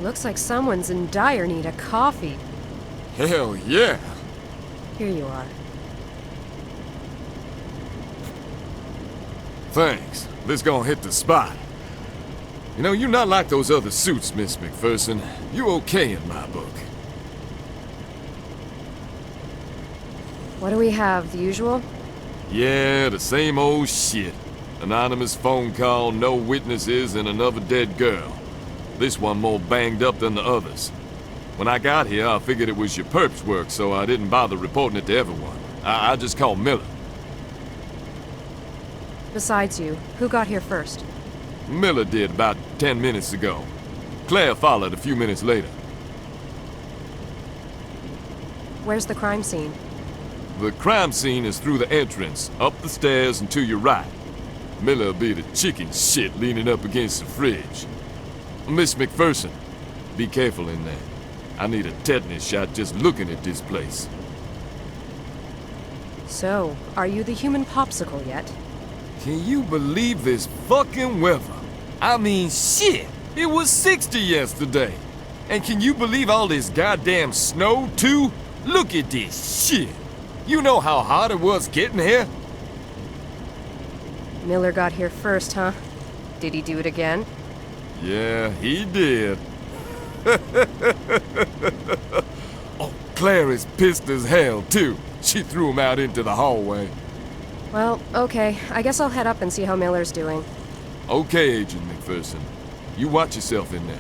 Looks like someone's in dire need of coffee. Hell yeah! Here you are. Thanks. Let's go and hit the spot. You know, you're not like those other suits, Miss McPherson. You're okay in my book. What do we have? The usual? Yeah, the same old shit. Anonymous phone call, no witnesses, and another dead girl. This one more banged up than the others. When I got here, I figured it was your perp's work, so I didn't bother reporting it to everyone. I just called Miller. Besides you, who got here first? Miller did about 10 minutes ago. Claire followed a few minutes later. Where's the crime scene? The crime scene is through the entrance, up the stairs and to your right. Miller be the chicken shit leaning up against the fridge. Miss McPherson, be careful in there. I need a tetanus shot just looking at this place. So, are you the human popsicle yet? Can you believe this fucking weather? I mean, shit! It was 60 yesterday. And can you believe all this goddamn snow, too? Look at this shit! You know how hard it was getting here? Miller got here first, huh? Did he do it again? Yeah, he did. Oh, Claire is pissed as hell, too. She threw him out into the hallway. Well, okay. I guess I'll head up and see how Miller's doing. Okay, Agent McPherson. You watch yourself in there.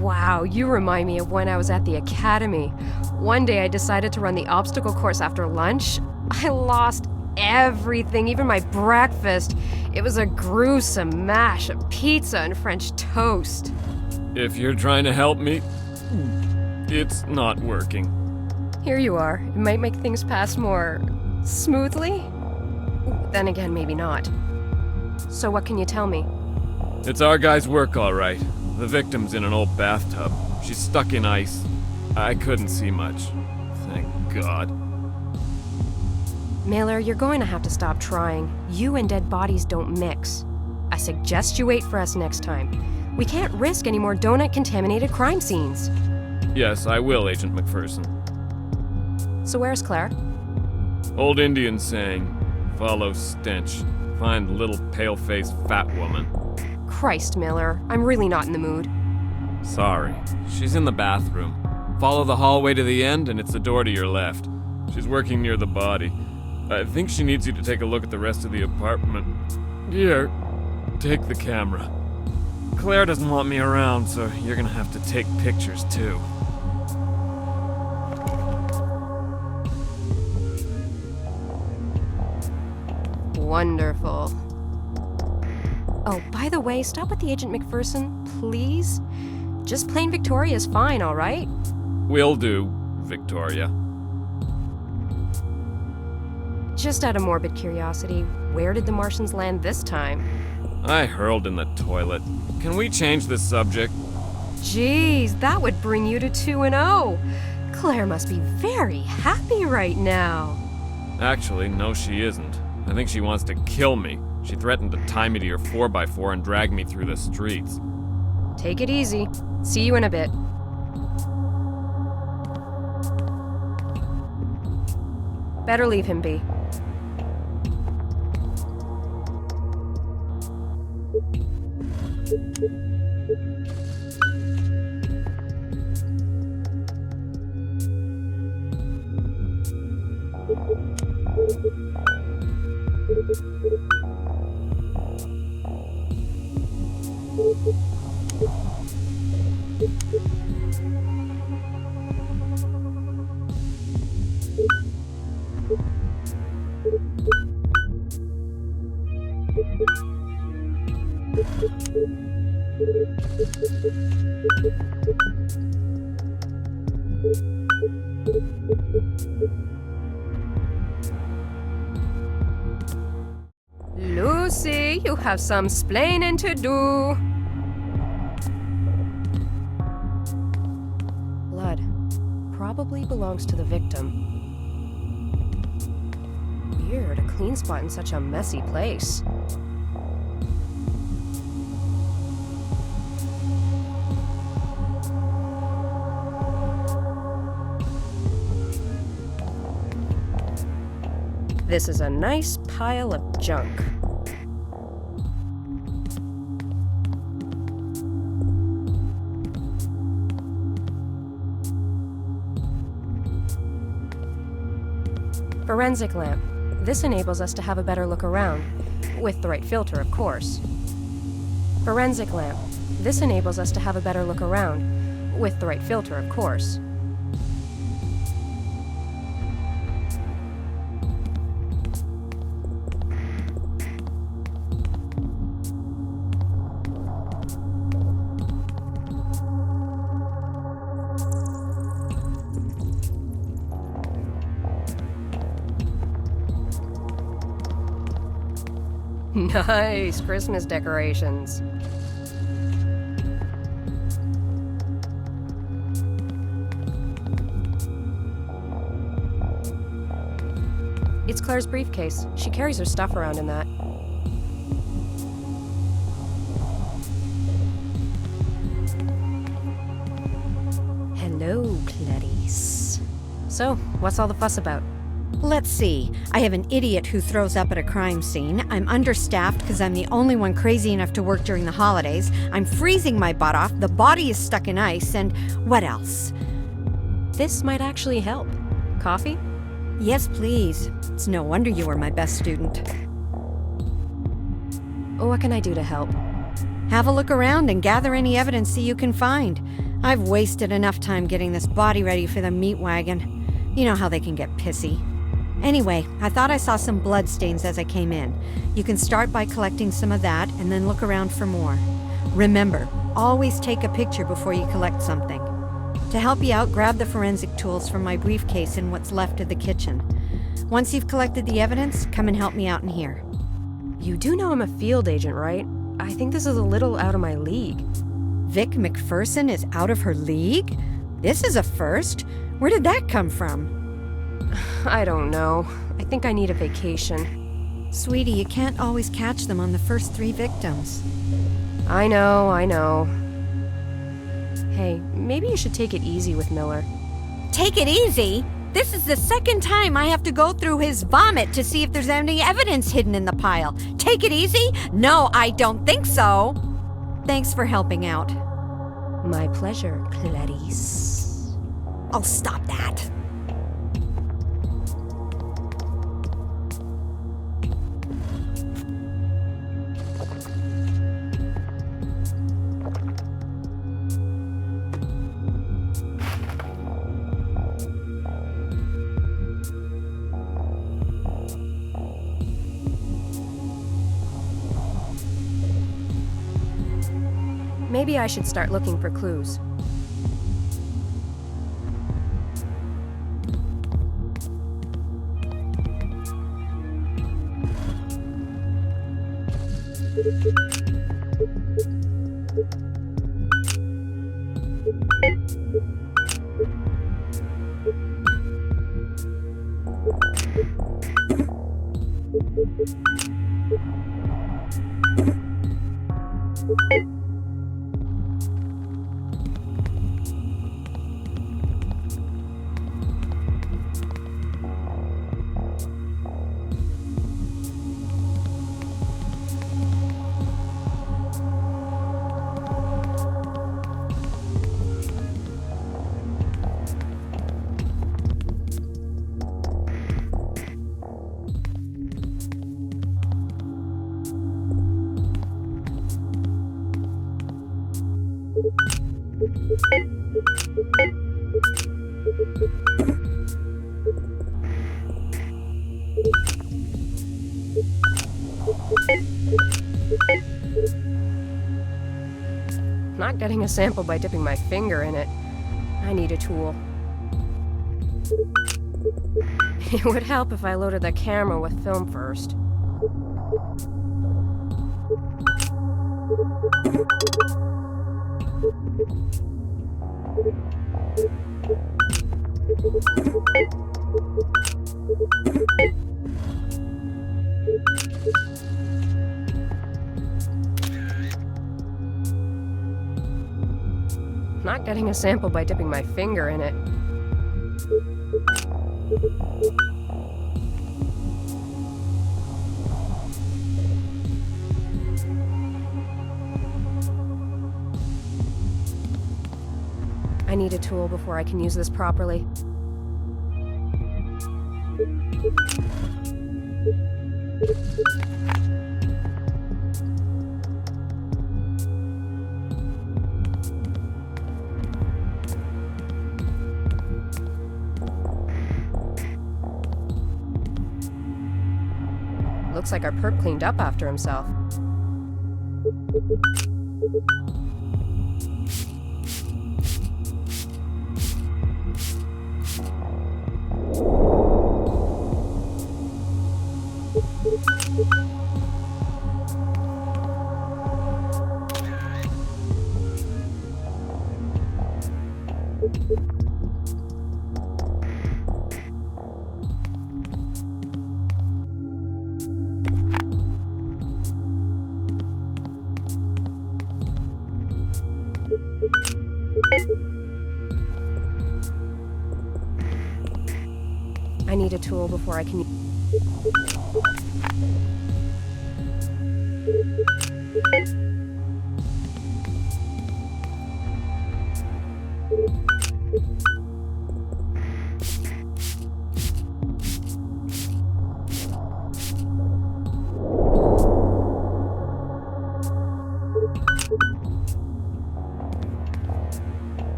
Wow, you remind me of when I was at the academy. One day I decided to run the obstacle course after lunch. I lost everything, even my breakfast. It was a gruesome mash of pizza and French toast. If you're trying to help me, it's not working. Here you are. It might make things pass more smoothly? Then again, maybe not. So what can you tell me? It's our guy's work, all right. The victim's in an old bathtub. She's stuck in ice. I couldn't see much. Thank God. Miller, you're going to have to stop trying. You and dead bodies don't mix. I suggest you wait for us next time. We can't risk any more donut-contaminated crime scenes. Yes, I will, Agent McPherson. So where's Claire? Old Indian saying, follow stench. Find little pale-faced fat woman. Christ, Miller. I'm really not in the mood. Sorry. She's in the bathroom. Follow the hallway to the end, and it's the door to your left. She's working near the body. I think she needs you to take a look at the rest of the apartment. Here, take the camera. Claire doesn't want me around, so you're gonna have to take pictures, too. Wonderful. Oh, by the way, stop with the Agent McPherson, please. Just plain Victoria's fine, all right? Will do, Victoria. Just out of morbid curiosity, where did the Martians land this time? I hurled in the toilet. Can we change this subject? Jeez, that would bring you to 2-0. Claire must be very happy right now. Actually, no, she isn't. I think she wants to kill me. She threatened to tie me to your 4x4 and drag me through the streets. Take it easy. See you in a bit. Better leave him be. Lucy, you have some splaining to do. Blood. Probably belongs to the victim. Weird, a clean spot in such a messy place. This is a nice pile of junk. Forensic lamp. This enables us to have a better look around. With the right filter, of course. Forensic lamp. This enables us to have a better look around. With the right filter, of course. Nice Christmas decorations. It's Claire's briefcase. She carries her stuff around in that. Hello, Clarice. So, what's all the fuss about? Let's see. I have an idiot who throws up at a crime scene. I'm understaffed because I'm the only one crazy enough to work during the holidays. I'm freezing my butt off. The body is stuck in ice. And what else? This might actually help. Coffee? Yes, please. It's no wonder you were my best student. What can I do to help? Have a look around and gather any evidence that you can find. I've wasted enough time getting this body ready for the meat wagon. You know how they can get pissy. Anyway, I thought I saw some blood stains as I came in. You can start by collecting some of that and then look around for more. Remember, always take a picture before you collect something. To help you out, grab the forensic tools from my briefcase and what's left of the kitchen. Once you've collected the evidence, come and help me out in here. You do know I'm a field agent, right? I think this is a little out of my league. Vic McPherson is out of her league? This is a first. Where did that come from? I don't know. I think I need a vacation. Sweetie, you can't always catch them on the first 3 victims. I know. Hey, maybe you should take it easy with Miller. Take it easy? This is the second time I have to go through his vomit to see if there's any evidence hidden in the pile. Take it easy? No, I don't think so. Thanks for helping out. My pleasure, Clarice. Oh, stop that. Maybe I should start looking for clues. Not getting a sample by dipping my finger in it. I need a tool. It would help if I loaded the camera with film first. Not getting a sample by dipping my finger in it. I need a tool before I can use this properly. Looks like our perp cleaned up after himself. I need a tool before I can...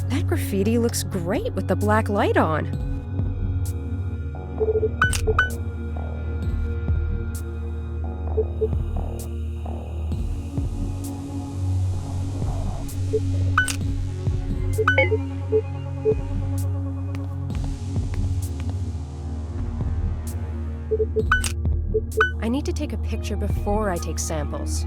That graffiti looks great with the black light on. I need to take a picture before I take samples.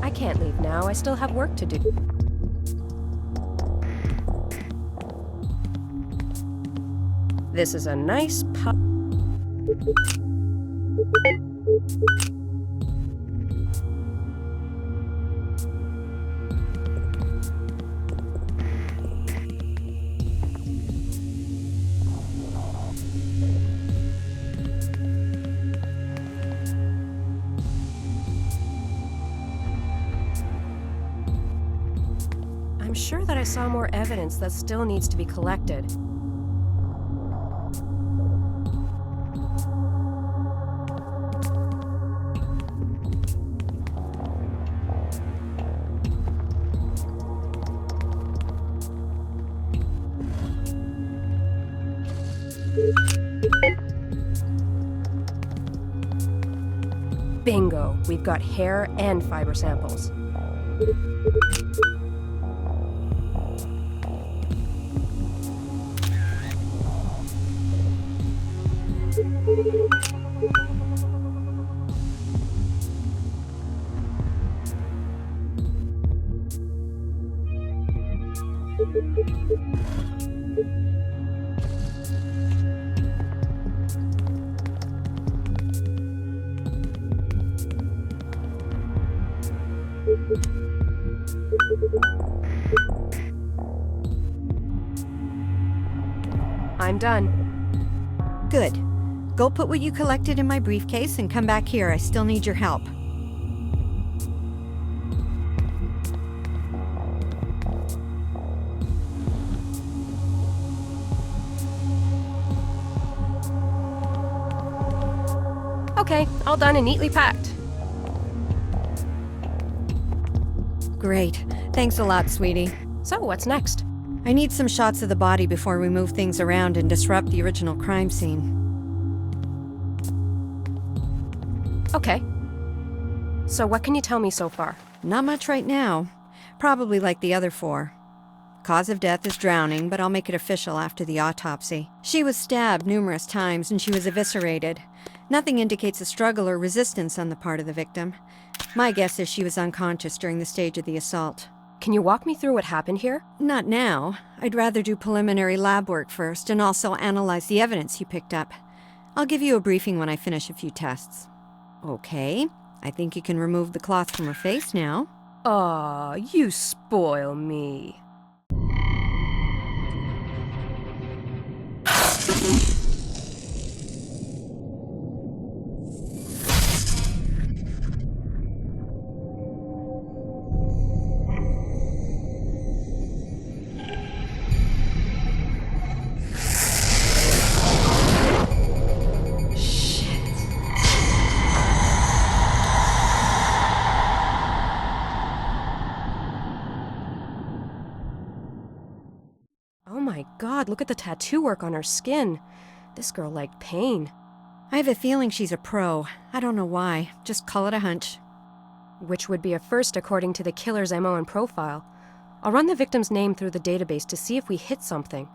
I can't leave now. I still have work to do. This is a nice pub. I'm sure that I saw more evidence that still needs to be collected. Bingo! We've got hair and fiber samples. I'm done. Good. Go put what you collected in my briefcase and come back here. I still need your help. Okay, all done and neatly packed. Great. Thanks a lot, sweetie. So, what's next? I need some shots of the body before we move things around and disrupt the original crime scene. Okay. So, what can you tell me so far? Not much right now. Probably like the other 4. Cause of death is drowning, but I'll make it official after the autopsy. She was stabbed numerous times and she was eviscerated. Nothing indicates a struggle or resistance on the part of the victim. My guess is she was unconscious during the stage of the assault. Can you walk me through what happened here? Not now. I'd rather do preliminary lab work first and also analyze the evidence you picked up. I'll give you a briefing when I finish a few tests. Okay, I think you can remove the cloth from her face now. Aw, you spoil me. Oh my god, look at the tattoo work on her skin. This girl liked pain. I have a feeling she's a pro. I don't know why. Just call it a hunch. Which would be a first according to the killer's MO and profile. I'll run the victim's name through the database to see if we hit something.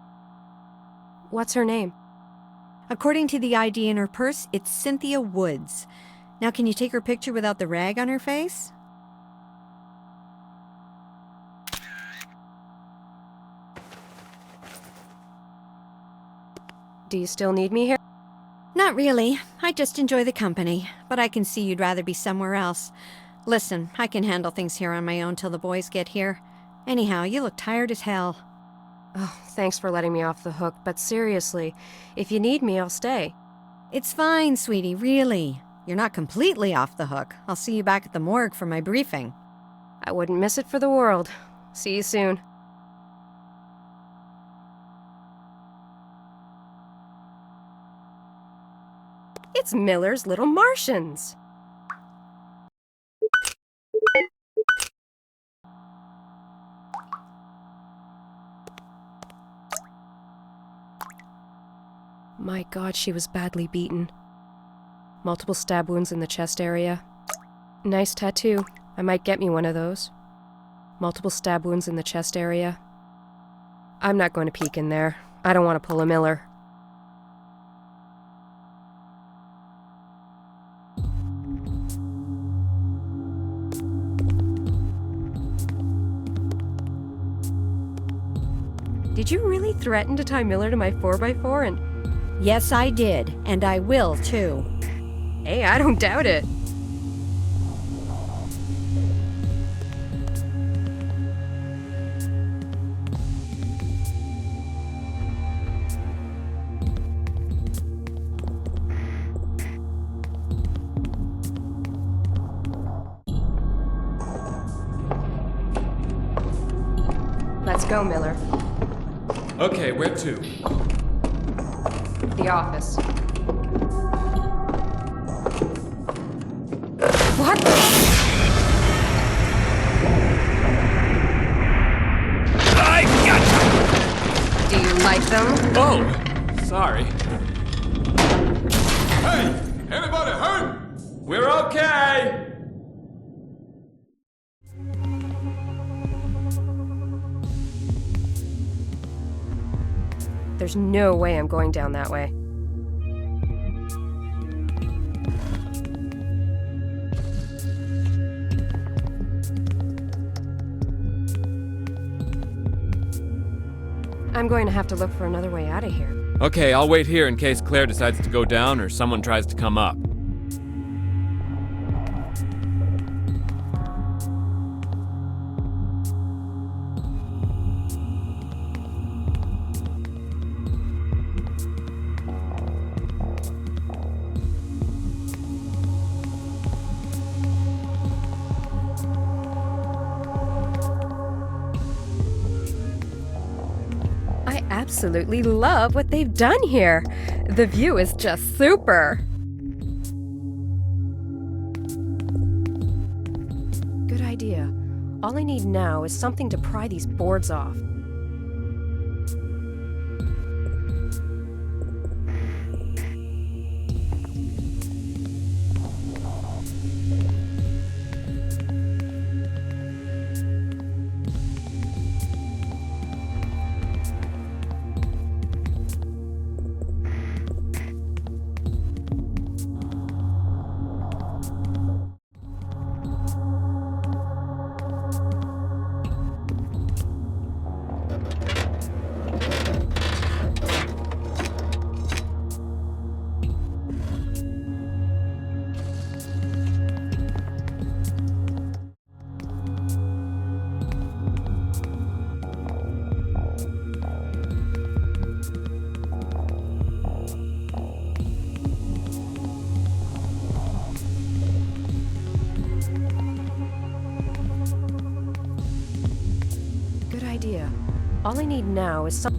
What's her name? According to the ID in her purse, it's Cynthia Woods. Now, can you take her picture without the rag on her face? Do you still need me here? Not really. I just enjoy the company, but I can see you'd rather be somewhere else. Listen, I can handle things here on my own till the boys get here. Anyhow, you look tired as hell. Oh, thanks for letting me off the hook, but seriously, if you need me, I'll stay. It's fine, sweetie, really. You're not completely off the hook. I'll see you back at the morgue for my briefing. I wouldn't miss it for the world. See you soon. It's Miller's Little Martians! My god, she was badly beaten. Multiple stab wounds in the chest area. Nice tattoo. I might get me one of those. Multiple stab wounds in the chest area. I'm not going to peek in there. I don't want to pull a Miller. Did you really threaten to tie Miller to my 4x4 and... Yes, I did, and I will, too. Hey, I don't doubt it. Let's go, Miller. Okay, where to? The office. What? I gotcha! Do you like them? Oh, sorry. Hey! Anybody hurt? We're okay! There's no way I'm going down that way. I'm going to have to look for another way out of here. Okay, I'll wait here in case Claire decides to go down or someone tries to come up. absolutely love what they've done here. The view is just super. Good idea. All I need now is something to pry these boards off. Good idea. All I need now is some...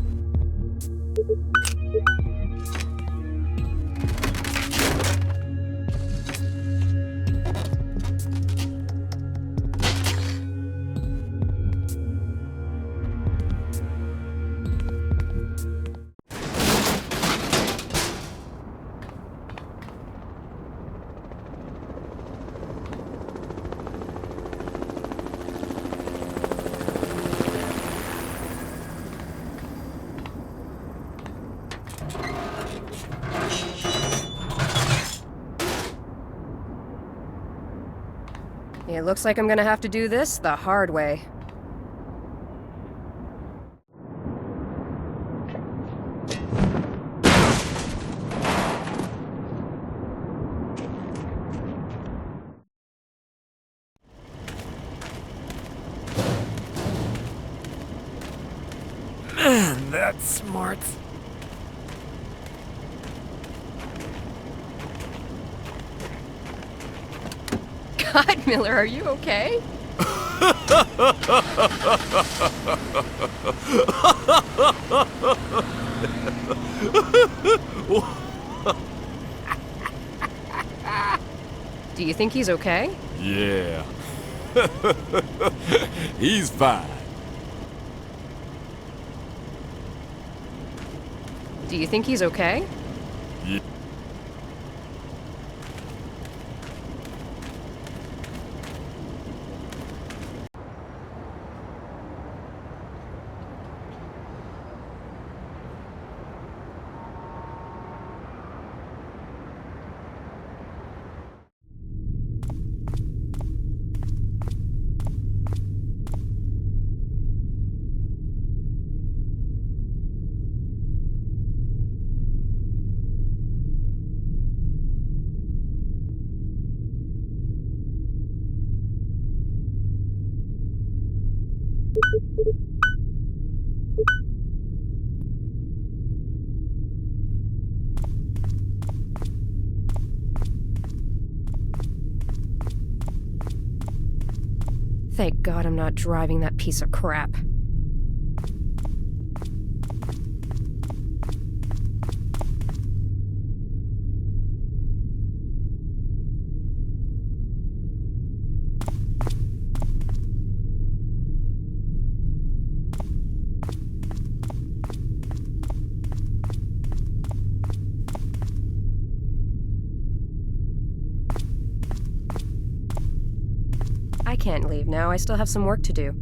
It looks like I'm gonna have to do this the hard way. Man, that's smart. God, Miller, are you okay? Do you think he's okay? Yeah. He's fine. Do you think he's okay? Yeah. Thank God I'm not driving that piece of crap. I can't leave now. I still have some work to do.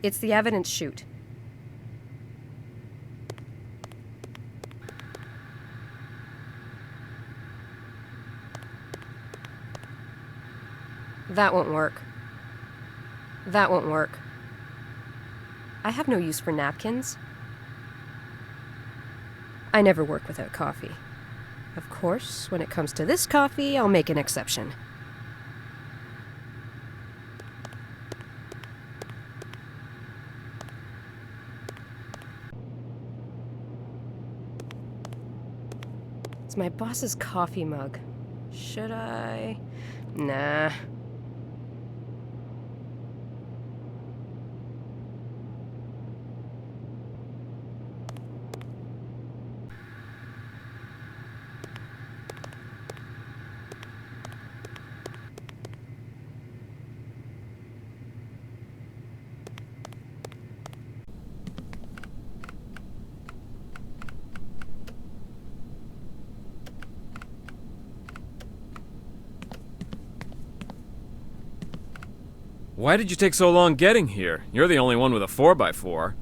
It's the evidence chute. That won't work. That won't work. I have no use for napkins. I never work without coffee. Of course, when it comes to this coffee, I'll make an exception. It's my boss's coffee mug. Should I? Nah. Why did you take so long getting here? You're the only one with a 4x4.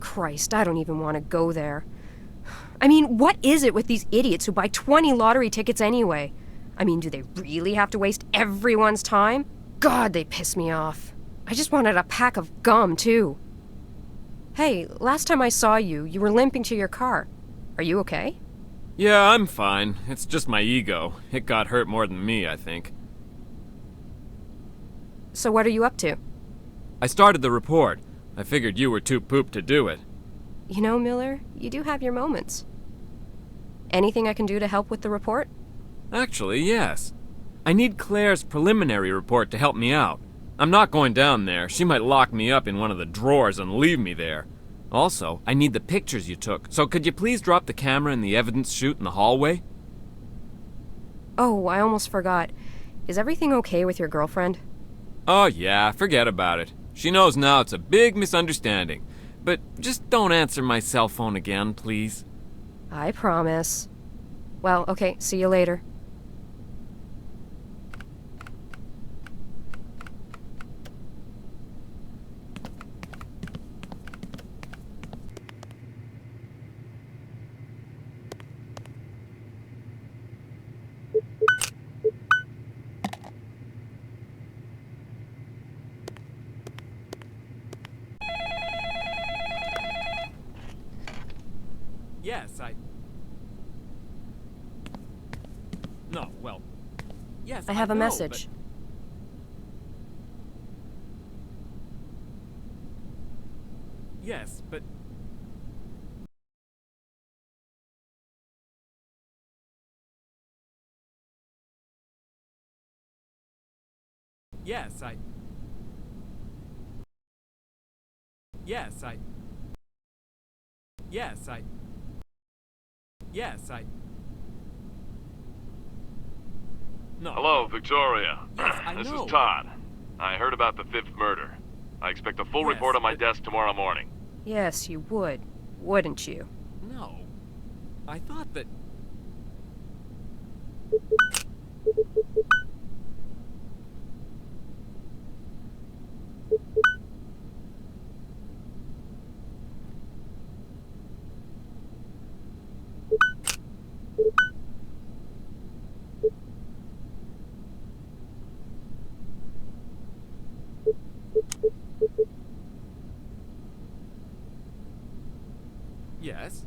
Christ, I don't even want to go there. I mean, what is it with these idiots who buy 20 lottery tickets anyway? I mean, do they really have to waste everyone's time? God, they piss me off. I just wanted a pack of gum, too. Hey, last time I saw you, you were limping to your car. Are you okay? Yeah, I'm fine. It's just my ego. It got hurt more than me, I think. So what are you up to? I started the report. I figured you were too pooped to do it. You know, Miller, you do have your moments. Anything I can do to help with the report? Actually, yes. I need Claire's preliminary report to help me out. I'm not going down there. She might lock me up in one of the drawers and leave me there. Also, I need the pictures you took, so could you please drop the camera in the evidence chute in the hallway? Oh, I almost forgot. Is everything okay with your girlfriend? Oh yeah, forget about it. She knows now it's a big misunderstanding. But just don't answer my cell phone again, please. I promise. Well, okay, see you later. Yes, No, well... Yes, I have a know, message. But... Yes, but... Yes, Yes, Yes, Yes, No. Hello, Victoria. Yes, I This know. is Todd. I heard about the 5th murder. I expect a full Yes, report on my but- desk tomorrow morning. Yes, you would. Wouldn't you? No. I thought that... Yes?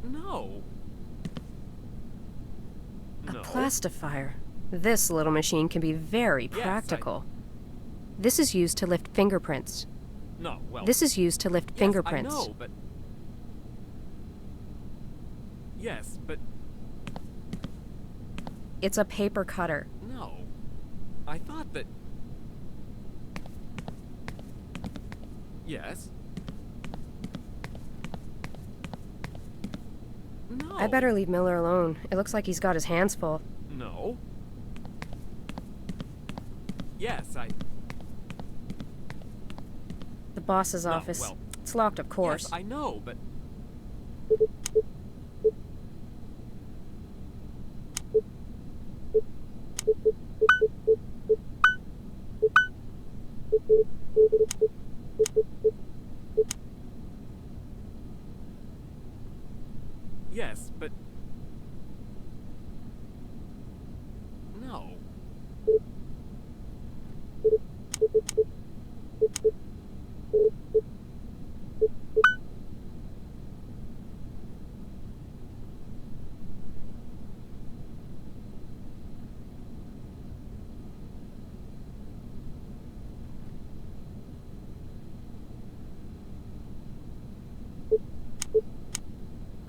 No. A No. plastifier. This little machine can be very Yes, practical. This is used to lift fingerprints. No, well... This is used to lift yes, fingerprints. I know, but... Yes, but... It's a paper cutter. No. I thought that... Yes? No. I better leave Miller alone. It looks like he's got his hands full. No. Yes, The boss's No, office. well- It's locked, of course. Yes, I know, but... Yes, but...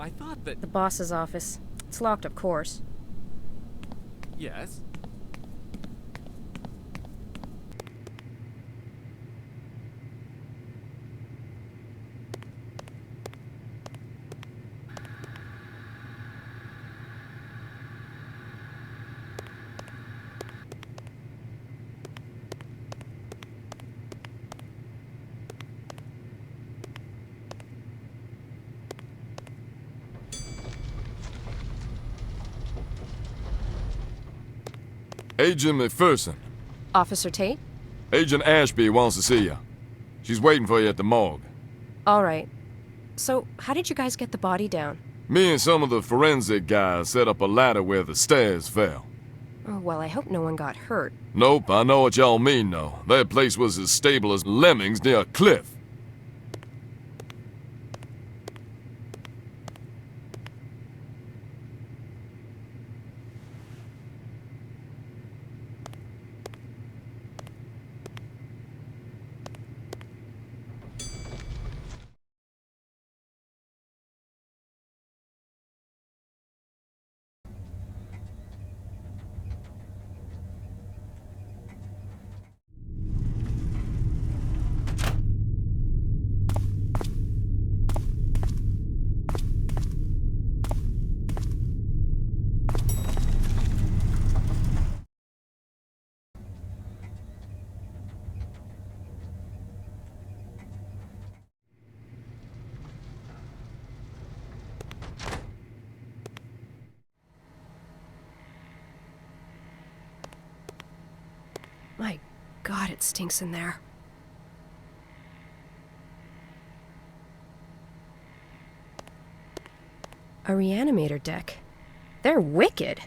I thought that... The boss's office. It's locked, of course. Yes? Agent McPherson. Officer Tate? Agent Ashby wants to see you. She's waiting for you at the morgue. All right. So, how did you guys get the body down? Me and some of the forensic guys set up a ladder where the stairs fell. Oh, well, I hope no one got hurt. Nope, I know what y'all mean, though. That place was as stable as lemmings near a cliff. My God, it stinks in there. A reanimator deck. They're wicked.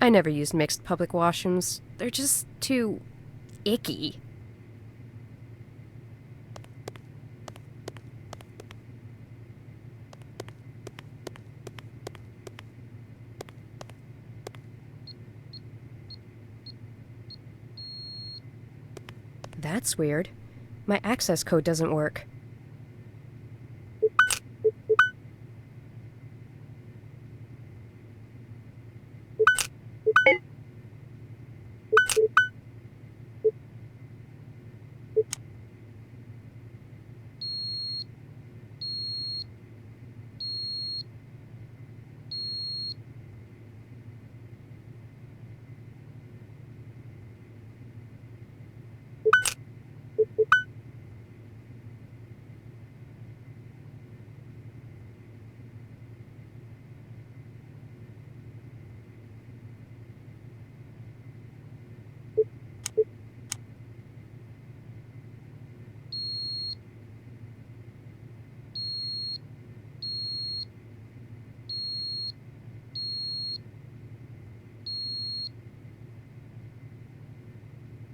I never used mixed public washrooms. They're just too icky. That's weird. My access code doesn't work.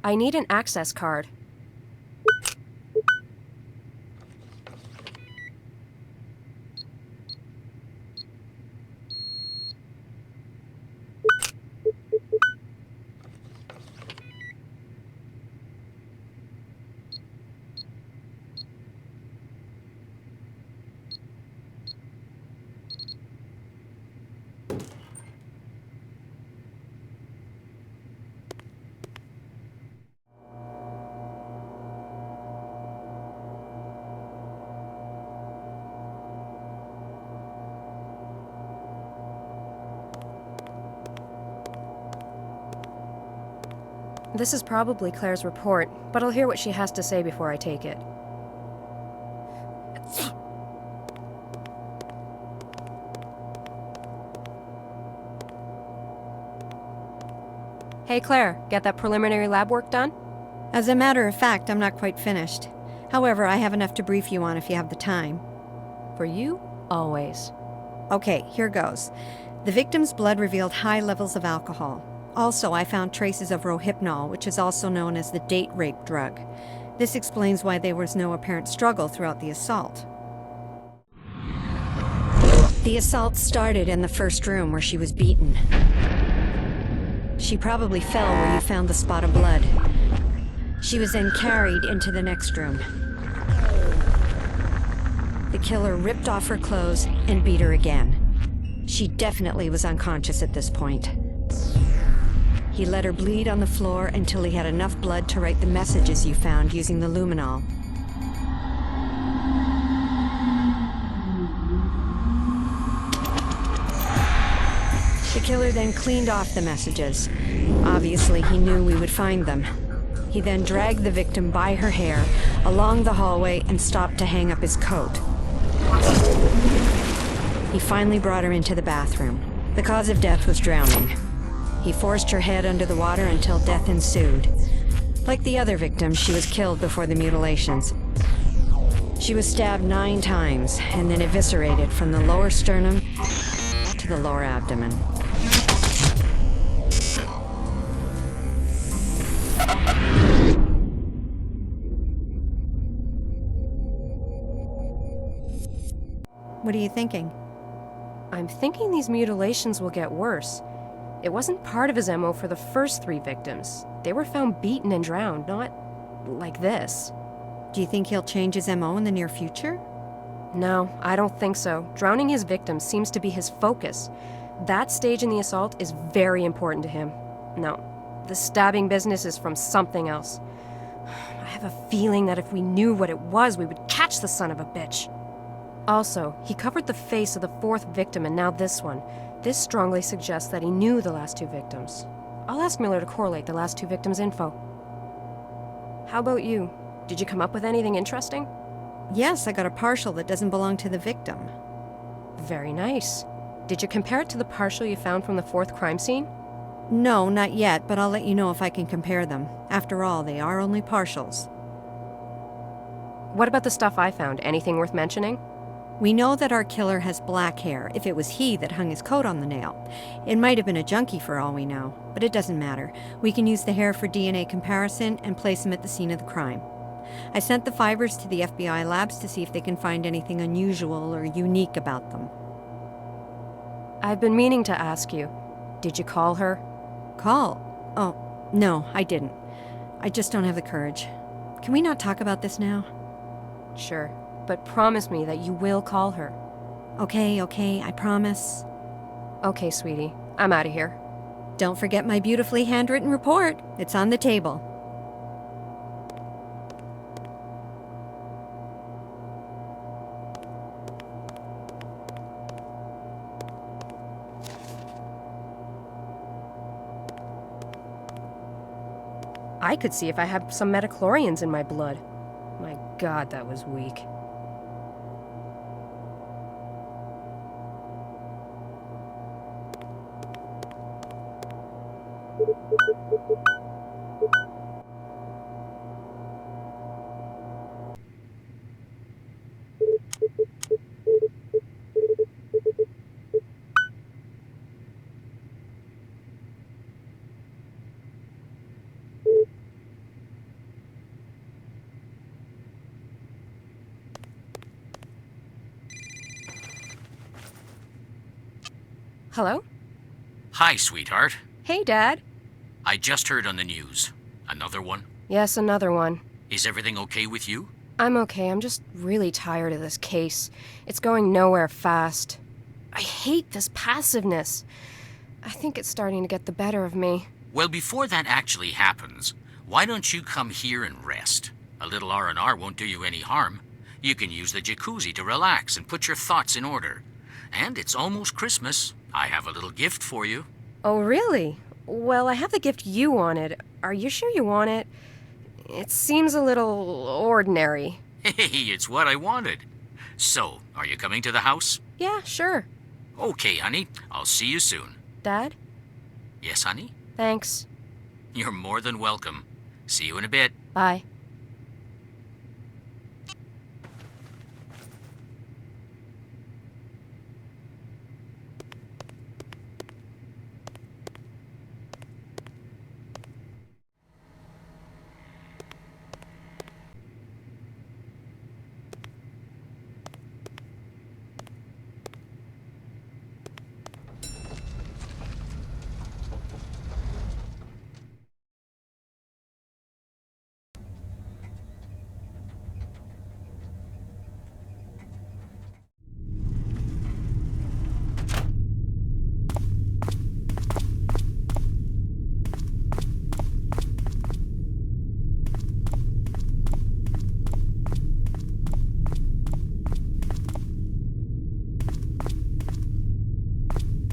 I need an access card. This is probably Claire's report, but I'll hear what she has to say before I take it. Hey Claire, get that preliminary lab work done? As a matter of fact, I'm not quite finished. However, I have enough to brief you on if you have the time. For you, always. Okay, here goes. The victim's blood revealed high levels of alcohol. Also, I found traces of rohypnol, which is also known as the date rape drug. This explains why there was no apparent struggle throughout the assault. The assault started in the first room where she was beaten. She probably fell where you found the spot of blood. She was then carried into the next room. The killer ripped off her clothes and beat her again. She definitely was unconscious at this point. He let her bleed on the floor until he had enough blood to write the messages you found using the luminol. The killer then cleaned off the messages. Obviously, he knew we would find them. He then dragged the victim by her hair along the hallway and stopped to hang up his coat. He finally brought her into the bathroom. The cause of death was drowning. He forced her head under the water until death ensued. Like the other victims, she was killed before the mutilations. She was stabbed 9 times and then eviscerated from the lower sternum to the lower abdomen. What are you thinking? I'm thinking these mutilations will get worse. It wasn't part of his MO for the first 3 victims. They were found beaten and drowned, not like this. Do you think he'll change his MO in the near future? No, I don't think so. Drowning his victims seems to be his focus. That stage in the assault is very important to him. No, the stabbing business is from something else. I have a feeling that if we knew what it was, we would catch the son of a bitch. Also, he covered the face of the 4th victim and now this one. This strongly suggests that he knew the last 2 victims. I'll ask Miller to correlate the last 2 victims' info. How about you? Did you come up with anything interesting? Yes, I got a partial that doesn't belong to the victim. Very nice. Did you compare it to the partial you found from the 4th crime scene? No, not yet, but I'll let you know if I can compare them. After all, they are only partials. What about the stuff I found? Anything worth mentioning? We know that our killer has black hair, if it was he that hung his coat on the nail. It might have been a junkie for all we know, but it doesn't matter. We can use the hair for DNA comparison and place him at the scene of the crime. I sent the fibers to the FBI labs to see if they can find anything unusual or unique about them. I've been meaning to ask you. Did you call her? Call? Oh, no, I didn't. I just don't have the courage. Can we not talk about this now? Sure, but promise me that you will call her. Okay, I promise. Okay, sweetie. I'm out of here. Don't forget my beautifully handwritten report. It's on the table. I could see if I have some metachlorians in my blood. My God, that was weak. Hello? Hi, sweetheart. Hey, Dad. I just heard on the news. Another one? Yes, another one. Is everything okay with you? I'm okay. I'm just really tired of this case. It's going nowhere fast. I hate this passiveness. I think it's starting to get the better of me. Well, before that actually happens, why don't you come here and rest? A little R&R won't do you any harm. You can use the jacuzzi to relax and put your thoughts in order. And it's almost Christmas. I have a little gift for you. Oh, really? Well, I have the gift you wanted. Are you sure you want it? It seems a little ordinary. Hey, it's what I wanted. So, are you coming to the house? Yeah, sure. Okay, honey. I'll see you soon. Dad? Yes, honey? Thanks. You're more than welcome. See you in a bit. Bye.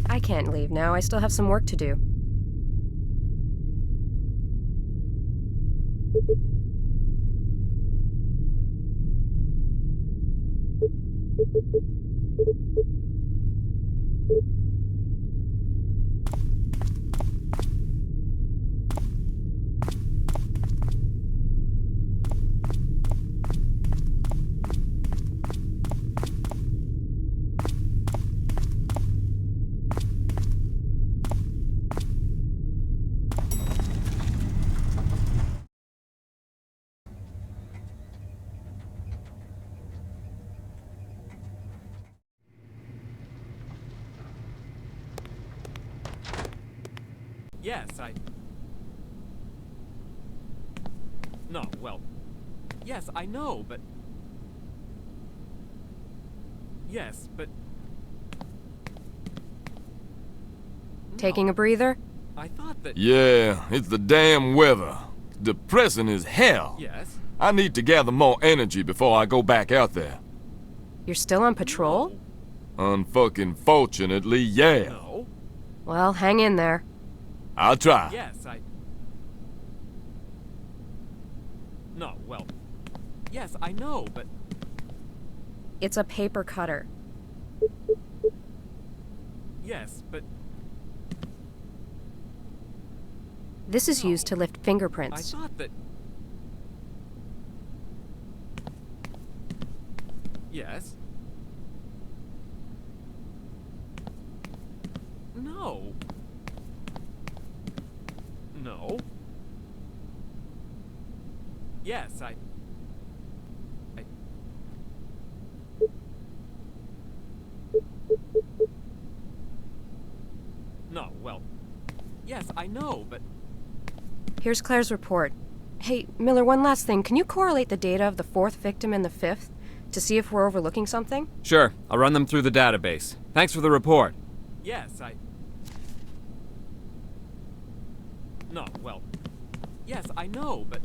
I can't leave now. I still have some work to do. Yes, No, well... Yes, I know, but... Yes, but... Taking a breather? I thought that... Yeah, it's the damn weather. Depressing as hell. Yes? I need to gather more energy before I go back out there. You're still on patrol? Unfucking fortunately, yeah. No. Well, hang in there. I'll try. Yes, No, well... Yes, I know, but... It's a paper cutter. Yes, but... This is used to lift I fingerprints. thought that... Yes? No. No. Yes, No, well... Yes, I know, but... Here's Claire's report. Hey, Miller, one last thing. Can you correlate the data of the 4th victim and the 5th to see if we're overlooking something? Sure, I'll run them through the database. Thanks for the report. Yes, No, well... Yes, I know, but...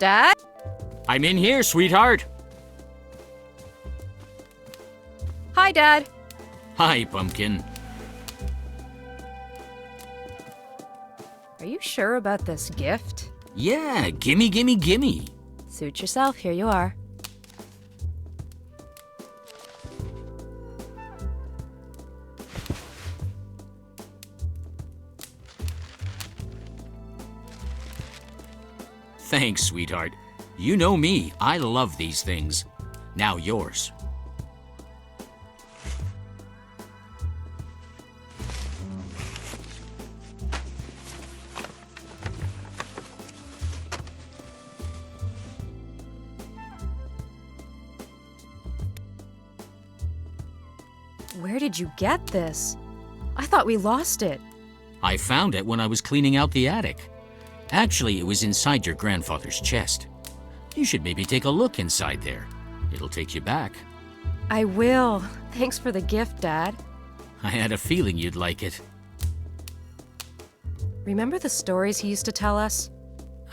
Dad? I'm in here, sweetheart. Hi, Dad. Hi, Pumpkin. Are you sure about this gift? Yeah, gimme, gimme, gimme. Suit yourself, here you are. Thanks, sweetheart. You know me, I love these things. Now yours. Where did you get this? I thought we lost it. I found it when I was cleaning out the attic. Actually, it was inside your grandfather's chest. You should maybe take a look inside there. It'll take you back. I will. Thanks for the gift, Dad. I had a feeling you'd like it. Remember the stories he used to tell us?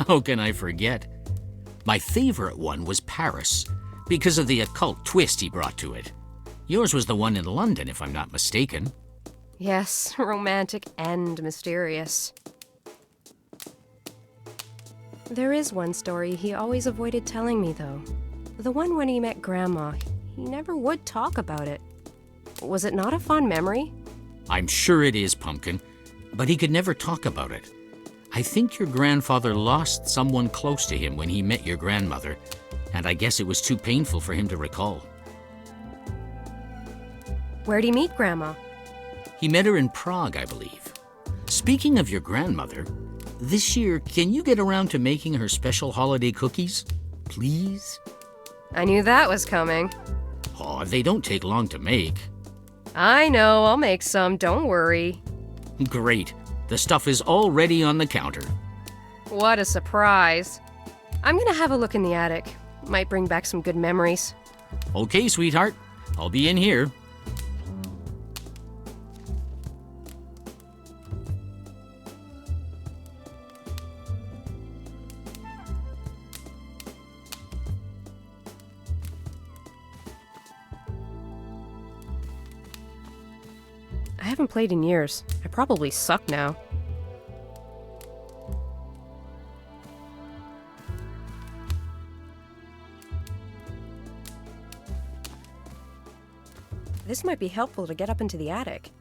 How can I forget? My favorite one was Paris, because of the occult twist he brought to it. Yours was the one in London, if I'm not mistaken. Yes, romantic and mysterious. There is one story he always avoided telling me, though. The one when he met Grandma. He never would talk about it. Was it not a fond memory? I'm sure it is, Pumpkin, but he could never talk about it. I think your grandfather lost someone close to him when he met your grandmother, and I guess it was too painful for him to recall. Where'd he meet Grandma? He met her in Prague, I believe. Speaking of your grandmother, this year, can you get around to making her special holiday cookies? Please? I knew that was coming. Oh, they don't take long to make. I know, I'll make some, don't worry. Great. The stuff is already on the counter. What a surprise. I'm gonna have a look in the attic. Might bring back some good memories. Okay, sweetheart. I'll be in here. I haven't played in years. I probably suck now. This might be helpful to get up into the attic.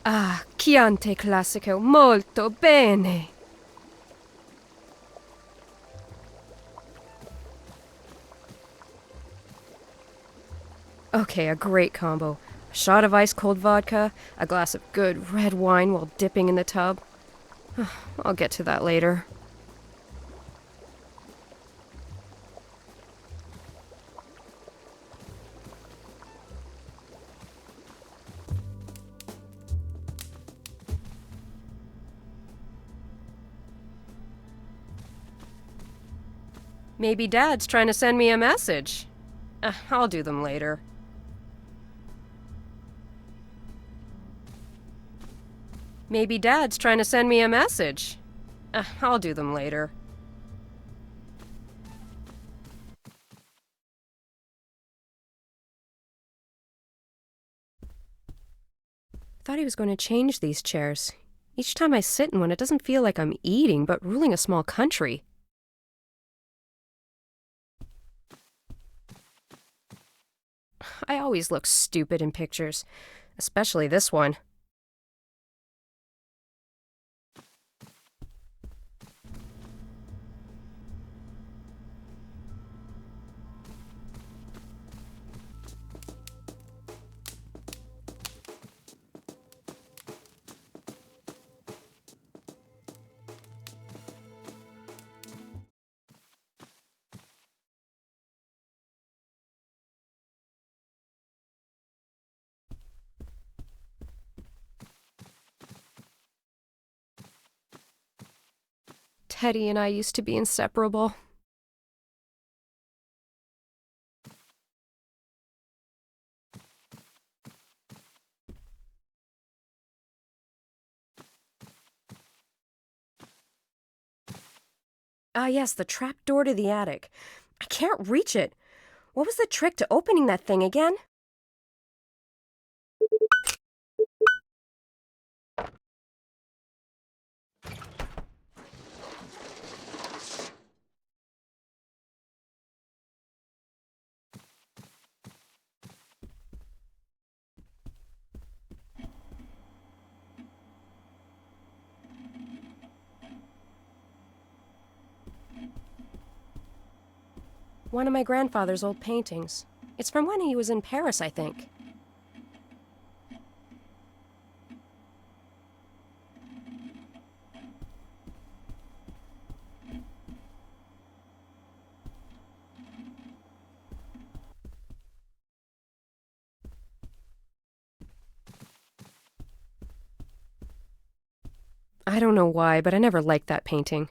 Ah, Chianti Classico, molto bene. Okay, a great combo. A shot of ice-cold vodka, a glass of good red wine while dipping in the tub. I'll get to that later. Maybe Dad's trying to send me a message. I'll do them later. Maybe Dad's trying to send me a message. I'll do them later. Thought he was going to change these chairs. Each time I sit in one, it doesn't feel like I'm eating, but ruling a small country. I always look stupid in pictures, especially this one. Teddy and I used to be inseparable. Ah, yes, the trap door to the attic. I can't reach it. What was the trick to opening that thing again? One of my grandfather's old paintings. It's from when he was in Paris, I think. I don't know why, but I never liked that painting.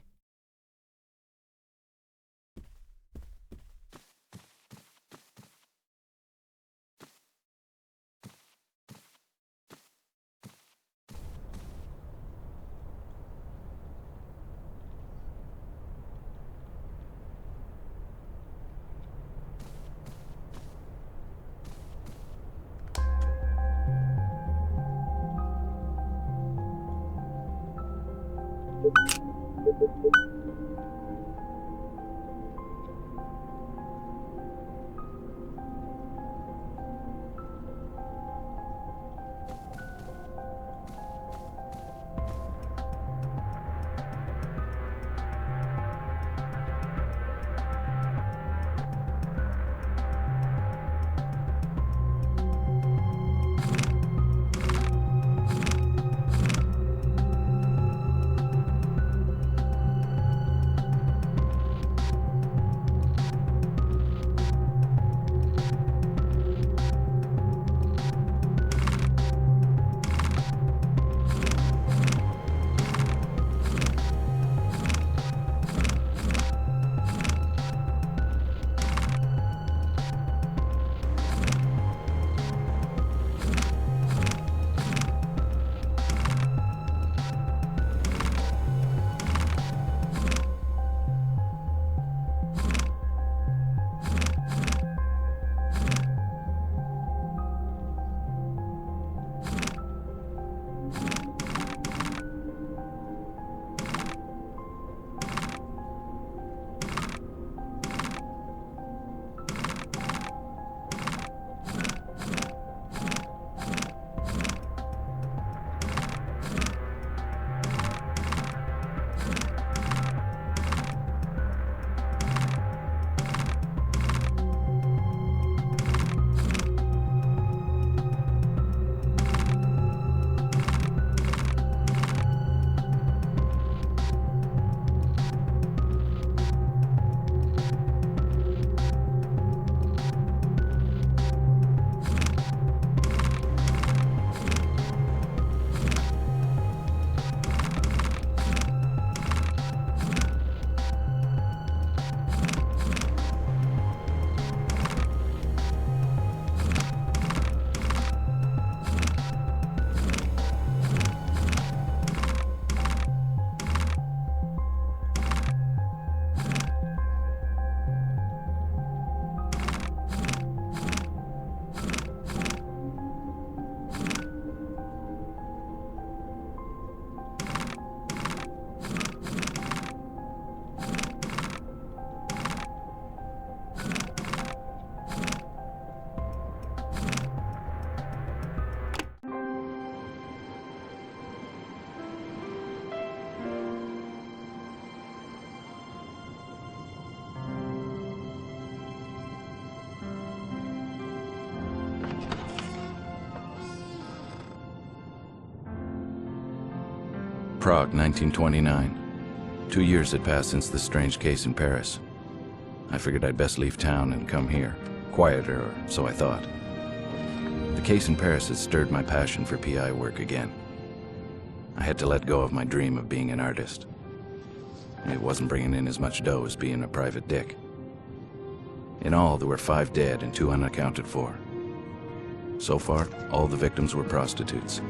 Prague, 1929. 2 years had passed since the strange case in Paris. I figured I'd best leave town and come here. Quieter, or so I thought. The case in Paris had stirred my passion for PI work again. I had to let go of my dream of being an artist. It wasn't bringing in as much dough as being a private dick. In all, there were 5 dead and 2 unaccounted for. So far, all the victims were prostitutes.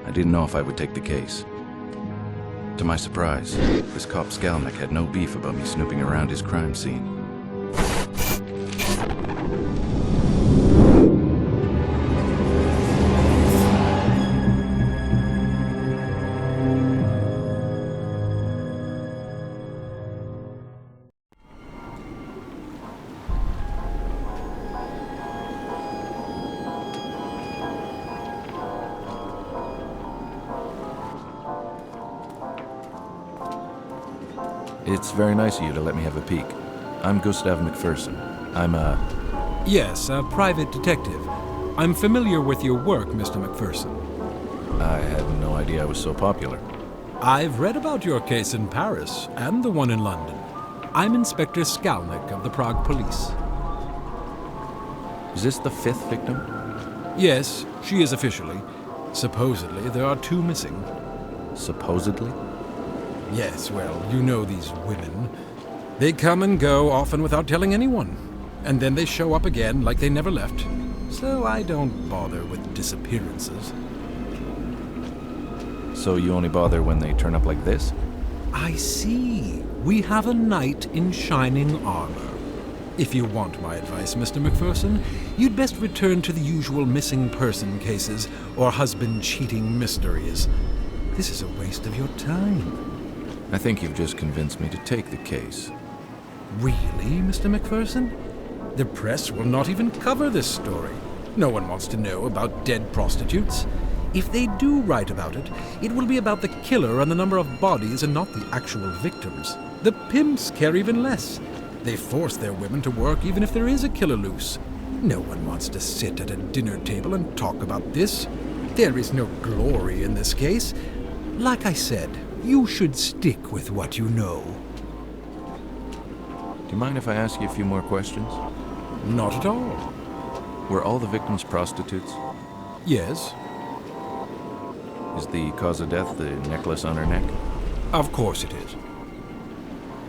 I didn't know if I would take the case. To my surprise, this cop Skalnik had no beef about me snooping around his crime scene. It's very nice of you to let me have a peek. I'm Gustav McPherson. I'm Yes, a private detective. I'm familiar with your work, Mr. McPherson. I had no idea I was so popular. I've read about your case in Paris and the one in London. I'm Inspector Skalnik of the Prague Police. Is this the 5th victim? Yes, she is officially. Supposedly, there are 2 missing. Supposedly? Yes, well, you know these women. They come and go, often without telling anyone. And then they show up again like they never left. So I don't bother with disappearances. So you only bother when they turn up like this? I see. We have a knight in shining armor. If you want my advice, Mr. McPherson, you'd best return to the usual missing person cases or husband cheating mysteries. This is a waste of your time. I think you've just convinced me to take the case. Really, Mr. McPherson? The press will not even cover this story. No one wants to know about dead prostitutes. If they do write about it, it will be about the killer and the number of bodies and not the actual victims. The pimps care even less. They force their women to work even if there is a killer loose. No one wants to sit at a dinner table and talk about this. There is no glory in this case. Like I said, you should stick with what you know. Do you mind if I ask you a few more questions? Not at all. Were all the victims prostitutes? Yes, Is the cause of death the necklace on her neck? of course it is.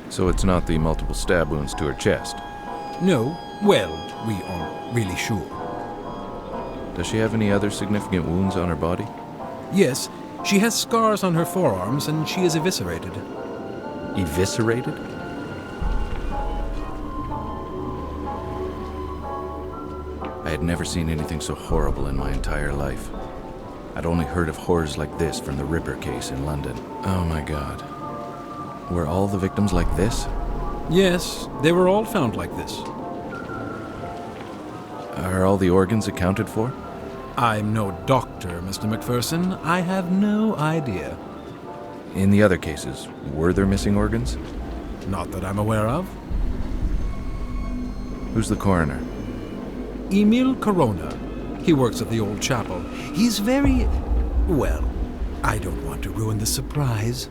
So it's not the multiple stab wounds to her chest? No, well, we aren't really sure. Does she have any other significant wounds on her body? Yes, she has scars on her forearms and she is eviscerated. Eviscerated? I had never seen anything so horrible in my entire life. I'd only heard of horrors like this from the Ripper case in London. Oh my God. Were all the victims like this? Yes, they were all found like this. Are all the organs accounted for? I'm no doctor, Mr. McPherson. I have no idea. In the other cases, were there missing organs? Not that I'm aware of. Who's the coroner? Emil Corona. He works at the old chapel. He's very... well, I don't want to ruin the surprise.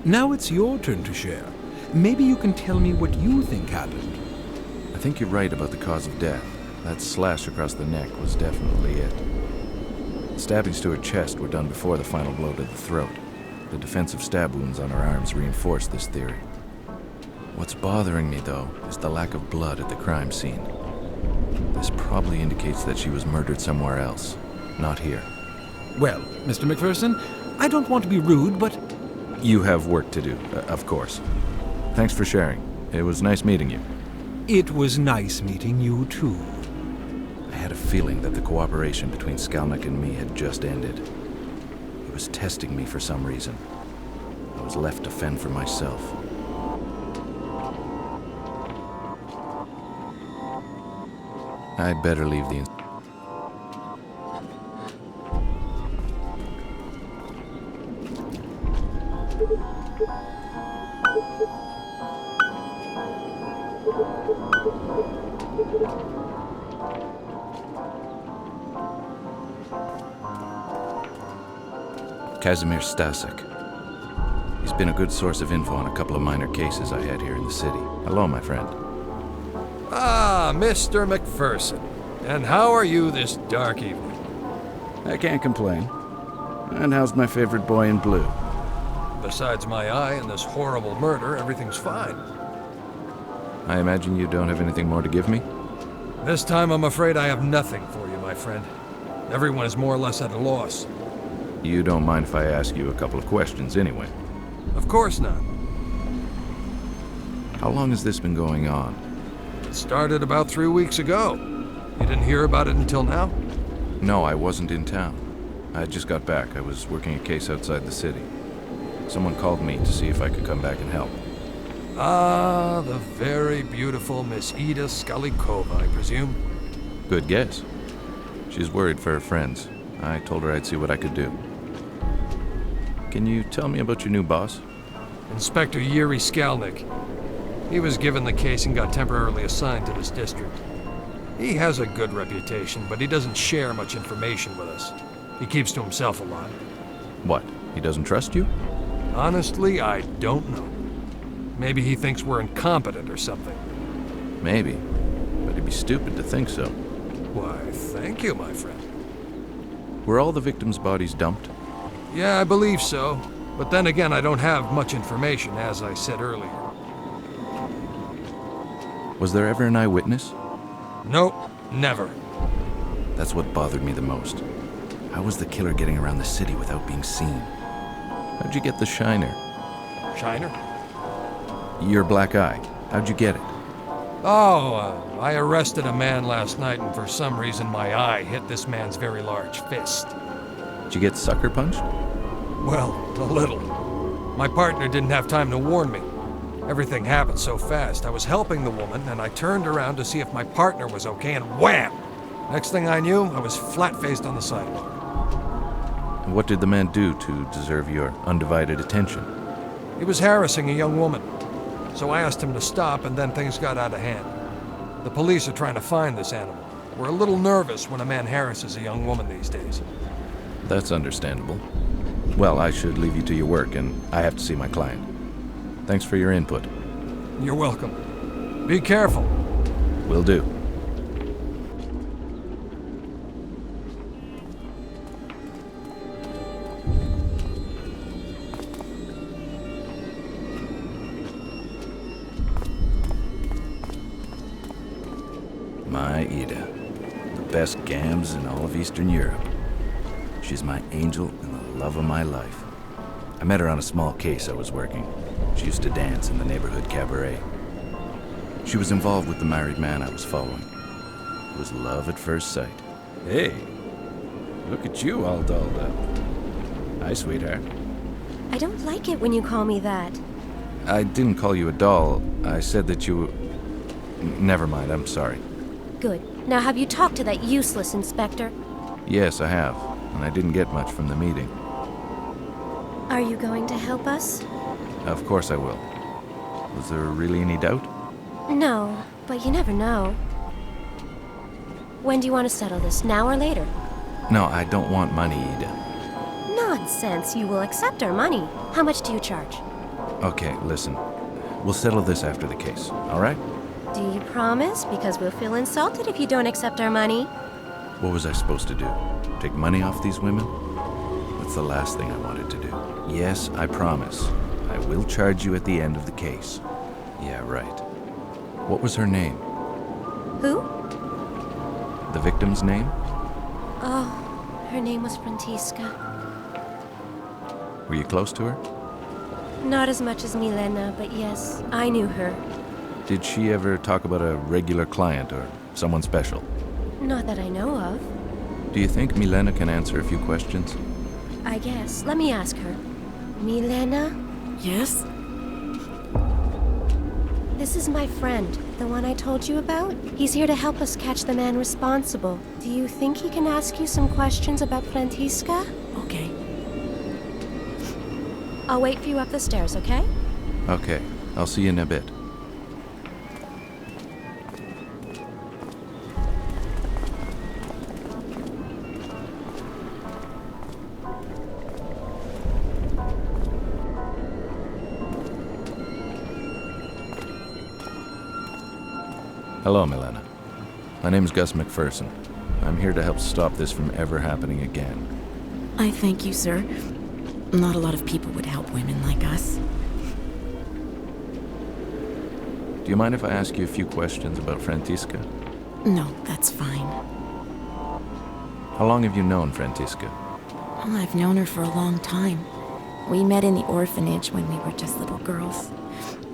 Now it's your turn to share. Maybe you can tell me what you think happened. I think you're right about the cause of death. That slash across the neck was definitely it. Stabbings to her chest were done before the final blow to the throat. The defensive stab wounds on her arms reinforce this theory. What's bothering me, though, is the lack of blood at the crime scene. This probably indicates that she was murdered somewhere else, not here. Well, Mr. McPherson, I don't want to be rude, but... You have work to do, of course. Thanks for sharing. It was nice meeting you. It was nice meeting you, too. I had a feeling that the cooperation between Skalnik and me had just ended. He was testing me for some reason. I was left to fend for myself. I'd better leave the... Kazimir Stasek. He's been a good source of info on a couple of minor cases I had here in the city. Hello, my friend. Ah, Mr. McPherson. And how are you this dark evening? I can't complain. And how's my favorite boy in blue? Besides my eye and this horrible murder, everything's fine. I imagine you don't have anything more to give me? This time I'm afraid I have nothing for you, my friend. Everyone is more or less at a loss. You don't mind if I ask you a couple of questions anyway? Of course not. How long has this been going on? It started about 3 weeks ago. You didn't hear about it until now? No, I wasn't in town. I just got back. I was working a case outside the city. Someone called me to see if I could come back and help. Ah, the very beautiful Miss Ida Skalikova, I presume. Good guess. She's worried for her friends. I told her I'd see what I could do. Can you tell me about your new boss? Inspector Yuri Skalnik. He was given the case and got temporarily assigned to this district. He has a good reputation, but he doesn't share much information with us. He keeps to himself a lot. What? He doesn't trust you? Honestly, I don't know. Maybe he thinks we're incompetent or something. Maybe. But he'd be stupid to think so. Why, thank you, my friend. Were all the victims' bodies dumped? Yeah, I believe so. But then again, I don't have much information, as I said earlier. Was there ever an eyewitness? Nope, never. That's what bothered me the most. How was the killer getting around the city without being seen? How'd you get the shiner? Shiner? Your black eye. How'd you get it? Oh, I arrested a man last night, and for some reason my eye hit this man's very large fist. Did you get sucker punched? Well, a little. My partner didn't have time to warn me. Everything happened so fast. I was helping the woman, and I turned around to see if my partner was okay, and wham! Next thing I knew, I was flat-faced on the sidewalk. And what did the man do to deserve your undivided attention? He was harassing a young woman. So I asked him to stop, and then things got out of hand. The police are trying to find this animal. We're a little nervous when a man harasses a young woman these days. That's understandable. Well, I should leave you to your work, and I have to see my client. Thanks for your input. You're welcome. Be careful. Will do. My Ida. The best gams in all of Eastern Europe. She's my angel and the love of my life. I met her on a small case I was working. She used to dance in the neighborhood cabaret. She was involved with the married man I was following. It was love at first sight. Hey, look at you all dolled up. Hi, sweetheart. I don't like it when you call me that. I didn't call you a doll. I said that you... Never mind, I'm sorry. Good. Now have you talked to that useless inspector? Yes, I have, and I didn't get much from the meeting. Are you going to help us? Of course I will. Was there really any doubt? No, but you never know. When do you want to settle this, now or later? No, I don't want money, Ida. Nonsense, you will accept our money. How much do you charge? Okay, listen. We'll settle this after the case, all right? Do you promise? Because we'll feel insulted if you don't accept our money. What was I supposed to do? Take money off these women? That's the last thing I wanted to do. Yes, I promise. I will charge you at the end of the case. Yeah, right. What was her name? Who? The victim's name? Oh, her name was Frantiska. Were you close to her? Not as much as Milena, but yes, I knew her. Did she ever talk about a regular client or someone special? Not that I know of. Do you think Milena can answer a few questions? I guess. Let me ask her. Milena? Yes? This is my friend, the one I told you about. He's here to help us catch the man responsible. Do you think he can ask you some questions about Frantiska? Okay. I'll wait for you up the stairs, okay? Okay, I'll see you in a bit. Hello, Milena. My name's Gus McPherson. I'm here to help stop this from ever happening again. I thank you, sir. Not a lot of people would help women like us. Do you mind if I ask you a few questions about Frantiska? No, that's fine. How long have you known Frantiska? Well, I've known her for a long time. We met in the orphanage when we were just little girls.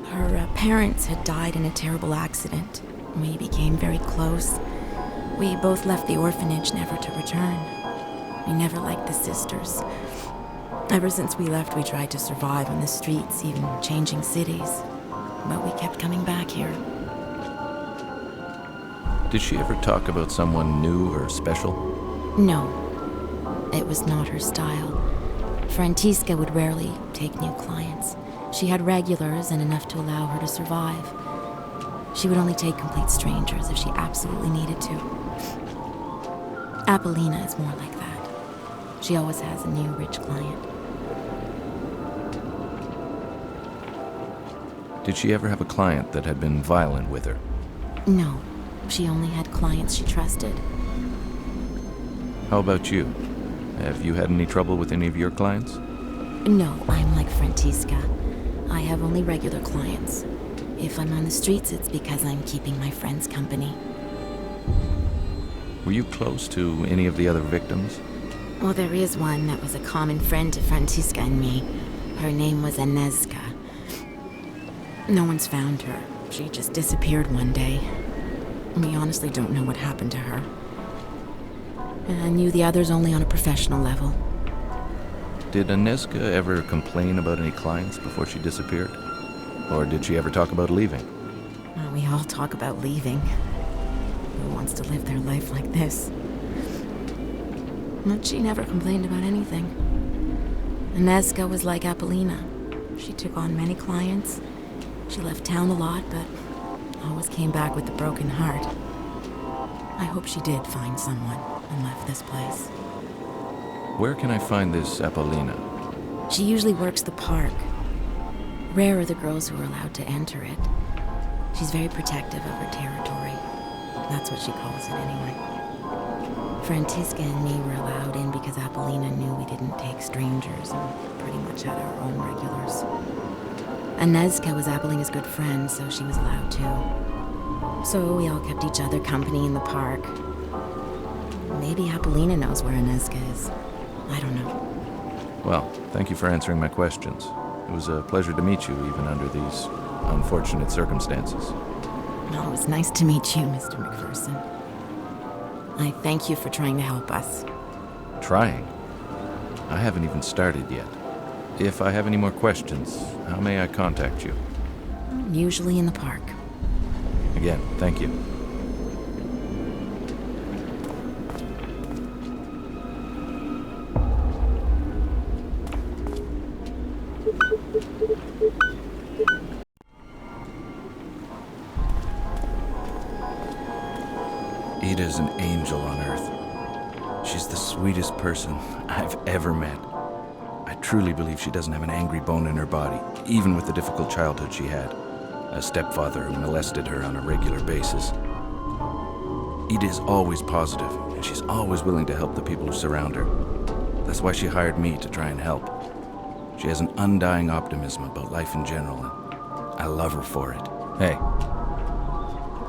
Her parents had died in a terrible accident. We became very close. We both left the orphanage never to return. We never liked the sisters. Ever since we left, we tried to survive on the streets, even changing cities. But we kept coming back here. Did she ever talk about someone new or special? No. It was not her style. Frantiska would rarely take new clients. She had regulars and enough to allow her to survive. She would only take complete strangers if she absolutely needed to. Apollina is more like that. She always has a new rich client. Did she ever have a client that had been violent with her? No. She only had clients she trusted. How about you? Have you had any trouble with any of your clients? No, I'm like Francisca. I have only regular clients. If I'm on the streets, it's because I'm keeping my friends company. Were you close to any of the other victims? Well, there is one that was a common friend to Francisca and me. Her name was Inezka. No one's found her. She just disappeared one day. We honestly don't know what happened to her. I knew the others only on a professional level. Did Inezka ever complain about any clients before she disappeared? Or did she ever talk about leaving? Well, we all talk about leaving. Who wants to live their life like this? But she never complained about anything. Inezka was like Apollina. She took on many clients. She left town a lot, but always came back with a broken heart. I hope she did find someone and left this place. Where can I find this Apollina? She usually works the park. Rare are the girls who are allowed to enter it. She's very protective of her territory. That's what she calls it anyway. Francisca and me were allowed in because Apollina knew we didn't take strangers and pretty much had our own regulars. Inezka was Apollina's good friend, so she was allowed too. So we all kept each other company in the park. Maybe Apollina knows where Inezka is. I don't know. Well, thank you for answering my questions. It was a pleasure to meet you, even under these unfortunate circumstances. Oh, it was nice to meet you, Mr. McPherson. I thank you for trying to help us. Trying? I haven't even started yet. If I have any more questions, how may I contact you? Usually in the park. Again, thank you. Ida's an angel on Earth. She's the sweetest person I've ever met. I truly believe she doesn't have an angry bone in her body, even with the difficult childhood she had. A stepfather who molested her on a regular basis. Ida is always positive, and she's always willing to help the people who surround her. That's why she hired me to try and help. She has an undying optimism about life in general, and I love her for it. Hey,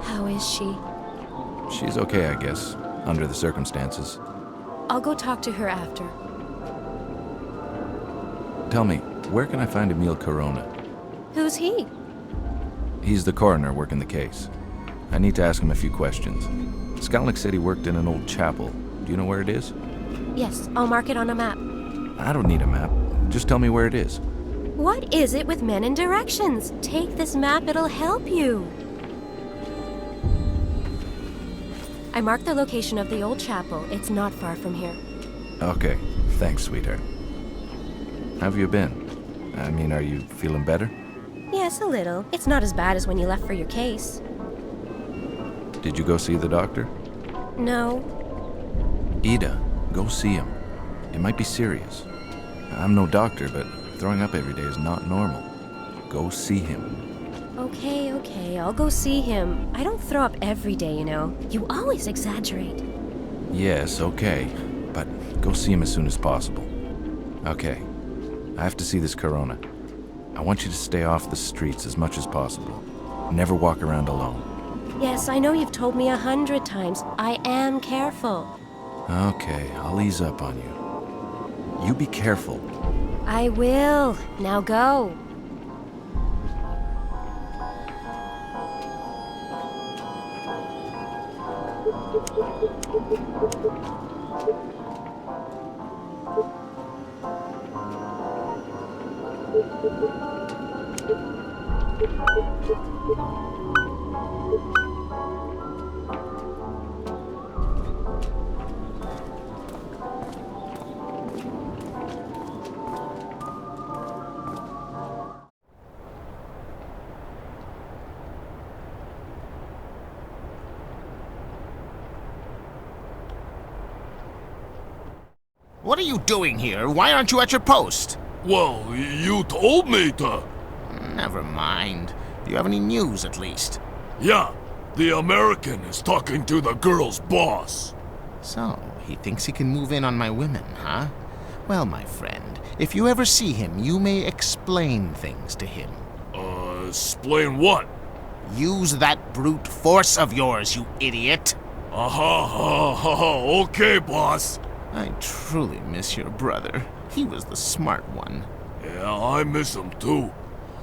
How is she? she's okay, I guess, under the circumstances. I'll go talk to her after. Tell me, where can I find Emil Corona? Who's he? He's the coroner working the case. I need to ask him a few questions. Skalnick said he worked in an old chapel. Do you know where it is? Yes, I'll mark it on a map. I don't need a map. Just tell me where it is. What is it with men and directions? Take this map, it'll help you. I marked the location of the old chapel. It's not far from here. Okay, thanks, sweetheart. How have you been? I mean, are you feeling better? Yes, a little. It's not as bad as when you left for your case. Did you go see the doctor? No. Ida, go see him. It might be serious. I'm no doctor, but throwing up every day is not normal. Go see him. Okay, I'll go see him. I don't throw up every day, you know. You always exaggerate. Yes, okay. But go see him as soon as possible. Okay. I have to see this Corona. I want you to stay off the streets as much as possible. Never walk around alone. Yes, I know you've told me 100 times. I am careful. Okay, I'll ease up on you. You be careful. I will. Now go. What are you doing here? Why aren't you at your post? Well, you told me to. Never mind. Do you have any news, at least? Yeah, the American is talking to the girl's boss. So, he thinks he can move in on my women, huh? Well, my friend, if you ever see him, you may explain things to him. Explain what? Use that brute force of yours, you idiot! Okay, boss. I truly miss your brother. He was the smart one. Yeah, I miss him too.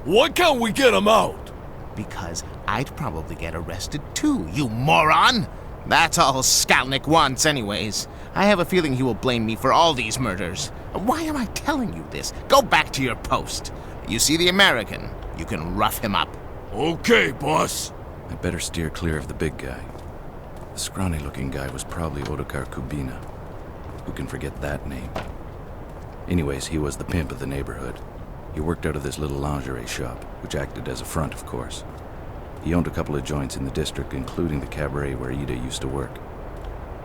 Why can't we get him out? Because I'd probably get arrested too, you moron! That's all Skalnick wants anyways. I have a feeling he will blame me for all these murders. Why am I telling you this? Go back to your post. You see the American? You can rough him up. Okay, boss. I'd better steer clear of the big guy. The scrawny-looking guy was probably Ottokar Kubina. Who can forget that name? Anyways, he was the pimp of the neighborhood. He worked out of this little lingerie shop, which acted as a front, of course. He owned a couple of joints in the district, including the cabaret where Ida used to work.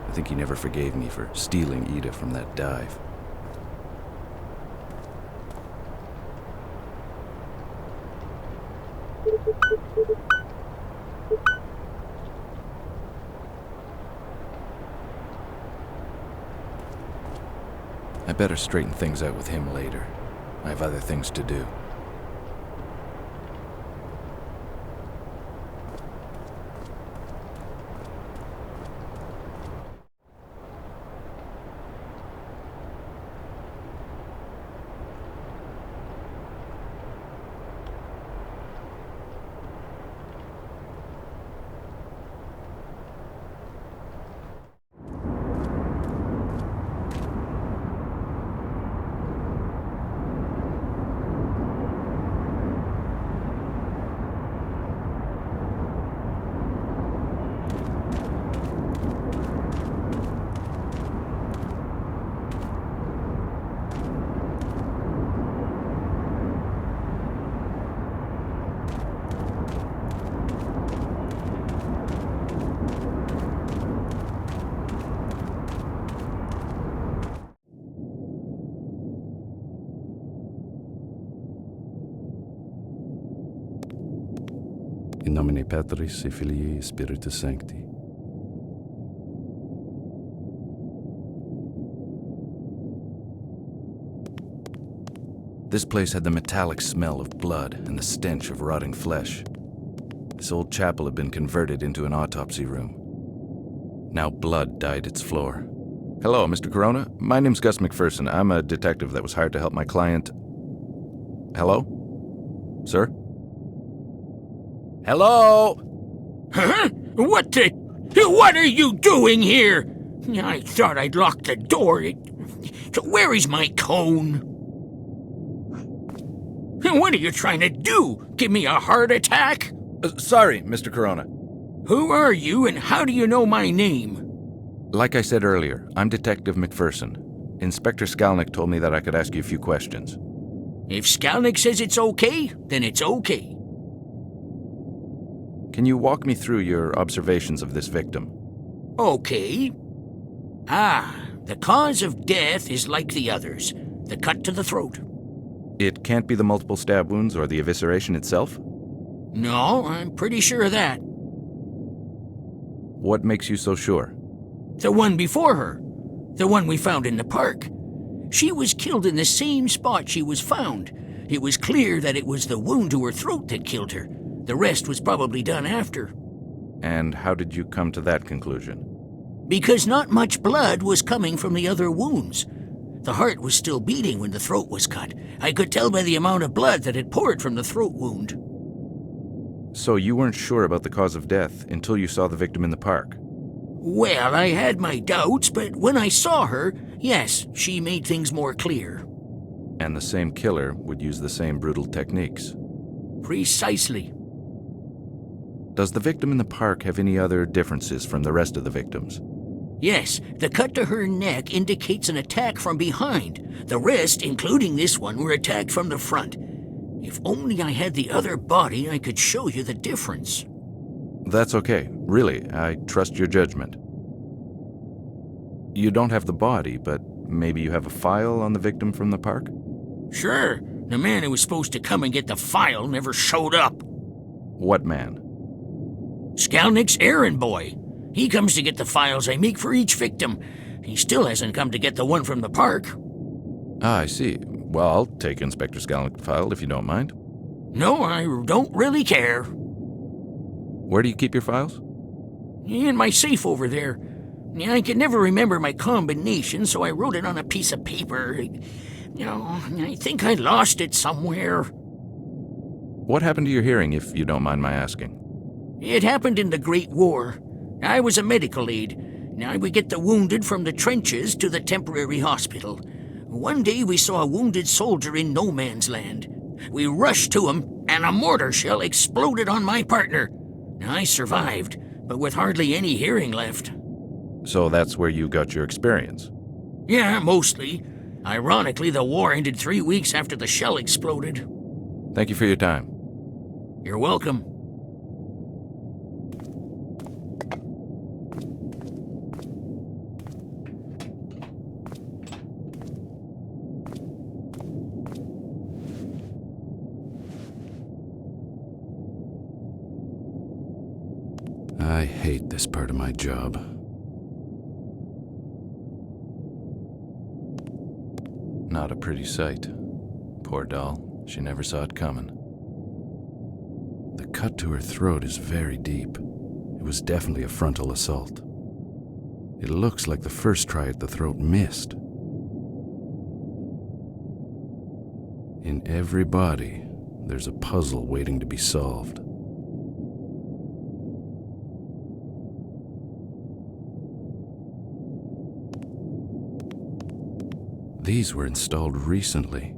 I think he never forgave me for stealing Ida from that dive. I better straighten things out with him later. I have other things to do. In nomine Patris et Filii et Spiritus Sancti. This place had the metallic smell of blood and the stench of rotting flesh. This old chapel had been converted into an autopsy room. Now blood dyed its floor. Hello, Mr. Corona. My name's Gus McPherson. I'm a detective that was hired to help my client. Hello? Sir? Hello? Huh? What are you doing here? I thought I'd locked the door. Where is my cone? What are you trying to do? Give me a heart attack? Sorry, Mr. Corona. Who are you and how do you know my name? Like I said earlier, I'm Detective McPherson. Inspector Skalnick told me that I could ask you a few questions. If Skalnick says it's okay, then it's okay. Can you walk me through your observations of this victim? Okay. The cause of death is like the others. The cut to the throat. It can't be the multiple stab wounds or the evisceration itself? No, I'm pretty sure of that. What makes you so sure? The one before her. The one we found in the park. She was killed in the same spot she was found. It was clear that it was the wound to her throat that killed her. The rest was probably done after. And how did you come to that conclusion? Because not much blood was coming from the other wounds. The heart was still beating when the throat was cut. I could tell by the amount of blood that had poured from the throat wound. So you weren't sure about the cause of death until you saw the victim in the park? Well, I had my doubts, but when I saw her, yes, she made things more clear. And the same killer would use the same brutal techniques? Precisely. Does the victim in the park have any other differences from the rest of the victims? Yes, the cut to her neck indicates an attack from behind. The rest, including this one, were attacked from the front. If only I had the other body, I could show you the difference. That's okay. Really, I trust your judgment. You don't have the body, but maybe you have a file on the victim from the park? Sure. The man who was supposed to come and get the file never showed up. What man? Skalnick's errand boy. He comes to get the files I make for each victim. He still hasn't come to get the one from the park. Ah, I see. Well, I'll take Inspector Skalnik's file if you don't mind. No, I don't really care. Where do you keep your files? In my safe over there. I can never remember my combination, so I wrote it on a piece of paper. I think I lost it somewhere. What happened to your hearing, if you don't mind my asking? It happened in the Great War. I was a medical aide. I would get the wounded from the trenches to the temporary hospital. One day we saw a wounded soldier in no man's land. We rushed to him, and a mortar shell exploded on my partner. I survived, but with hardly any hearing left. So that's where you got your experience? Yeah, mostly. Ironically, the war ended 3 weeks after the shell exploded. Thank you for your time. You're welcome. I hate this part of my job. Not a pretty sight. Poor doll. She never saw it coming. The cut to her throat is very deep. It was definitely a frontal assault. It looks like the first try at the throat missed. In every body, there's a puzzle waiting to be solved. These were installed recently.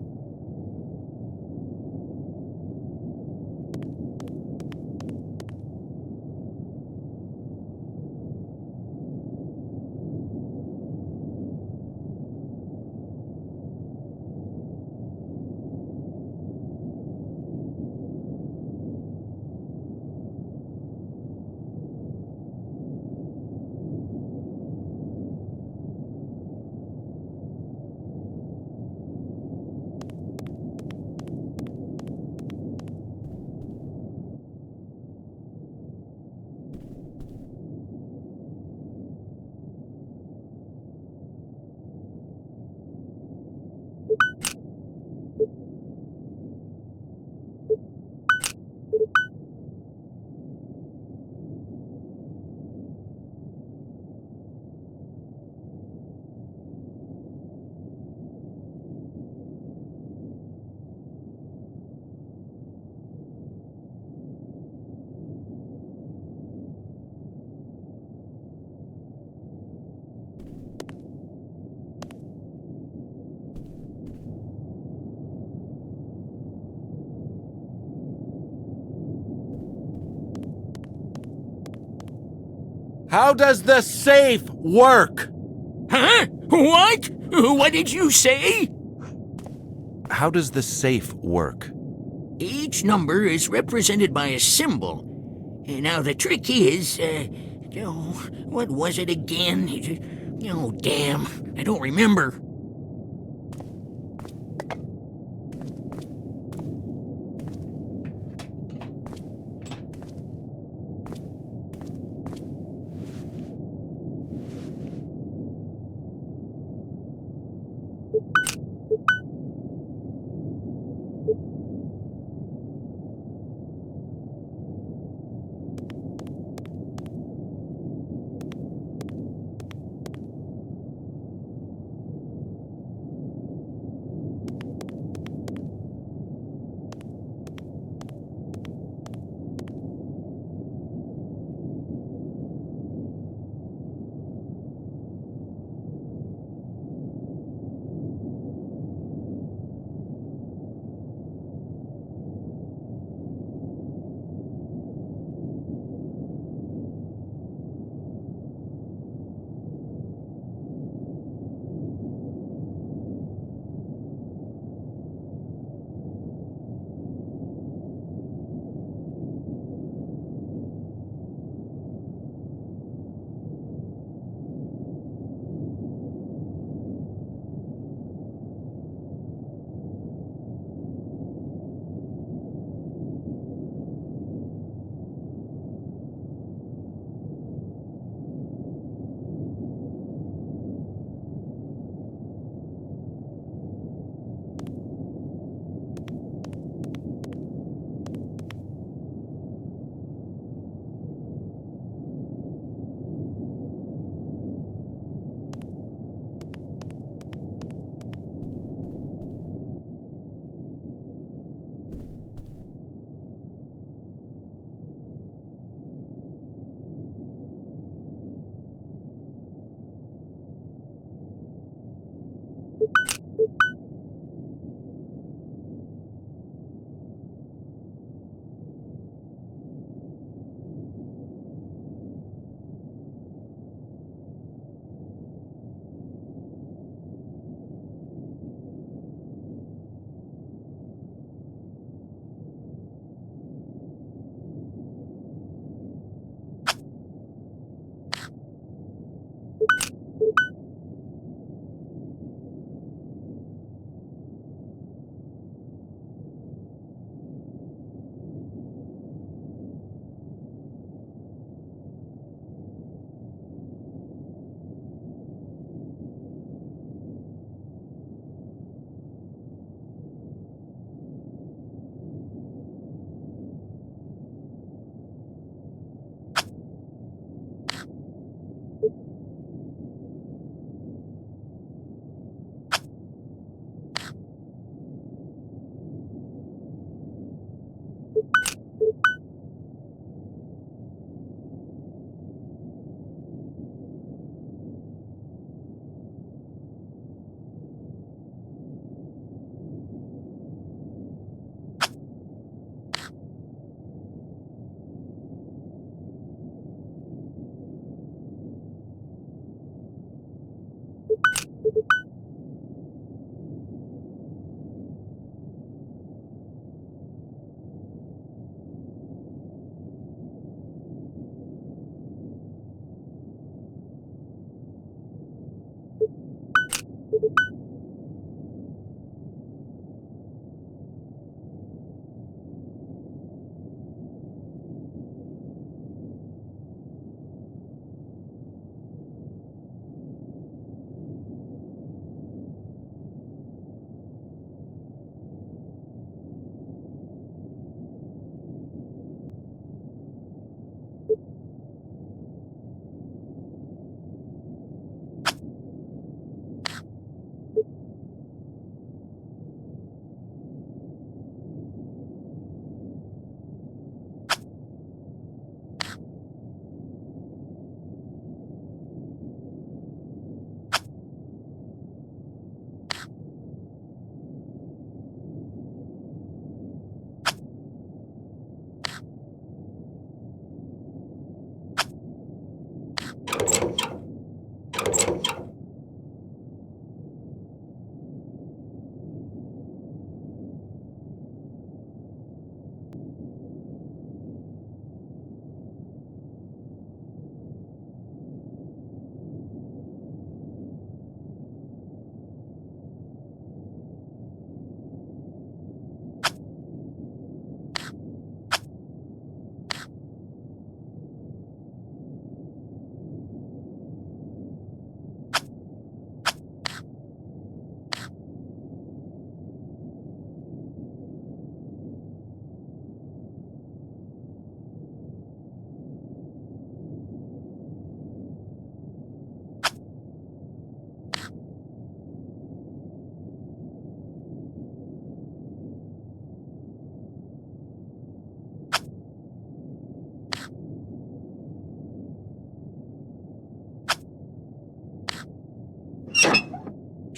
How does the safe work? Huh? What? What did you say? How does the safe work? Each number is represented by a symbol. Now, the trick is, what was it again? Oh, damn. I don't remember.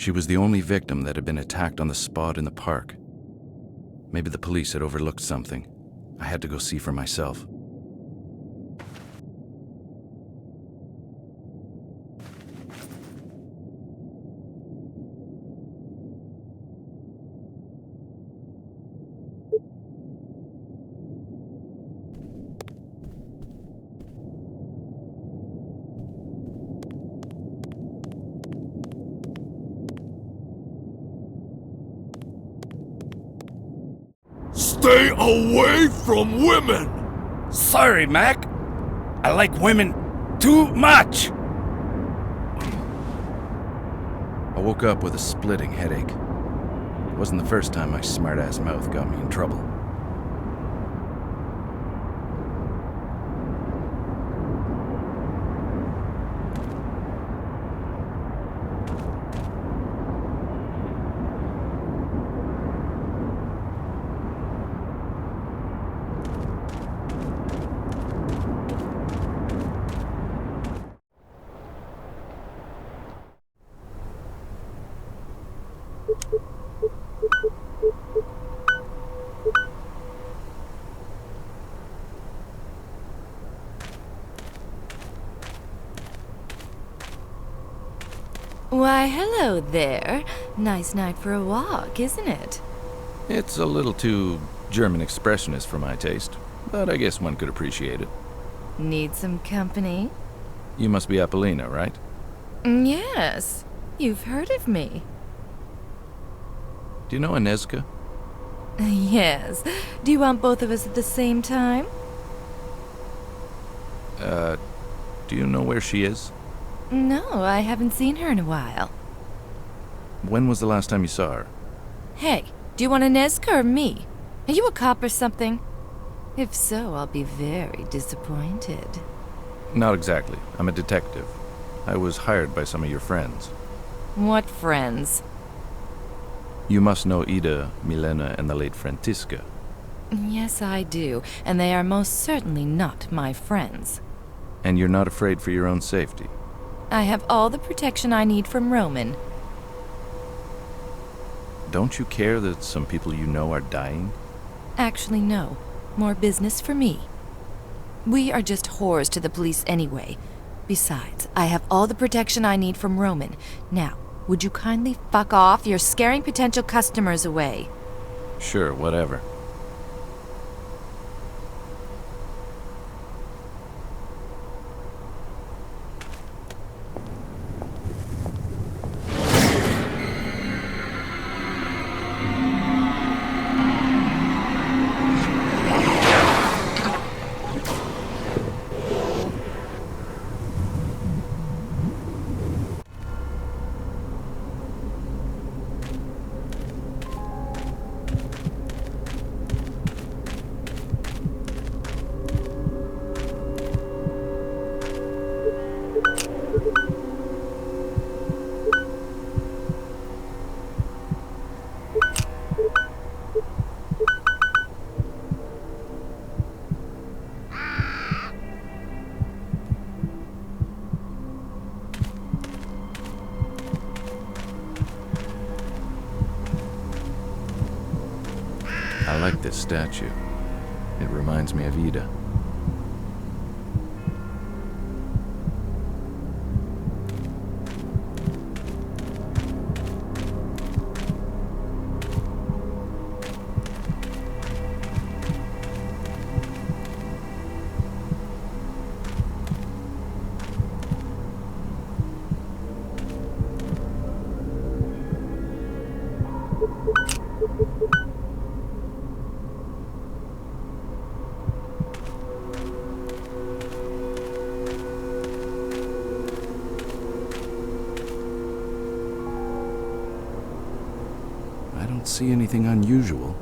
She was the only victim that had been attacked on the spot in the park. Maybe the police had overlooked something. I had to go see for myself. Stay away from women! Sorry, Mac. I like women too much. I woke up with a splitting headache. It wasn't the first time my smart-ass mouth got me in trouble. Why, hello there. Nice night for a walk, isn't it? It's a little too German expressionist for my taste, but I guess one could appreciate it. Need some company? You must be Apollina, right? Yes, you've heard of me. Do you know Inezka? Yes. Do you want both of us at the same time? Do you know where she is? No, I haven't seen her in a while. When was the last time you saw her? Hey, do you want Inezka or me? Are you a cop or something? If so, I'll be very disappointed. Not exactly. I'm a detective. I was hired by some of your friends. What friends? You must know Ida, Milena, and the late Francisca. Yes, I do, and they are most certainly not my friends. And you're not afraid for your own safety? I have all the protection I need from Roman. Don't you care that some people you know are dying? Actually, no. More business for me. We are just whores to the police anyway. Besides, I have all the protection I need from Roman. Now, would you kindly fuck off? You're scaring potential customers away. Sure, whatever. I like this statue. It reminds me of Ida. I don't see anything unusual.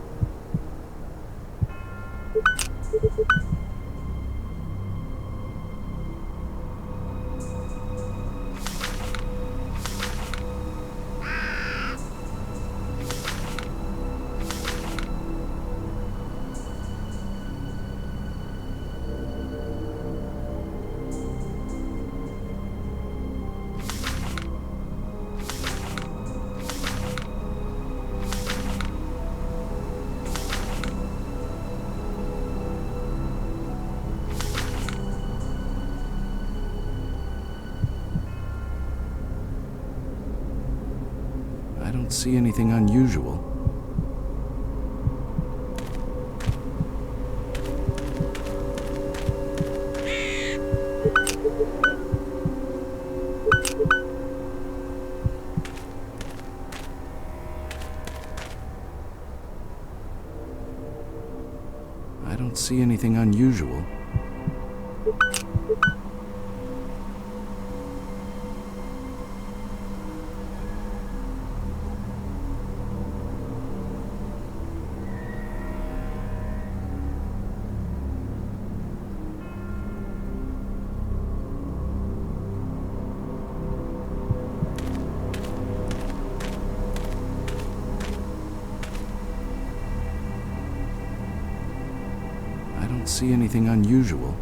I don't see anything unusual. I don't see anything unusual. I don't see anything unusual.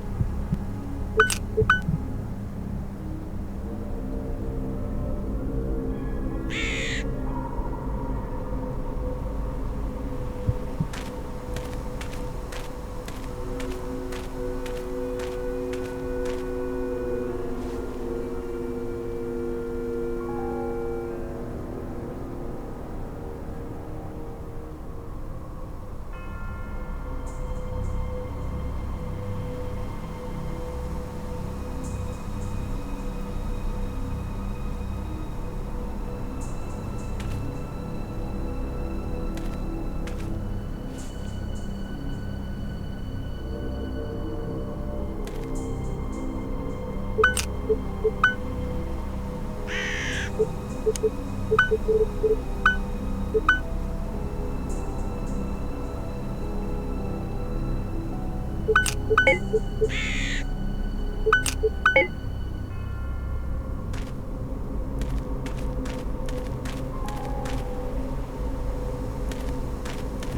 In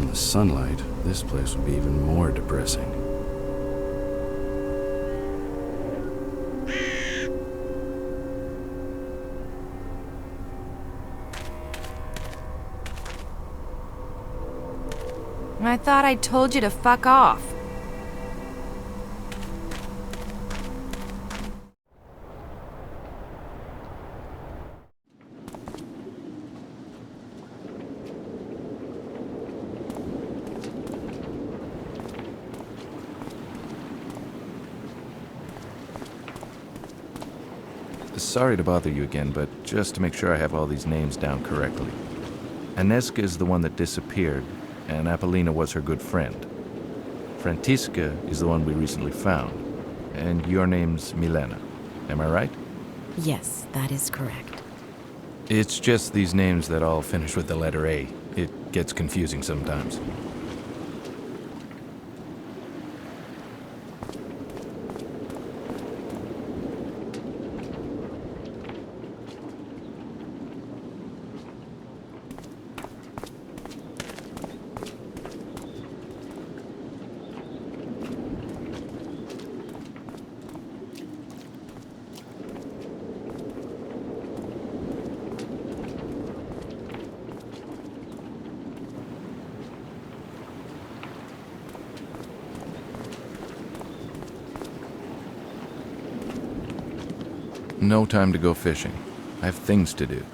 the sunlight, this place would be even more depressing. I thought I told you to fuck off. Sorry to bother you again, but just to make sure I have all these names down correctly. Aneska is the one that disappeared, and Apollina was her good friend. Frantiska is the one we recently found, and your name's Milena. Am I right? Yes, that is correct. It's just these names that all finish with the letter A. It gets confusing sometimes. No time to go fishing. I have things to do.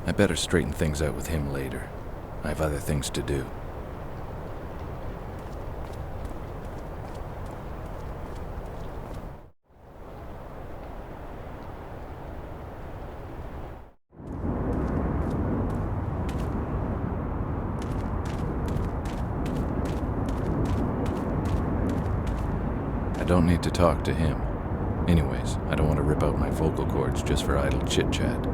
I better straighten things out with him later. I have other things to do. I don't need to talk to him. Anyways, I don't want to rip out my vocal cords just for idle chit-chat.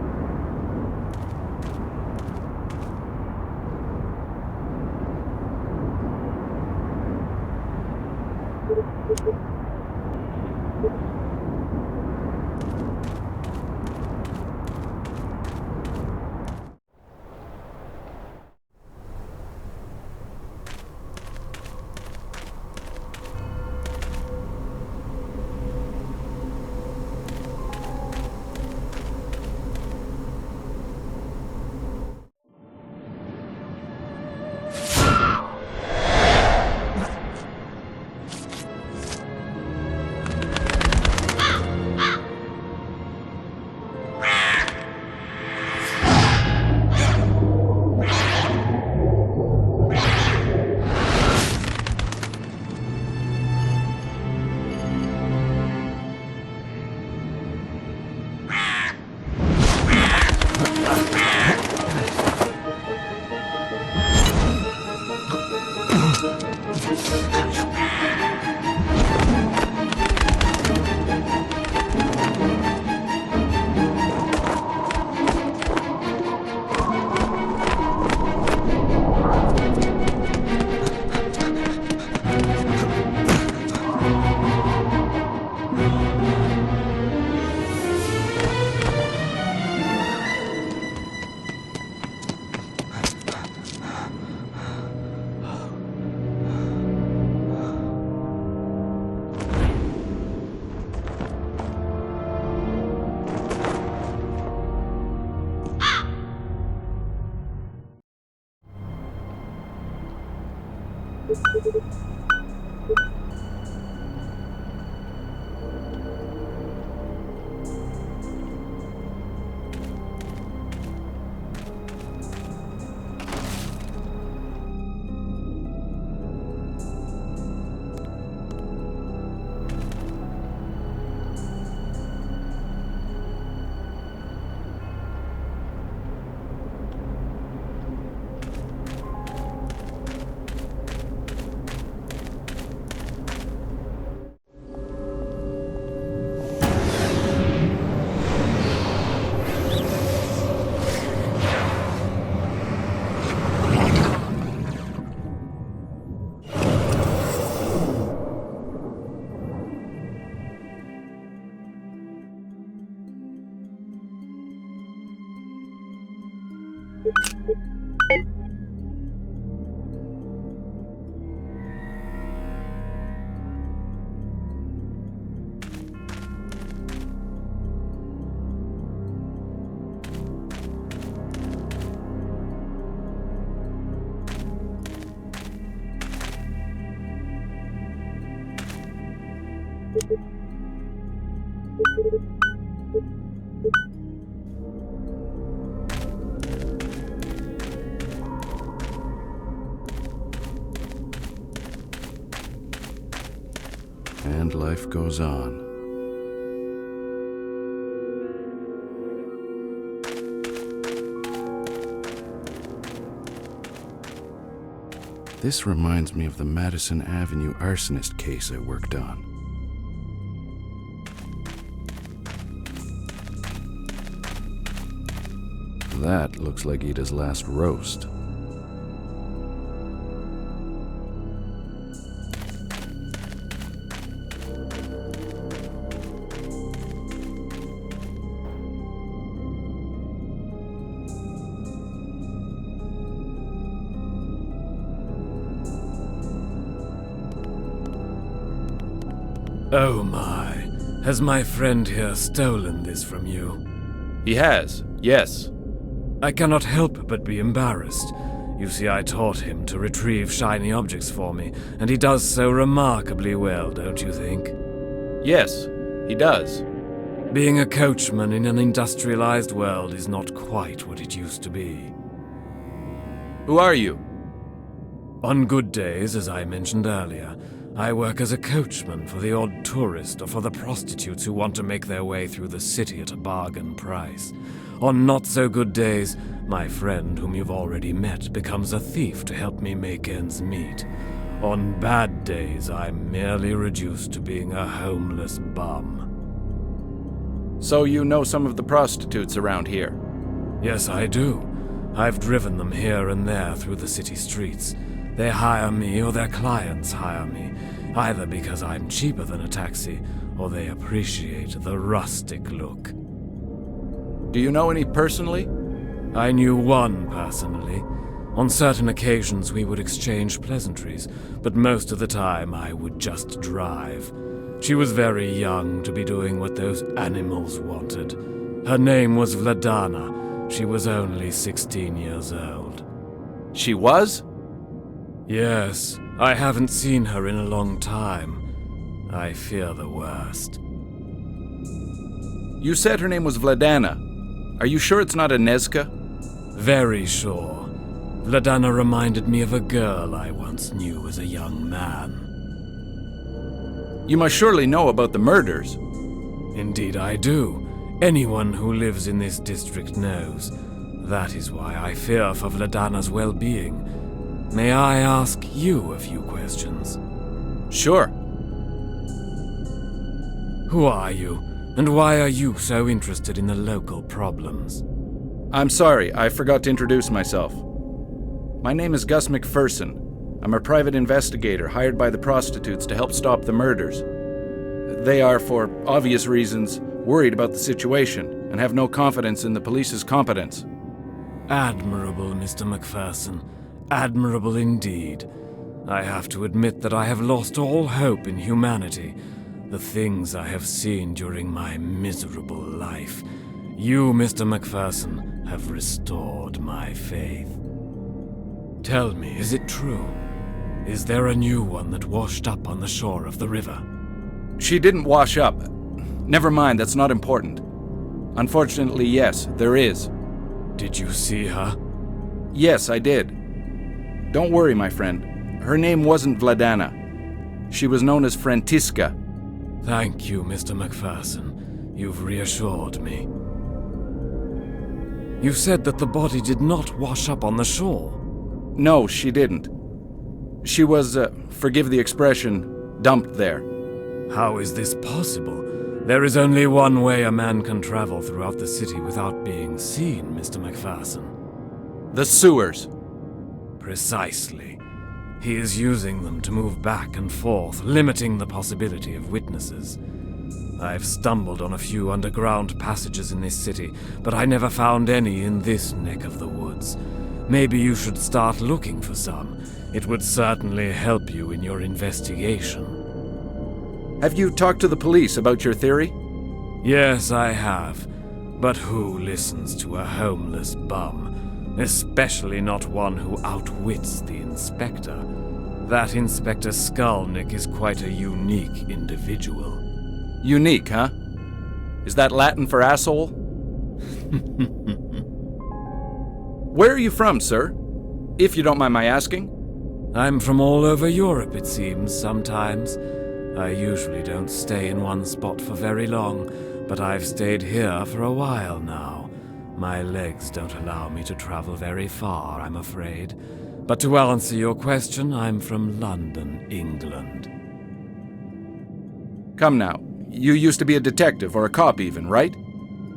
And life goes on. This reminds me of the Madison Avenue arsonist case I worked on. That looks like Ida's last roast. Oh my. Has my friend here stolen this from you? He has, yes. I cannot help but be embarrassed. You see, I taught him to retrieve shiny objects for me, and he does so remarkably well, don't you think? Yes, he does. Being a coachman in an industrialized world is not quite what it used to be. Who are you? On good days, as I mentioned earlier, I work as a coachman for the odd tourist or for the prostitutes who want to make their way through the city at a bargain price. On not-so-good days, my friend, whom you've already met, becomes a thief to help me make ends meet. On bad days, I'm merely reduced to being a homeless bum. So you know some of the prostitutes around here? Yes, I do. I've driven them here and there through the city streets. They hire me or their clients hire me, either because I'm cheaper than a taxi or they appreciate the rustic look. Do you know any personally? I knew one personally. On certain occasions we would exchange pleasantries, but most of the time I would just drive. She was very young to be doing what those animals wanted. Her name was Vladana. She was only 16 years old. She was? Yes, I haven't seen her in a long time. I fear the worst. You said her name was Vladana. Are you sure it's not a Nezka? Very sure. Vladana reminded me of a girl I once knew as a young man. You must surely know about the murders. Indeed I do. Anyone who lives in this district knows. That is why I fear for Vladana's well-being. May I ask you a few questions? Sure. Who are you, and why are you so interested in the local problems? I'm sorry, I forgot to introduce myself. My name is Gus McPherson. I'm a private investigator hired by the prostitutes to help stop the murders. They are, for obvious reasons, worried about the situation and have no confidence in the police's competence. Admirable, Mr. McPherson. Admirable indeed. I have to admit that I have lost all hope in humanity. The things I have seen during my miserable life. You, Mr. McPherson, have restored my faith. Tell me, is it true? Is there a new one that washed up on the shore of the river? She didn't wash up. Never mind, that's not important. Unfortunately, yes, there is. Did you see her? Yes, I did. Don't worry, my friend. Her name wasn't Vladana. She was known as Frantiska. Thank you, Mr. MacPherson. You've reassured me. You said that the body did not wash up on the shore. No, she didn't. She was, forgive the expression, dumped there. How is this possible? There is only one way a man can travel throughout the city without being seen, Mr. MacPherson. The sewers. Precisely. He is using them to move back and forth, limiting the possibility of witnesses. I've stumbled on a few underground passages in this city, but I never found any in this neck of the woods. Maybe you should start looking for some. It would certainly help you in your investigation. Have you talked to the police about your theory? Yes, I have. But who listens to a homeless bum? Especially not one who outwits the inspector. That Inspector Skalnick is quite a unique individual. Unique, huh? Is that Latin for asshole? Where are you from, sir? If you don't mind my asking. I'm from all over Europe, it seems, sometimes. I usually don't stay in one spot for very long, but I've stayed here for a while now. My legs don't allow me to travel very far, I'm afraid. But to answer your question, I'm from London, England. Come now. You used to be a detective, or a cop even, right?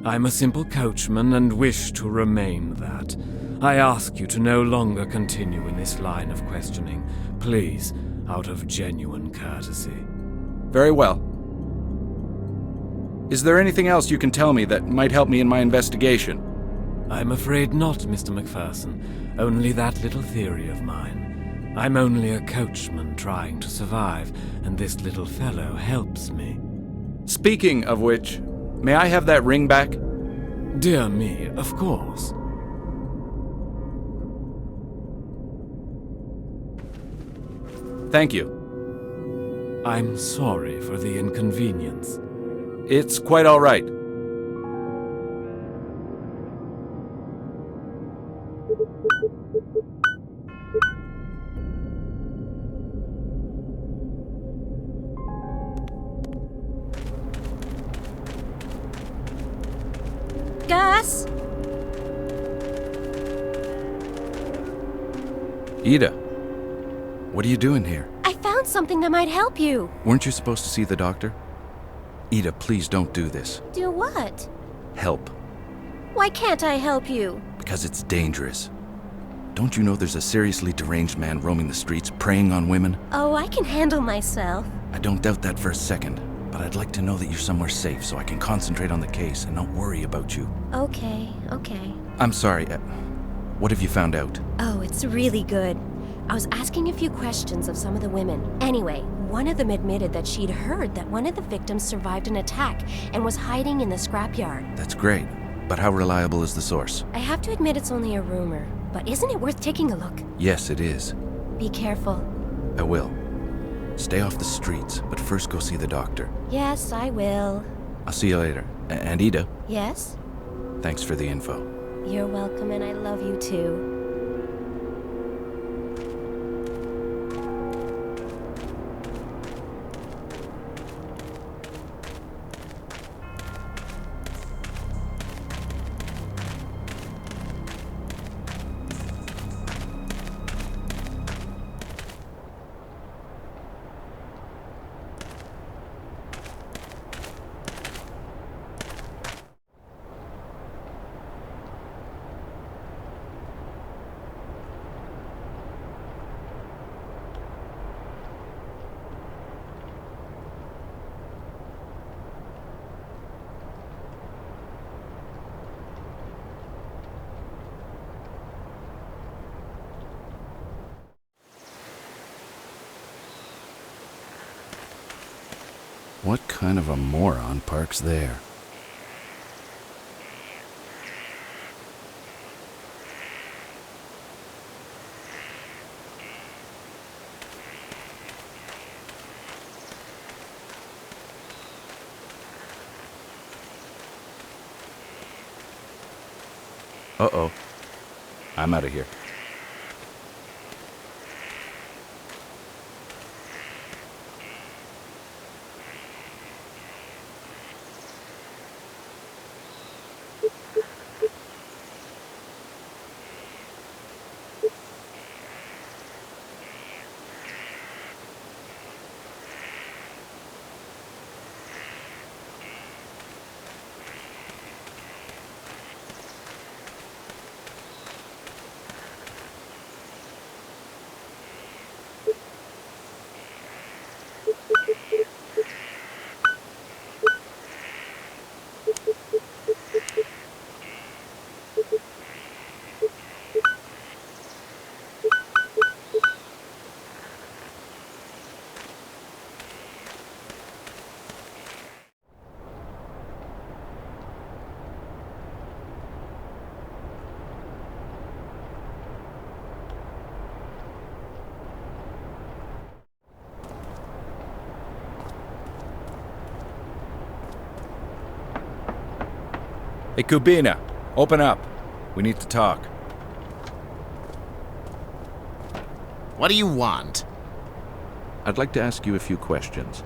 I'm a simple coachman and wish to remain that. I ask you to no longer continue in this line of questioning. Please, out of genuine courtesy. Very well. Is there anything else you can tell me that might help me in my investigation? I'm afraid not, Mr. MacPherson. Only that little theory of mine. I'm only a coachman trying to survive, and this little fellow helps me. Speaking of which, may I have that ring back? Dear me, of course. Thank you. I'm sorry for the inconvenience. It's quite all right. Gus? Ida, what are you doing here? I found something that might help you. Weren't you supposed to see the doctor? Ida, please don't do this. Do what? Help. Why can't I help you? Because it's dangerous. Don't you know there's a seriously deranged man roaming the streets, preying on women? Oh, I can handle myself. I don't doubt that for a second, but I'd like to know that you're somewhere safe so I can concentrate on the case and not worry about you. Okay. I'm sorry, what have you found out? Oh, it's really good. I was asking a few questions of some of the women. Anyway, one of them admitted that she'd heard that one of the victims survived an attack and was hiding in the scrapyard. That's great, but how reliable is the source? I have to admit it's only a rumor, but isn't it worth taking a look? Yes, it is. Be careful. I will. Stay off the streets, but first go see the doctor. Yes, I will. I'll see you later. And Ida, Yes? thanks for the info. You're welcome, and I love you too. What kind of a moron parks there? Uh-oh. I'm out of here. Hey, Kubina, open up. We need to talk. What do you want? I'd like to ask you a few questions.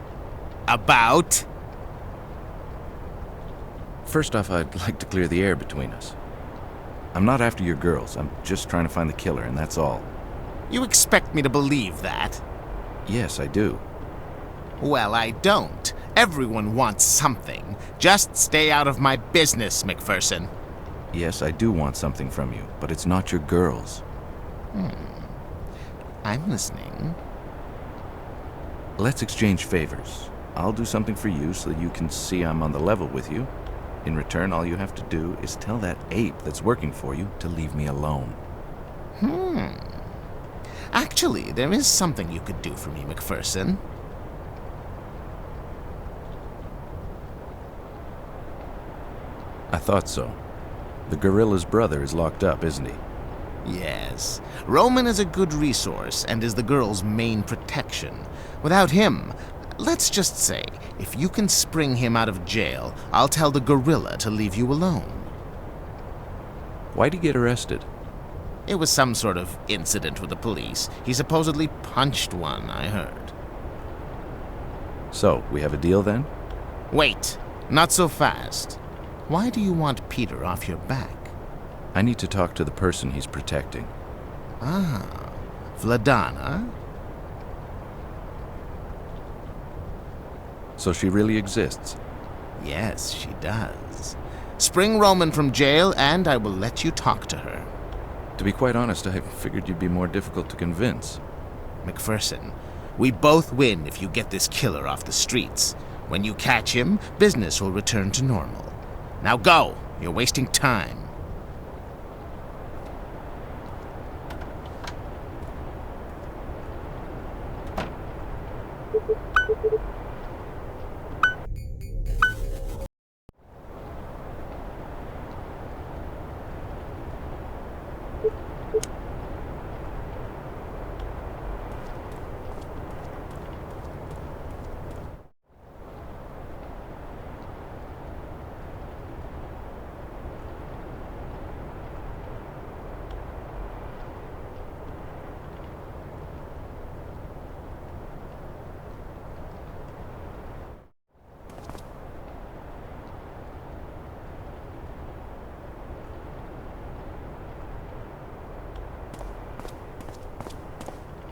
About? First off, I'd like to clear the air between us. I'm not after your girls. I'm just trying to find the killer, and that's all. You expect me to believe that? Yes, I do. Well, I don't. Everyone wants something. Just stay out of my business, McPherson. Yes, I do want something from you, but it's not your girls. I'm listening. Let's exchange favors. I'll do something for you so that you can see I'm on the level with you. In return, all you have to do is tell that ape that's working for you to leave me alone. Actually, there is something you could do for me, McPherson. I thought so. The gorilla's brother is locked up, isn't he? Yes. Roman is a good resource and is the girl's main protection. Without him, let's just say, if you can spring him out of jail, I'll tell the gorilla to leave you alone. Why'd he get arrested? It was some sort of incident with the police. He supposedly punched one, I heard. So, we have a deal then? Wait, not so fast. Why do you want Peter off your back? I need to talk to the person he's protecting. Ah, Vladana? So she really exists? Yes, she does. Spring Roman from jail, and I will let you talk to her. To be quite honest, I figured you'd be more difficult to convince. McPherson, we both win if you get this killer off the streets. When you catch him, business will return to normal. Now go! You're wasting time.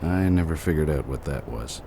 I never figured out what that was.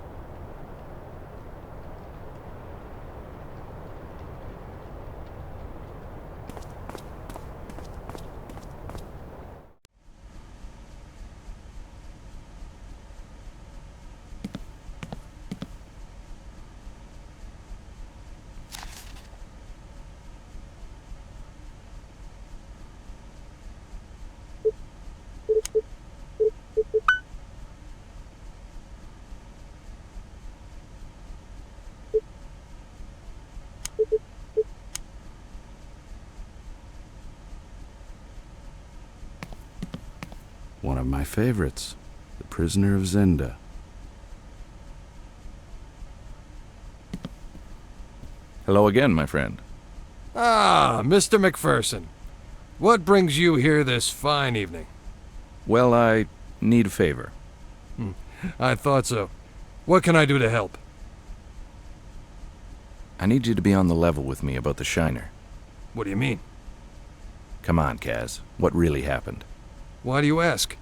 One of my favorites, The Prisoner of Zenda. Hello again, my friend. Ah, Mr. McPherson. What brings you here this fine evening? Well, I need a favor. I thought so. What can I do to help? I need you to be on the level with me about the Shiner. What do you mean? Come on, Kaz. What really happened? Why do you ask?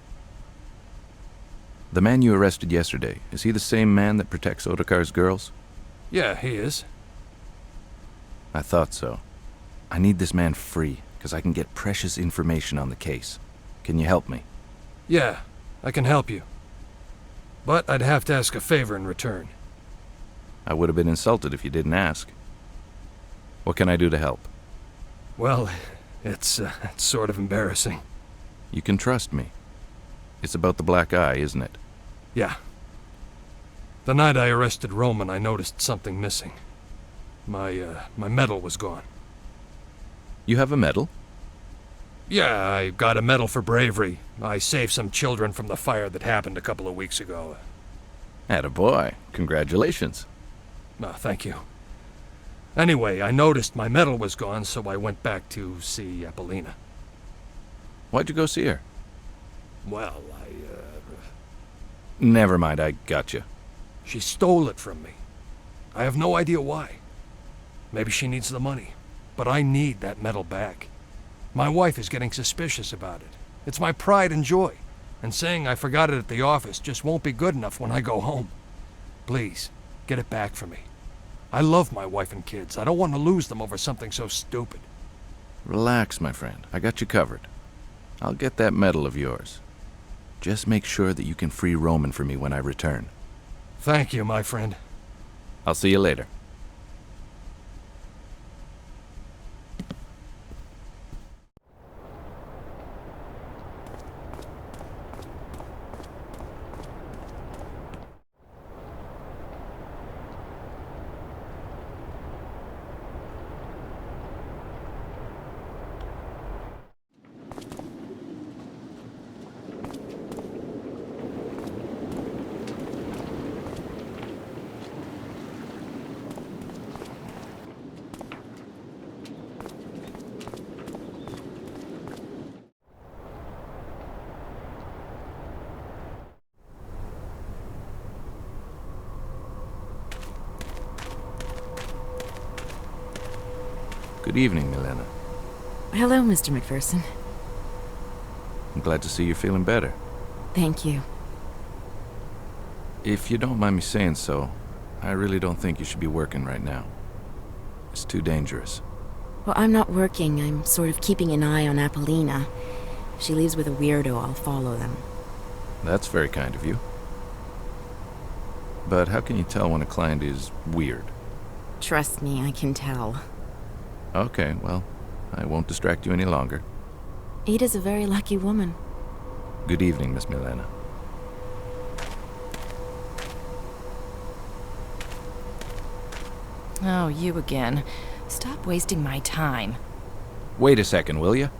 The man you arrested yesterday, is he the same man that protects Otakar's girls? Yeah, he is. I thought so. I need this man free, because I can get precious information on the case. Can you help me? Yeah, I can help you. But I'd have to ask a favor in return. I would have been insulted if you didn't ask. What can I do to help? Well, it's sort of embarrassing. You can trust me. It's about the black eye, isn't it? Yeah. The night I arrested Roman, I noticed something missing. My medal was gone. You have a medal? Yeah, I got a medal for bravery. I saved some children from the fire that happened a couple of weeks ago. Attaboy. Congratulations. Oh, thank you. Anyway, I noticed my medal was gone, so I went back to see Apollina. Why'd you go see her? Well, Never mind, I gotcha. She stole it from me. I have no idea why. Maybe she needs the money, but I need that medal back. My wife is getting suspicious about it. It's my pride and joy, and saying I forgot it at the office just won't be good enough when I go home. Please, get it back for me. I love my wife and kids. I don't want to lose them over something so stupid. Relax, my friend. I got you covered. I'll get that medal of yours. Just make sure that you can free Roman for me when I return. Thank you, my friend. I'll see you later. Good evening, Milena. Hello, Mr. McPherson. I'm glad to see you're feeling better. Thank you. If you don't mind me saying so, I really don't think you should be working right now. It's too dangerous. Well, I'm not working. I'm sort of keeping an eye on Apollina. If she leaves with a weirdo, I'll follow them. That's very kind of you. But how can you tell when a client is weird? Trust me, I can tell. Okay, well, I won't distract you any longer. Ada's a very lucky woman. Good evening, Miss Milena. Oh, you again. Stop wasting my time. Wait a second, will you?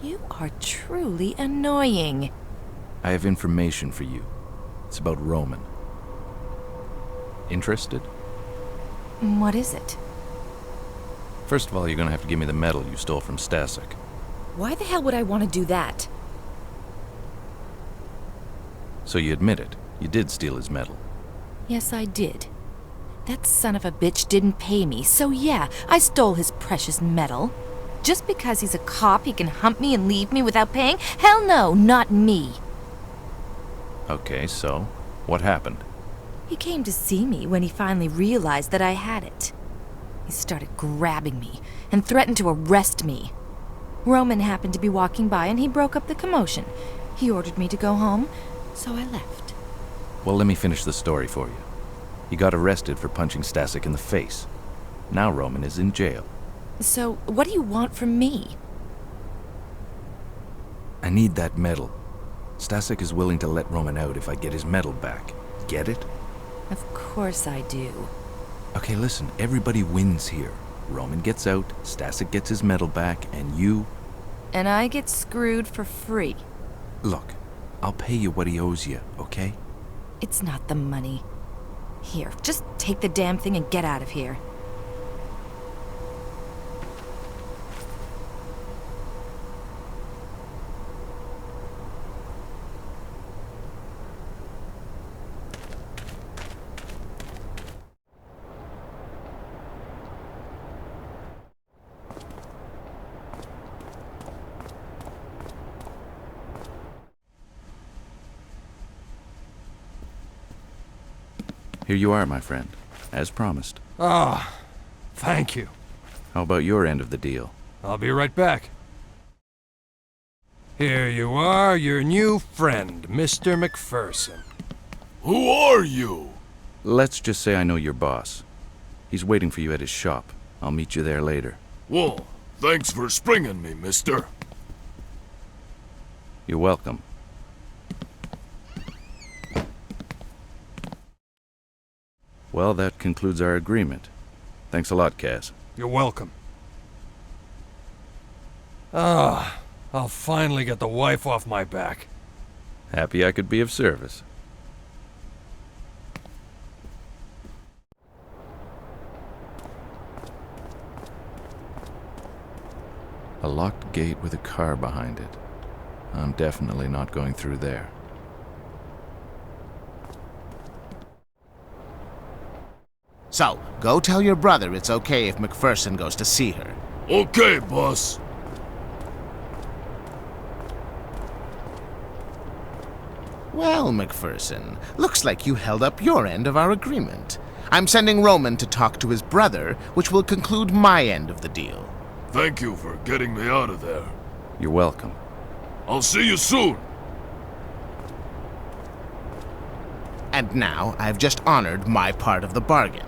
You are truly annoying. I have information for you. It's about Roman. Interested? What is it? First of all, you're gonna have to give me the medal you stole from Stasek. Why the hell would I want to do that? So you admit it. You did steal his medal. Yes, I did. That son of a bitch didn't pay me, so yeah, I stole his precious medal. Just because he's a cop, he can hump me and leave me without paying? Hell no, not me. Okay, so what happened? He came to see me when he finally realized that I had it. He started grabbing me and threatened to arrest me. Roman happened to be walking by and he broke up the commotion. He ordered me to go home, so I left. Well, let me finish the story for you. He got arrested for punching Stasek in the face. Now Roman is in jail. So, what do you want from me? I need that medal. Stasek is willing to let Roman out if I get his medal back. Get it? Of course I do. Okay, listen, everybody wins here. Roman gets out, Stasek gets his medal back, and you... And I get screwed for free. Look, I'll pay you what he owes you, okay? It's not the money. Here, just take the damn thing and get out of here. Here you are, my friend, as promised. Ah, thank you. How about your end of the deal? I'll be right back. Here you are, your new friend, Mr. McPherson. Who are you? Let's just say I know your boss. He's waiting for you at his shop. I'll meet you there later. Well, thanks for springing me, mister. You're welcome. Well, that concludes our agreement. Thanks a lot, Kaz. You're welcome. Ah, I'll finally get the wife off my back. Happy I could be of service. A locked gate with a car behind it. I'm definitely not going through there. So, go tell your brother it's okay if McPherson goes to see her. Okay, boss. Well, McPherson, looks like you held up your end of our agreement. I'm sending Roman to talk to his brother, which will conclude my end of the deal. Thank you for getting me out of there. You're welcome. I'll see you soon. And now, I've just honored my part of the bargain.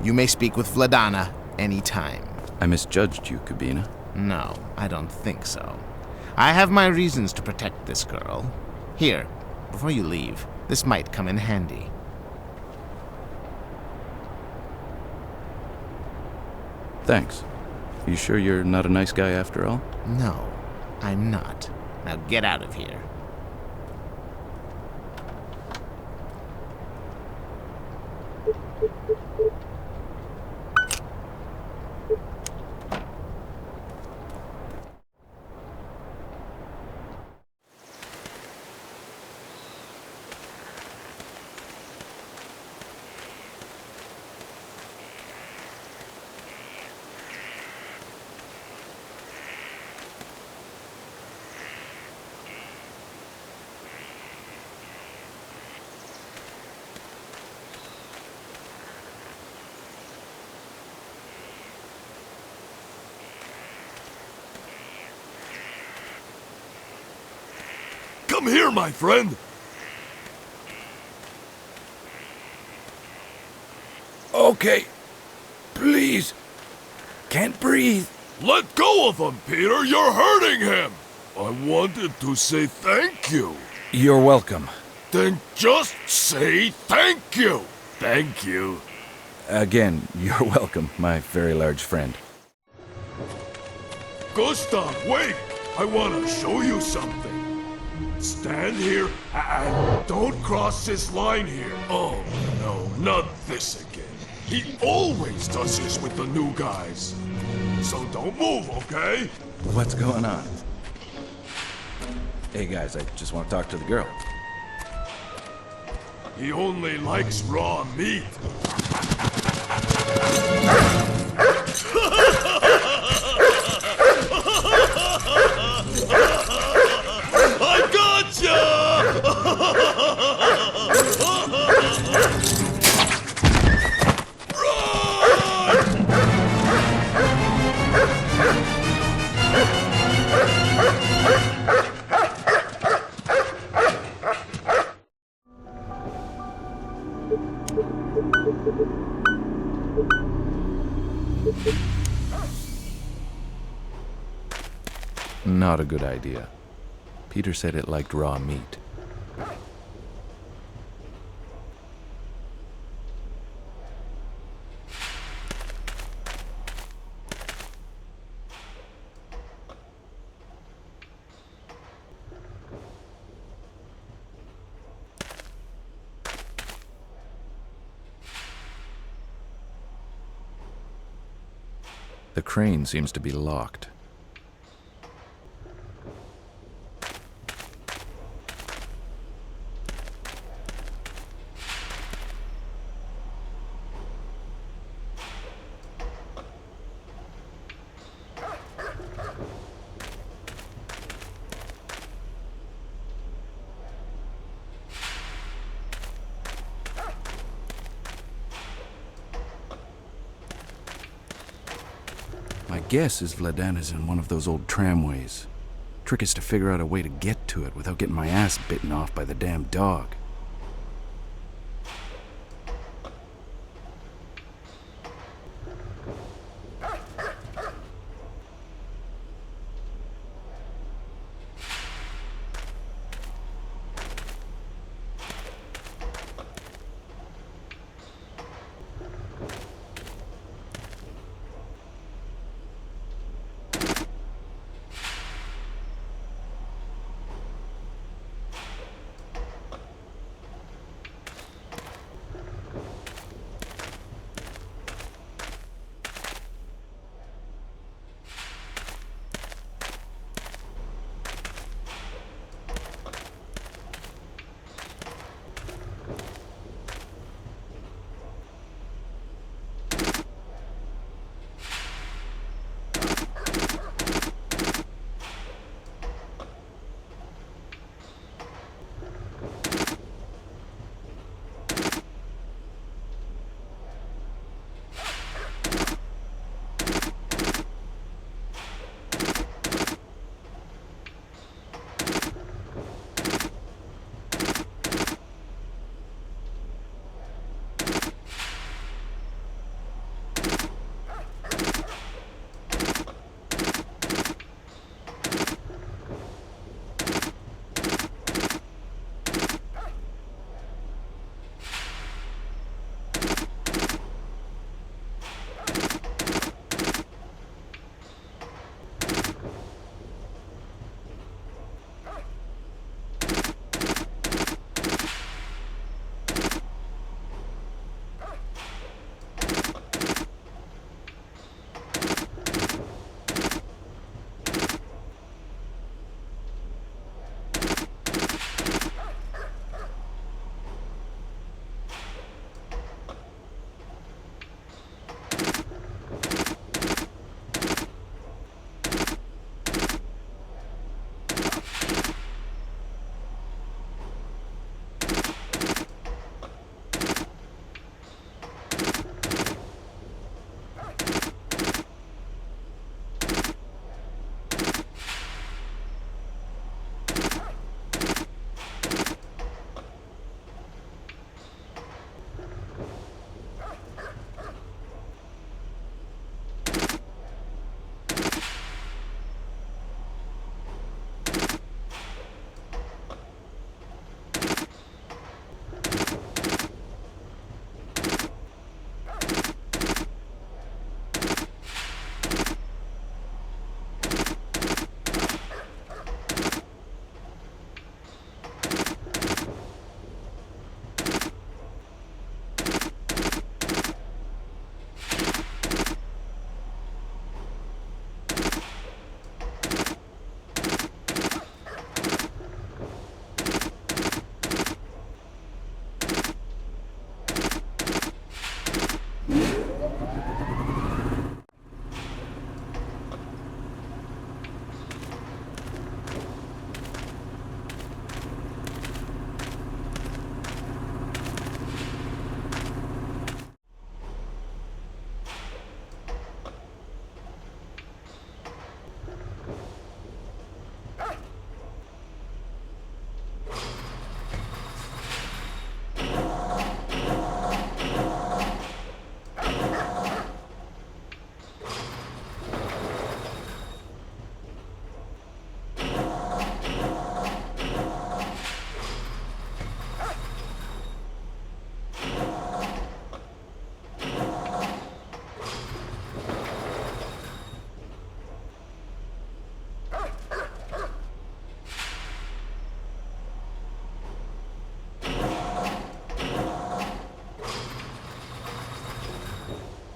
You may speak with Vladana any time. I misjudged you, Kubina. No, I don't think so. I have my reasons to protect this girl. Here, before you leave, this might come in handy. Thanks. You sure you're not a nice guy after all? No, I'm not. Now get out of here. Come here, my friend. Okay. Please. Can't breathe. Let go of him, Peter. You're hurting him. I wanted to say thank you. You're welcome. Then just say thank you. Thank you. Again, you're welcome, my very large friend. Gustav, wait! I want to show you something. Stand here and don't cross this line here. Oh, no, not this again. He always does this with the new guys. So don't move, okay? What's going on? Hey guys, I just want to talk to the girl. He only likes raw meat. I Not a good idea. Peter said it liked raw meat. The crane seems to be locked. guess is Vladana's in one of those old tramways. Trick is to figure out a way to get to it without getting my ass bitten off by the damn dog.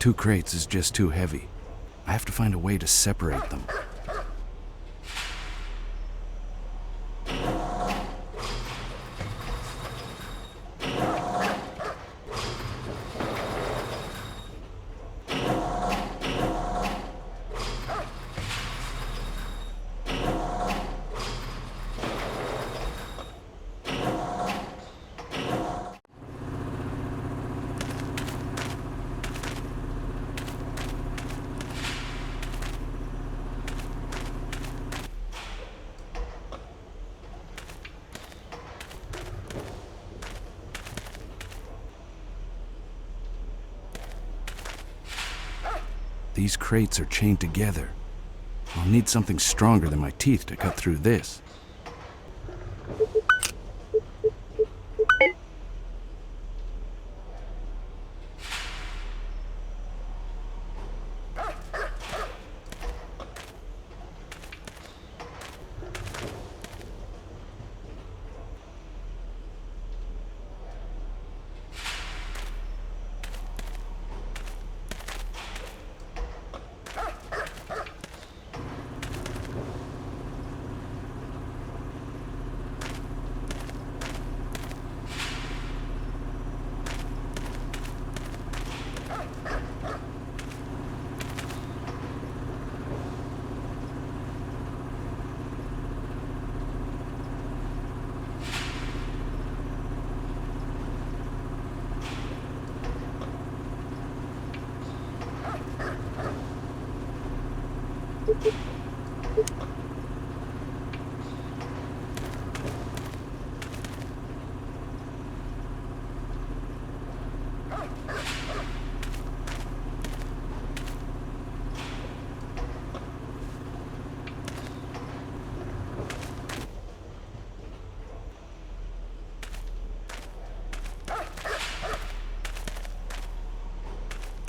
Two crates is just too heavy. I have to find a way to separate them. These crates are chained together. I'll need something stronger than my teeth to cut through this.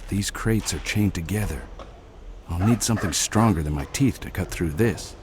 These crates are chained together. I'll need something stronger than my teeth to cut through this.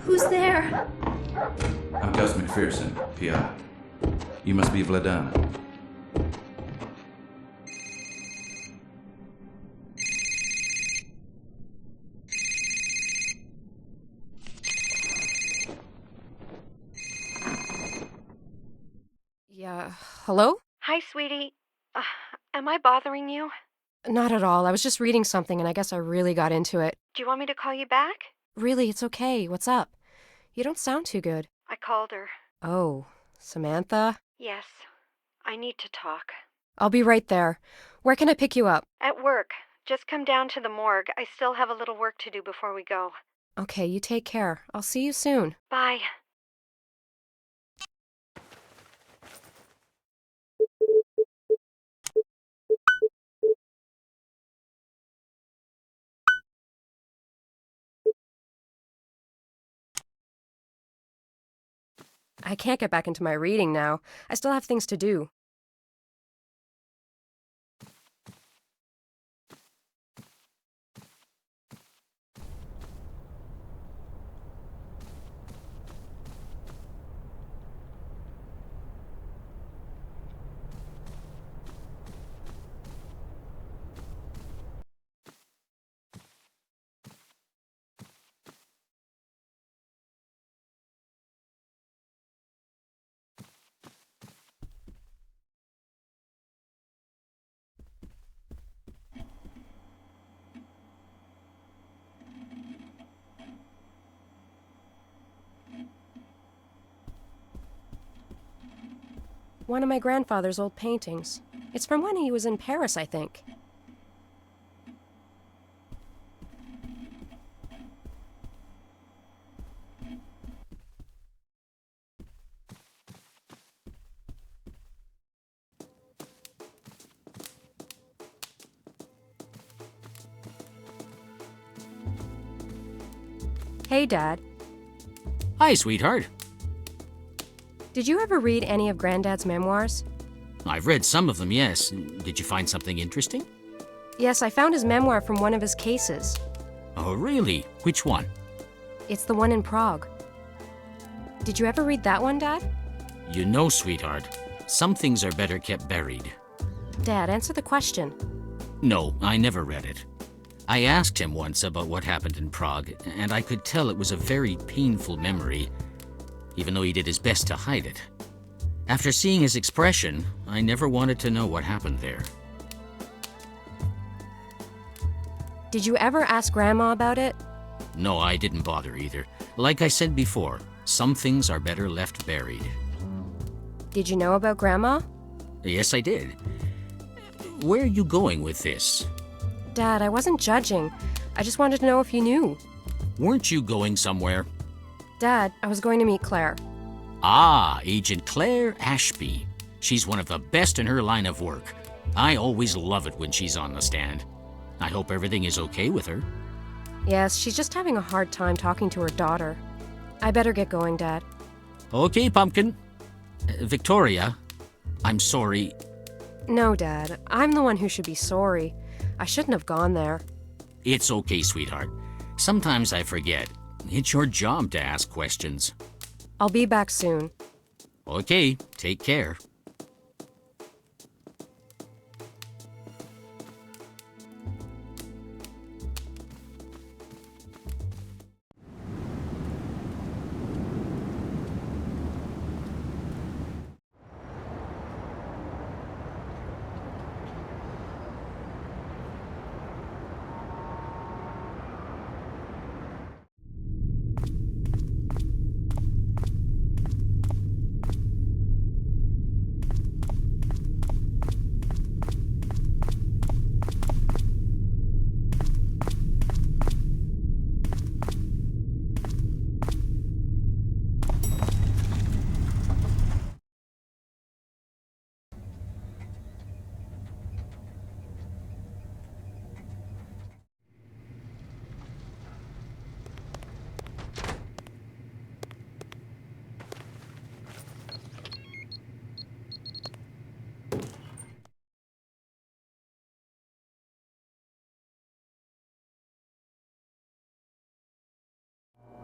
Who's there? I'm Gus McPherson, PI. You must be Vladana. Yeah, hello? Hi, sweetie. Am I bothering you? Not at all. I was just reading something and I guess I really got into it. Do you want me to call you back? Really, it's okay. What's up? You don't sound too good. I called her. Oh, Samantha? Yes. I need to talk. I'll be right there. Where can I pick you up? At work. Just come down to the morgue. I still have a little work to do before we go. Okay, you take care. I'll see you soon. Bye. I can't get back into my reading now. I still have things to do. One of my grandfather's old paintings. It's from when he was in Paris, I think. Hey, Dad. Hi, sweetheart. Did you ever read any of Granddad's memoirs? I've read some of them, yes. Did you find something interesting? Yes, I found his memoir from one of his cases. Oh, really? Which one? It's the one in Prague. Did you ever read that one, Dad? You know, sweetheart, some things are better kept buried. Dad, answer the question. No, I never read it. I asked him once about what happened in Prague, and I could tell it was a very painful memory, even though he did his best to hide it. After seeing his expression, I never wanted to know what happened there. Did you ever ask Grandma about it? No, I didn't bother either. Like I said before, some things are better left buried. Did you know about Grandma? Yes, I did. Where are you going with this? Dad, I wasn't judging. I just wanted to know if you knew. Weren't you going somewhere? Dad, I was going to meet Claire. Ah, Agent Claire Ashby. She's one of the best in her line of work. I always love it when she's on the stand. I hope everything is okay with her. Yes, she's just having a hard time talking to her daughter. I better get going, Dad. Okay, Pumpkin. Victoria, I'm sorry. No, Dad. I'm the one who should be sorry. I shouldn't have gone there. It's okay, sweetheart. Sometimes I forget. It's your job to ask questions. I'll be back soon. Okay, take care.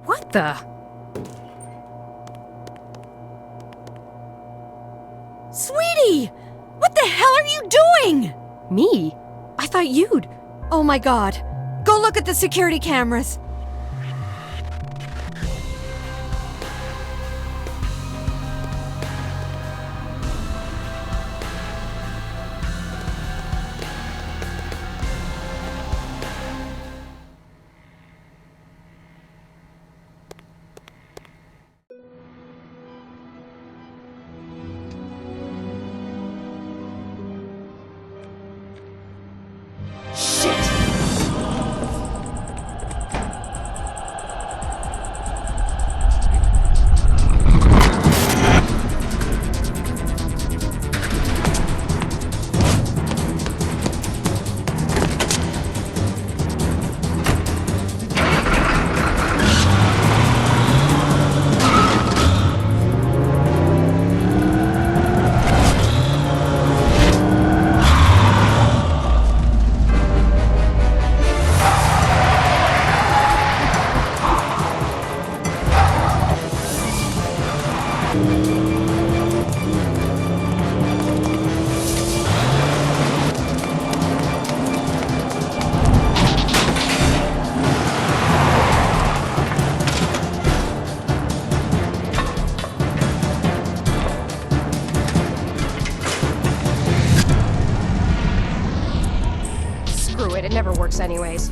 What the? Sweetie! What the hell are you doing? Me? I thought you'd. Oh my god. Go look at the security cameras. works anyways.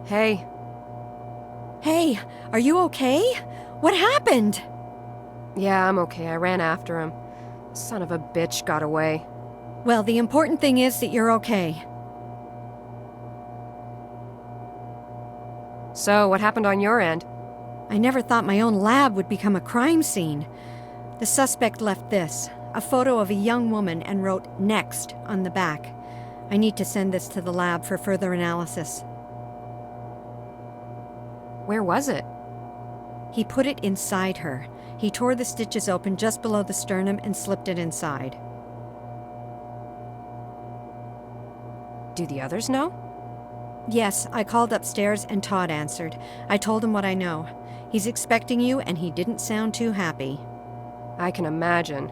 Hey. Hey, are you okay? What happened? Yeah, I'm okay. I ran after him. Son of a bitch got away. Well, the important thing is that you're okay. So, what happened on your end? I never thought my own lab would become a crime scene. The suspect left this, a photo of a young woman, and wrote "Next" on the back. I need to send this to the lab for further analysis. Where was it? He put it inside her. He tore the stitches open just below the sternum and slipped it inside. Do the others know? Yes, I called upstairs and Todd answered. I told him what I know. He's expecting you and he didn't sound too happy. I can imagine.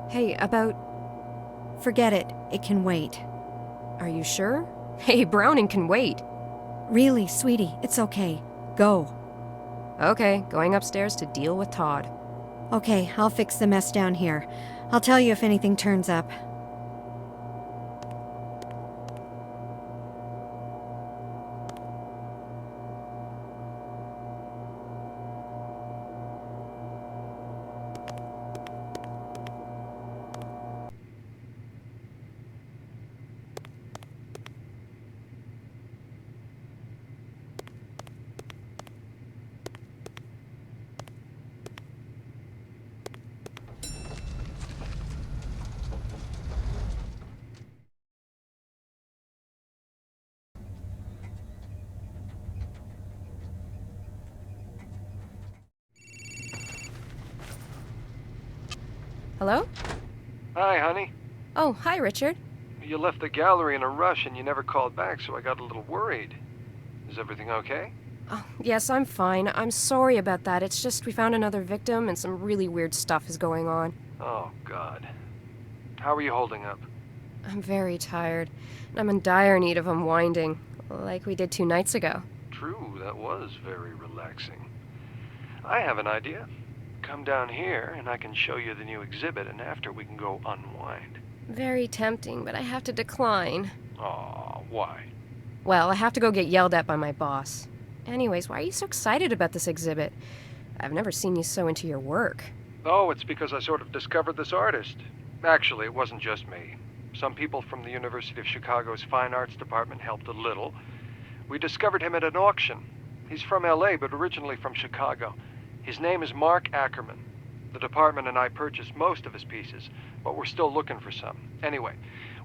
Hey, about... Forget it. It can wait. Are you sure? Hey, Browning can wait. Really, sweetie, it's okay. Go. Okay, going upstairs to deal with Todd. Okay, I'll fix the mess down here. I'll tell you if anything turns up. Hello? Hi, honey. Oh, hi, Richard. You left the gallery in a rush and you never called back, so I got a little worried. Is everything okay? Oh, yes, I'm fine. I'm sorry about that. It's just we found another victim and some really weird stuff is going on. Oh, God. How are you holding up? I'm very tired. And I'm in dire need of unwinding, like we did 2 nights ago. True, that was very relaxing. I have an idea. Come down here and I can show you the new exhibit, and after we can go unwind. Very tempting, but I have to decline. Aw, why? Well, I have to go get yelled at by my boss. Anyways, why are you so excited about this exhibit? I've never seen you so into your work. Oh, it's because I sort of discovered this artist. Actually, it wasn't just me. Some people from the University of Chicago's Fine Arts Department helped a little. We discovered him at an auction. He's from LA, but originally from Chicago. His name is Mark Ackerman. The department and I purchased most of his pieces, but we're still looking for some. Anyway,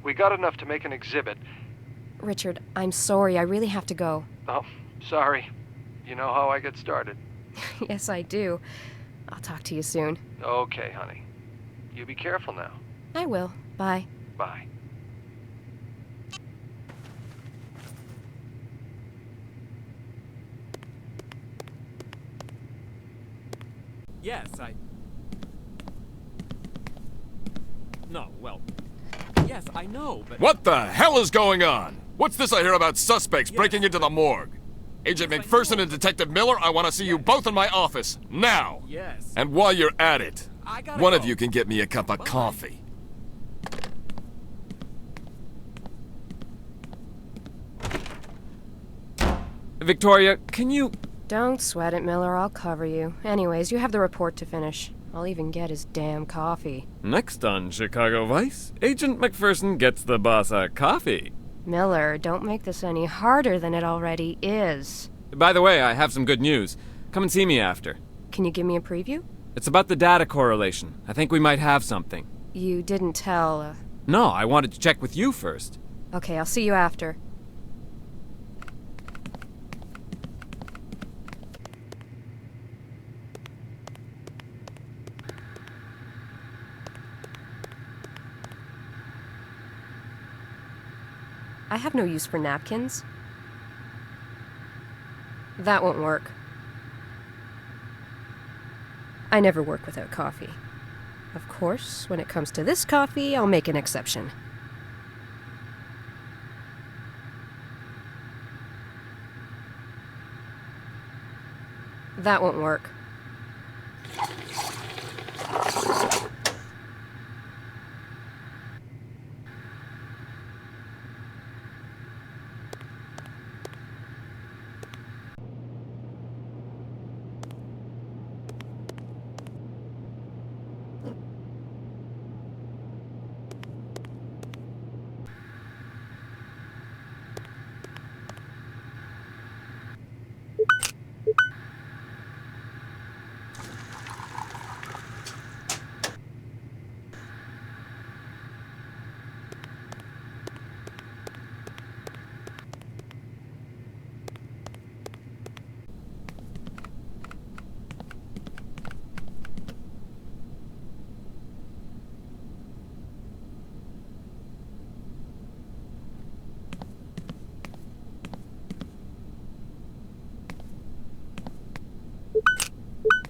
we got enough to make an exhibit. Richard, I'm sorry. I really have to go. Oh, sorry. You know how I get started. Yes, I do. I'll talk to you soon. Okay, honey. You be careful now. I will. Bye. Bye. Yes, No, well... Yes, I know, but... What the hell is going on? What's this I hear about suspects breaking into the morgue? Agent McPherson and Detective Miller, I want to see you both in my office, now! Yes. And while you're at it, I gotta one of go. you can get me a cup of coffee. Victoria, can you... Don't sweat it, Miller. I'll cover you. Anyways, you have the report to finish. I'll even get his damn coffee. Next on Chicago Vice, Agent McPherson gets the boss a coffee. Miller, don't make this any harder than it already is. By the way, I have some good news. Come and see me after. Can you give me a preview? It's about the data correlation. I think we might have something. You didn't tell, No, I wanted to check with you first. Okay, I'll see you after. I have no use for napkins. That won't work. I never work without coffee. Of course, when it comes to this coffee, I'll make an exception. That won't work.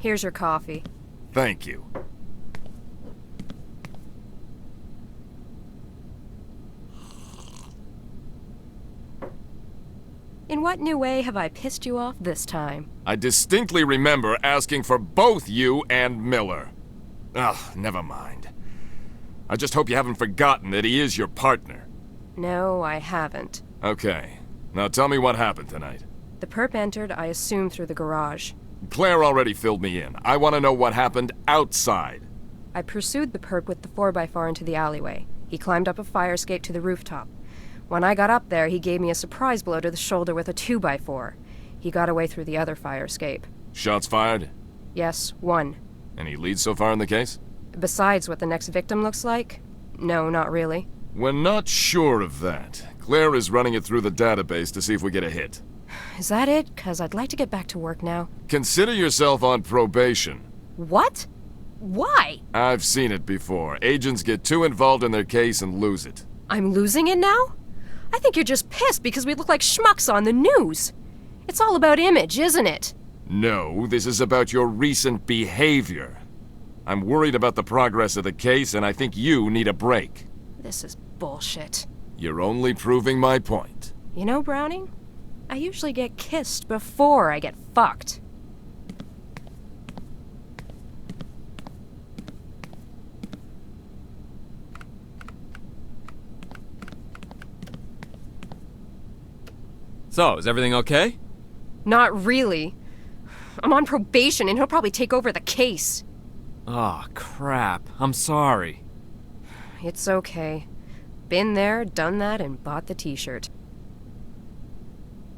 Here's your coffee. Thank you. In what new way have I pissed you off this time? I distinctly remember asking for both you and Miller. Ugh, never mind. I just hope you haven't forgotten that he is your partner. No, I haven't. Okay. Now tell me what happened tonight. The perp entered, I assume, through the garage. Claire already filled me in. I want to know what happened outside. I pursued the perp with the 4x4 into the alleyway. He climbed up a fire escape to the rooftop. When I got up there, he gave me a surprise blow to the shoulder with a 2x4. He got away through the other fire escape. Shots fired? Yes, one. Any leads so far in the case? Besides what the next victim looks like? No, not really. We're not sure of that. Claire is running it through the database to see if we get a hit. Is that it? 'Cause I'd like to get back to work now. Consider yourself on probation. What? Why? I've seen it before. Agents get too involved in their case and lose it. I'm losing it now? I think you're just pissed because we look like schmucks on the news. It's all about image, isn't it? No, this is about your recent behavior. I'm worried about the progress of the case, and I think you need a break. This is bullshit. You're only proving my point. You know, Browning? I usually get kissed before I get fucked. So, is everything okay? Not really. I'm on probation and he'll probably take over the case. Oh, crap. I'm sorry. It's okay. Been there, done that, and bought the t-shirt.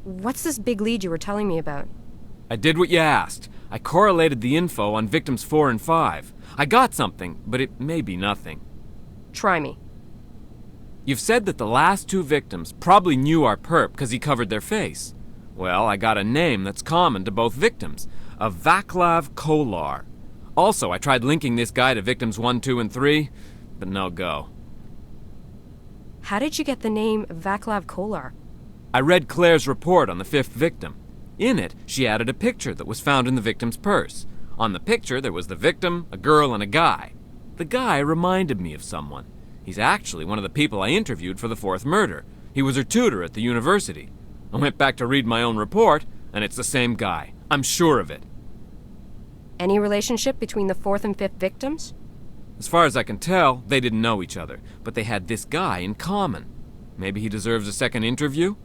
What's this big lead you were telling me about? I did what you asked. I correlated the info on victims 4 and 5. I got something, but it may be nothing. Try me. You've said that the last 2 victims probably knew our perp because he covered their face. Well, I got a name that's common to both victims, a Vaclav Kolar. Also, I tried linking this guy to victims 1, 2, and 3, but no go. How did you get the name Vaclav Kolar? I read Claire's report on the 5th victim. In it, she added a picture that was found in the victim's purse. On the picture, there was the victim, a girl, and a guy. The guy reminded me of someone. He's actually one of the people I interviewed for the 4th murder. He was her tutor at the university. I went back to read my own report, and it's the same guy. I'm sure of it. Any relationship between the fourth and fifth victims? As far as I can tell, they didn't know each other, but they had this guy in common. Maybe he deserves a second interview?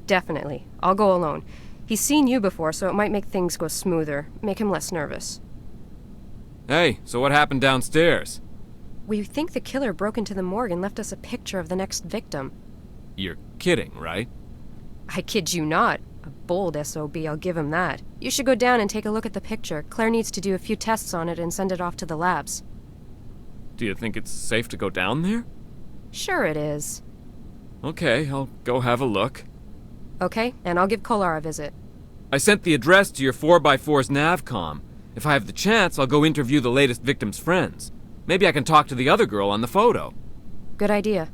Definitely. I'll go alone. He's seen you before, so it might make things go smoother, make him less nervous. Hey, so what happened downstairs? We think the killer broke into the morgue and left us a picture of the next victim. You're kidding, right? I kid you not. A bold SOB, I'll give him that. You should go down and take a look at the picture. Claire needs to do a few tests on it and send it off to the labs. Do you think it's safe to go down there? Sure it is. Okay, I'll go have a look. Okay, and I'll give Kolar a visit. I sent the address to your 4x4's navcom. If I have the chance, I'll go interview the latest victim's friends. Maybe I can talk to the other girl on the photo. Good idea.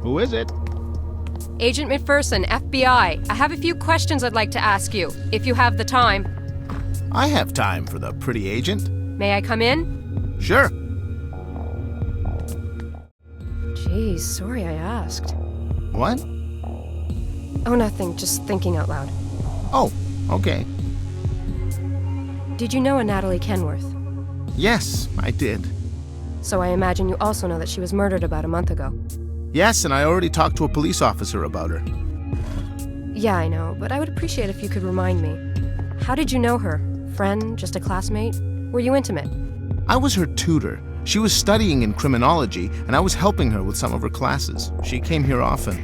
Who is it? Agent McPherson, FBI. I have a few questions I'd like to ask you, if you have the time. I have time for the pretty agent. May I come in? Sure. Geez, sorry I asked. What? Oh, nothing. Just thinking out loud. Oh, okay. Did you know a Natalie Kenworth? Yes, I did. So I imagine you also know that she was murdered about a month ago. Yes, and I already talked to a police officer about her. Yeah, I know, but I would appreciate if you could remind me. How did you know her? Friend? Just a classmate? Were you intimate? I was her tutor. She was studying in criminology, and I was helping her with some of her classes. She came here often.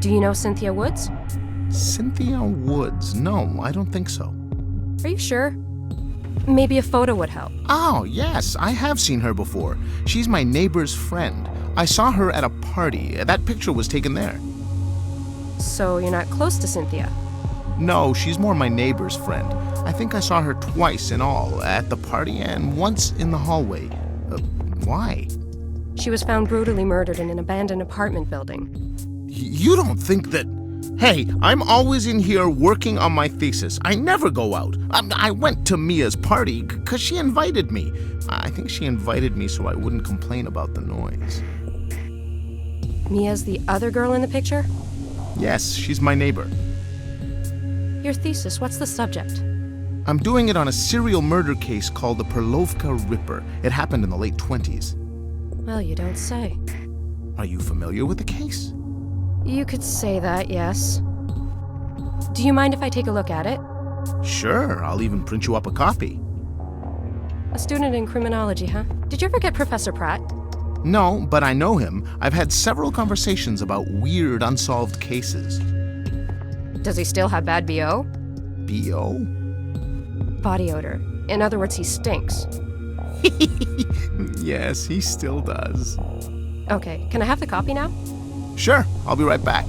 Do you know Cynthia Woods? Cynthia Woods? No, I don't think so. Are you sure? Maybe a photo would help. Oh, yes, I have seen her before. She's my neighbor's friend. I saw her at a party. That picture was taken there. So you're not close to Cynthia? No, she's more my neighbor's friend. I think I saw her twice in all, at the party and once in the hallway. Why? She was found brutally murdered in an abandoned apartment building. You don't think that... Hey, I'm always in here working on my thesis. I never go out. I went to Mia's party because she invited me. I think she invited me so I wouldn't complain about the noise. Mia's the other girl in the picture? Yes, she's my neighbor. Your thesis, what's the subject? I'm doing it on a serial murder case called the Perlovka Ripper. It happened in the late 20s. Well, you don't say. Are you familiar with the case? You could say that, yes. Do you mind if I take a look at it? Sure, I'll even print you up a copy. A student in criminology, huh? Did you ever get Professor Pratt? No, but I know him. I've had several conversations about weird, unsolved cases. Does he still have bad BO? BO? Body odor. In other words, he stinks. Yes, he still does. Okay, can I have the copy now? Sure, I'll be right back.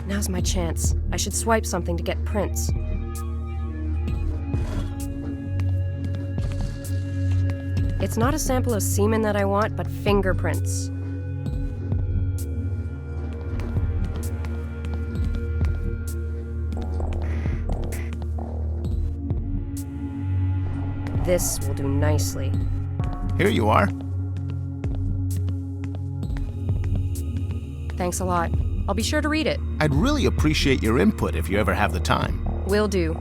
Now's my chance. I should swipe something to get prints. It's not a sample of semen that I want, but fingerprints. This will do nicely. Here you are. Thanks a lot. I'll be sure to read it. I'd really appreciate your input if you ever have the time. Will do.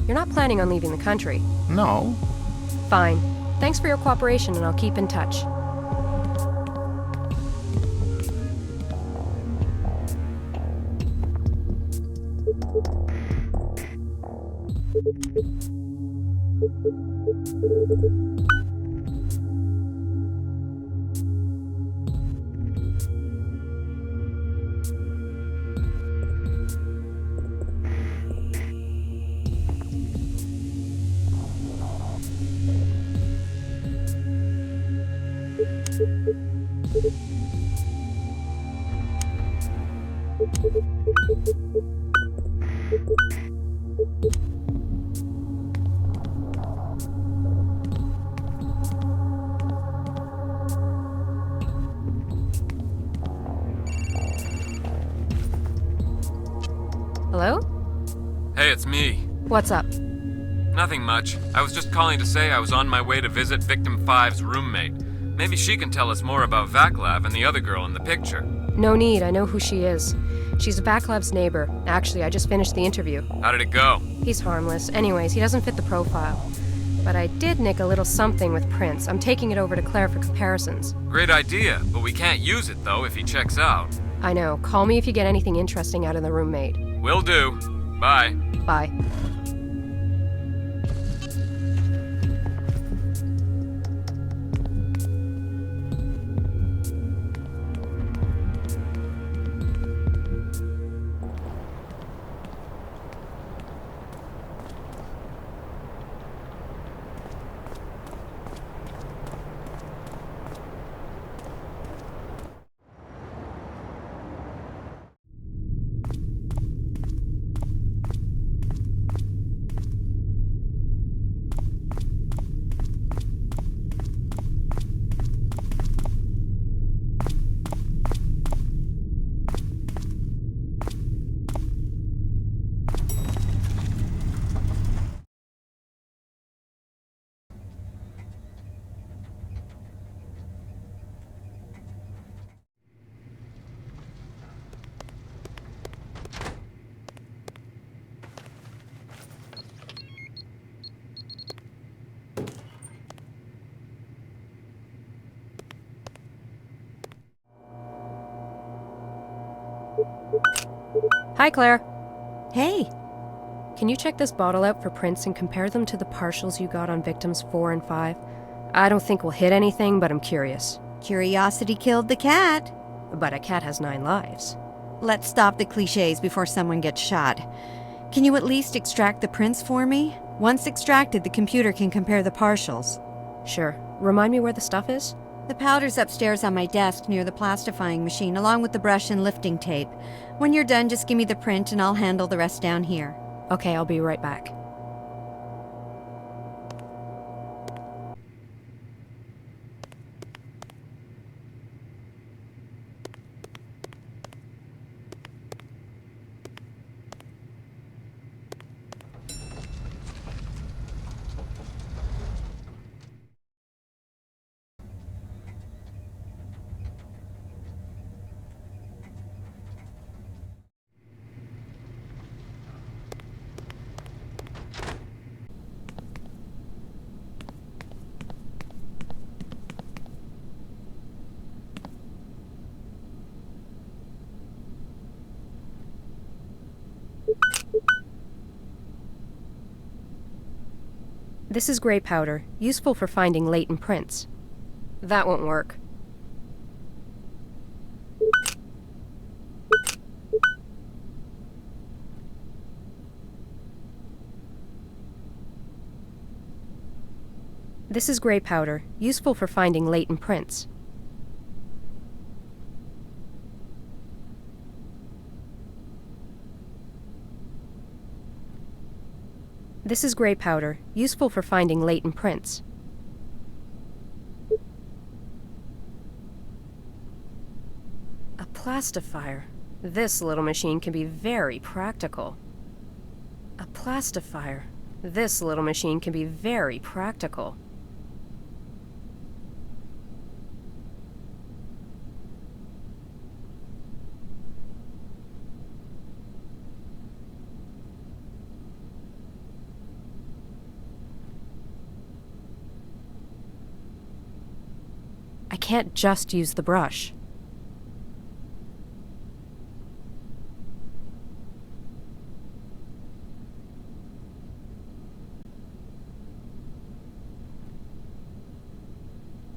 You're not planning on leaving the country? No. Fine. Thanks for your cooperation, and I'll keep in touch. Hello? Hey, it's me. What's up? Nothing much. I was just calling to say I was on my way to visit Victim 5's roommate. Maybe she can tell us more about Vaclav and the other girl in the picture. No need, I know who she is. She's Vaclav's neighbor. Actually, I just finished the interview. How did it go? He's harmless. Anyways, he doesn't fit the profile. But I did nick a little something with prints. I'm taking it over to Claire for comparisons. Great idea, but we can't use it though if he checks out. I know. Call me if you get anything interesting out of the roommate. Will do. Bye. Bye. Hi, Claire. Hey. Can you check this bottle out for prints and compare them to the partials you got on victims 4 and 5? I don't think we'll hit anything, but I'm curious. Curiosity killed the cat. But a cat has 9 lives. Let's stop the cliches before someone gets shot. Can you at least extract the prints for me? Once extracted, the computer can compare the partials. Sure. Remind me where the stuff is? The powder's upstairs on my desk near the plastifying machine, along with the brush and lifting tape. When you're done, just give me the print and I'll handle the rest down here. Okay, I'll be right back. This is gray powder, useful for finding latent prints. That won't work. This is gray powder, useful for finding latent prints. This is gray powder, useful for finding latent prints. A plastifier. This little machine can be very practical. A plastifier. This little machine can be very practical. I can't just use the brush.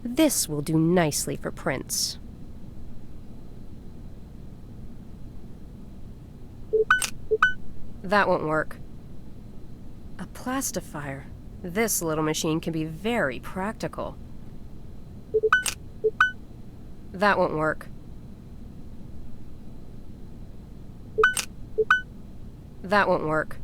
This will do nicely for prints. That won't work. A plastifier. This little machine can be very practical. That won't work. That won't work.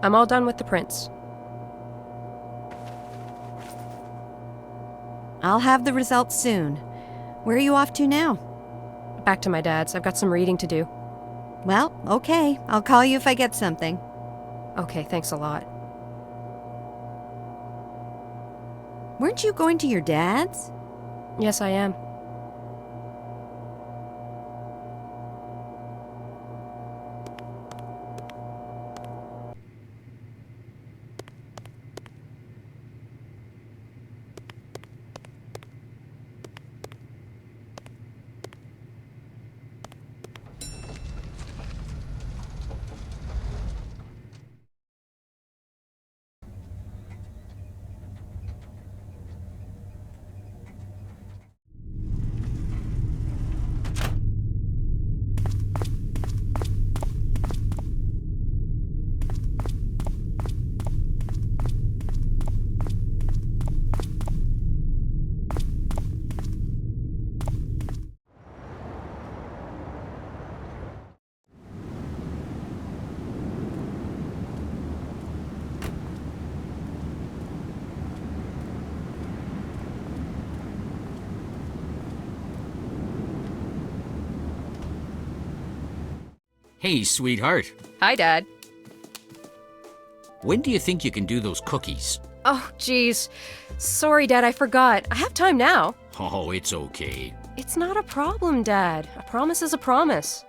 I'm all done with the prints. I'll have the results soon. Where are you off to now? Back to my dad's. I've got some reading to do. Well, okay. I'll call you if I get something. Okay, thanks a lot. Weren't you going to your dad's? Yes, I am. Hey, sweetheart. Hi, Dad. When do you think you can do those cookies? Oh, geez. Sorry, Dad, I forgot. I have time now. Oh, it's okay. It's not a problem, Dad. A promise is a promise.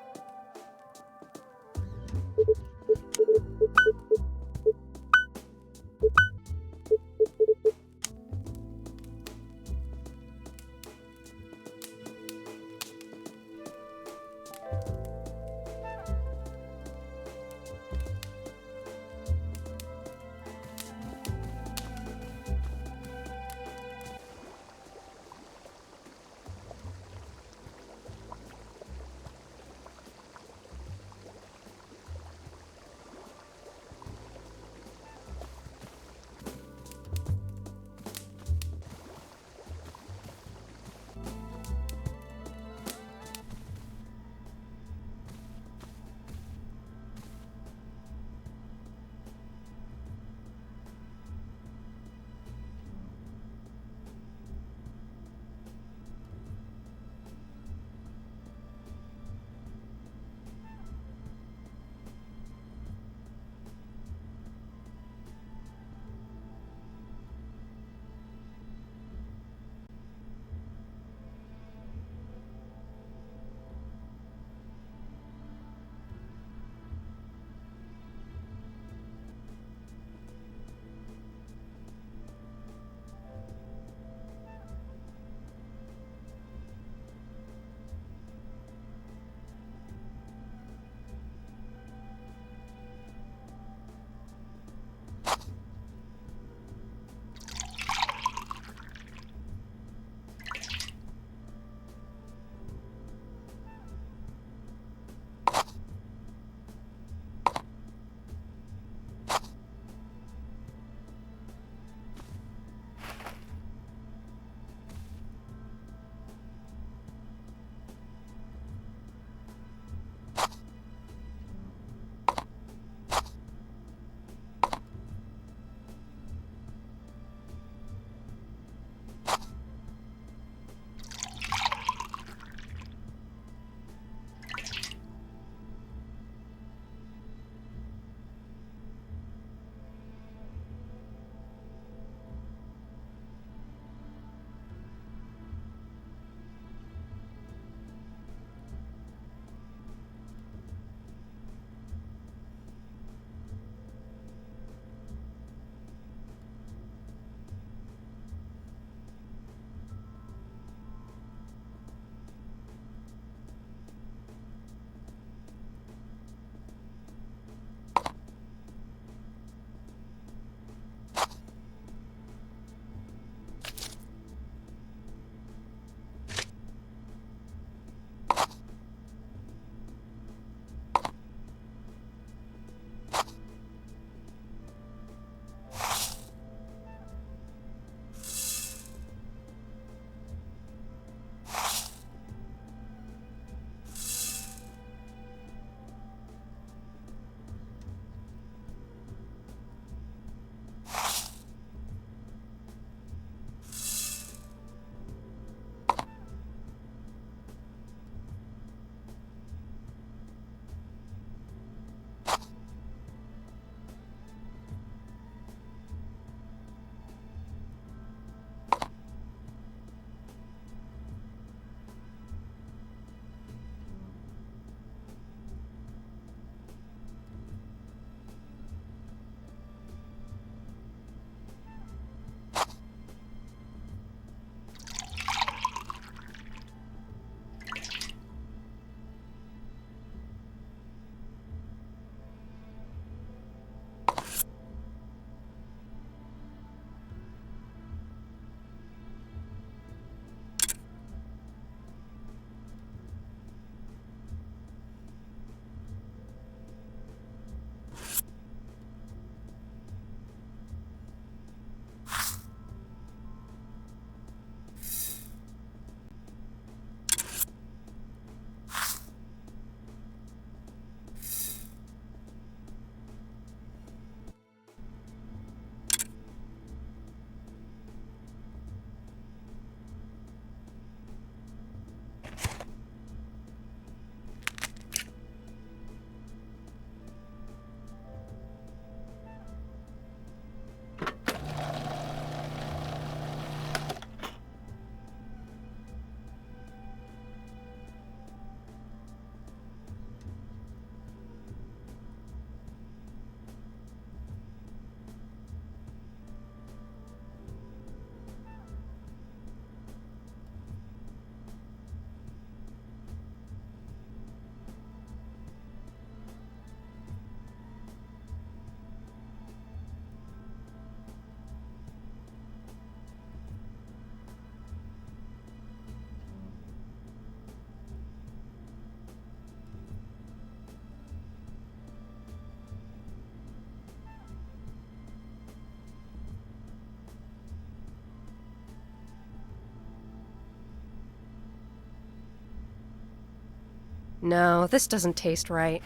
No, this doesn't taste right.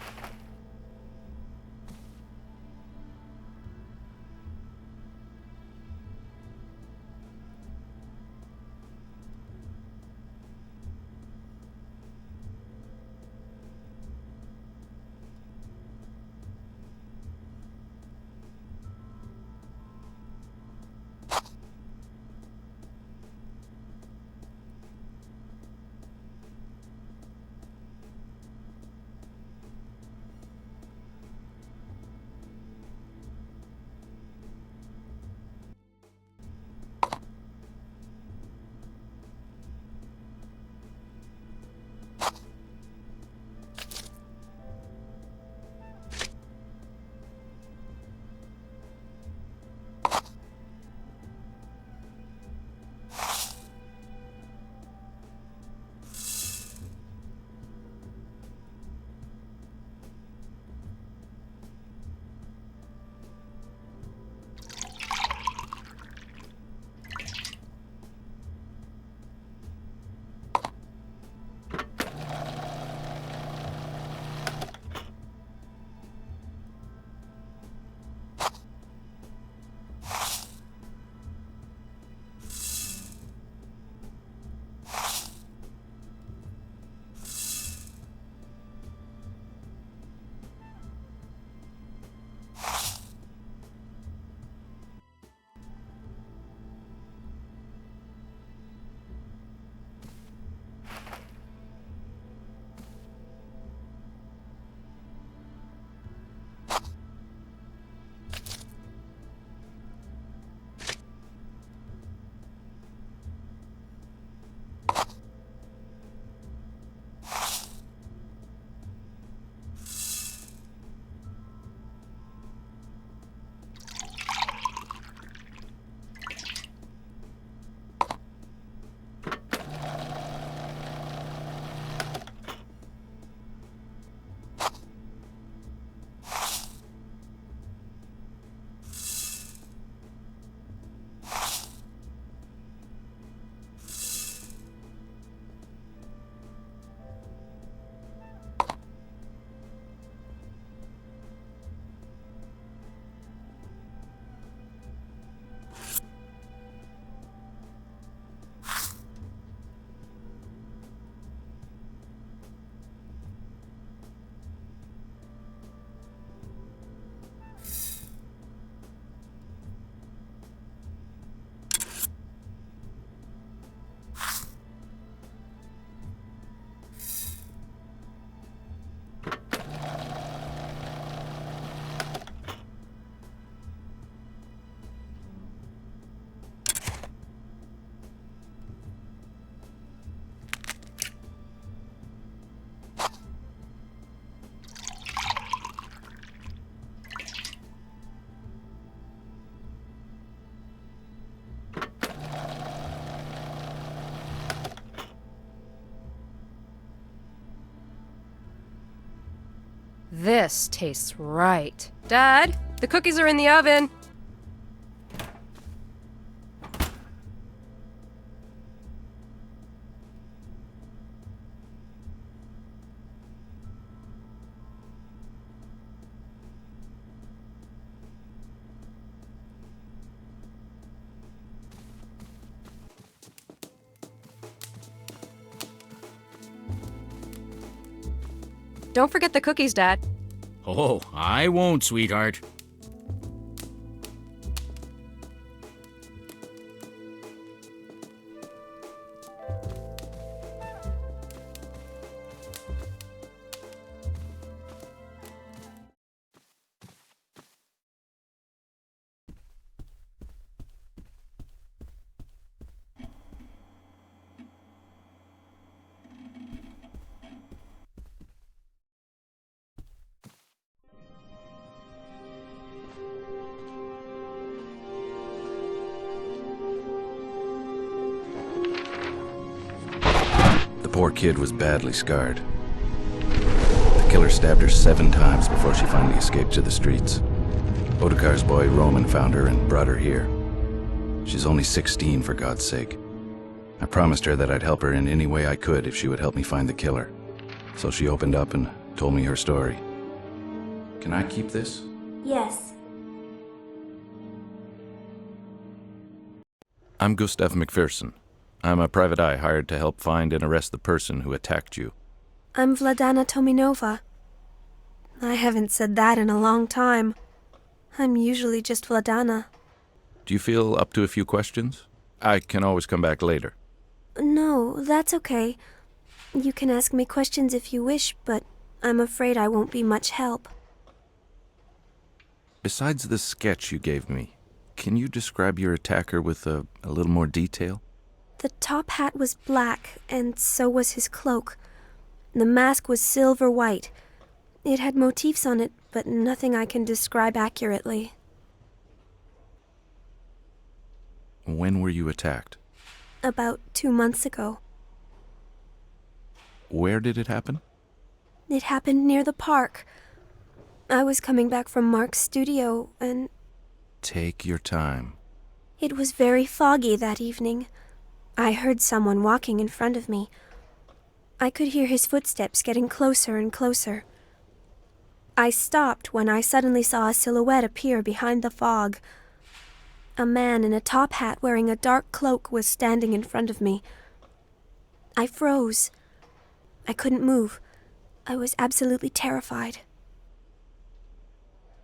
This tastes right. Dad, the cookies are in the oven. Don't forget the cookies, Dad. Oh, I won't, sweetheart. The poor kid was badly scarred. The killer stabbed her 7 times before she finally escaped to the streets. Otakar's boy Roman found her and brought her here. She's only 16, for God's sake. I promised her that I'd help her in any way I could if she would help me find the killer. So she opened up and told me her story. Can I keep this? Yes. I'm Gustav McPherson. I'm a private eye hired to help find and arrest the person who attacked you. I'm Vladana Tominova. I haven't said that in a long time. I'm usually just Vladana. Do you feel up to a few questions? I can always come back later. No, that's okay. You can ask me questions if you wish, but I'm afraid I won't be much help. Besides the sketch you gave me, can you describe your attacker with a little more detail? The top hat was black, and so was his cloak. The mask was silver white. It had motifs on it, but nothing I can describe accurately. When were you attacked? About 2 months ago. Where did it happen? It happened near the park. I was coming back from Mark's studio, and Take your time. it was very foggy that evening. I heard someone walking in front of me. I could hear his footsteps getting closer and closer. I stopped when I suddenly saw a silhouette appear behind the fog. A man in a top hat wearing a dark cloak was standing in front of me. I froze. I couldn't move. I was absolutely terrified.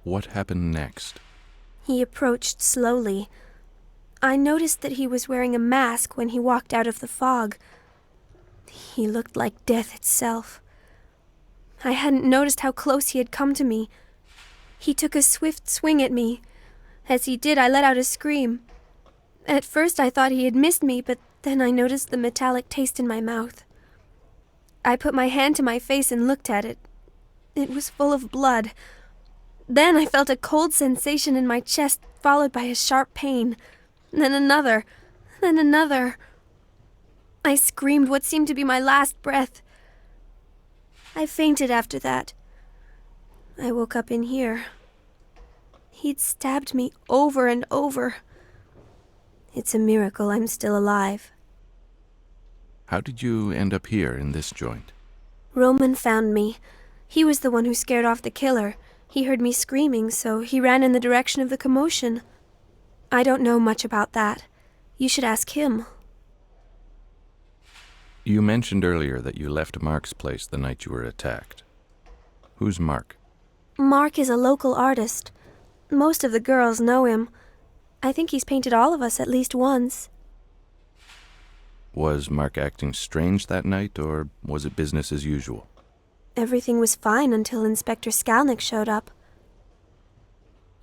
What happened next? He approached slowly. I noticed that he was wearing a mask when he walked out of the fog. He looked like death itself. I hadn't noticed how close he had come to me. He took a swift swing at me. As he did, I let out a scream. At first I thought he had missed me, but then I noticed the metallic taste in my mouth. I put my hand to my face and looked at it. It was full of blood. Then I felt a cold sensation in my chest, followed by a sharp pain. Then another. Then another. I screamed what seemed to be my last breath. I fainted after that. I woke up in here. He'd stabbed me over and over. It's a miracle I'm still alive. How did you end up here in this joint? Roman found me. He was the one who scared off the killer. He heard me screaming, so he ran in the direction of the commotion. I don't know much about that. You should ask him. You mentioned earlier that you left Mark's place the night you were attacked. Who's Mark? Mark is a local artist. Most of the girls know him. I think he's painted all of us at least once. Was Mark acting strange that night, or was it business as usual? Everything was fine until Inspector Skalnick showed up.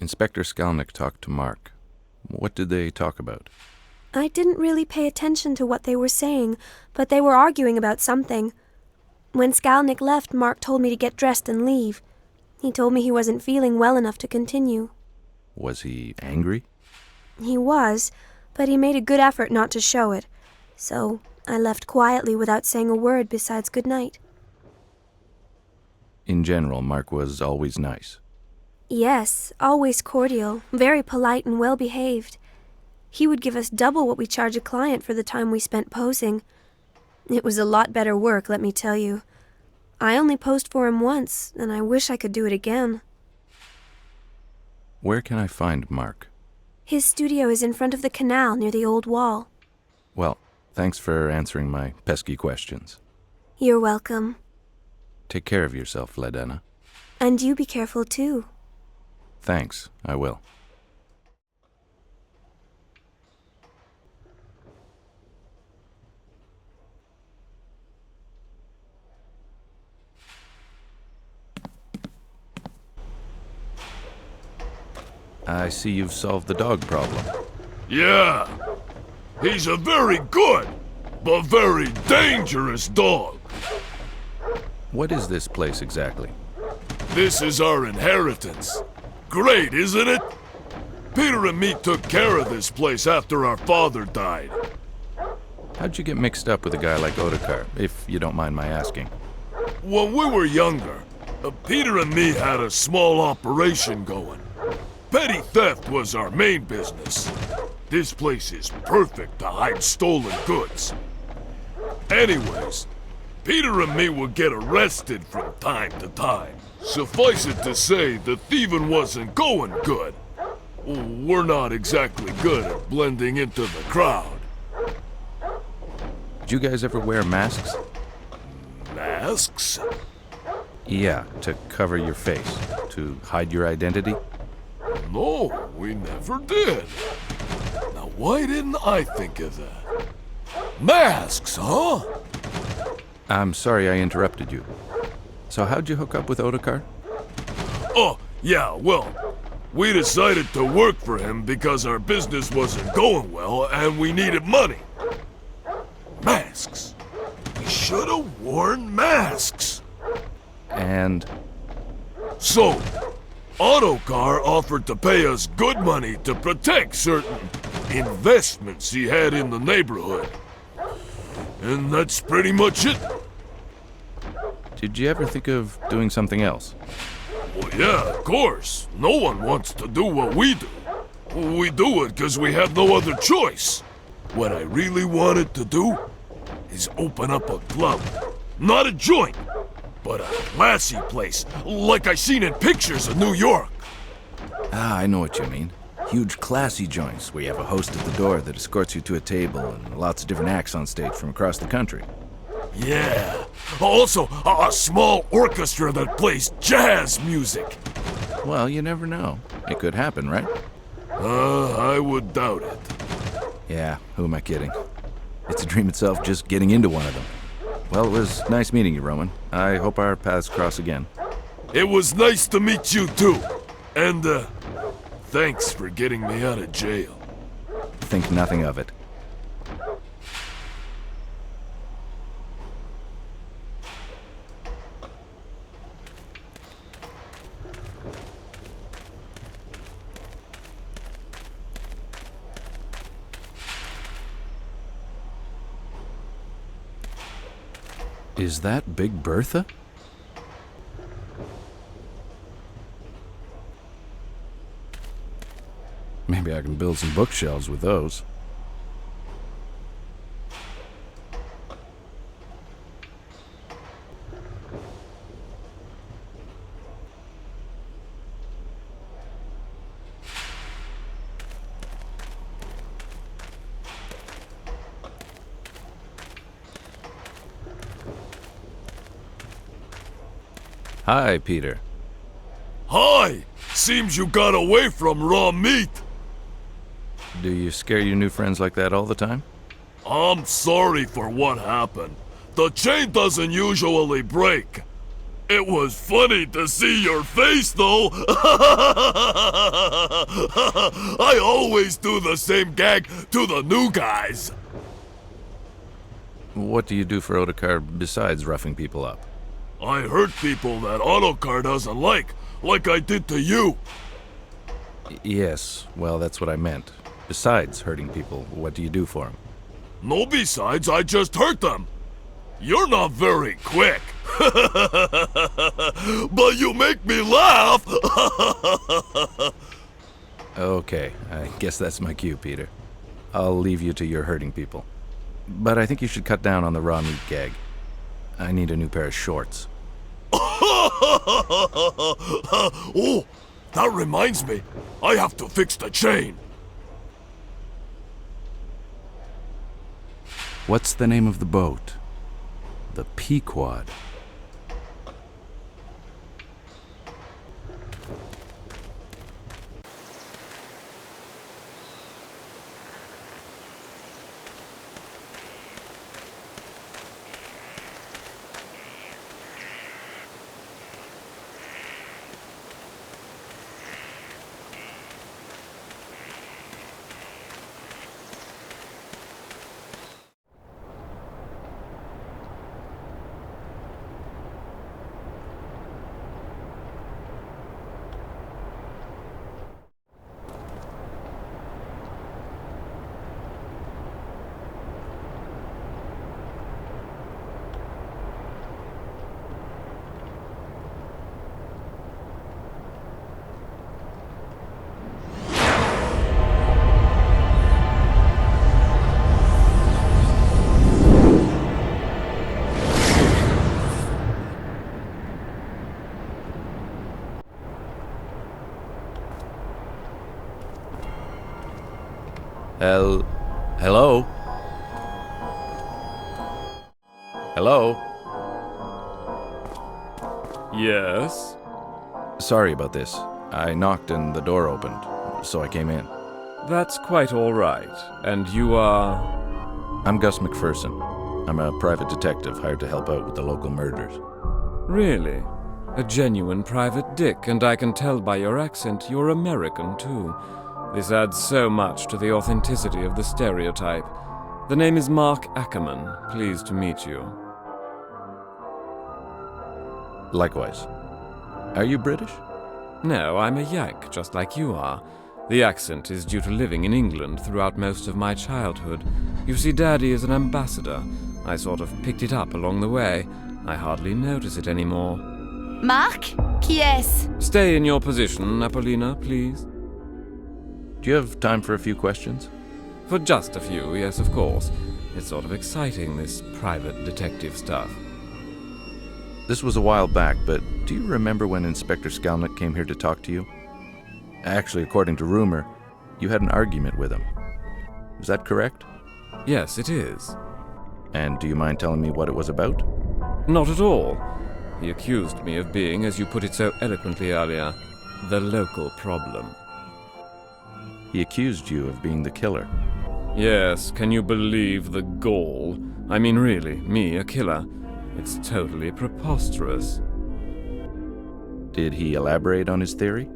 Inspector Skalnick talked to Mark. What did they talk about? I didn't really pay attention to what they were saying, but they were arguing about something. When Skalnick left, Mark told me to get dressed and leave. He told me he wasn't feeling well enough to continue. Was he angry? He was, but he made a good effort not to show it. So I left quietly without saying a word besides good night. In general, Mark was always nice. Yes, always cordial, very polite and well-behaved. He would give us double what we charge a client for the time we spent posing. It was a lot better work, let me tell you. I only posed for him once, and I wish I could do it again. Where can I find Mark? His studio is in front of the canal near the old wall. Well, thanks for answering my pesky questions. You're welcome. Take care of yourself, Vladana. And you be careful too. Thanks, I will. I see you've solved the dog problem. Yeah. He's a very good, but very dangerous dog. What is this place exactly? This is our inheritance. Great, isn't it? Peter and me took care of this place after our father died. How'd you get mixed up with a guy like Otakar, if you don't mind my asking? When we were younger, Peter and me had a small operation going. Petty theft was our main business. This place is perfect to hide stolen goods. Anyways, Peter and me would get arrested from time to time. Suffice it to say, the thieving wasn't going good. We're not exactly good at blending into the crowd. Did you guys ever wear masks? Masks? Yeah, to cover your face, to hide your identity. No, we never did. Now, why didn't I think of that? Masks, huh? I'm sorry I interrupted you. So how'd you hook up with Ottokar? Oh, yeah, well, we decided to work for him because our business wasn't going well and we needed money. Masks. We should have worn masks. And? So, Ottokar offered to pay us good money to protect certain investments he had in the neighborhood. And that's pretty much it. Did you ever think of doing something else? Well, yeah, of course. No one wants to do what we do. We do it because we have no other choice. What I really wanted to do is open up a club. Not a joint, but a classy place, like I seen in pictures of New York. Ah, I know what you mean. Huge classy joints where you have a host at the door that escorts you to a table and lots of different acts on stage from across the country. Yeah. Also, a small orchestra that plays jazz music. Well, you never know. It could happen, right? I would doubt it. Yeah, who am I kidding? It's a dream itself just getting into one of them. Well, it was nice meeting you, Roman. I hope our paths cross again. It was nice to meet you, too. And, thanks for getting me out of jail. Think nothing of it. Is that Big Bertha? Maybe I can build some bookshelves with those. Hi, Peter. Hi! Seems you got away from raw meat. Do you scare your new friends like that all the time? I'm sorry for what happened. The chain doesn't usually break. It was funny to see your face, though. I always do the same gag to the new guys. What do you do for Ottokar besides roughing people up? I hurt people that Ottokar doesn't like I did to you. Yes, well, that's what I meant. Besides hurting people, what do you do for them? No besides, I just hurt them. You're not very quick. But you make me laugh. Okay, I guess that's my cue, Peter. I'll leave you to your hurting people. But I think you should cut down on the raw meat gag. I need a new pair of shorts. Oh, that reminds me. I have to fix the chain. What's the name of the boat? The Pequod. Hello? Hello? Yes? Sorry about this. I knocked and the door opened, so I came in. That's quite all right. And you are... I'm Gus McPherson. I'm a private detective hired to help out with the local murders. Really? A genuine private dick, and I can tell by your accent you're American, too. This adds so much to the authenticity of the stereotype. The name is Mark Ackerman. Pleased to meet you. Likewise. Are you British? No, I'm a Yank, just like you are. The accent is due to living in England throughout most of my childhood. You see, Daddy is an ambassador. I sort of picked it up along the way. I hardly notice it anymore. Mark? Qui est-ce? Stay in your position, Apollina, please. Do you have time for a few questions? For just a few, yes, of course. It's sort of exciting, this private detective stuff. This was a while back, but do you remember when Inspector Skalnick came here to talk to you? Actually, according to rumor, you had an argument with him. Is that correct? Yes, it is. And do you mind telling me what it was about? Not at all. He accused me of being, as you put it so eloquently earlier, the local problem. He accused you of being the killer. Yes, can you believe the gall? I mean, really, me, a killer? It's totally preposterous. Did he elaborate on his theory?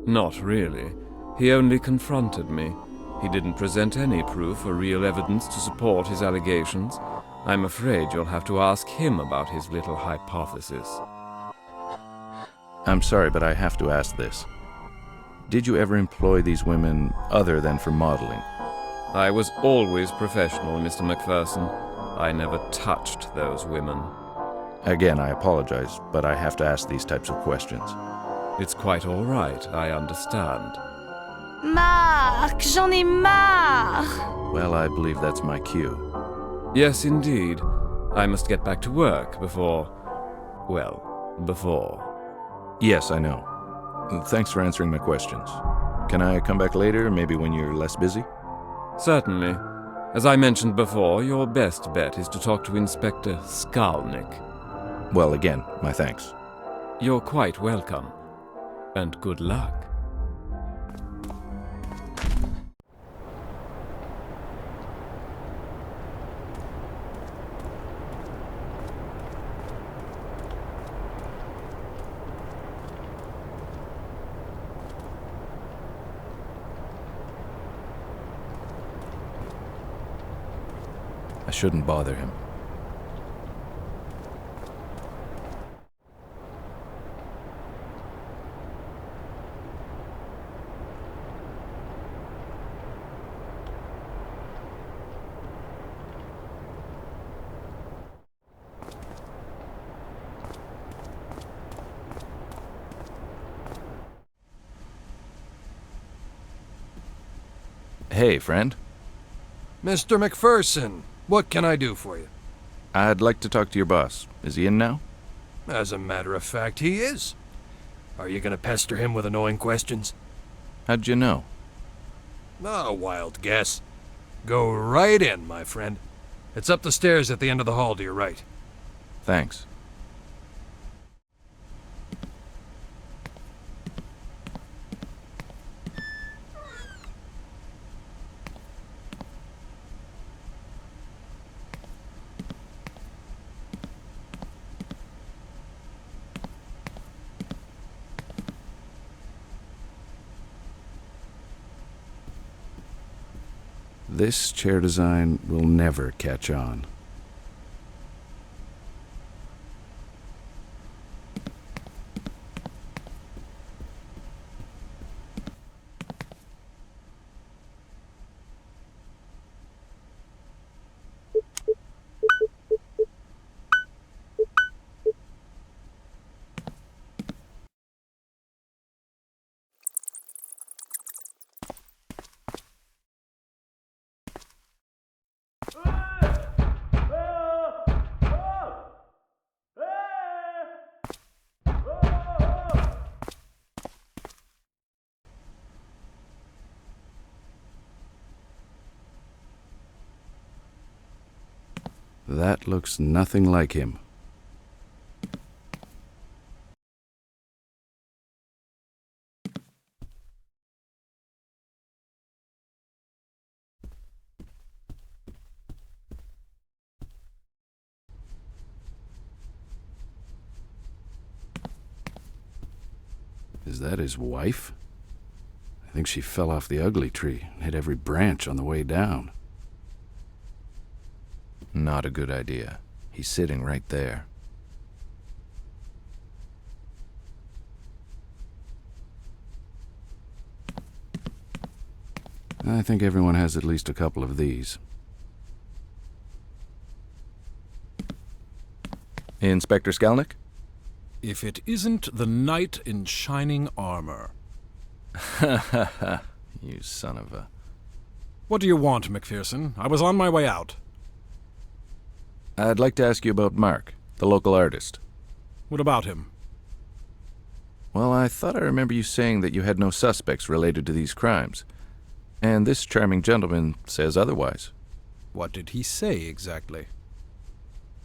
Not really. He only confronted me. He didn't present any proof or real evidence to support his allegations. I'm afraid you'll have to ask him about his little hypothesis. I'm sorry, but I have to ask this. Did you ever employ these women other than for modeling? I was always professional, Mr. McPherson. I never touched those women. Again, I apologize, but I have to ask these types of questions. It's quite all right, I understand. Mark, j'en ai marre! Well, I believe that's my cue. Yes, indeed. I must get back to work before... Yes, I know. Thanks for answering my questions. Can I come back later, maybe when you're less busy? Certainly. As I mentioned before, your best bet is to talk to Inspector Skalnick. Well, again, my thanks. You're quite welcome. And good luck. I shouldn't bother him. Hey, friend. Mr. McPherson, what can I do for you? I'd like to talk to your boss. Is he in now? As a matter of fact, he is. Are you gonna pester him with annoying questions? How'd you know? A wild guess. Go right in, my friend. It's up the stairs at the end of the hall to your right. Thanks. This chair design will never catch on. That looks nothing like him. Is that his wife? I think she fell off the ugly tree and hit every branch on the way down. Not a good idea. He's sitting right there. I think everyone has at least a couple of these. Inspector Skelnick? If it isn't the knight in shining armor. You son of a... What do you want, McPherson? I was on my way out. I'd like to ask you about Mark, the local artist. What about him? Well, I thought I remember you saying that you had no suspects related to these crimes. And this charming gentleman says otherwise. What did he say exactly?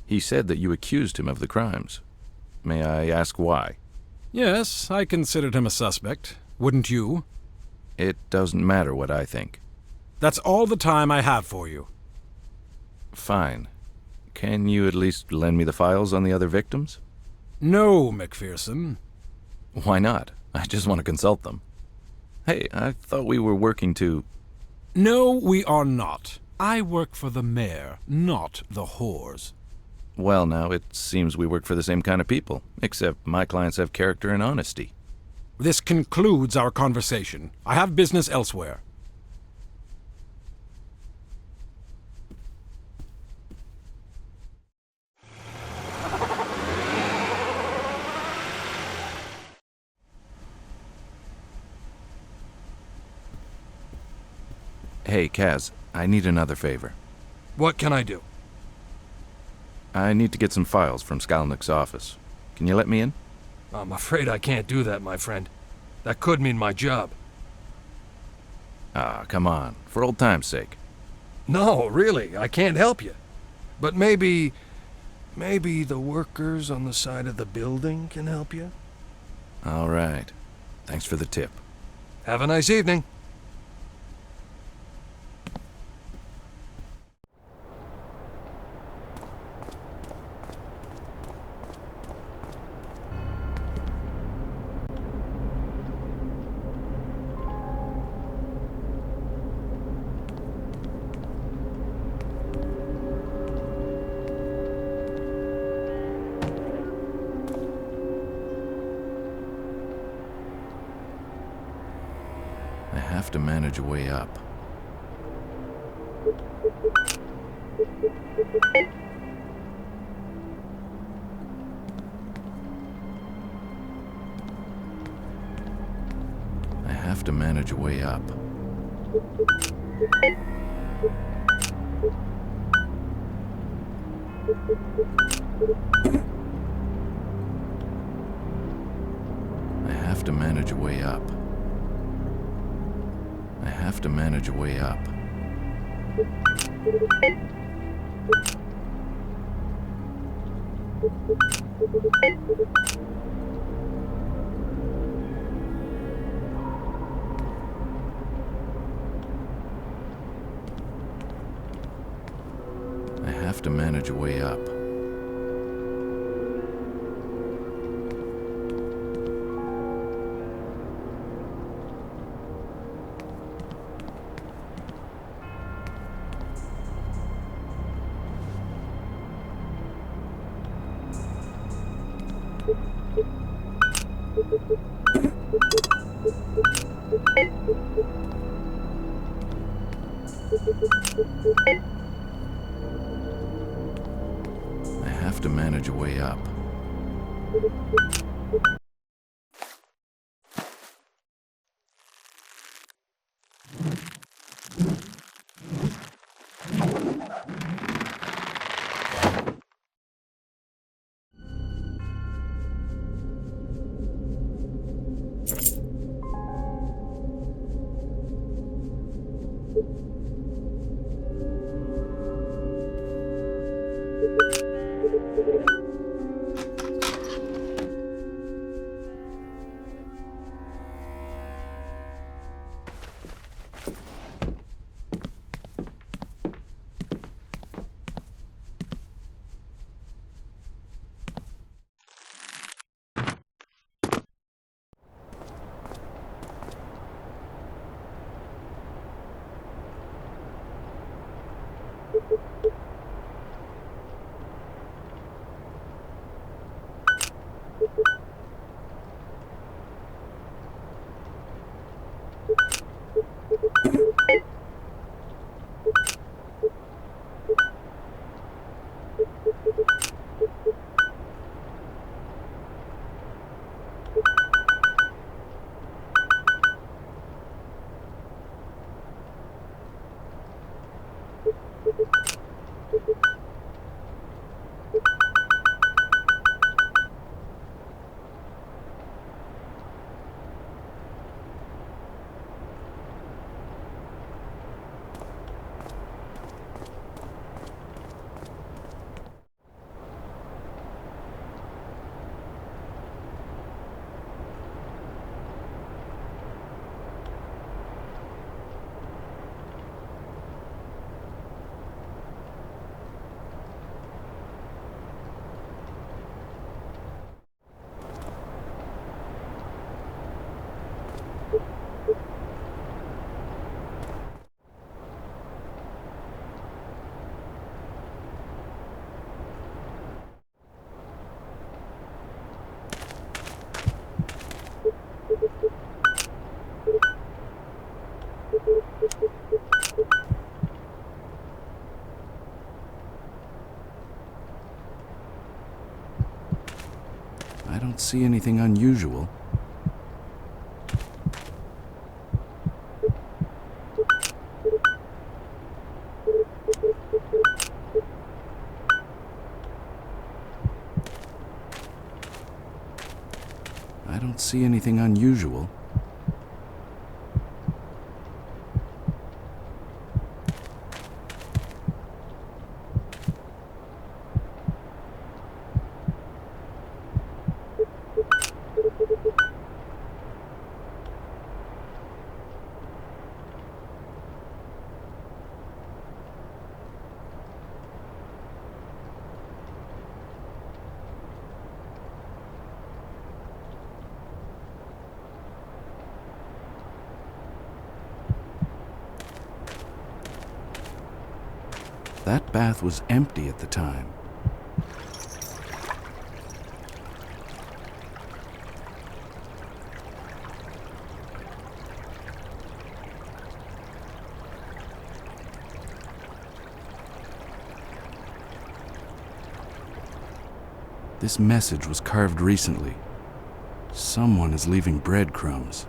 He said that you accused him of the crimes. May I ask why? Yes, I considered him a suspect. Wouldn't you? It doesn't matter what I think. That's all the time I have for you. Fine. Can you at least lend me the files on the other victims? No, McPherson. Why not? I just want to consult them. Hey, I thought we were working to... No, we are not. I work for the mayor, not the whores. Well, now, it seems we work for the same kind of people, except my clients have character and honesty. This concludes our conversation. I have business elsewhere. Hey, Kaz, I need another favor. What can I do? I need to get some files from Skalnick's office. Can you let me in? I'm afraid I can't do that, my friend. That could mean my job. Ah, come on, for old time's sake. No, really, I can't help you. But maybe the workers on the side of the building can help you? All right. Thanks for the tip. Have a nice evening. I have to manage a way up. I have to manage a way up. I have to manage a way up. I have to manage a way up. I have to manage a way up. I have to manage a way up. see anything unusual. I don't see anything unusual. That bath was empty at the time. This message was carved recently. Someone is leaving breadcrumbs.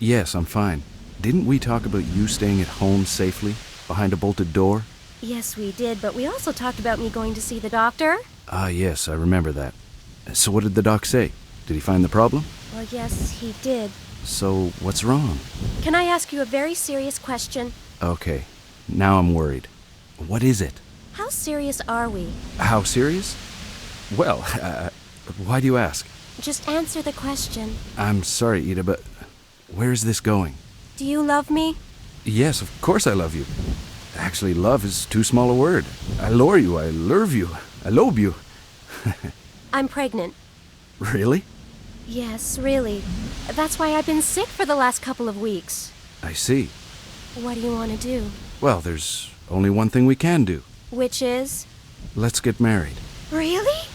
Yes, I'm fine. Didn't we talk about you staying at home safely, behind a bolted door? Yes, we did, but we also talked about me going to see the doctor. Ah, yes, I remember that. So what did the doc say? Did he find the problem? Well, yes, he did. So what's wrong? Can I ask you a very serious question? Okay, now I'm worried. What is it? How serious are we? How serious? Well, why do you ask? Just answer the question. I'm sorry, Ida, but where is this going? Do you love me? Yes, of course I love you. Actually, love is too small a word. I lure you, I lurve you, I lobe you. I'm pregnant. Really? Yes, really. That's why I've been sick for the last couple of weeks. I see. What do you want to do? Well, there's only one thing we can do. Which is? Let's get married. Really?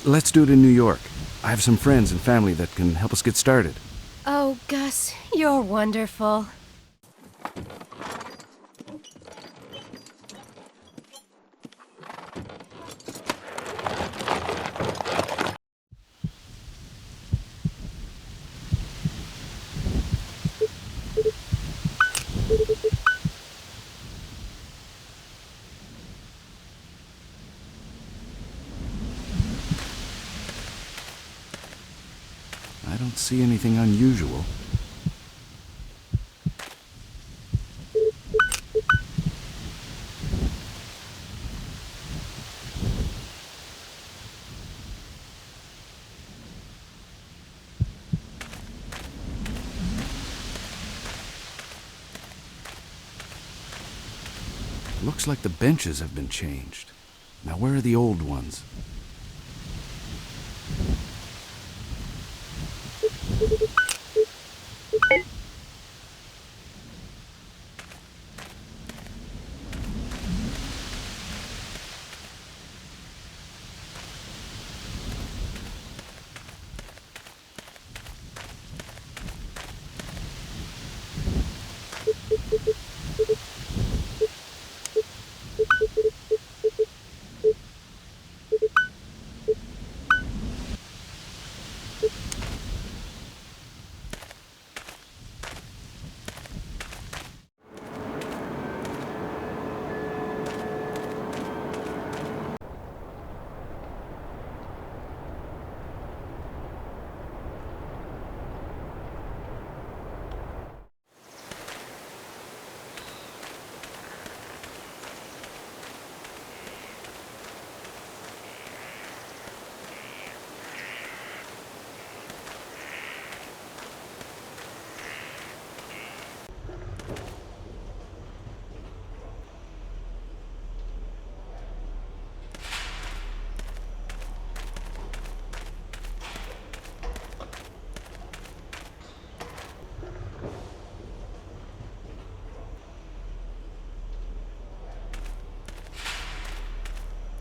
Let's do it in New York. I have some friends and family that can help us get started. Oh, Gus, you're wonderful. I don't see anything unusual. Looks like the benches have been changed. Now where are the old ones?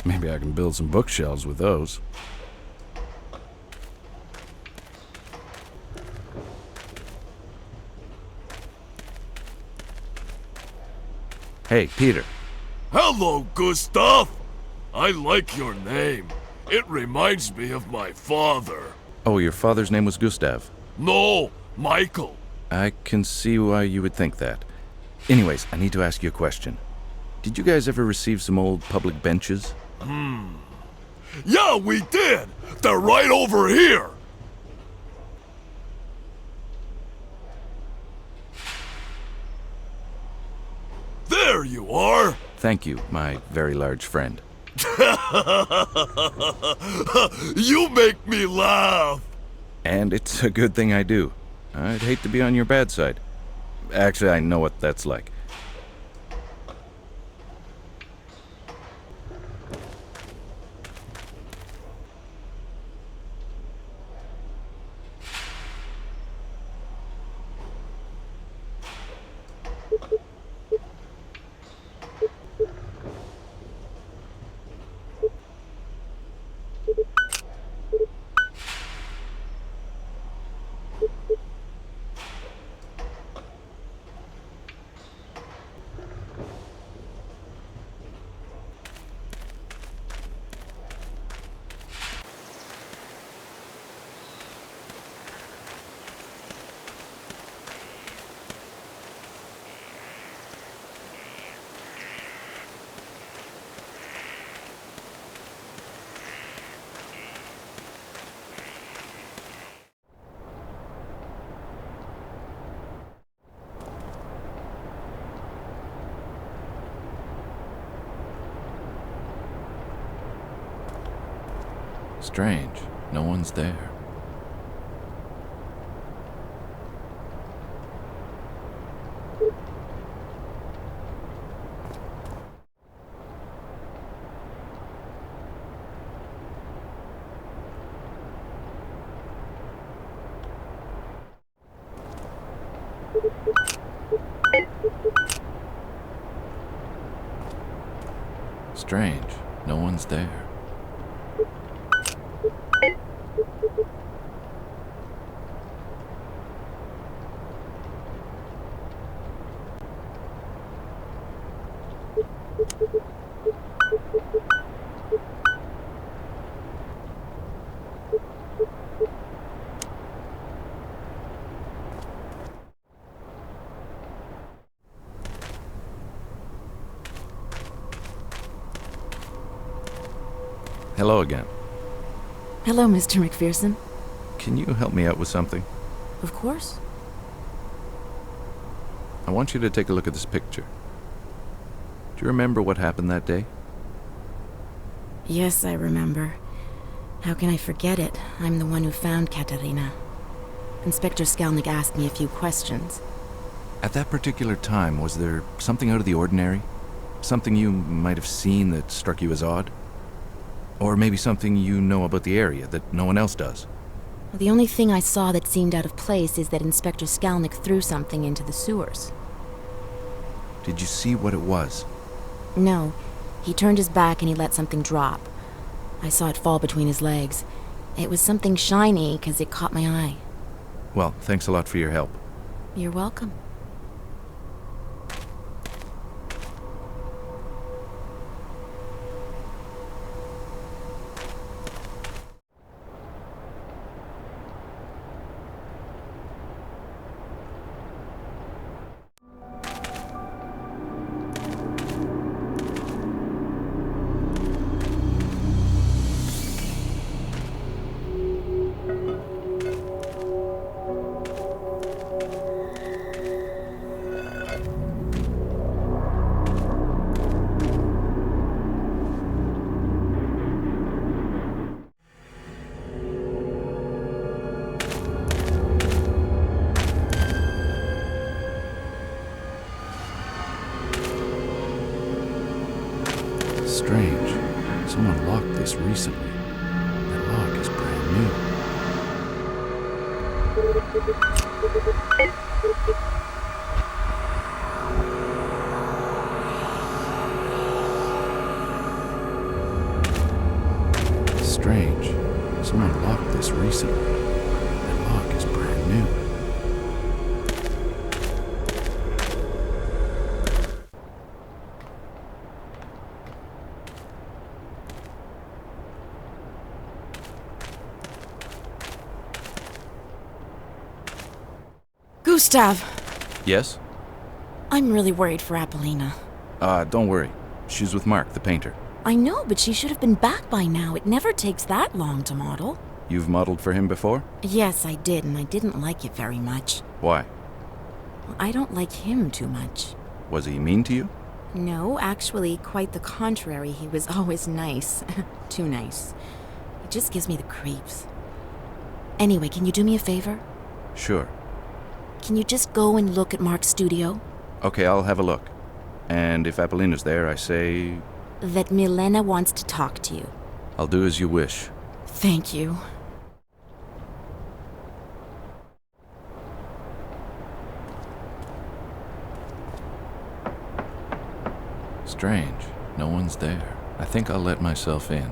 Maybe I can build some bookshelves with those. Hey, Peter. Hello, Gustav! I like your name. It reminds me of my father. Oh, your father's name was Gustav? No, Michael. I can see why you would think that. Anyways, I need to ask you a question. Did you guys ever receive some old public benches? Yeah, we did! They're right over here! There you are! Thank you, my very large friend. You make me laugh! And it's a good thing I do. I'd hate to be on your bad side. Actually, I know what that's like. Strange. No one's there. Strange. No one's there. Hello again. Hello, Mr. McPherson. Can you help me out with something? Of course. I want you to take a look at this picture. Do you remember what happened that day? Yes, I remember. How can I forget it? I'm the one who found Katerina. Inspector Skalnik asked me a few questions. At that particular time, was there something out of the ordinary? Something you might have seen that struck you as odd? Or maybe something you know about the area that no one else does? Well, the only thing I saw that seemed out of place is that Inspector Skalnik threw something into the sewers. Did you see what it was? No. He turned his back and he let something drop. I saw it fall between his legs. It was something shiny because it caught my eye. Well, thanks a lot for your help. You're welcome. Strange. Someone locked this recently. That lock is brand new. Strange. Someone locked this recently. That lock is brand new. Gustav! Yes? I'm really worried for Apollina. Don't worry. She's with Mark, the painter. I know, but she should have been back by now. It never takes that long to model. You've modeled for him before? Yes, I did, and I didn't like it very much. Why? I don't like him too much. Was he mean to you? No, actually, quite the contrary. He was always nice. Too nice. He just gives me the creeps. Anyway, can you do me a favor? Sure. Can you just go and look at Mark's studio? Okay, I'll have a look. And if Apollina's there, I say... That Milena wants to talk to you. I'll do as you wish. Thank you. Strange. No one's there. I think I'll let myself in.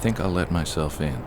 think I'll let myself in.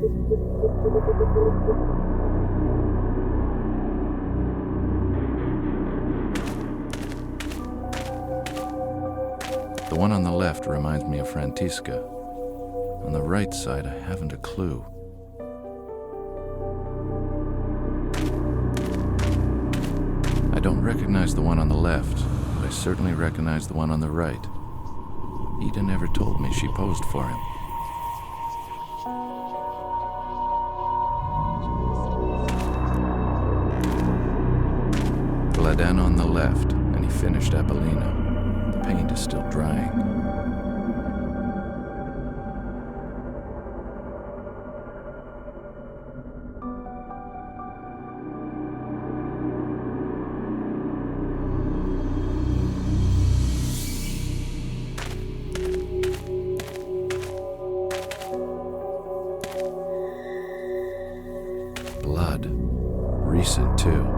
The one on the left reminds me of Frantiska. On the right side, I haven't a clue. I don't recognize the one on the left, but I certainly recognize the one on the right. Ida never told me she posed for him. Gladen on the left, and he finished Apollina. The paint is still drying. Blood. Recent, too.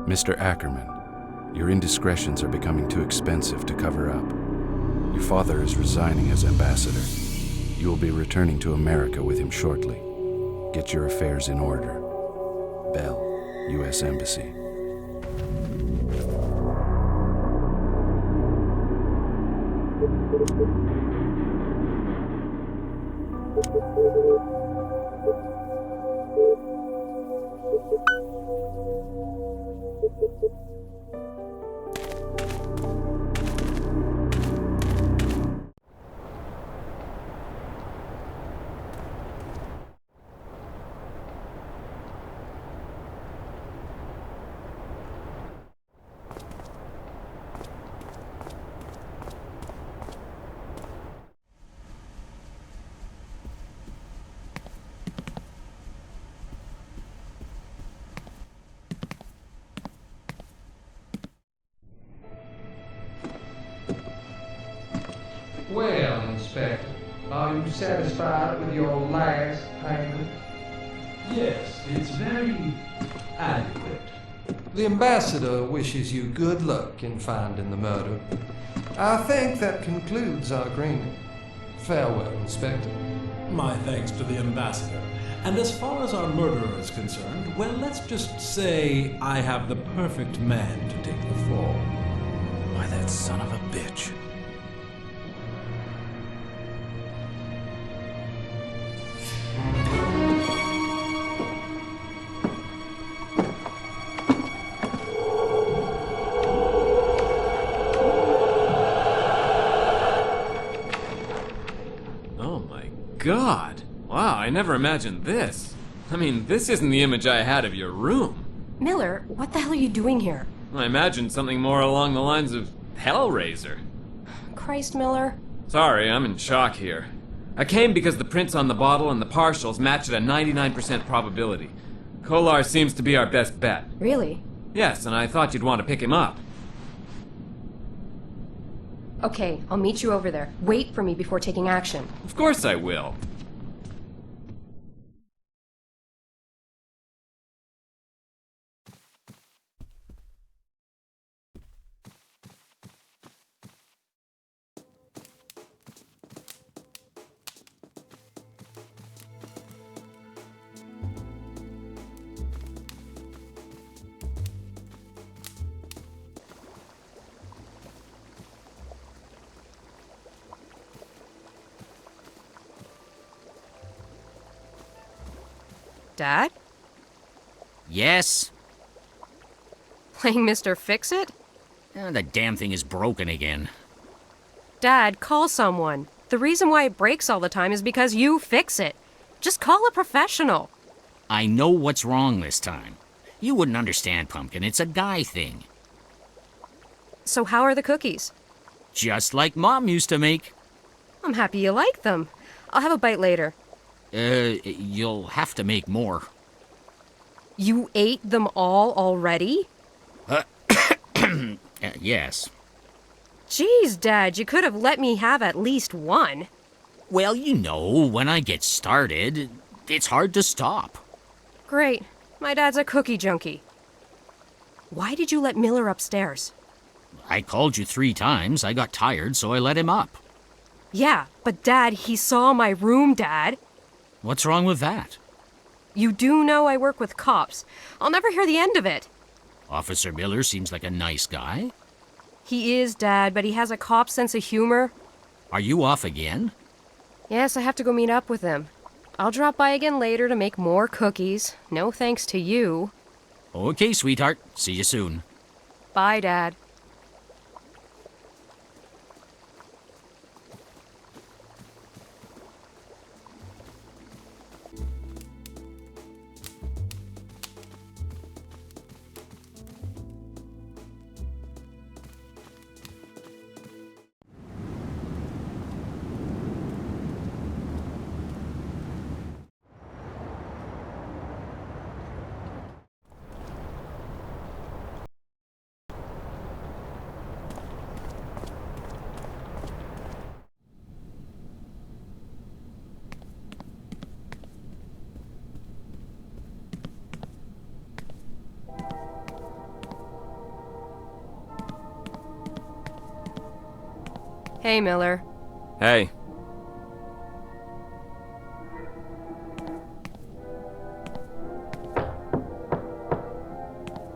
Mr. Ackerman, your indiscretions are becoming too expensive to cover up. Your father is resigning as ambassador. You will be returning to America with him shortly. Get your affairs in order. Bell, U.S. Embassy. Well, Inspector, are you satisfied with your last payment? Yes, it's very adequate. The ambassador wishes you good luck in finding the murder. I think that concludes our agreement. Farewell, Inspector. My thanks to the ambassador. And as far as our murderer is concerned, well, let's just say I have the perfect man to take the fall. Why, that son of a bitch. God! Wow, I never imagined this. I mean, this isn't the image I had of your room. Miller, what the hell are you doing here? I imagined something more along the lines of Hellraiser. Christ, Miller. Sorry, I'm in shock here. I came because the prints on the bottle and the partials match at a 99% probability. Kolar seems to be our best bet. Really? Yes, and I thought you'd want to pick him up. Okay, I'll meet you over there. Wait for me before taking action. Of course I will. Dad? Yes? Playing Mr. Fix-It? The damn thing is broken again. Dad, call someone. The reason why it breaks all the time is because you fix it. Just call a professional. I know what's wrong this time. You wouldn't understand, Pumpkin. It's a guy thing. So how are the cookies? Just like Mom used to make. I'm happy you like them. I'll have a bite later. You'll have to make more. You ate them all already? Yes. Jeez, Dad, you could have let me have at least one. Well, you know, when I get started, it's hard to stop. Great. My dad's a cookie junkie. Why did you let Miller upstairs? I called you 3 times. I got tired, so I let him up. Yeah, but Dad, he saw my room, Dad. What's wrong with that? You do know I work with cops. I'll never hear the end of it. Officer Miller seems like a nice guy. He is, Dad, but he has a cop sense of humor. Are you off again? Yes, I have to go meet up with him. I'll drop by again later to make more cookies. No thanks to you. Okay, sweetheart. See you soon. Bye, Dad. Hey, Miller. Hey.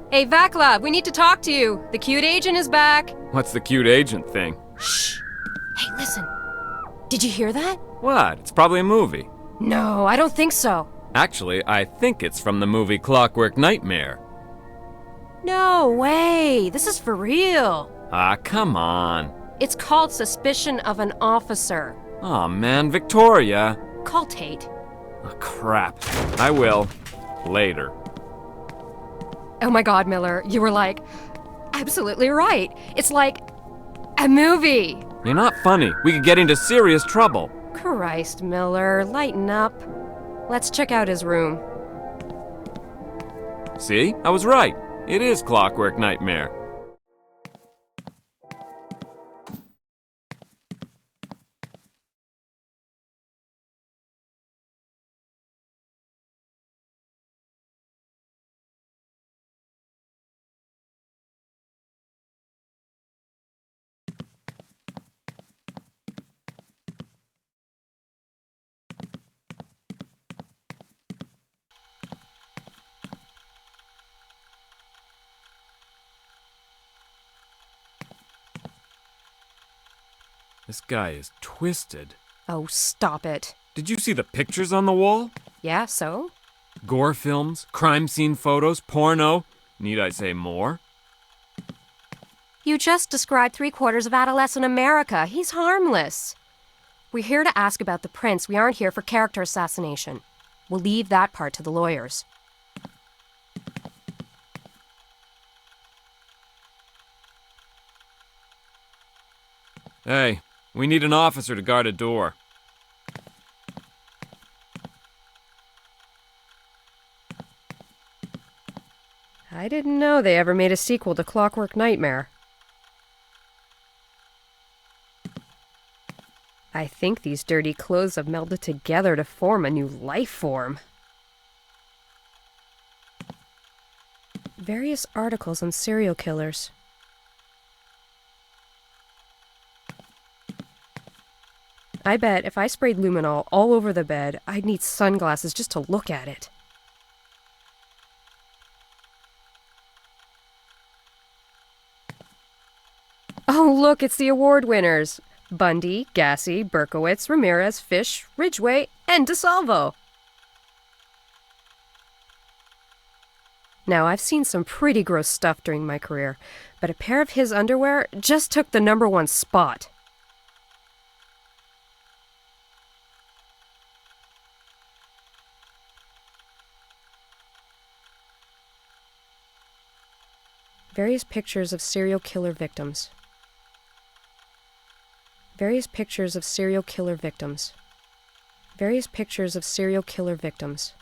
Hey, Vaclav, we need to talk to you. The cute agent is back. What's the cute agent thing? Shh. Hey, listen. Did you hear that? What? It's probably a movie. No, I don't think so. Actually, I think it's from the movie Clockwork Nightmare. No way. This is for real. Ah, come on. It's called Suspicion of an Officer. Aw, man, Victoria. Call Tate. Oh, crap. I will. Later. Oh my God, Miller, you were like, absolutely right. It's like a movie. You're not funny. We could get into serious trouble. Christ, Miller, lighten up. Let's check out his room. See? I was right. It is Clockwork Nightmare. This guy is twisted. Oh, stop it. Did you see the pictures on the wall? Yeah, so? Gore films, crime scene photos, porno. Need I say more? You just described 3/4 of adolescent America. He's harmless. We're here to ask about the prince. We aren't here for character assassination. We'll leave that part to the lawyers. Hey, we need an officer to guard a door. I didn't know they ever made a sequel to Clockwork Nightmare. I think these dirty clothes have melded together to form a new life form. Various articles on serial killers. I bet if I sprayed luminol all over the bed, I'd need sunglasses just to look at it. Oh, look, it's the award winners. Bundy, Gassy, Berkowitz, Ramirez, Fish, Ridgway, and DeSalvo. Now, I've seen some pretty gross stuff during my career, but a pair of his underwear just took the #1 spot. Various pictures of serial killer victims. Various pictures of serial killer victims. Various pictures of serial killer victims.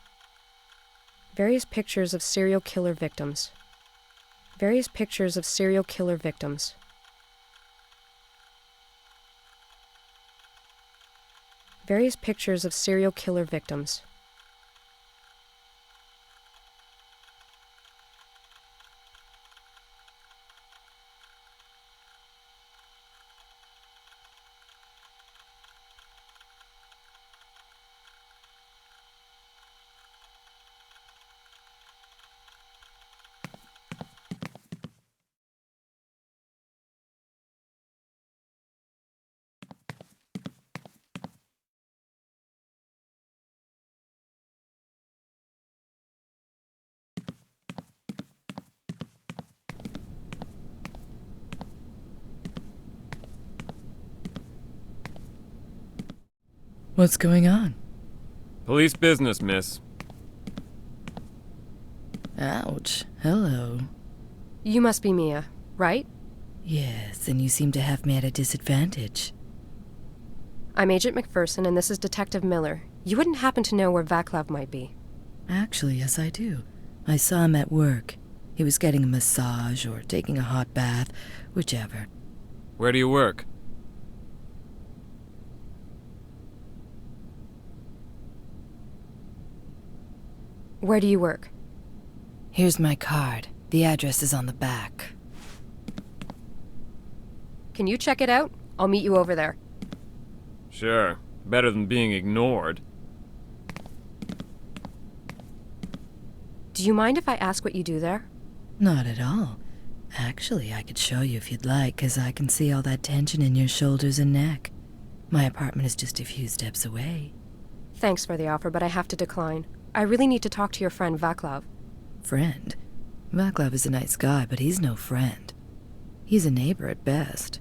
Various pictures of serial killer victims. Various pictures of serial killer victims. Various pictures of serial killer victims. What's going on? Police business, miss. Ouch. Hello. You must be Mia, right? Yes, and you seem to have me at a disadvantage. I'm Agent McPherson, and this is Detective Miller. You wouldn't happen to know where Vaclav might be? Actually, yes, I do. I saw him at work. He was getting a massage or taking a hot bath, whichever. Where do you work? Where do you work? Here's my card. The address is on the back. Can you check it out? I'll meet you over there. Sure. Better than being ignored. Do you mind if I ask what you do there? Not at all. Actually, I could show you if you'd like, 'cause I can see all that tension in your shoulders and neck. My apartment is just a few steps away. Thanks for the offer, but I have to decline. I really need to talk to your friend Vaclav. Friend? Vaclav is a nice guy, but he's no friend. He's a neighbor at best.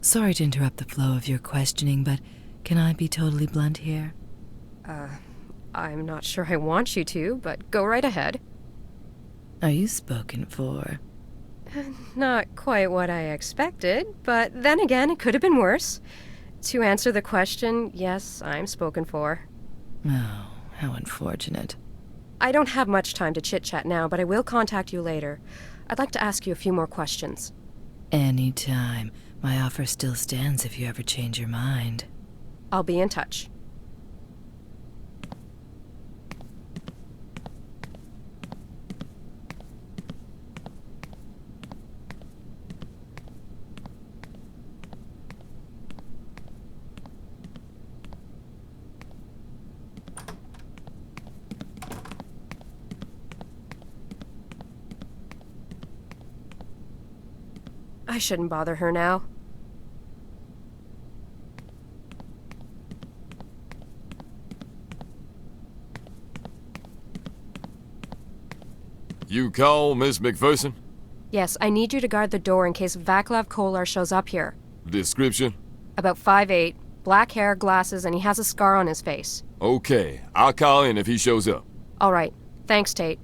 Sorry to interrupt the flow of your questioning, but can I be totally blunt here? I'm not sure I want you to, but go right ahead. Are you spoken for? Not quite what I expected, but then again, it could have been worse. To answer the question, yes, I'm spoken for. Oh, how unfortunate. I don't have much time to chit-chat now, but I will contact you later. I'd like to ask you a few more questions. Anytime. My offer still stands if you ever change your mind. I'll be in touch. I shouldn't bother her now. You call, Miss McPherson? Yes, I need you to guard the door in case Vaclav Kolar shows up here. Description? About 5'8", black hair, glasses, and he has a scar on his face. Okay, I'll call in if he shows up. All right. Thanks, Tate.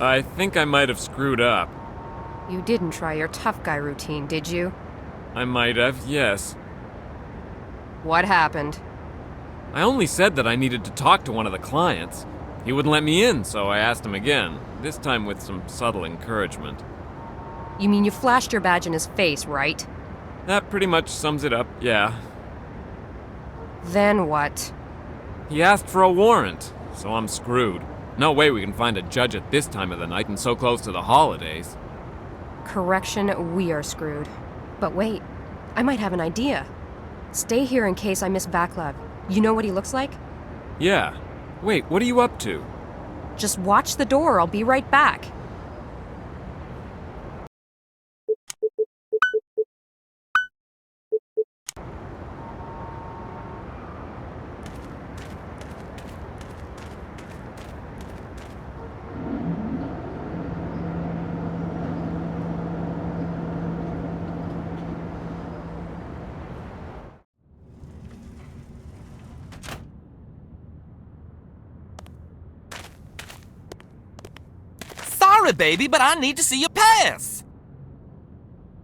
I think I might have screwed up. You didn't try your tough guy routine, did you? I might have, yes. What happened? I only said that I needed to talk to one of the clients. He wouldn't let me in, so I asked him again, this time with some subtle encouragement. You mean you flashed your badge in his face, right? That pretty much sums it up, yeah. Then what? He asked for a warrant, so I'm screwed. No way we can find a judge at this time of the night and so close to the holidays. Correction, we are screwed. But wait, I might have an idea. Stay here in case I miss Vaclav. You know what he looks like? Yeah. Wait, what are you up to? Just watch the door, I'll be right back. Sorry, baby, but I need to see your pass.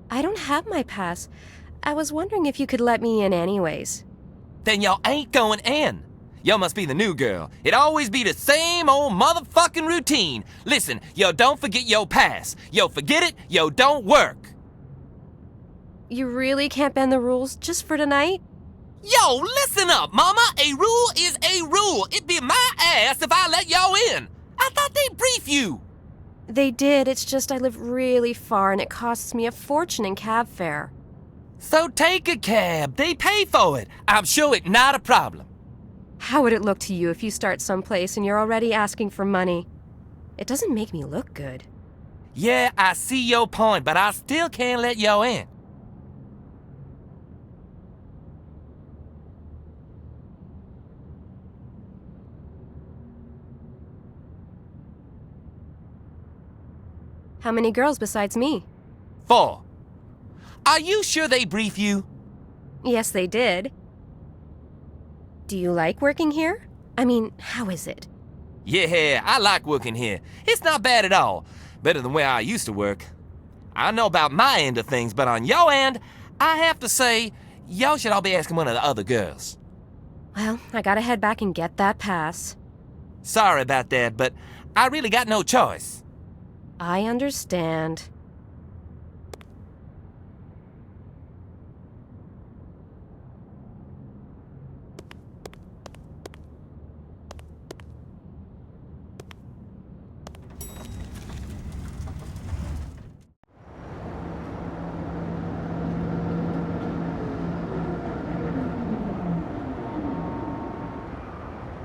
I don't have my pass. I was wondering if you could let me in anyways. Then y'all ain't going in. Yo must be the new girl. It always be the same old motherfucking routine. Listen, yo don't forget yo pass. Yo forget it, yo don't work. You really can't bend the rules just for tonight? Yo, listen up, mama. A rule is a rule. It be my ass if I let y'all in. I thought they'd brief you. They did, it's just I live really far and it costs me a fortune in cab fare. So take a cab. They pay for it. I'm sure it's not a problem. How would it look to you if you start someplace and you're already asking for money? It doesn't make me look good. Yeah, I see your point, but I still can't let y'all in. How many girls besides me? 4. Are you sure they brief you? Yes, they did. Do you like working here? I mean, how is it? Yeah, I like working here. It's not bad at all. Better than where I used to work. I know about my end of things, but on your end, I have to say, y'all should all be asking one of the other girls. Well, I gotta head back and get that pass. Sorry about that, but I really got no choice. I understand.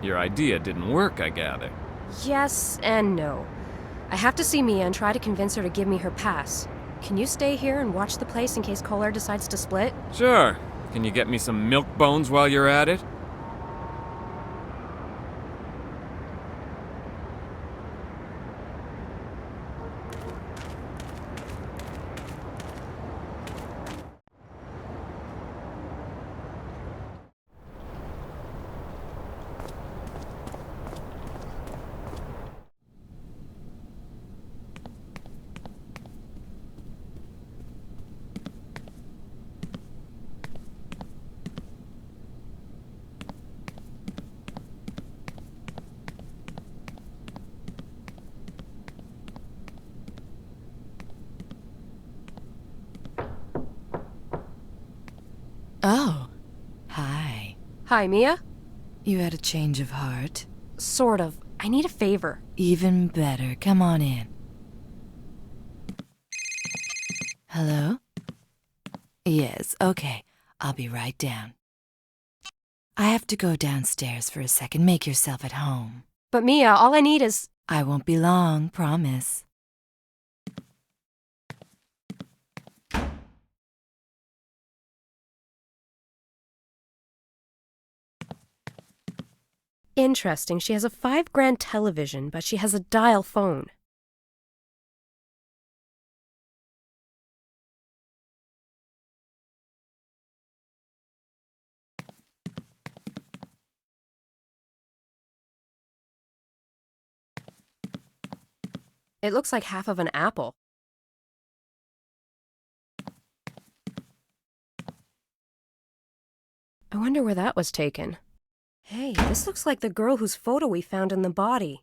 Your idea didn't work, I gather. Yes and no. I have to see Mia and try to convince her to give me her pass. Can you stay here and watch the place in case Kohler decides to split? Sure. Can you get me some milk bones while you're at it? Oh, hi. Hi, Mia? You had a change of heart? Sort of. I need a favor. Even better. Come on in. Hello? Yes, okay. I'll be right down. I have to go downstairs for a second. Make yourself at home. But Mia, all I need is... I won't be long, promise. Interesting. She has a $5,000 television, but she has a dial phone. It looks like half of an apple. I wonder where that was taken. Hey, this looks like the girl whose photo we found in the body.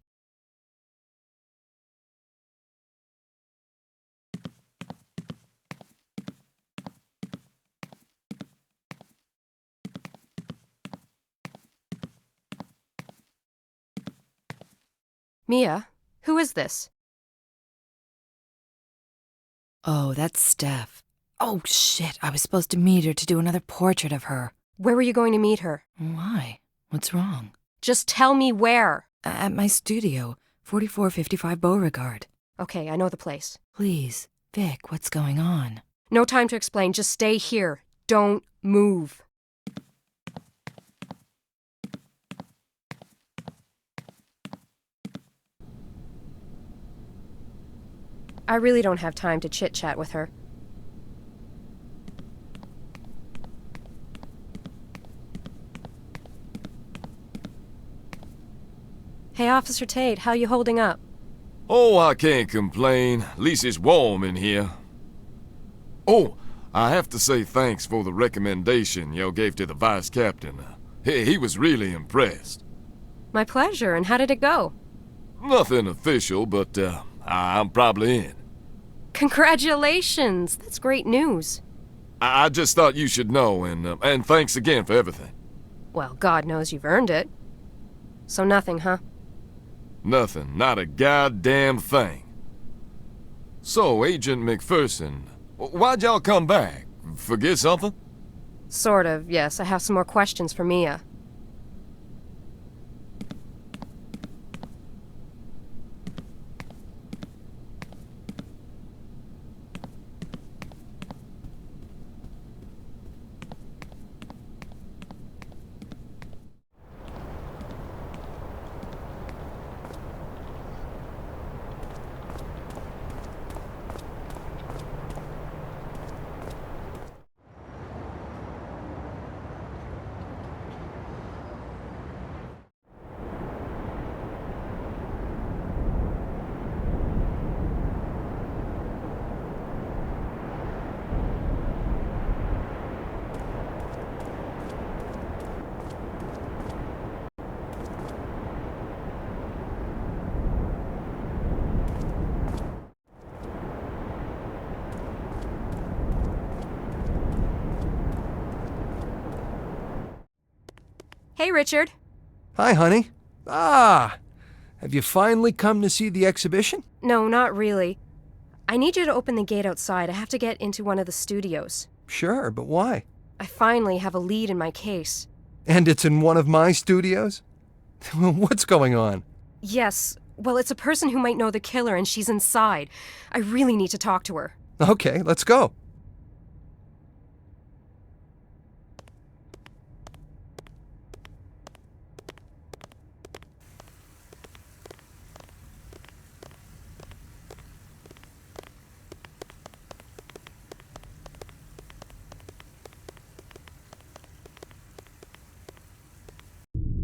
Mia, who is this? Oh, that's Steph. Oh, shit. I was supposed to meet her to do another portrait of her. Where were you going to meet her? Why? What's wrong? Just tell me where. At my studio, 4455 Beauregard. Okay, I know the place. Please, Vic, what's going on? No time to explain. Just stay here. Don't move. I really don't have time to chit-chat with her. Hey, Officer Tate, how you holding up? Oh, I can't complain. At least it's warm in here. Oh, I have to say thanks for the recommendation you gave to the vice captain. He was really impressed. My pleasure, and how did it go? Nothing official, but I'm probably in. Congratulations! That's great news. I just thought you should know, and thanks again for everything. Well, God knows you've earned it. So nothing, huh? Nothing, not a goddamn thing. So, Agent McPherson, why'd y'all come back? Forget something? Sort of, yes. I have some more questions for Mia. Hey, Richard. Hi, honey. Have you finally come to see the exhibition? No, not really. I need you to open the gate outside. I have to get into one of the studios. Sure, but why? I finally have a lead in my case. And it's in one of my studios? What's going on? Yes. Well, it's a person who might know the killer, and she's inside. I really need to talk to her. Okay, let's go.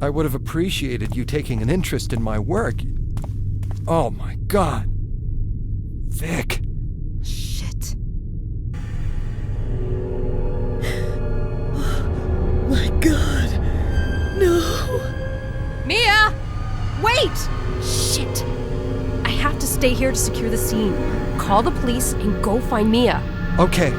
I would have appreciated you taking an interest in my work. Oh my God. Vic. Shit. My God. No. Mia! Wait! Shit. I have to stay here to secure the scene. Call the police and go find Mia. Okay.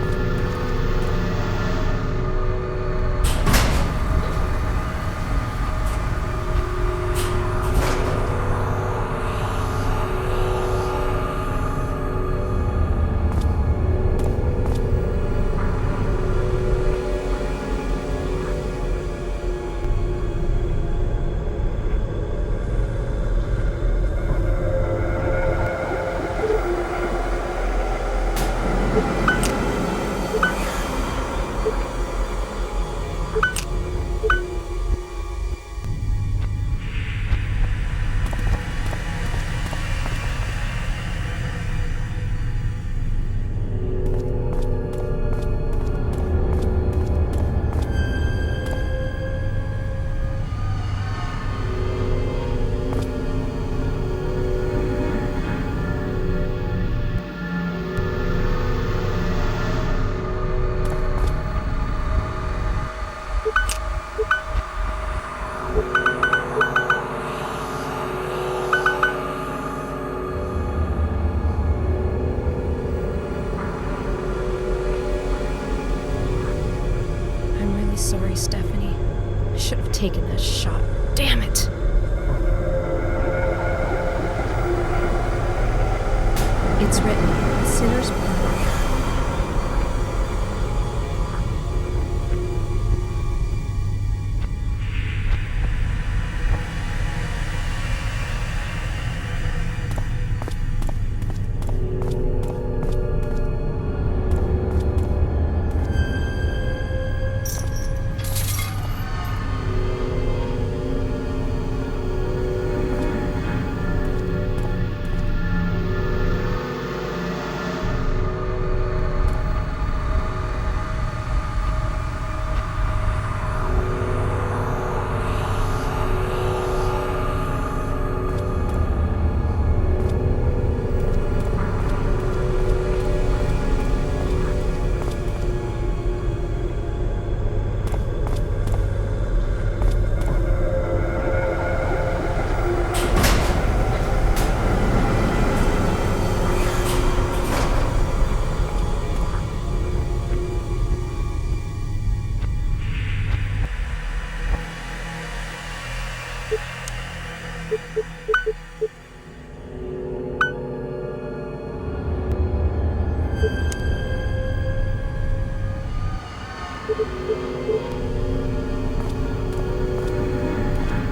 sorry, Stephanie. I should have taken that shot. Damn it! It's written, Sinner's Prayer.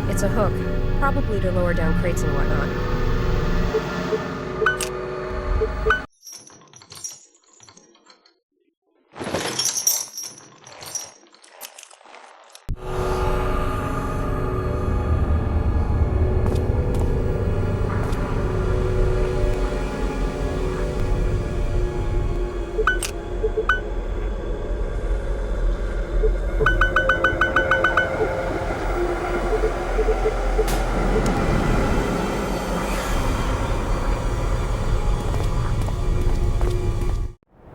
It's a hook, probably to lower down crates and whatnot.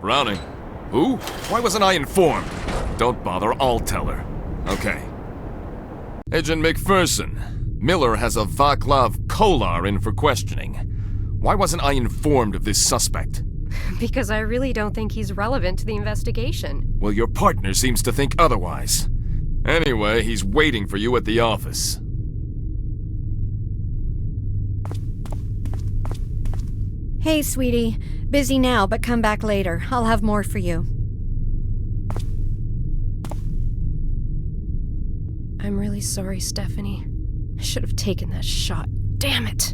Browning? Who? Why wasn't I informed? Don't bother, I'll tell her. Okay. Agent McPherson, Miller has a Vaclav Kolar in for questioning. Why wasn't I informed of this suspect? Because I really don't think he's relevant to the investigation. Well, your partner seems to think otherwise. Anyway, he's waiting for you at the office. Hey, sweetie. Busy now, but come back later. I'll have more for you. I'm really sorry, Stephanie. I should have taken that shot. Damn it!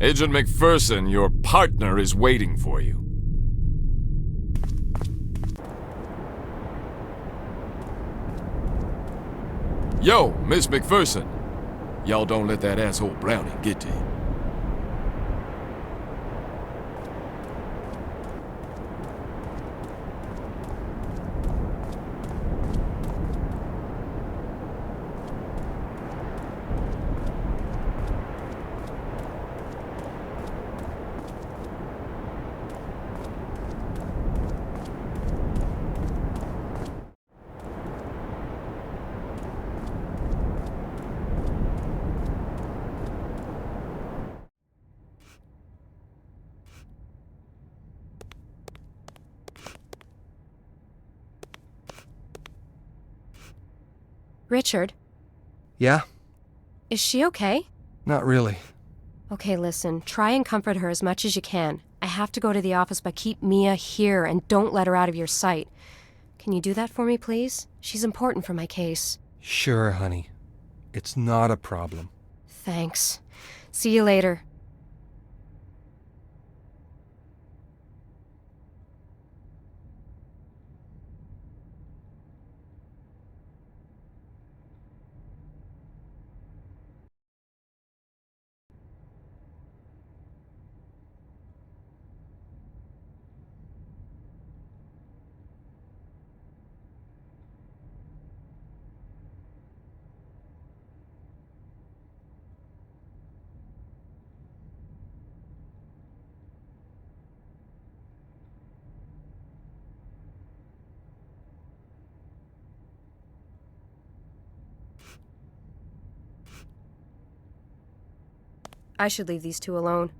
Agent McPherson, your partner is waiting for you. Yo, Miss McPherson. Y'all don't let that asshole Browning get to you. Richard, Yeah? is she okay? Not really. Okay, listen, try and comfort her as much as you can. I have to go to the office, but keep Mia here and don't let her out of your sight. Can you do that for me, please? She's important for my case. Sure, honey. It's not a problem. Thanks. See you later. I should leave these two alone.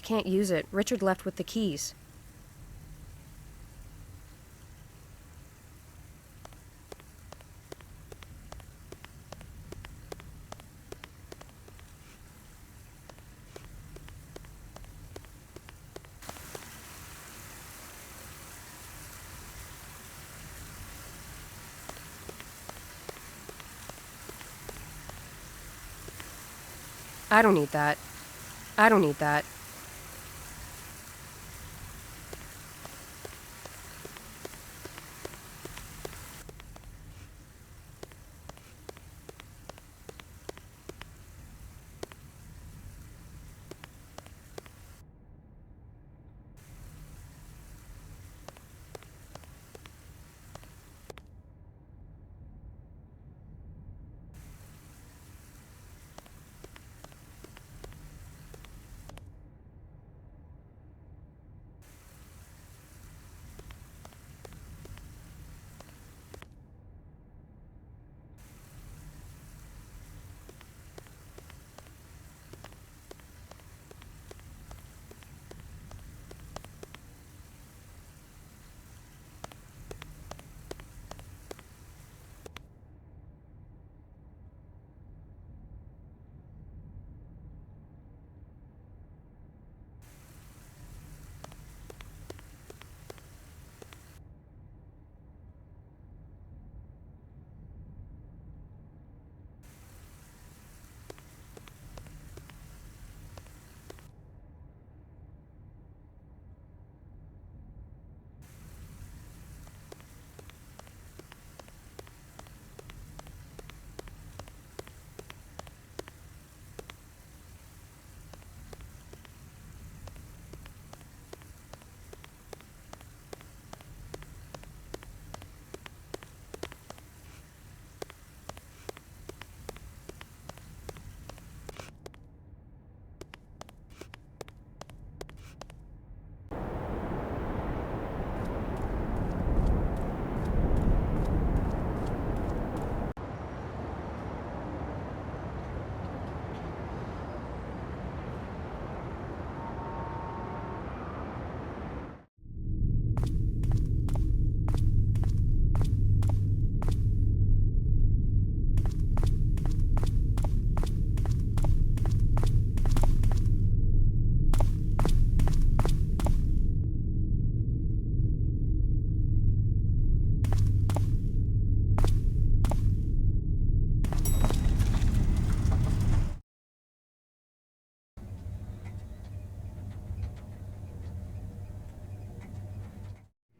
can't use it. Richard left with the keys. I don't need that. I don't need that.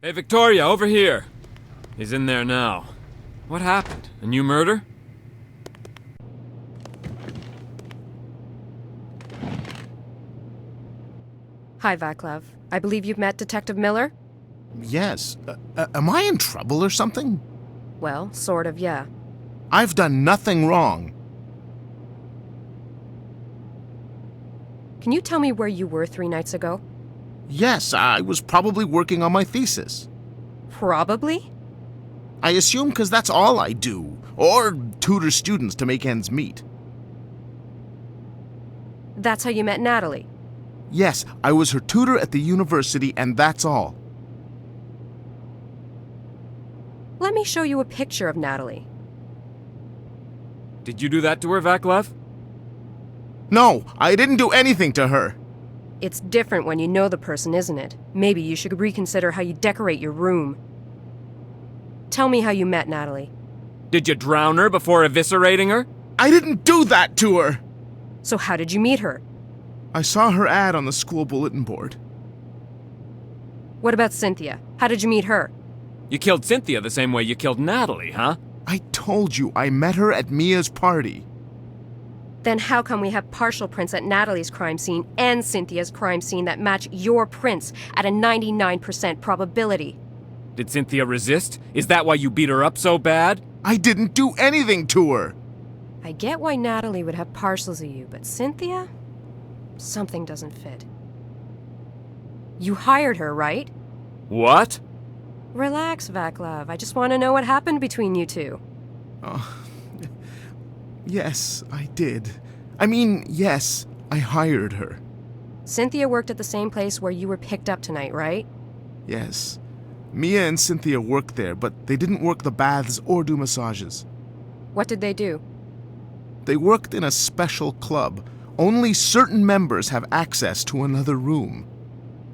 Hey, Victoria, over here. He's in there now. What happened? A new murder? Hi, Vaclav. I believe you've met Detective Miller? Yes. Am I in trouble or something? Well, sort of, yeah. I've done nothing wrong. Can you tell me where you were 3 nights ago? Yes, I was probably working on my thesis. Probably? I assume because that's all I do, or tutor students to make ends meet. That's how you met Natalie? Yes, I was her tutor at the university, and that's all. Let me show you a picture of Natalie. Did you do that to her, Vaclav? No, I didn't do anything to her. It's different when you know the person, isn't it? Maybe you should reconsider how you decorate your room. Tell me how you met Natalie. Did you drown her before eviscerating her? I didn't do that to her! So how did you meet her? I saw her ad on the school bulletin board. What about Cynthia? How did you meet her? You killed Cynthia the same way you killed Natalie, huh? I told you, I met her at Mia's party. Then how come we have partial prints at Natalie's crime scene and Cynthia's crime scene that match your prints at a 99% probability? Did Cynthia resist? Is that why you beat her up so bad? I didn't do anything to her. I get why Natalie would have partials of you, but Cynthia? Something doesn't fit. You hired her, right? What? Relax, Vaclav. I just want to know what happened between you two. Oh, yes, I did. I mean, yes, I hired her. Cynthia worked at the same place where you were picked up tonight, right? Yes. Mia and Cynthia worked there, but they didn't work the baths or do massages. What did they do? They worked in a special club. Only certain members have access to another room.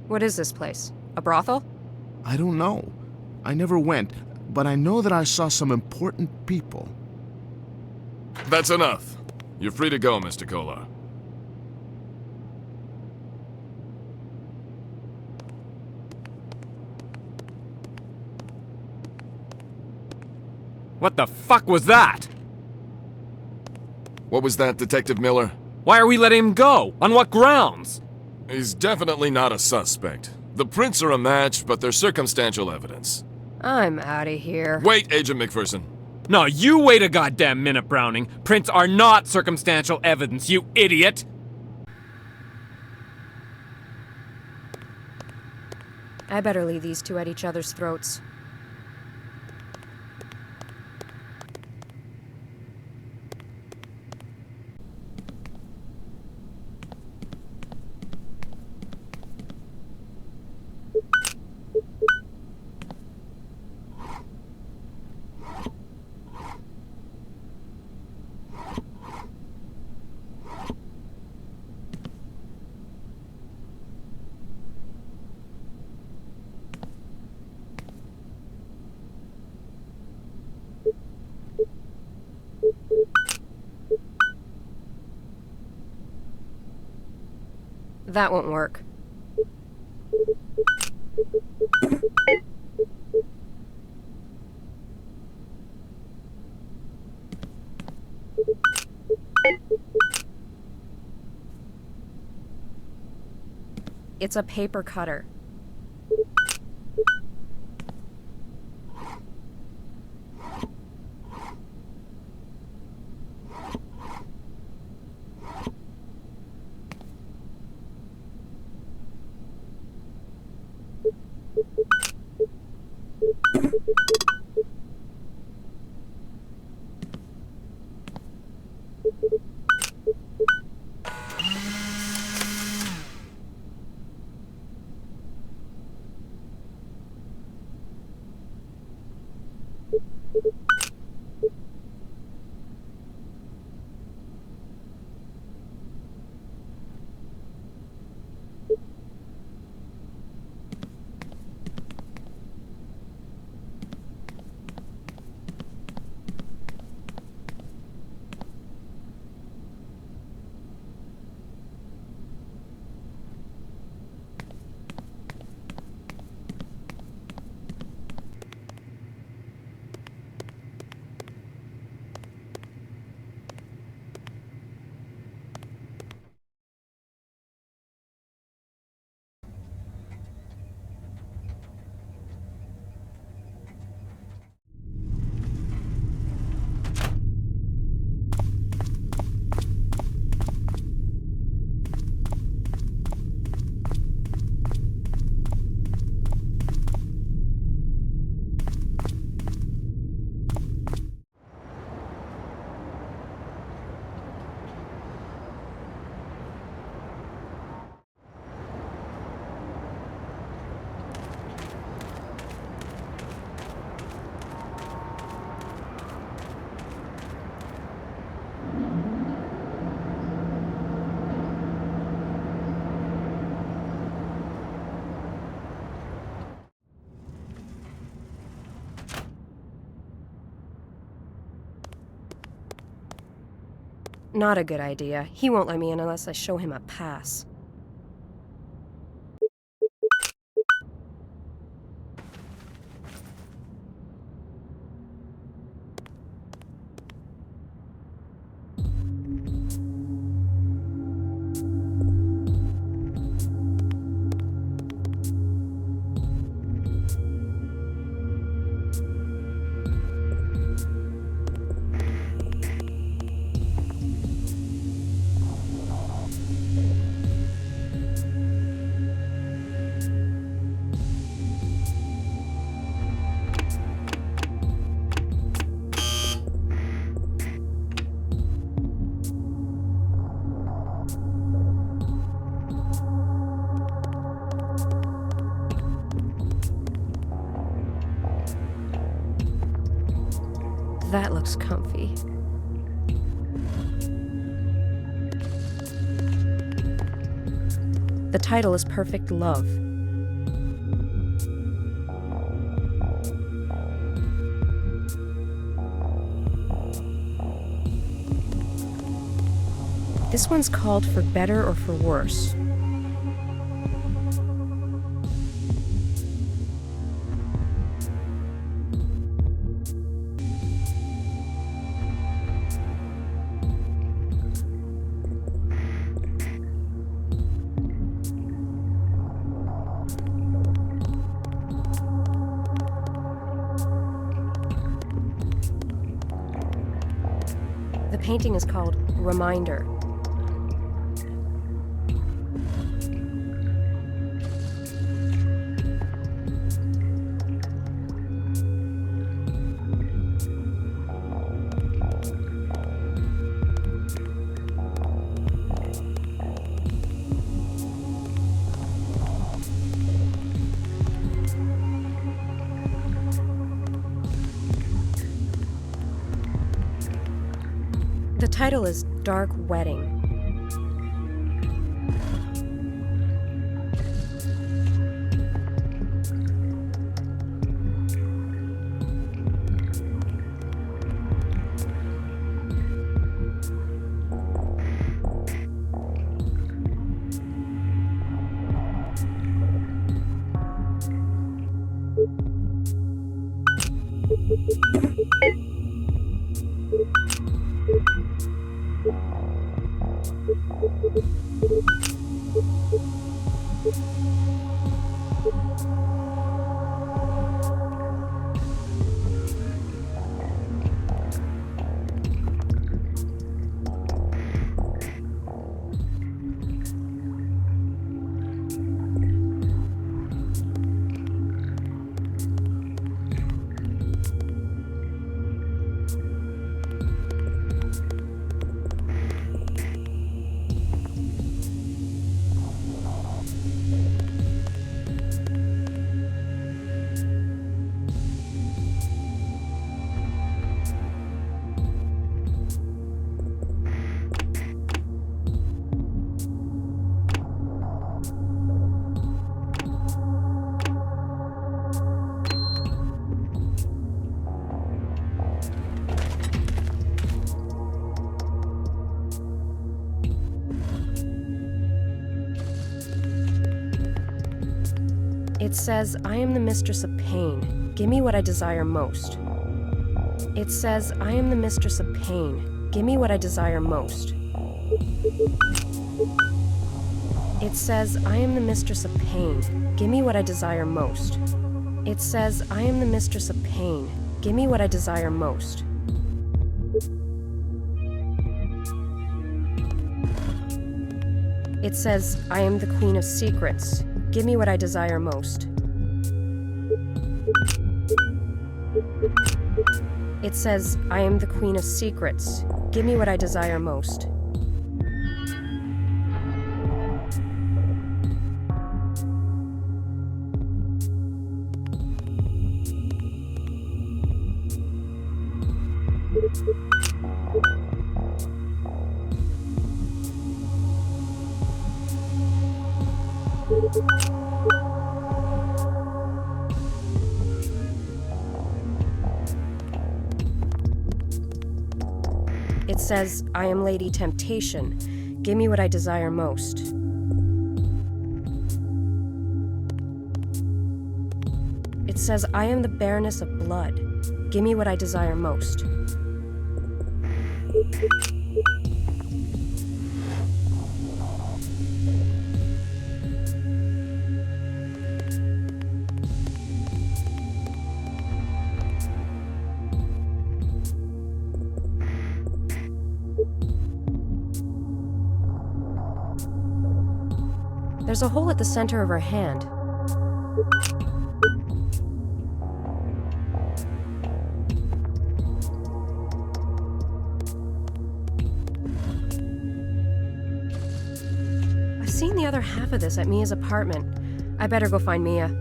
What is this place? A brothel? I don't know. I never went, but I know that I saw some important people. That's enough. You're free to go, Mr. Kolar. What the fuck was that? What was that, Detective Miller? Why are we letting him go? On what grounds? He's definitely not a suspect. The prints are a match, but they're circumstantial evidence. I'm out of here. Wait, Agent McPherson. No, you wait a goddamn minute, Browning. Prints are not circumstantial evidence, you idiot! I better leave these two at each other's throats. That won't work. It's a paper cutter. Not a good idea. He won't let me in unless I show him a pass. That looks comfy. The title is Perfect Love. This one's called For Better or For Worse. The painting is called Reminder. The title is Dark Wedding. It says, I am the mistress of pain. Give me what I desire most. It says, I am the mistress of pain. Give me what I desire most. It says, I am the mistress of pain. Give me what I desire most. It says, I am the mistress of pain. Give me what I desire most. It says, I am the queen of secrets. Give me what I desire most. It says, I am the queen of secrets. Give me what I desire most. It says, I am Lady Temptation. Give me what I desire most. It says, I am the Baroness of Blood. Give me what I desire most. There's a hole at the center of her hand. I've seen the other half of this at Mia's apartment. I better go find Mia.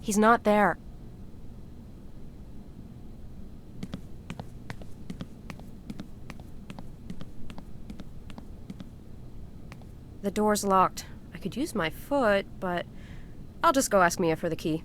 He's not there. The door's locked. I could use my foot, but I'll just go ask Mia for the key.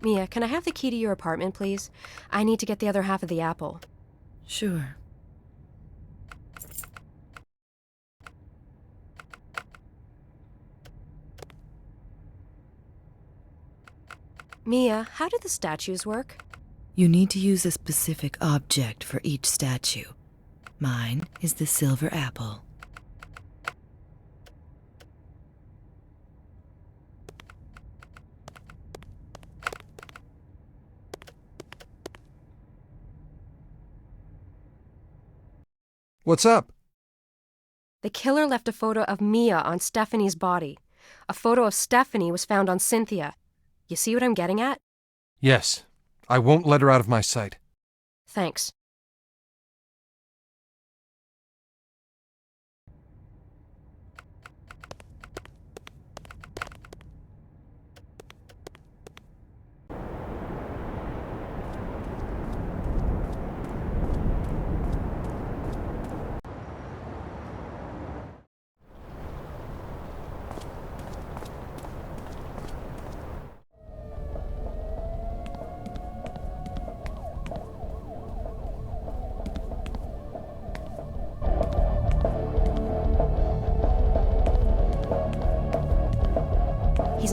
Mia, can I have the key to your apartment, please? I need to get the other half of the apple. Sure. Mia, how do the statues work? You need to use a specific object for each statue. Mine is the silver apple. What's up? The killer left a photo of Mia on Stephanie's body. A photo of Stephanie was found on Cynthia. You see what I'm getting at? Yes. I won't let her out of my sight. Thanks.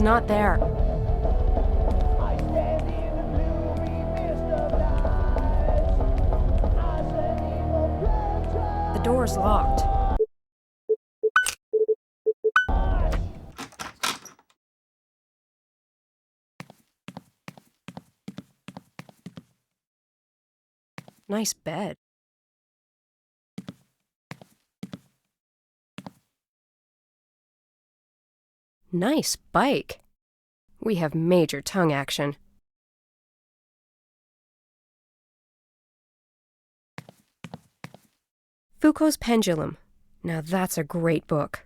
He's not there. The door's locked. Nice bed. Nice bike. We have major tongue action. Foucault's Pendulum. Now that's a great book.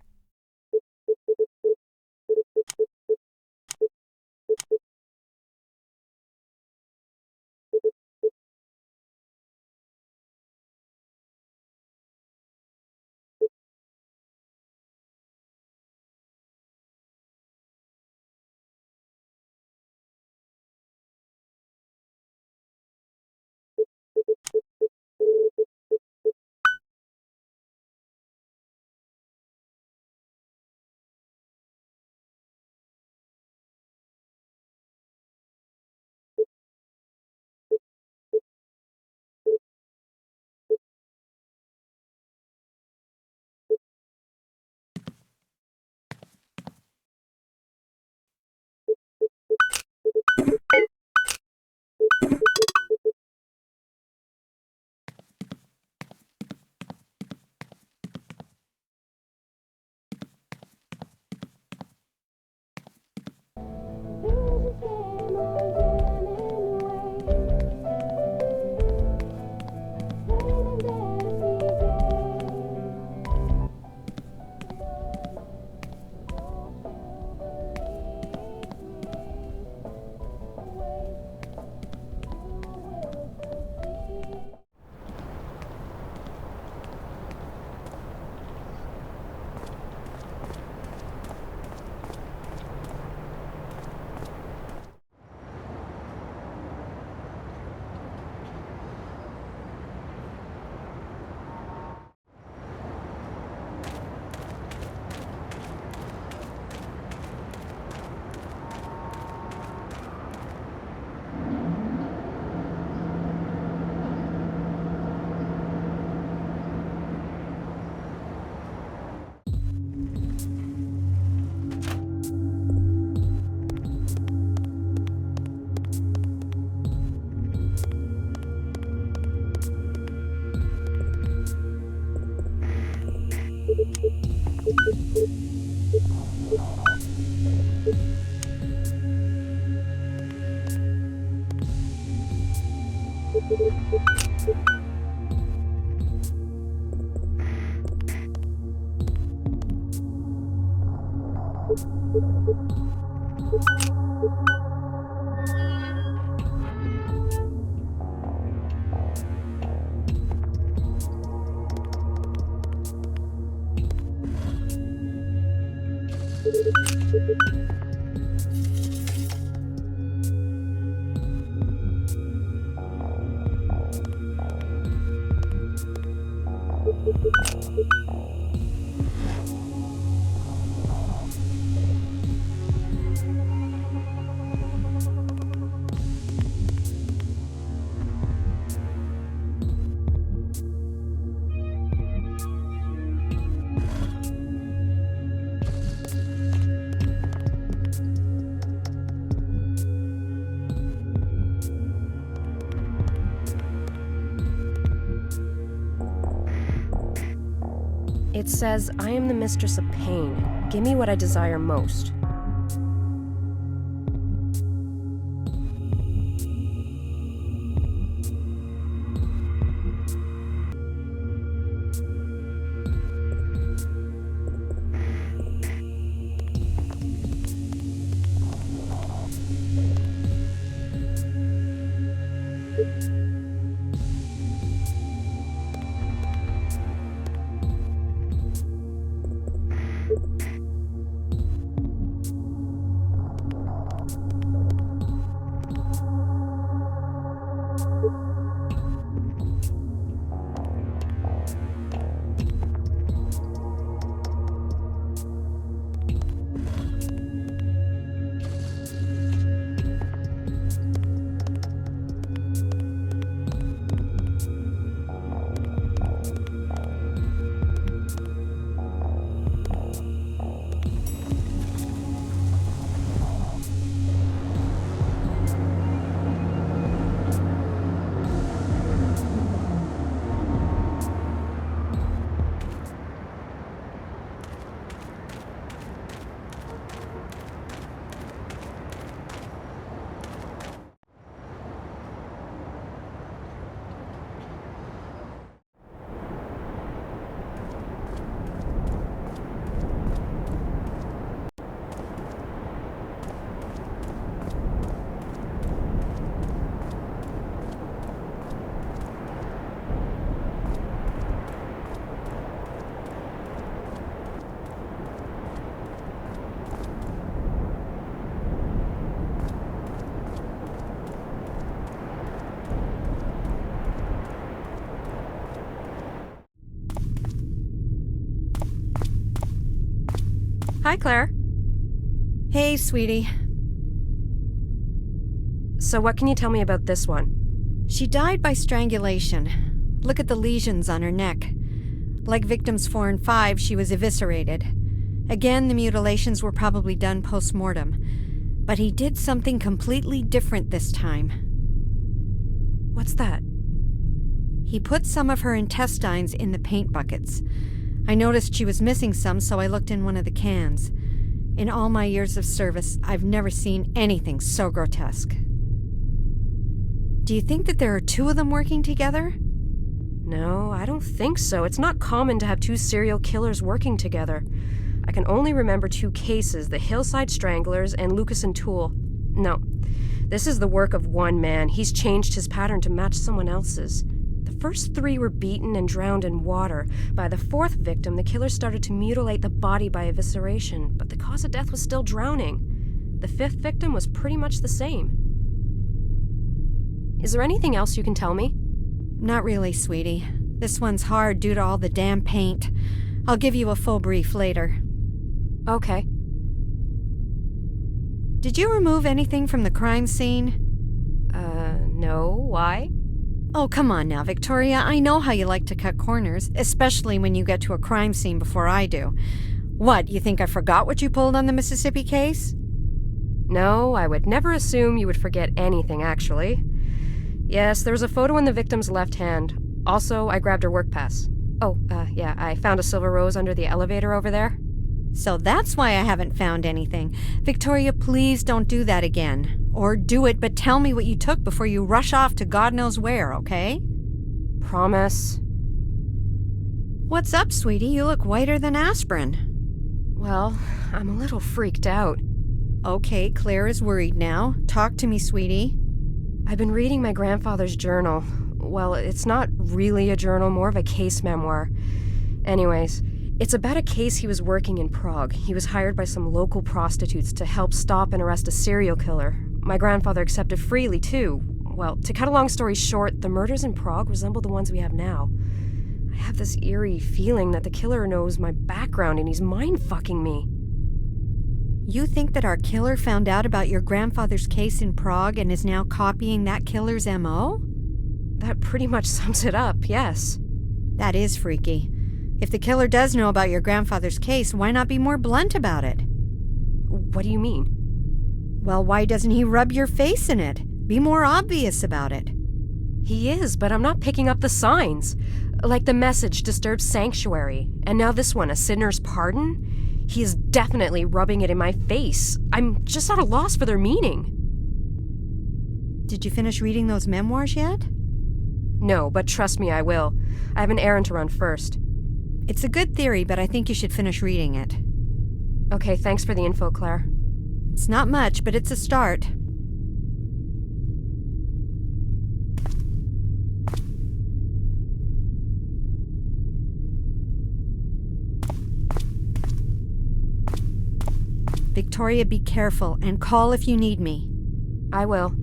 It says, I am the mistress of pain. Give me what I desire most. Hi, Claire. Hey, sweetie. So what can you tell me about this one? She died by strangulation. Look at the lesions on her neck. Like victims 4 and 5, she was eviscerated. Again, the mutilations were probably done post-mortem. But he did something completely different this time. What's that? He put some of her intestines in the paint buckets. I noticed she was missing some, so I looked in one of the cans. In all my years of service, I've never seen anything so grotesque. Do you think that there are 2 of them working together? No, I don't think so. It's not common to have 2 serial killers working together. I can only remember 2 cases, the Hillside Stranglers and Lucas and Toole. No, this is the work of one man. He's changed his pattern to match someone else's. The first 3 were beaten and drowned in water. By the 4th victim, the killer started to mutilate the body by evisceration, but the cause of death was still drowning. The 5th victim was pretty much the same. Is there anything else you can tell me? Not really, sweetie. This one's hard due to all the damn paint. I'll give you a full brief later. Okay. Did you remove anything from the crime scene? No. Why? Oh, come on now, Victoria. I know how you like to cut corners, especially when you get to a crime scene before I do. What, you think I forgot what you pulled on the Mississippi case? No, I would never assume you would forget anything, actually. Yes, there was a photo in the victim's left hand. Also, I grabbed her work pass. Oh, yeah, I found a silver rose under the elevator over there. So that's why I haven't found anything. Victoria, please don't do that again. Or do it, but tell me what you took before you rush off to God knows where, okay? Promise. What's up, sweetie? You look whiter than aspirin. Well, I'm a little freaked out. Okay, Claire is worried now. Talk to me, sweetie. I've been reading my grandfather's journal. Well, it's not really a journal, more of a case memoir. Anyways, it's about a case he was working in Prague. He was hired by some local prostitutes to help stop and arrest a serial killer. My grandfather accepted freely, too. Well, to cut a long story short, the murders in Prague resemble the ones we have now. I have this eerie feeling that the killer knows my background and he's mind-fucking me. You think that our killer found out about your grandfather's case in Prague and is now copying that killer's M.O.? That pretty much sums it up, yes. That is freaky. If the killer does know about your grandfather's case, why not be more blunt about it? What do you mean? Well, why doesn't he rub your face in it? Be more obvious about it. He is, but I'm not picking up the signs. Like the message, disturbed sanctuary, and now this one, a sinner's pardon? He is definitely rubbing it in my face. I'm just at a loss for their meaning. Did you finish reading those memoirs yet? No, but trust me, I will. I have an errand to run first. It's a good theory, but I think you should finish reading it. Okay, thanks for the info, Claire. It's not much, but it's a start. Victoria, be careful and call if you need me. I will.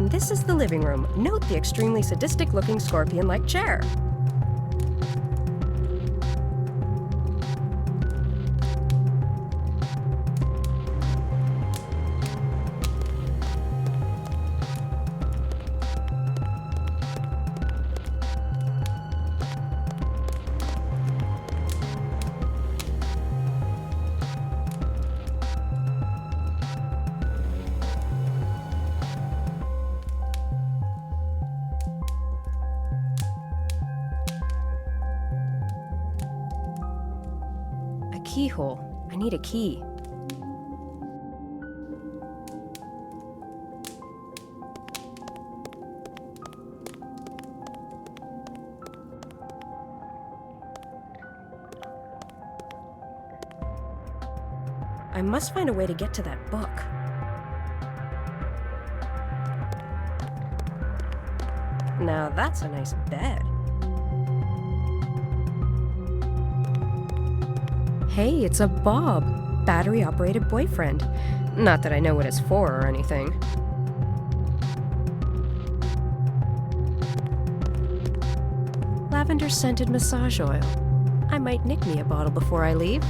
And this is the living room. Note the extremely sadistic-looking scorpion-like chair. Keyhole. I need a key. I must find a way to get to that book. Now that's a nice bed. Hey, it's a Bob, battery-operated boyfriend. Not that I know what it's for or anything. Lavender-scented massage oil. I might nick me a bottle before I leave.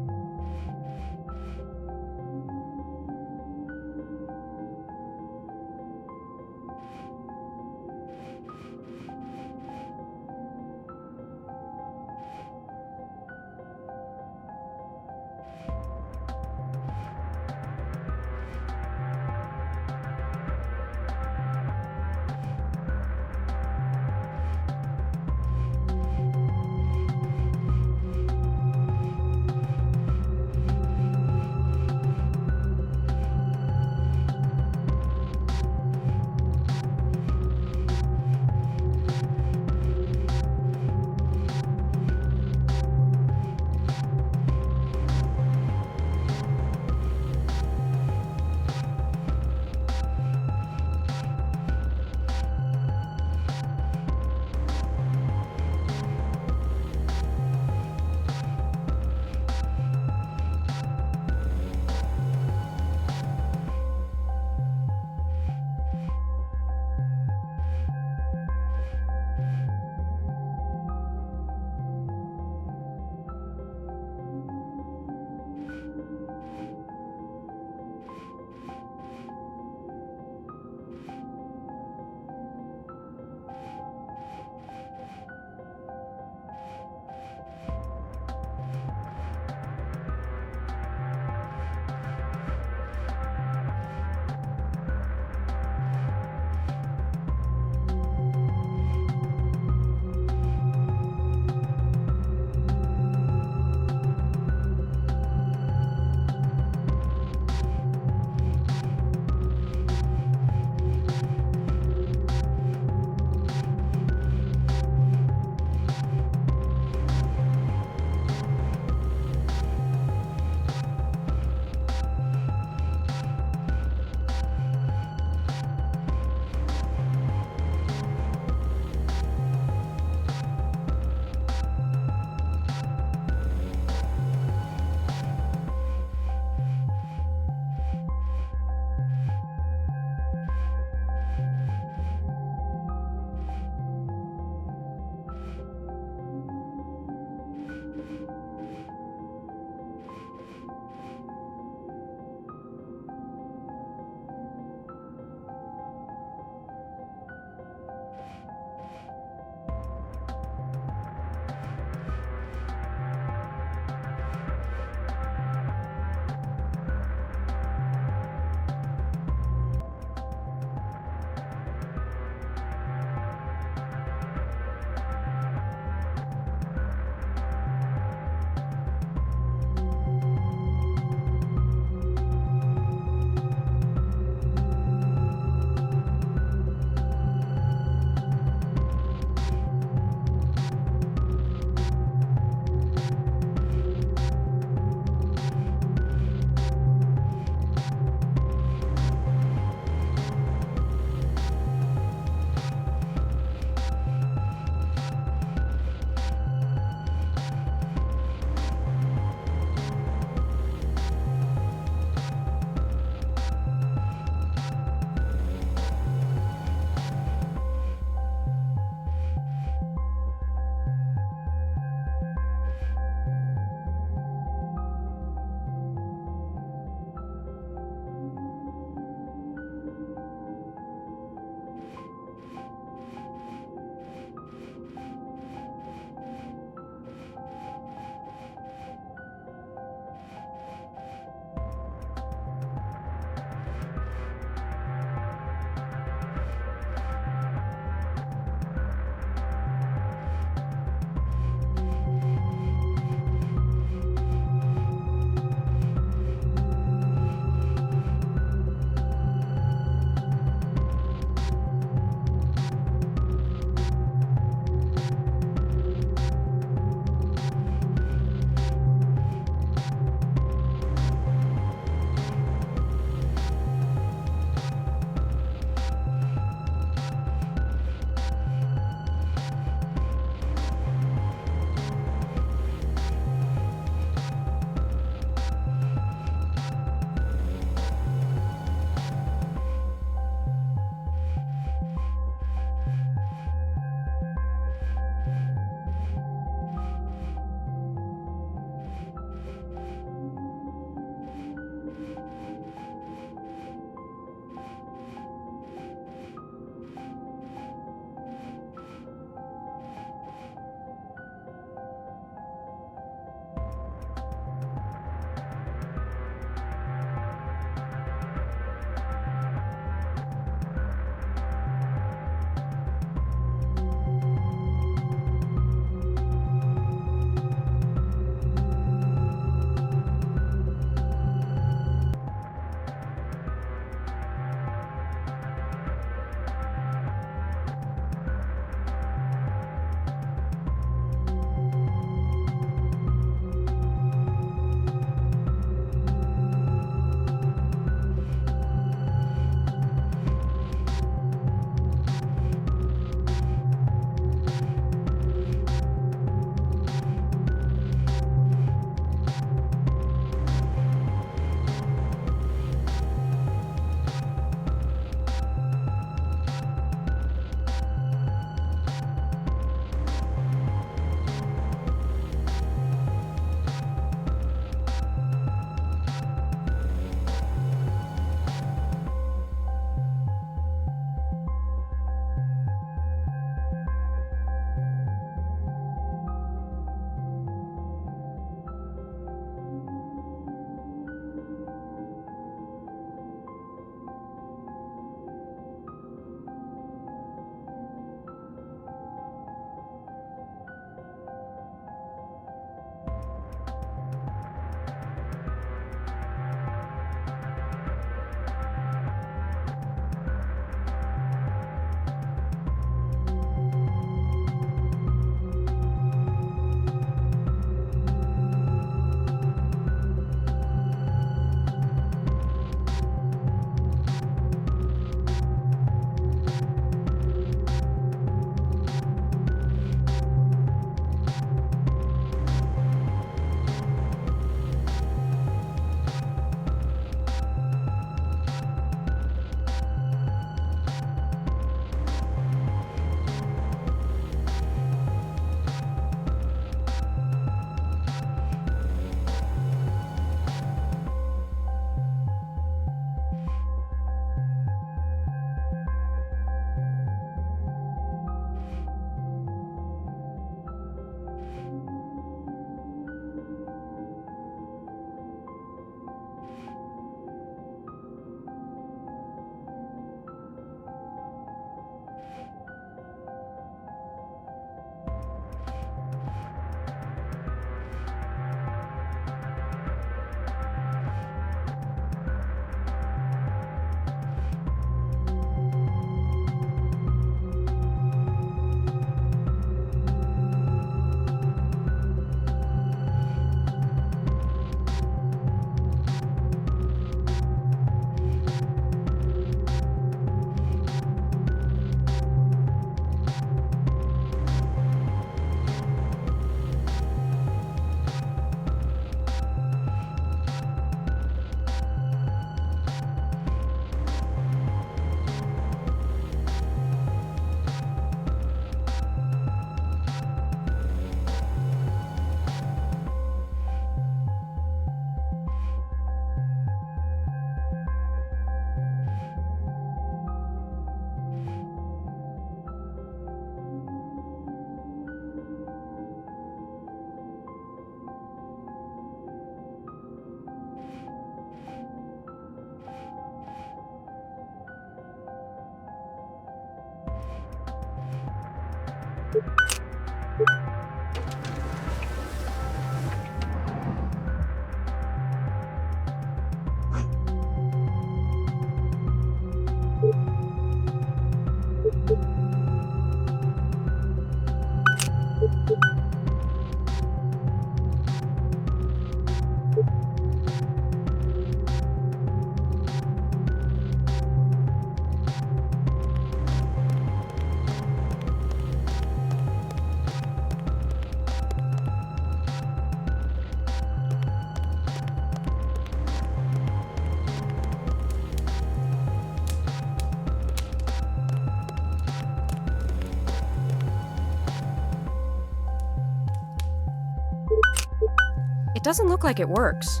It doesn't look like it works.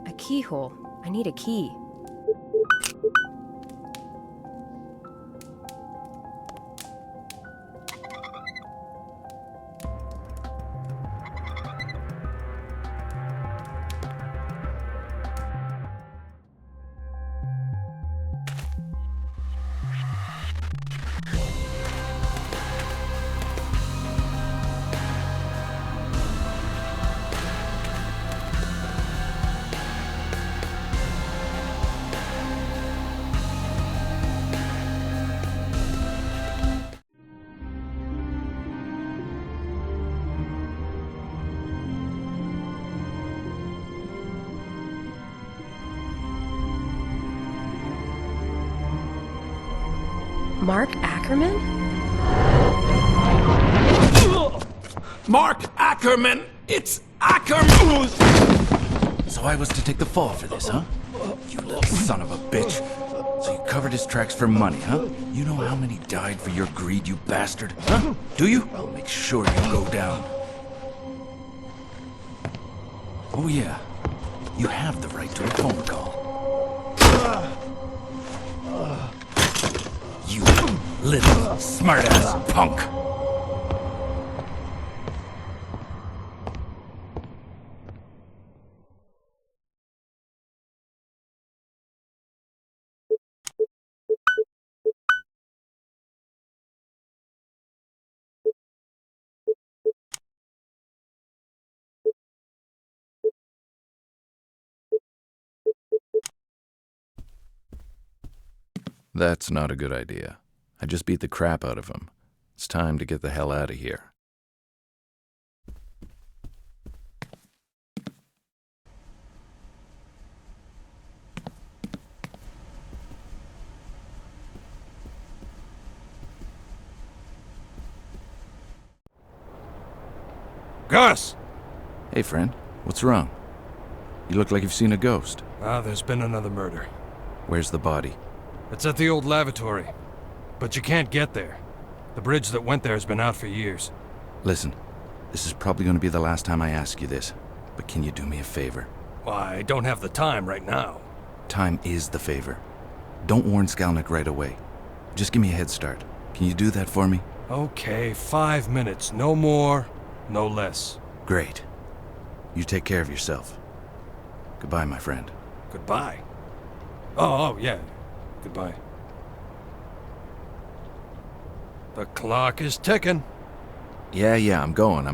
A keyhole. I need a key. Mark Ackerman? Mark Ackerman! It's Ackerman! So I was to take the fall for this, huh? You little son of a bitch. So you covered his tracks for money, huh? You know how many died for your greed, you bastard? Huh? Do you? I'll make sure you go down. Oh yeah. You have the right to a phone call. You little smartass punk! That's not a good idea. I just beat the crap out of him. It's time to get the hell out of here. Gus! Hey, friend. What's wrong? You look like you've seen a ghost. There's been another murder. Where's the body? It's at the old lavatory. But you can't get there. The bridge that went there has been out for years. Listen, this is probably going to be the last time I ask you this, but can you do me a favor? Well, I don't have the time right now. Time is the favor. Don't warn Skalnik right away. Just give me a head start. Can you do that for me? Okay, 5 minutes. No more, no less. Great. You take care of yourself. Goodbye, my friend. Goodbye? Oh, yeah. Goodbye. The clock is ticking. Yeah, I'm going.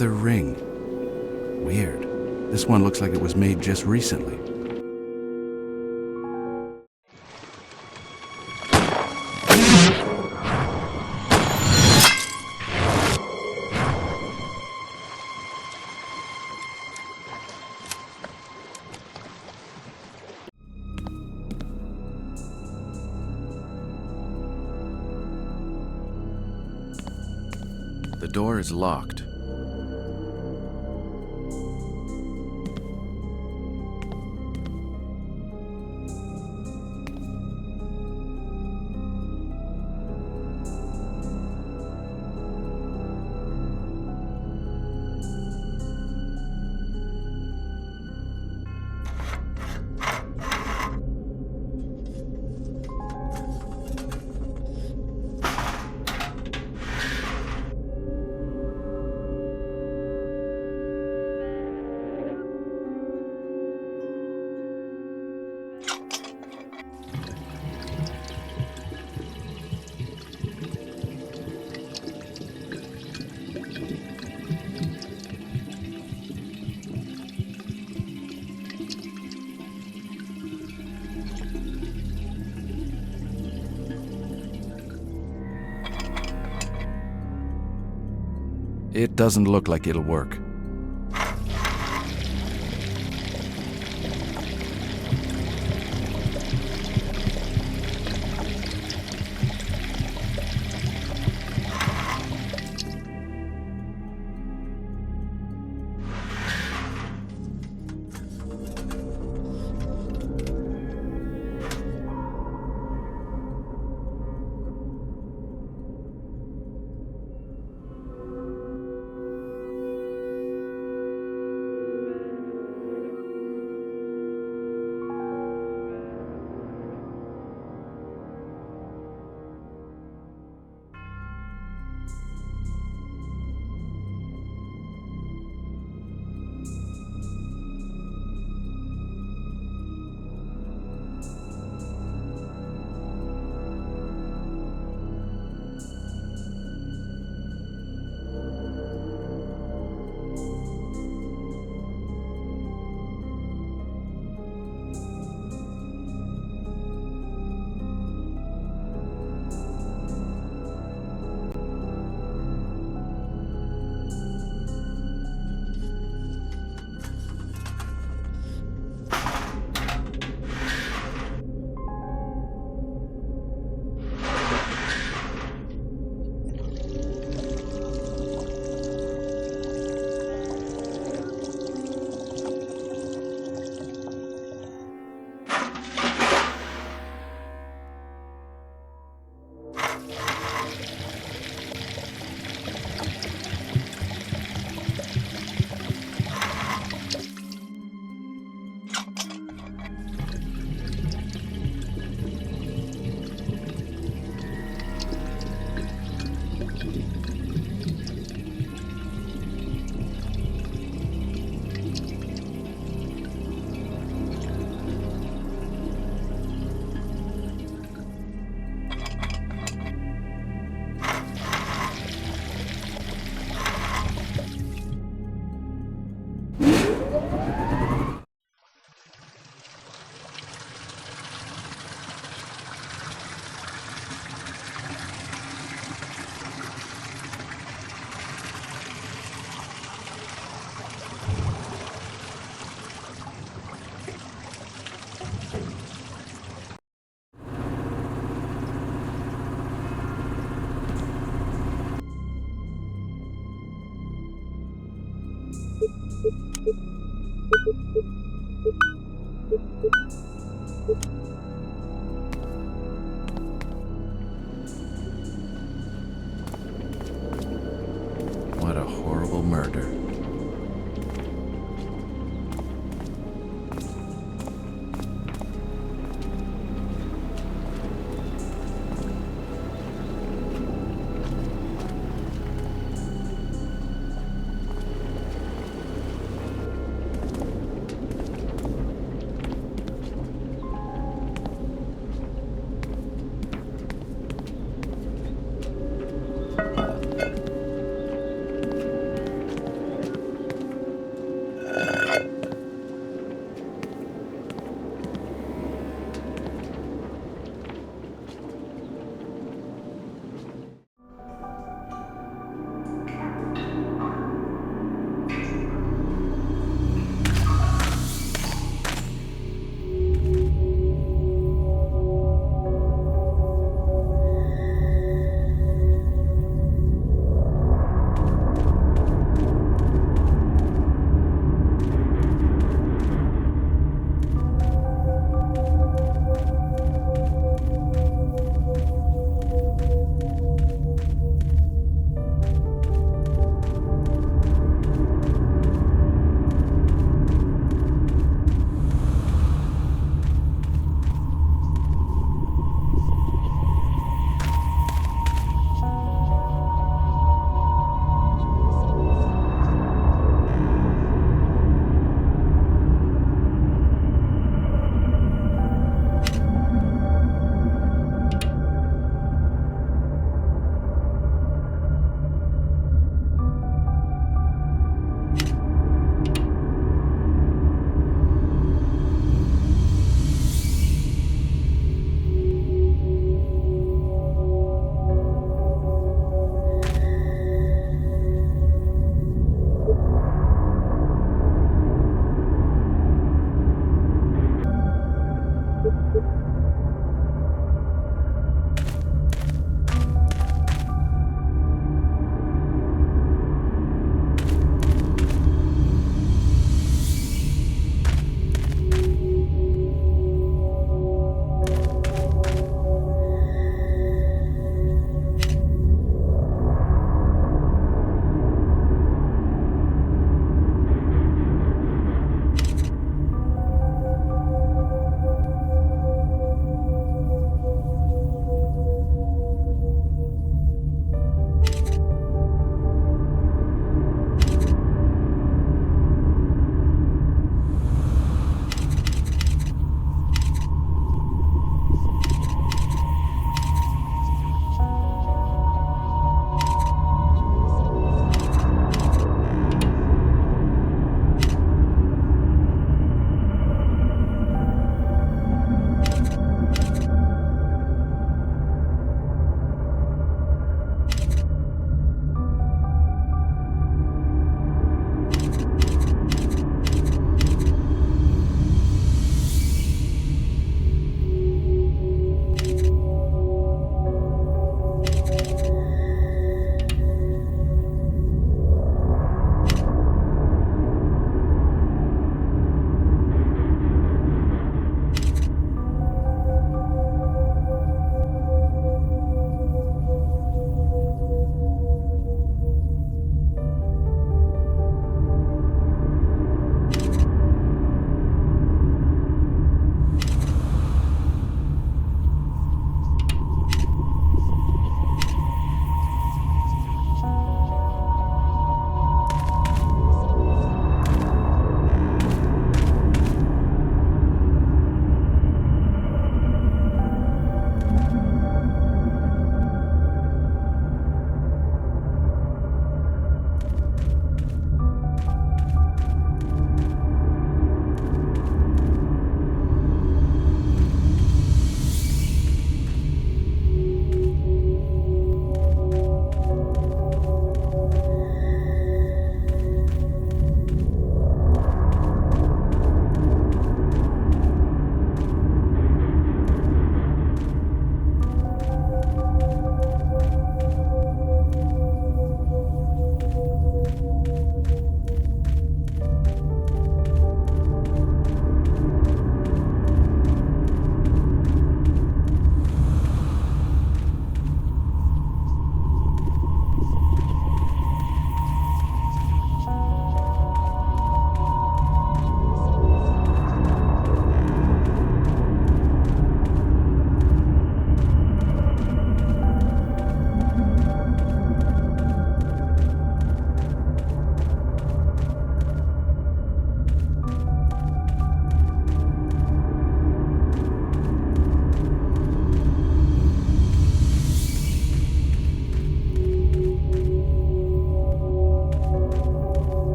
Another ring. Weird. This one looks like it was made just recently. The door is locked. It doesn't look like it'll work.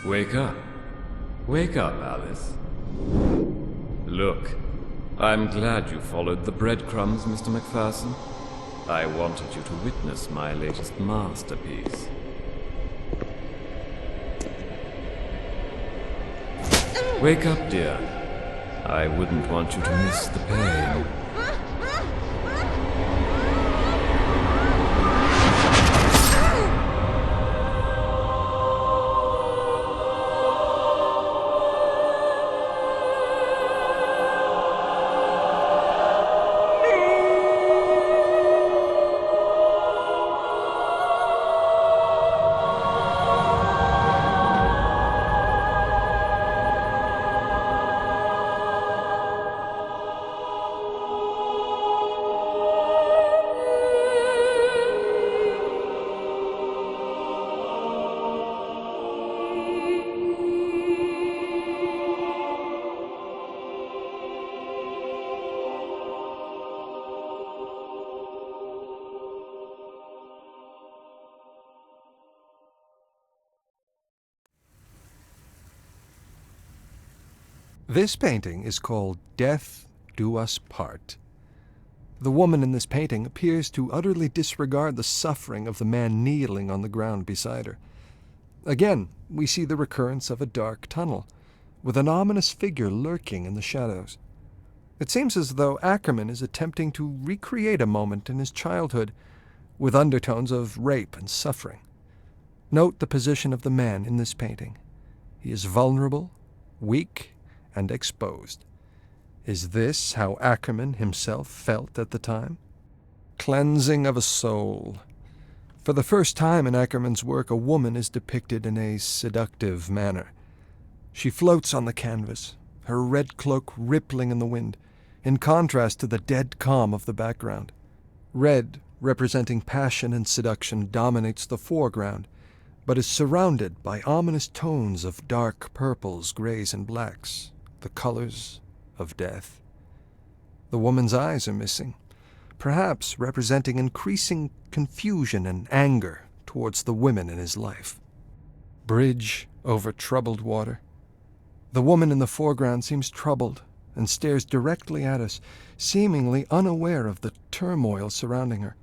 Wake up. Wake up, Alice. Look, I'm glad you followed the breadcrumbs, Mr. McPherson. I wanted you to witness my latest masterpiece. Wake up, dear. I wouldn't want you to miss the pain. This painting is called Death Do Us Part. The woman in this painting appears to utterly disregard the suffering of the man kneeling on the ground beside her. Again, we see the recurrence of a dark tunnel, with an ominous figure lurking in the shadows. It seems as though Ackerman is attempting to recreate a moment in his childhood with undertones of rape and suffering. Note the position of the man in this painting. He is vulnerable, weak, and exposed. Is this how Ackerman himself felt at the time? Cleansing of a soul. For the first time in Ackerman's work, a woman is depicted in a seductive manner. She floats on the canvas, her red cloak rippling in the wind, in contrast to the dead calm of the background. Red, representing passion and seduction, dominates the foreground, but is surrounded by ominous tones of dark purples, grays, and blacks, the colors of death. The woman's eyes are missing, perhaps representing increasing confusion and anger towards the women in his life. Bridge over troubled water. The woman in the foreground seems troubled and stares directly at us, seemingly unaware of the turmoil surrounding her.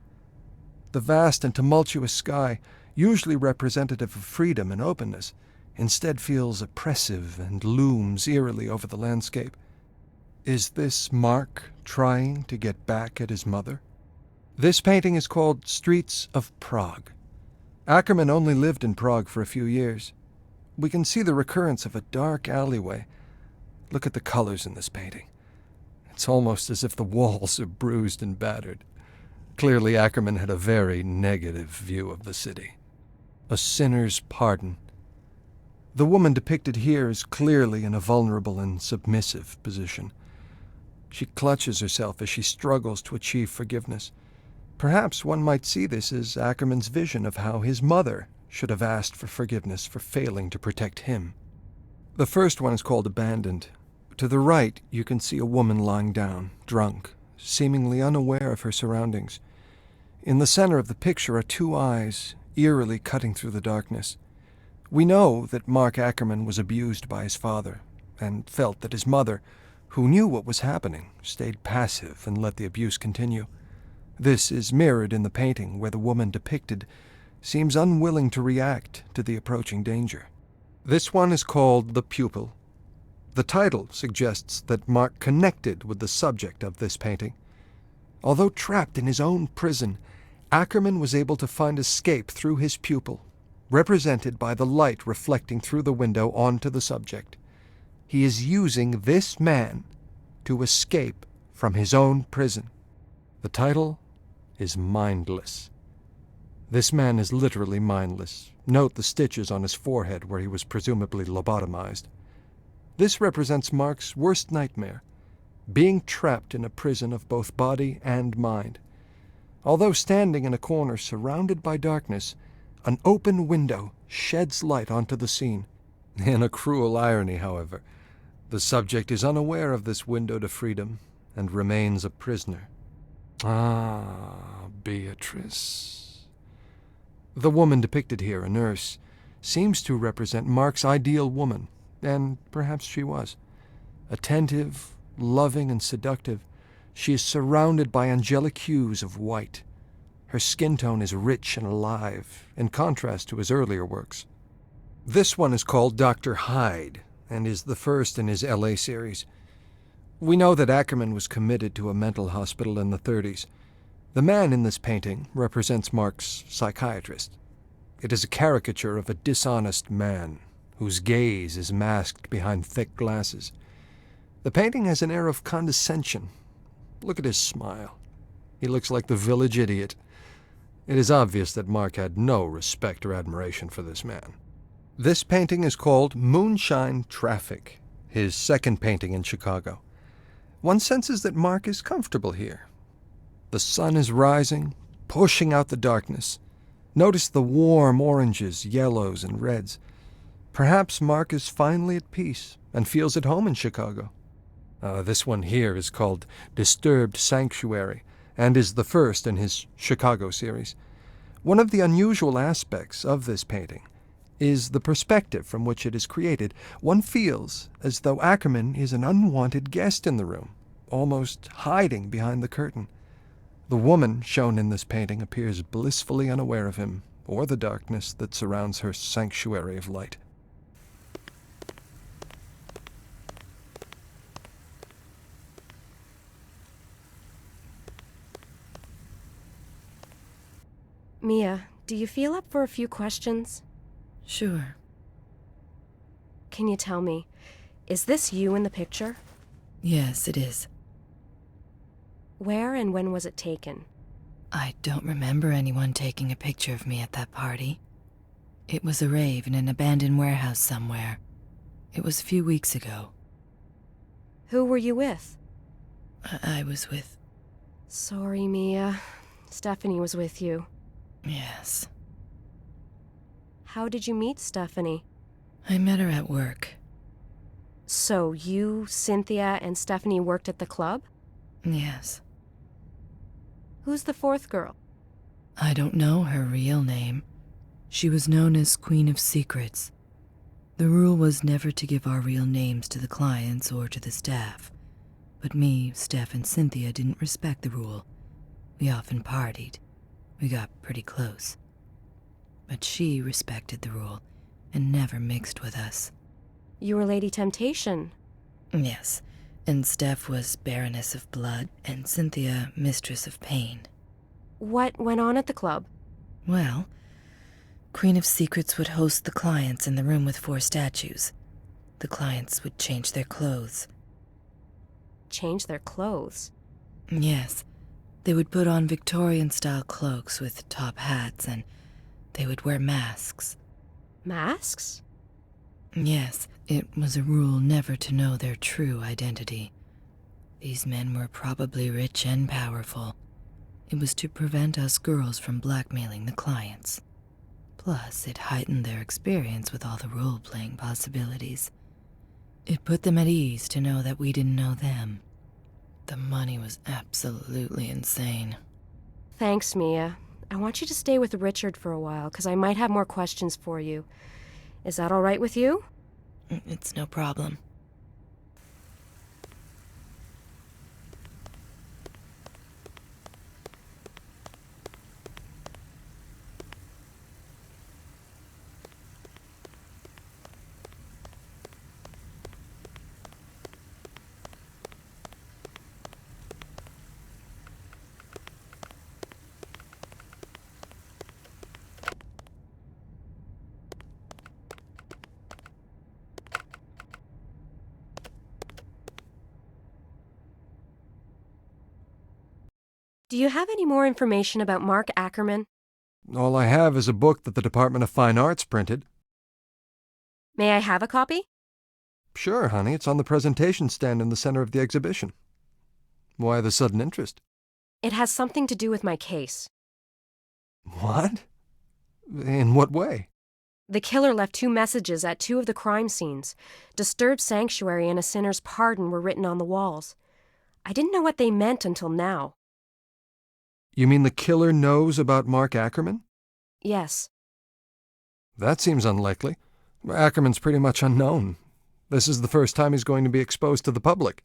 The vast and tumultuous sky, usually representative of freedom and openness, instead feels oppressive and looms eerily over the landscape. Is this Mark trying to get back at his mother? This painting is called Streets of Prague. Ackerman only lived in Prague for a few years. We can see the recurrence of a dark alleyway. Look at the colors in this painting. It's almost as if the walls are bruised and battered. Clearly, Ackerman had a very negative view of the city. A sinner's pardon. The woman depicted here is clearly in a vulnerable and submissive position. She clutches herself as she struggles to achieve forgiveness. Perhaps one might see this as Ackerman's vision of how his mother should have asked for forgiveness for failing to protect him. The first one is called Abandoned. To the right, you can see a woman lying down, drunk, seemingly unaware of her surroundings. In the center of the picture are two eyes, eerily cutting through the darkness. We know that Mark Ackerman was abused by his father, and felt that his mother, who knew what was happening, stayed passive and let the abuse continue. This is mirrored in the painting, where the woman depicted seems unwilling to react to the approaching danger. This one is called The Pupil. The title suggests that Mark connected with the subject of this painting. Although trapped in his own prison, Ackerman was able to find escape through his pupil, represented by the light reflecting through the window onto the subject. He is using this man to escape from his own prison. The title is Mindless. This man is literally mindless. Note the stitches on his forehead where he was presumably lobotomized. This represents Mark's worst nightmare, being trapped in a prison of both body and mind. Although standing in a corner surrounded by darkness, an open window sheds light onto the scene. In a cruel irony, however, the subject is unaware of this window to freedom and remains a prisoner. Ah, Beatrice. The woman depicted here, a nurse, seems to represent Mark's ideal woman, and perhaps she was. Attentive, loving, and seductive, she is surrounded by angelic hues of white. Her skin tone is rich and alive, in contrast to his earlier works. This one is called Dr. Hyde, and is the first in his L.A. series. We know that Ackerman was committed to a mental hospital in the 30s. The man in this painting represents Mark's psychiatrist. It is a caricature of a dishonest man, whose gaze is masked behind thick glasses. The painting has an air of condescension. Look at his smile. He looks like the village idiot. It is obvious that Mark had no respect or admiration for this man. This painting is called Moonshine Traffic, his second painting in Chicago. One senses that Mark is comfortable here. The sun is rising, pushing out the darkness. Notice the warm oranges, yellows, and reds. Perhaps Mark is finally at peace and feels at home in Chicago. This one here is called Disturbed Sanctuary, and is the first in his Chicago series. One of the unusual aspects of this painting is the perspective from which it is created. One feels as though Ackerman is an unwanted guest in the room, almost hiding behind the curtain. The woman shown in this painting appears blissfully unaware of him or the darkness that surrounds her sanctuary of light. Mia, do you feel up for a few questions? Sure. Can you tell me, is this you in the picture? Yes, it is. Where and when was it taken? I don't remember anyone taking a picture of me at that party. It was a rave in an abandoned warehouse somewhere. It was a few weeks ago. Who were you with? I was with... Sorry, Mia. Stephanie was with you. Yes. How did you meet Stephanie? I met her at work. So you, Cynthia, and Stephanie worked at the club? Yes. Who's the fourth girl? I don't know her real name. She was known as Queen of Secrets. The rule was never to give our real names to the clients or to the staff. But me, Steph, and Cynthia didn't respect the rule. We often partied. We got pretty close. But she respected the rule and never mixed with us. You were Lady Temptation. Yes, and Steph was Baroness of Blood and Cynthia Mistress of Pain. What went on at the club? Well, Queen of Secrets would host the clients in the room with 4 statues. The clients would change their clothes. Change their clothes? Yes. They would put on Victorian-style cloaks with top hats, and they would wear masks. Masks? Yes, it was a rule never to know their true identity. These men were probably rich and powerful. It was to prevent us girls from blackmailing the clients. Plus, it heightened their experience with all the role-playing possibilities. It put them at ease to know that we didn't know them. The money was absolutely insane. Thanks, Mia. I want you to stay with Richard for a while, because I might have more questions for you. Is that all right with you? It's no problem. Do you have any more information about Mark Ackerman? All I have is a book that the Department of Fine Arts printed. May I have a copy? Sure, honey. It's on the presentation stand in the center of the exhibition. Why the sudden interest? It has something to do with my case. What? In what way? The killer left 2 messages at 2 of the crime scenes. Disturbed Sanctuary and a sinner's pardon were written on the walls. I didn't know what they meant until now. You mean the killer knows about Mark Ackerman? Yes. That seems unlikely. Ackerman's pretty much unknown. This is the first time he's going to be exposed to the public.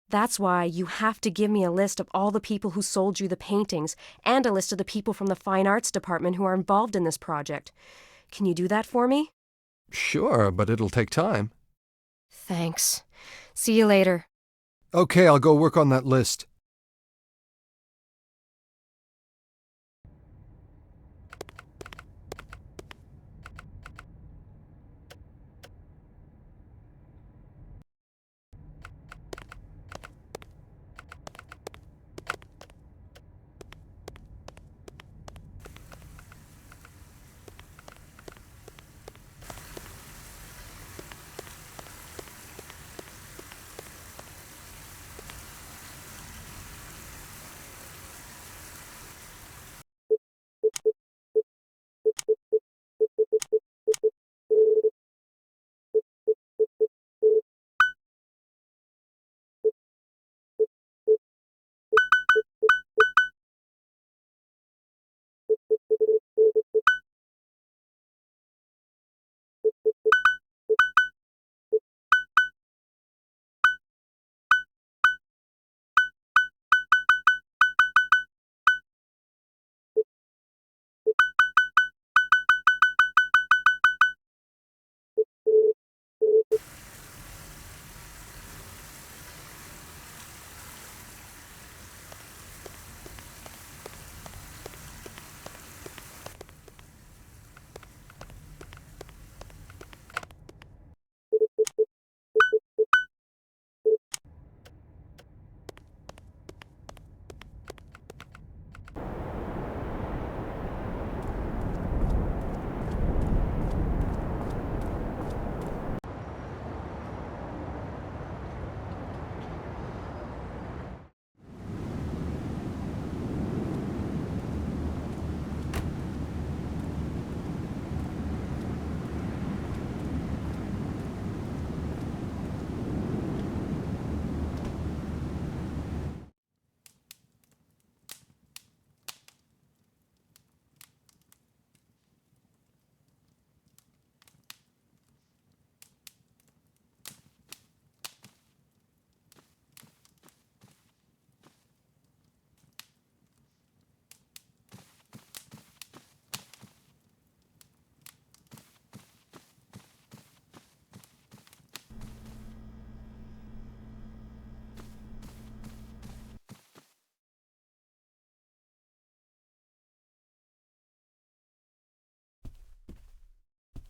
That's why you have to give me a list of all the people who sold you the paintings and a list of the people from the Fine Arts Department who are involved in this project. Can you do that for me? Sure, but it'll take time. Thanks. See you later. Okay, I'll go work on that list.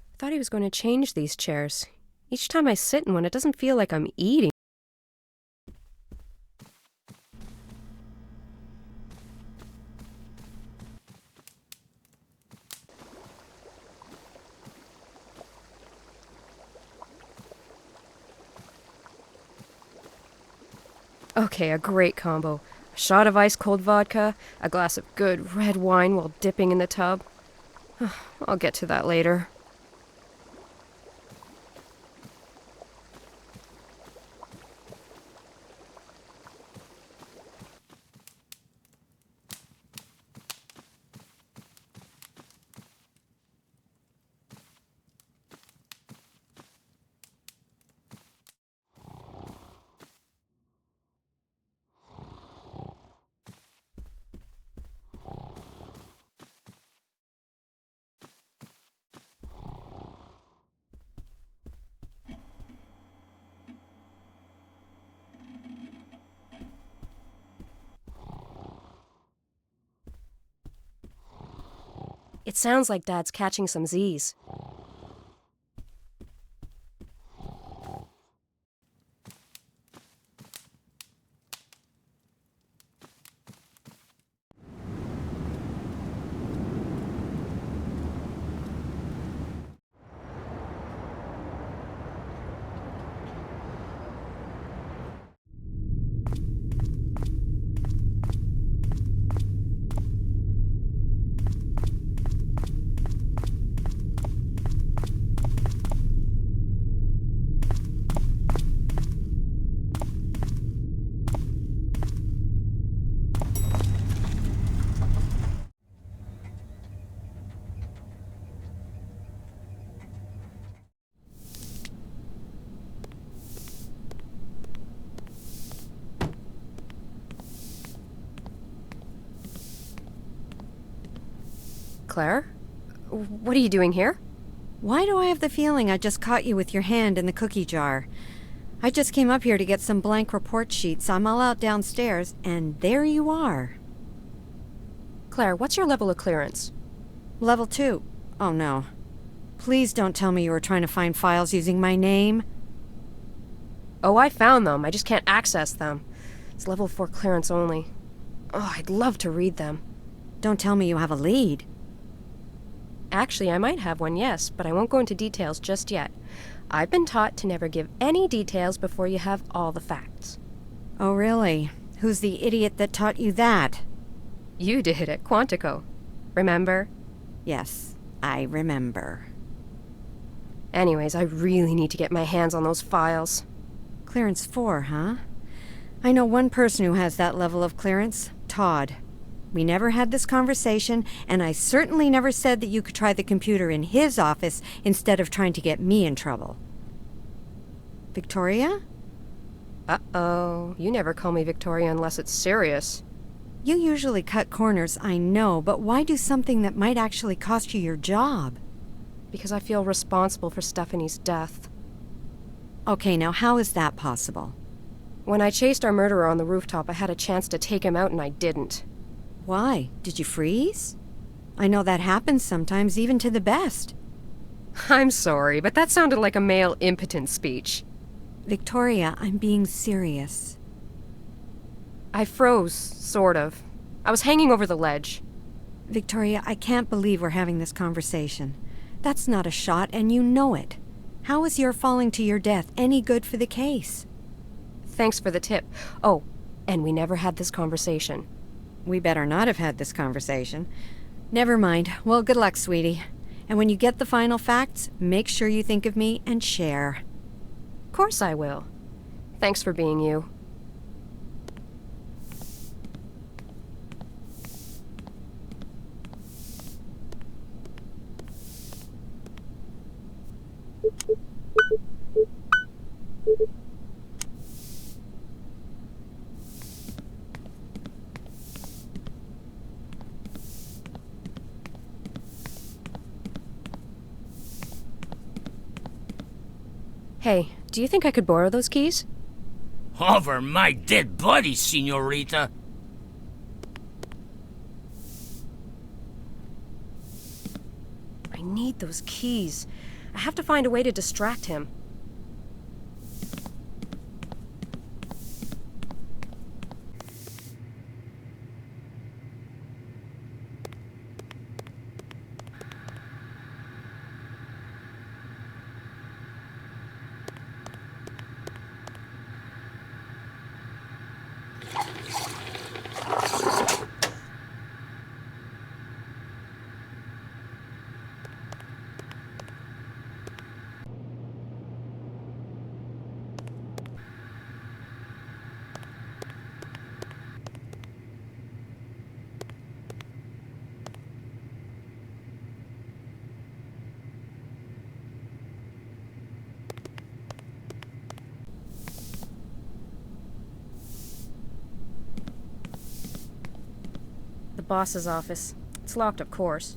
I thought he was going to change these chairs. Each time I sit in one, it doesn't feel like I'm eating. Okay, a great combo. A shot of ice-cold vodka, a glass of good red wine while dipping in the tub. I'll get to that later. It sounds like Dad's catching some Z's. Claire. What are you doing here? Why do I have the feeling I just caught you with your hand in the cookie jar? I just came up here to get some blank report sheets. I'm all out downstairs, and there you are. Claire, what's your level of clearance? Level 2. Oh no. Please don't tell me you were trying to find files using my name. Oh, I found them. I just can't access them. It's level 4 clearance only. Oh, I'd love to read them. Don't tell me you have a lead. Actually, I might have one, yes, but I won't go into details just yet. I've been taught to never give any details before you have all the facts. Oh, really? Who's the idiot that taught you that? You did at Quantico. Remember? Yes, I remember. Anyways, I really need to get my hands on those files. Clearance 4, huh? I know one person who has that level of clearance, Todd. We never had this conversation, and I certainly never said that you could try the computer in his office instead of trying to get me in trouble. Victoria? Uh-oh. You never call me Victoria unless it's serious. You usually cut corners, I know, but why do something that might actually cost you your job? Because I feel responsible for Stephanie's death. Okay, now how is that possible? When I chased our murderer on the rooftop, I had a chance to take him out and I didn't. Why? Did you freeze? I know that happens sometimes, even to the best. I'm sorry, but that sounded like a male impotent speech. Victoria, I'm being serious. I froze, sort of. I was hanging over the ledge. Victoria, I can't believe we're having this conversation. That's not a shot, and you know it. How is your falling to your death any good for the case? Thanks for the tip. Oh, and we never had this conversation. We better not have had this conversation. Never mind. Well, good luck, sweetie. And when you get the final facts, make sure you think of me and share. Of course I will. Thanks for being you. Hey, do you think I could borrow those keys? Over my dead body, señorita. I need those keys. I have to find a way to distract him. The boss's office. It's locked, of course.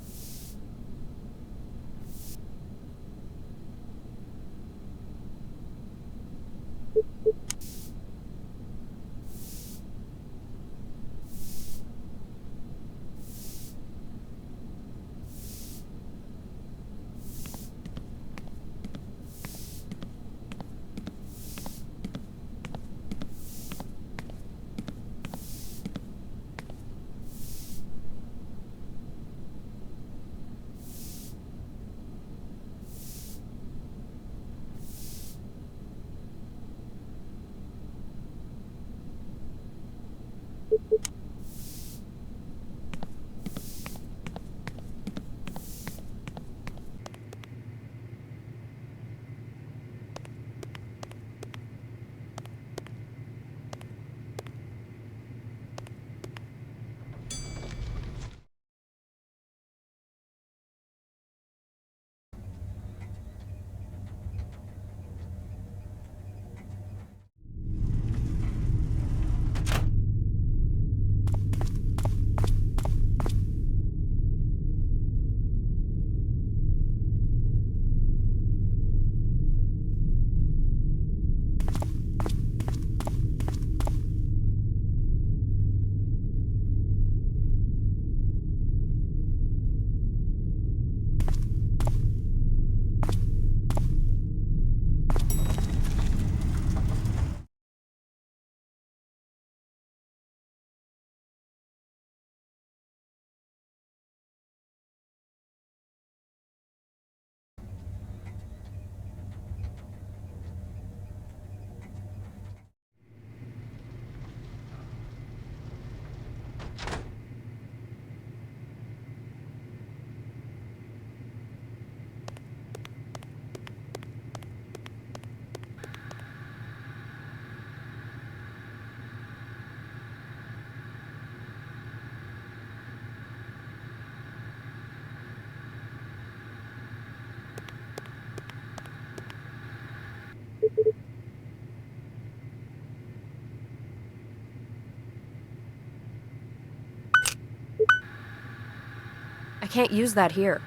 I can't use that here.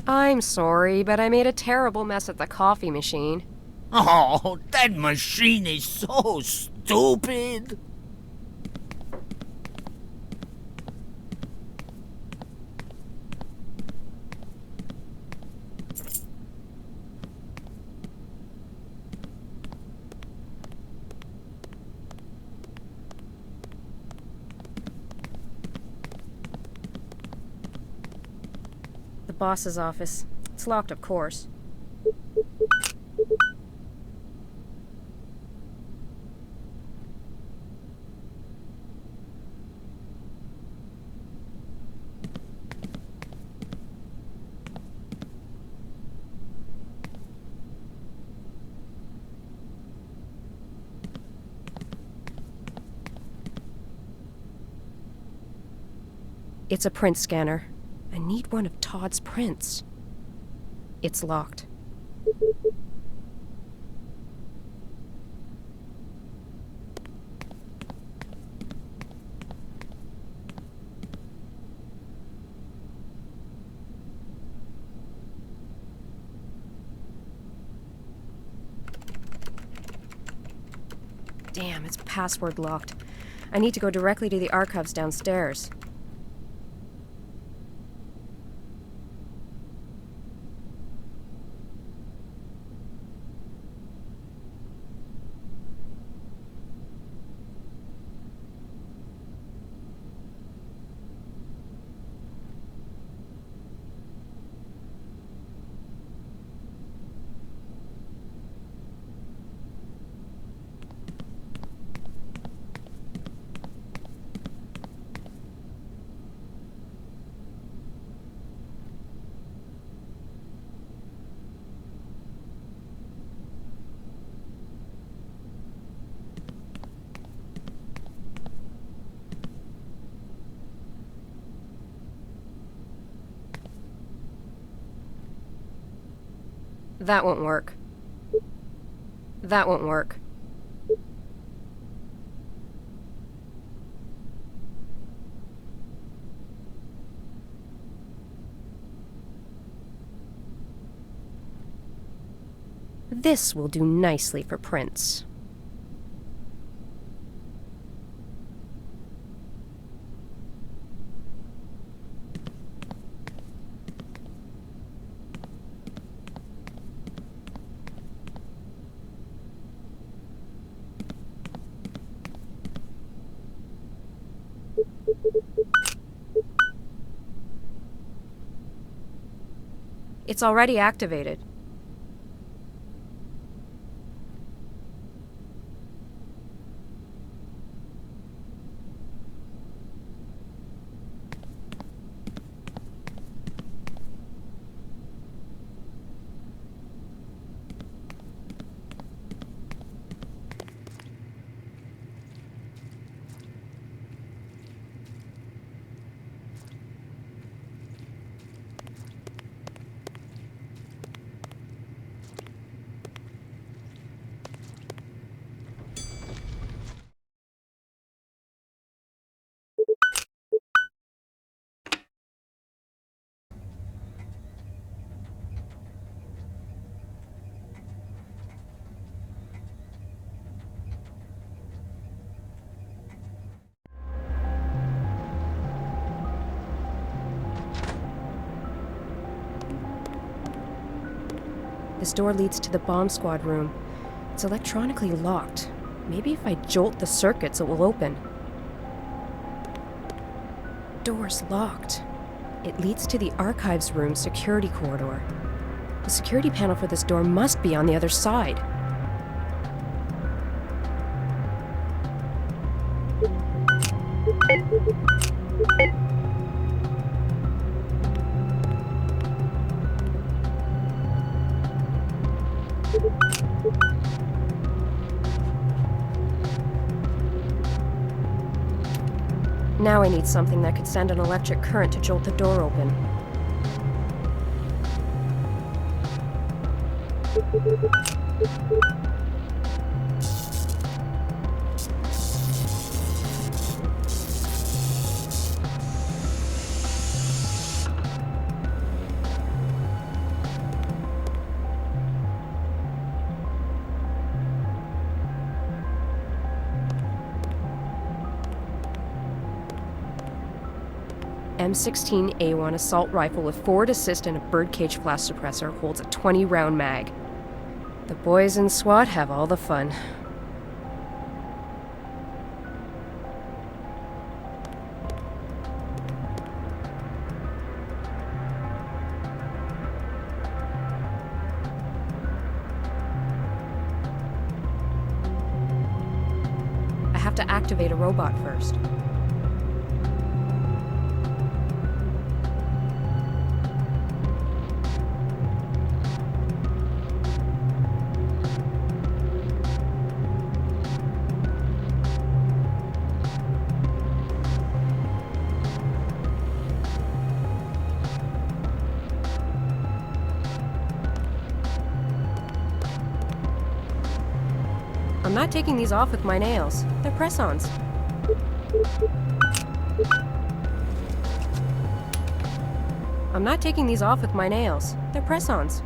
I'm sorry, but I made a terrible mess at the coffee machine. Oh, that machine is so stupid. The boss's office. It's locked, of course. It's a print scanner. I need one of Todd's prints. It's locked. Damn, it's password locked. I need to go directly to the archives downstairs. That won't work. That won't work. This will do nicely for prints. It's already activated. This door leads to the bomb squad room. It's electronically locked. Maybe if I jolt the circuits, it will open. Door's locked. It leads to the archives room security corridor. The security panel for this door must be on the other side. Now I need something that could send an electric current to jolt the door open. M16A1 assault rifle with forward assist and a birdcage flash suppressor holds a 20-round mag. The boys in SWAT have all the fun. I have to activate a robot first. I'm not taking these off with my nails. They're press-ons. I'm not taking these off with my nails. They're press-ons.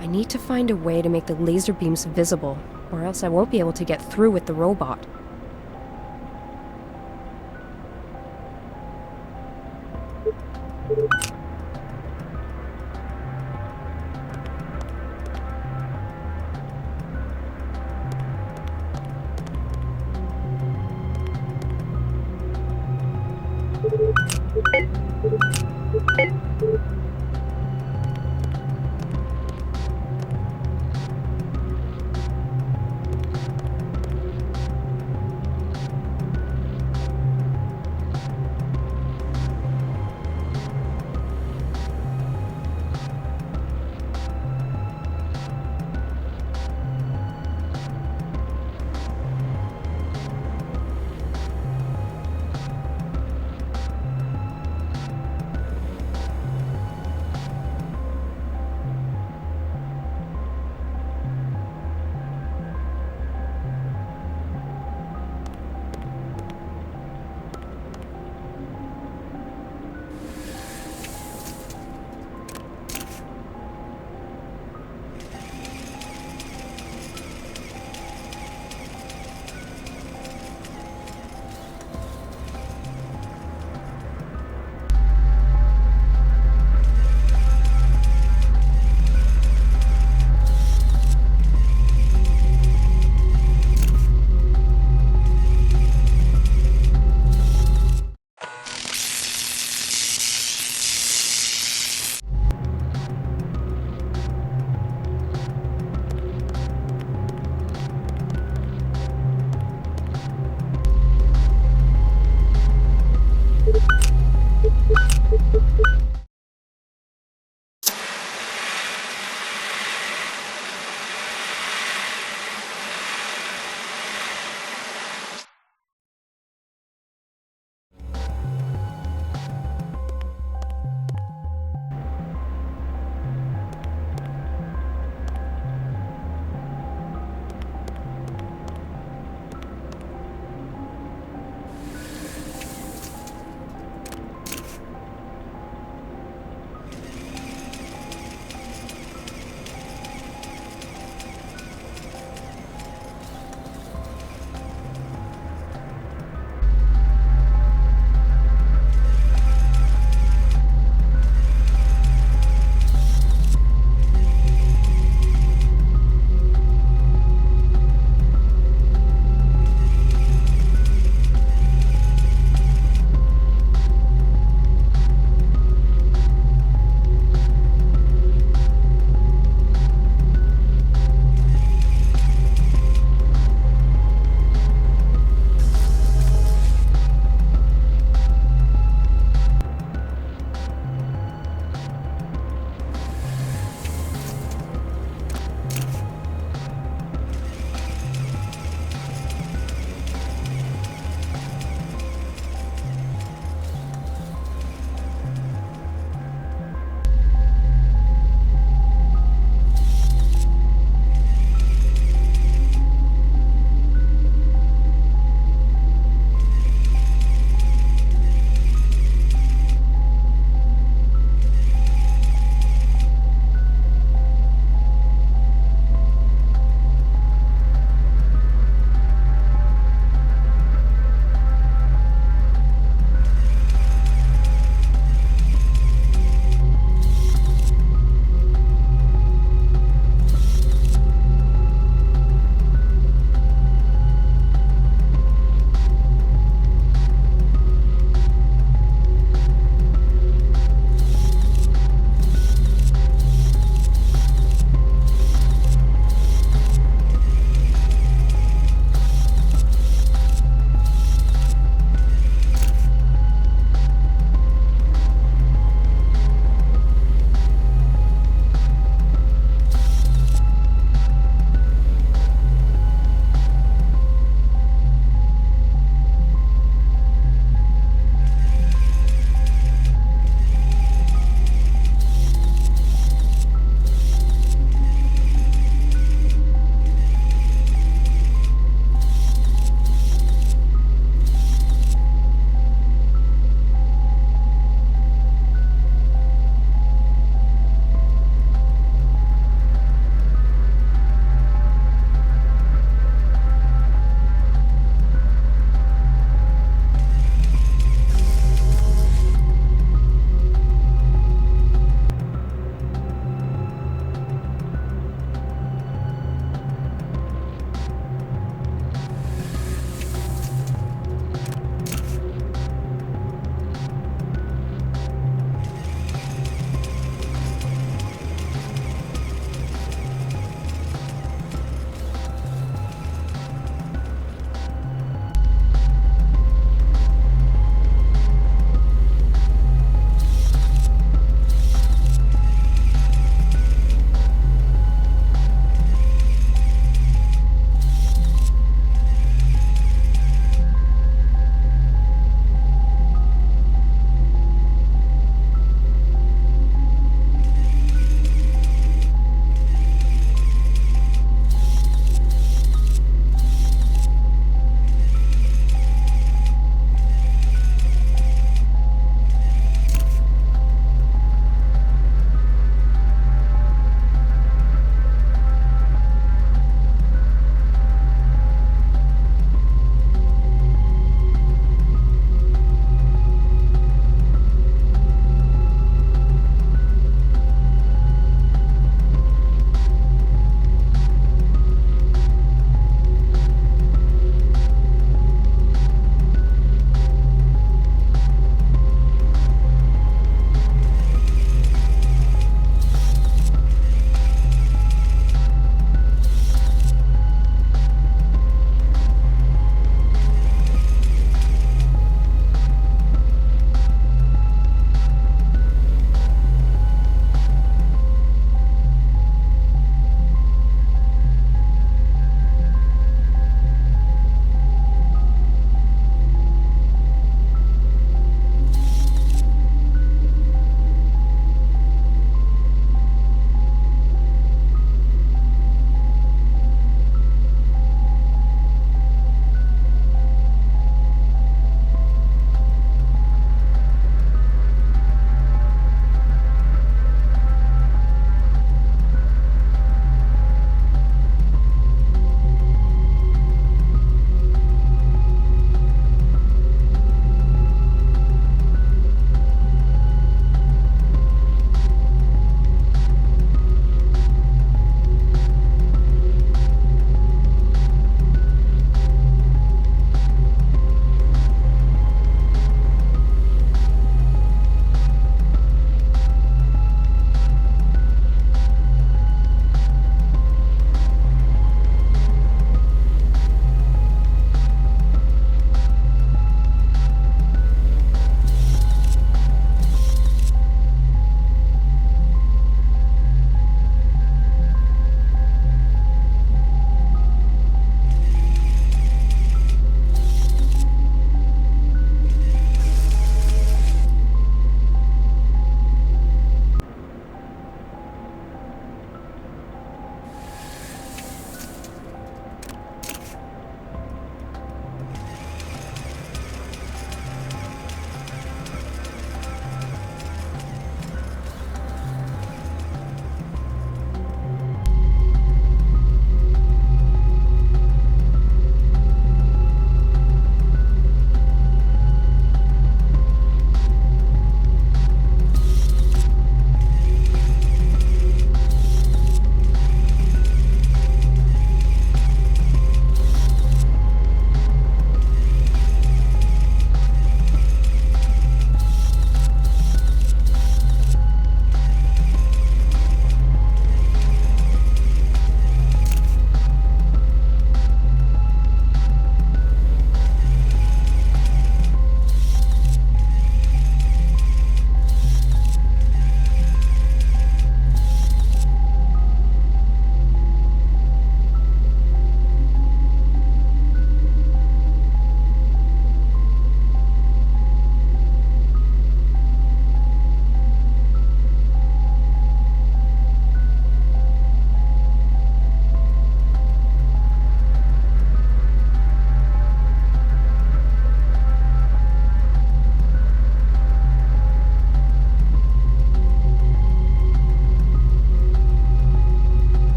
I need to find a way to make the laser beams visible, or else I won't be able to get through with the robot.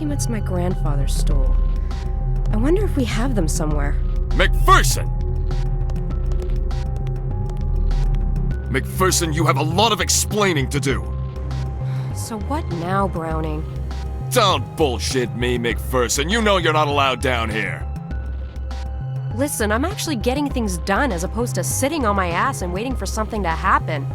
documents my grandfather stole. I wonder if we have them somewhere. McPherson! McPherson, you have a lot of explaining to do. So what now, Browning? Don't bullshit me, McPherson. You know you're not allowed down here. Listen, I'm actually getting things done as opposed to sitting on my ass and waiting for something to happen.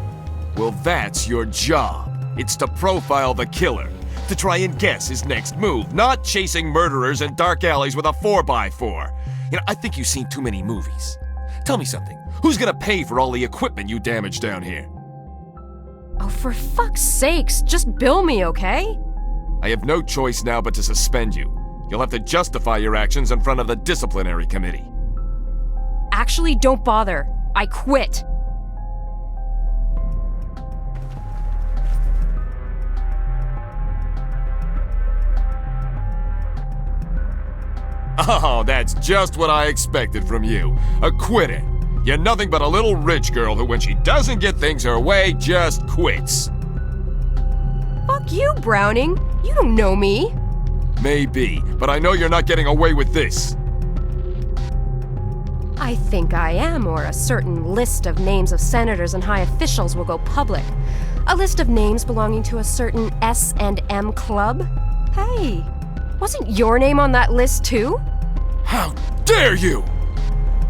Well, that's your job. It's to profile the killer, to try and guess his next move, not chasing murderers in dark alleys with a 4x4. You know, I think you've seen too many movies. Tell me something. Who's gonna pay for all the equipment you damaged down here? Oh, for fuck's sakes, just bill me, okay? I have no choice now but to suspend you. You'll have to justify your actions in front of the disciplinary committee. Actually, don't bother. I quit. Oh, that's just what I expected from you. A quitter. You're nothing but a little rich girl who, when she doesn't get things her way, just quits. Fuck you, Browning. You don't know me. Maybe, but I know you're not getting away with this. I think I am, or a certain list of names of senators and high officials will go public. A list of names belonging to a certain S&M club. Hey, wasn't your name on that list too? How dare you!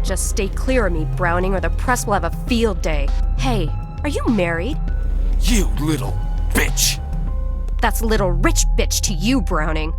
Just stay clear of me, Browning, or the press will have a field day. Hey, are you married? You little bitch! That's little rich bitch to you, Browning.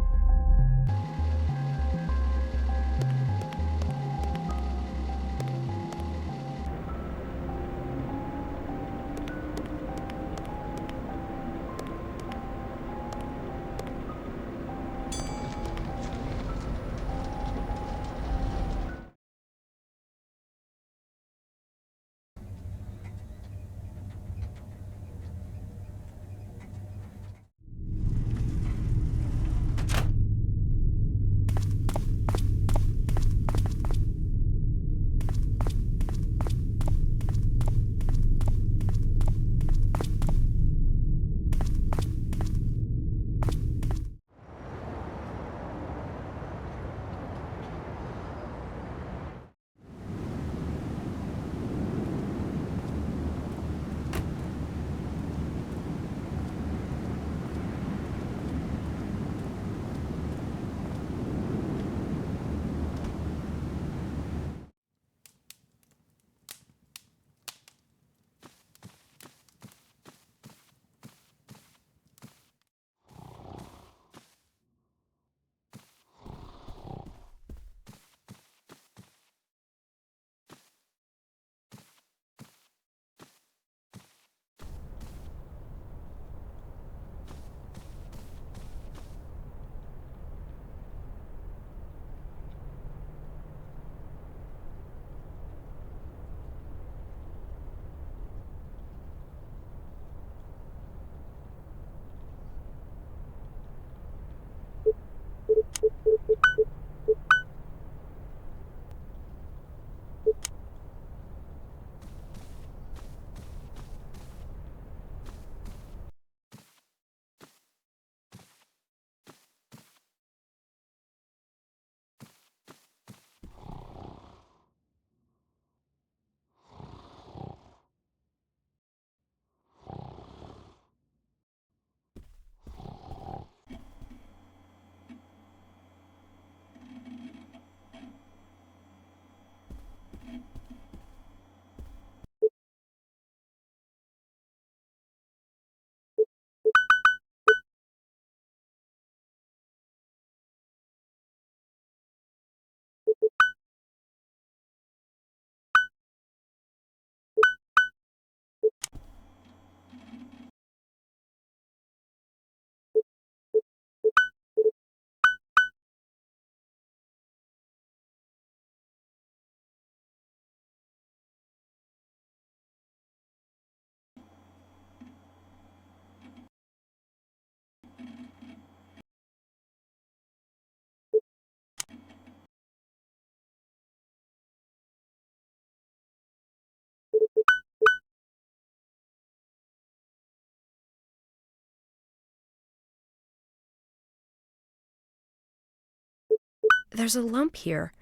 There's a lump here.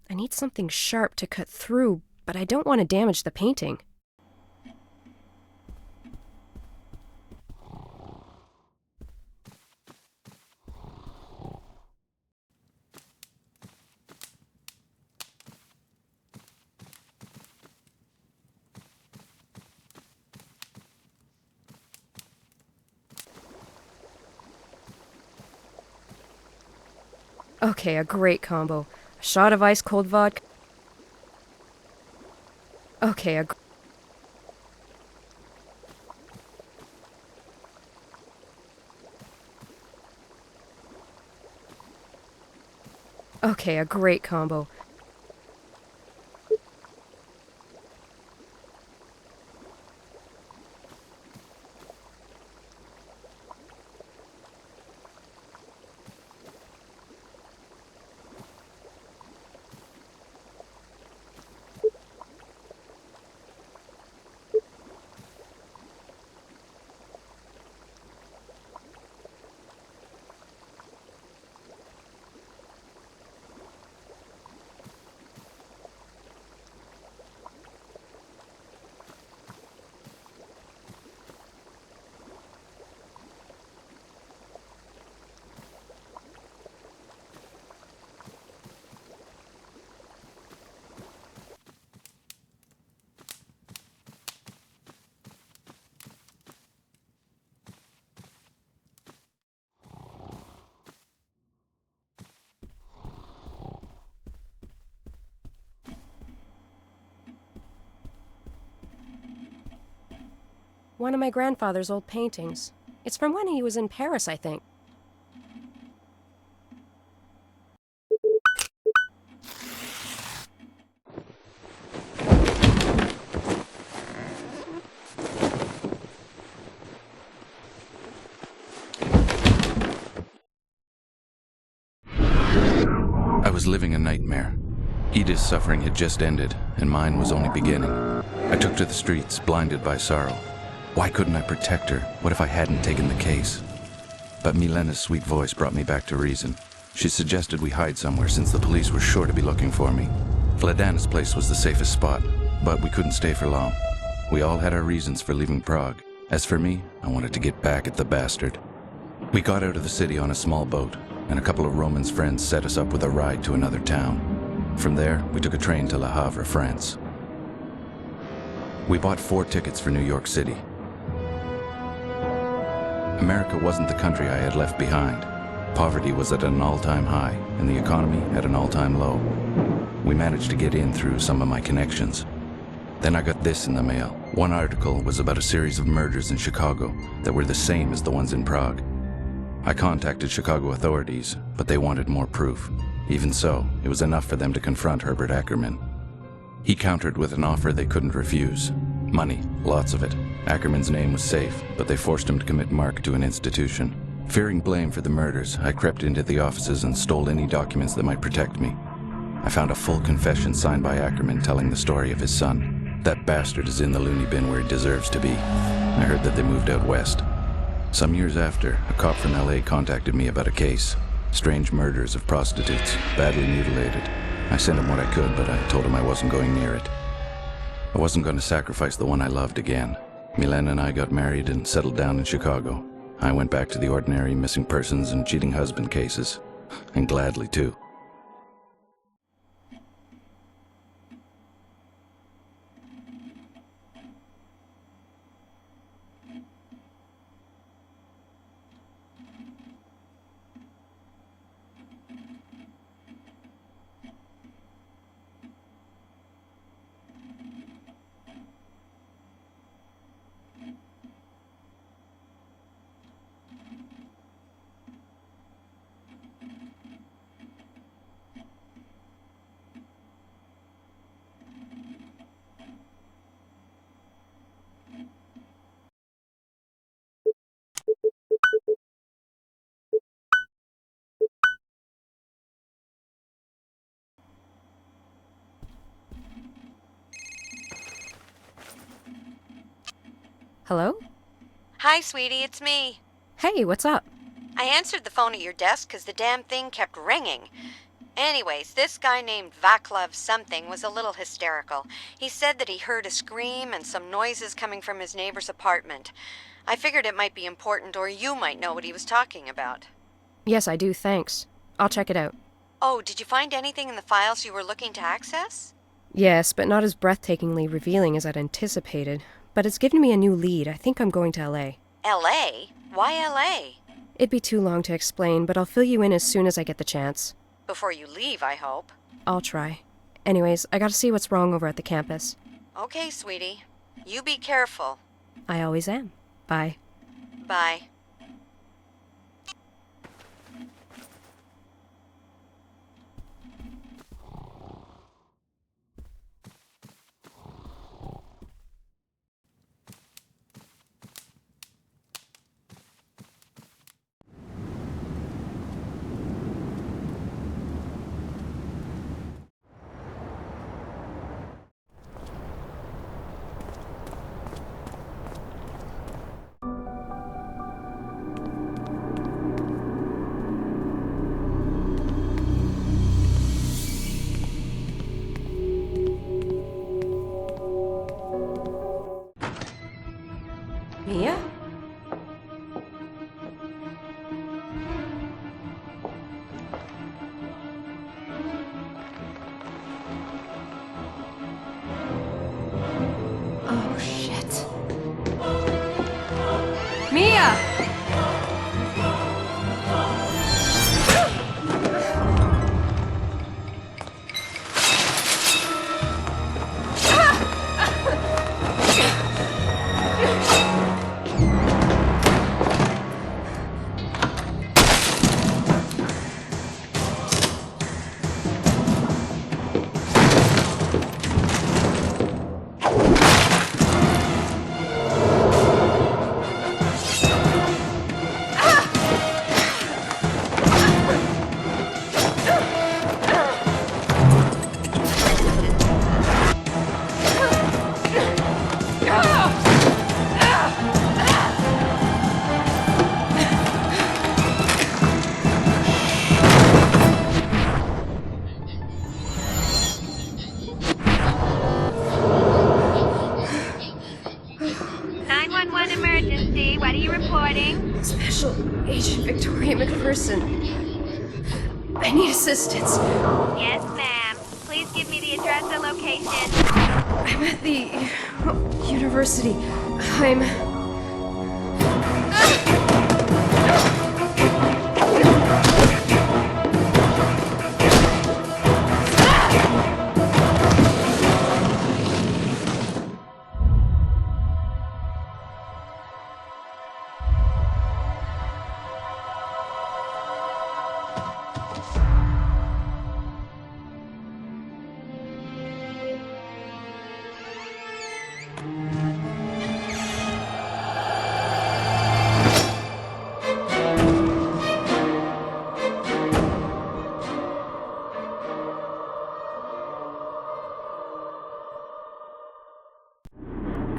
I need something sharp to cut through, but I don't want to damage the painting. Okay, a great combo. A shot of ice-cold vodka. Okay, a great combo. One of my grandfather's old paintings. It's from when he was in Paris, I think. I was living a nightmare. Edith's suffering had just ended, and mine was only beginning. I took to the streets, blinded by sorrow. Why couldn't I protect her? What if I hadn't taken the case? But Milena's sweet voice brought me back to reason. She suggested we hide somewhere since the police were sure to be looking for me. Vladana's place was the safest spot, but we couldn't stay for long. We all had our reasons for leaving Prague. As for me, I wanted to get back at the bastard. We got out of the city on a small boat, and a couple of Roman's friends set us up with a ride to another town. From there, we took a train to Le Havre, France. We bought 4 tickets for New York City. America wasn't the country I had left behind. Poverty was at an all-time high, and the economy at an all-time low. We managed to get in through some of my connections. Then I got this in the mail. One article was about a series of murders in Chicago that were the same as the ones in Prague. I contacted Chicago authorities, but they wanted more proof. Even so, it was enough for them to confront Herbert Ackerman. He countered with an offer they couldn't refuse. Money, lots of it. Ackerman's name was safe, but they forced him to commit Mark to an institution. Fearing blame for the murders, I crept into the offices and stole any documents that might protect me. I found a full confession signed by Ackerman telling the story of his son. That bastard is in the loony bin where he deserves to be. I heard that they moved out west. Some years after, a cop from LA contacted me about a case. Strange murders of prostitutes, badly mutilated. I sent him what I could, but I told him I wasn't going near it. I wasn't going to sacrifice the one I loved again. Milena and I got married and settled down in Chicago. I went back to the ordinary missing persons and cheating husband cases. And gladly, too. Hello? Hi, sweetie, it's me. Hey, what's up? I answered the phone at your desk because the damn thing kept ringing. Anyways, this guy named Vaclav something was a little hysterical. He said that he heard a scream and some noises coming from his neighbor's apartment. I figured it might be important, or you might know what he was talking about. Yes, I do, thanks. I'll check it out. Oh, did you find anything in the files you were looking to access? Yes, but not as breathtakingly revealing as I'd anticipated. But it's given me a new lead. I think I'm going to LA. LA? Why LA? It'd be too long to explain, but I'll fill you in as soon as I get the chance. Before you leave, I hope. I'll try. Anyways, I gotta see what's wrong over at the campus. Okay, sweetie. You be careful. I always am. Bye. Bye. Mia? Oh, shit. Mia! Emergency, what are you reporting? Special Agent Victoria McPherson. I need assistance. Yes, ma'am. Please give me the address and location. I'm at the university. I'm...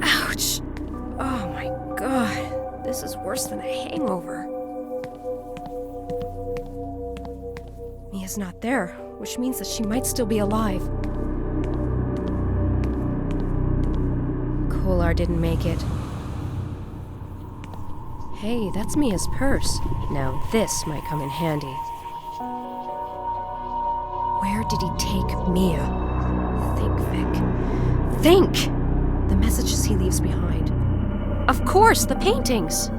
Ouch! Oh my god, this is worse than a hangover. Mia's not there, which means that she might still be alive. Kolar didn't make it. Hey, that's Mia's purse. Now this might come in handy. Where did he take Mia? Think, Vic. Think! The messages he leaves behind. Of course, the paintings!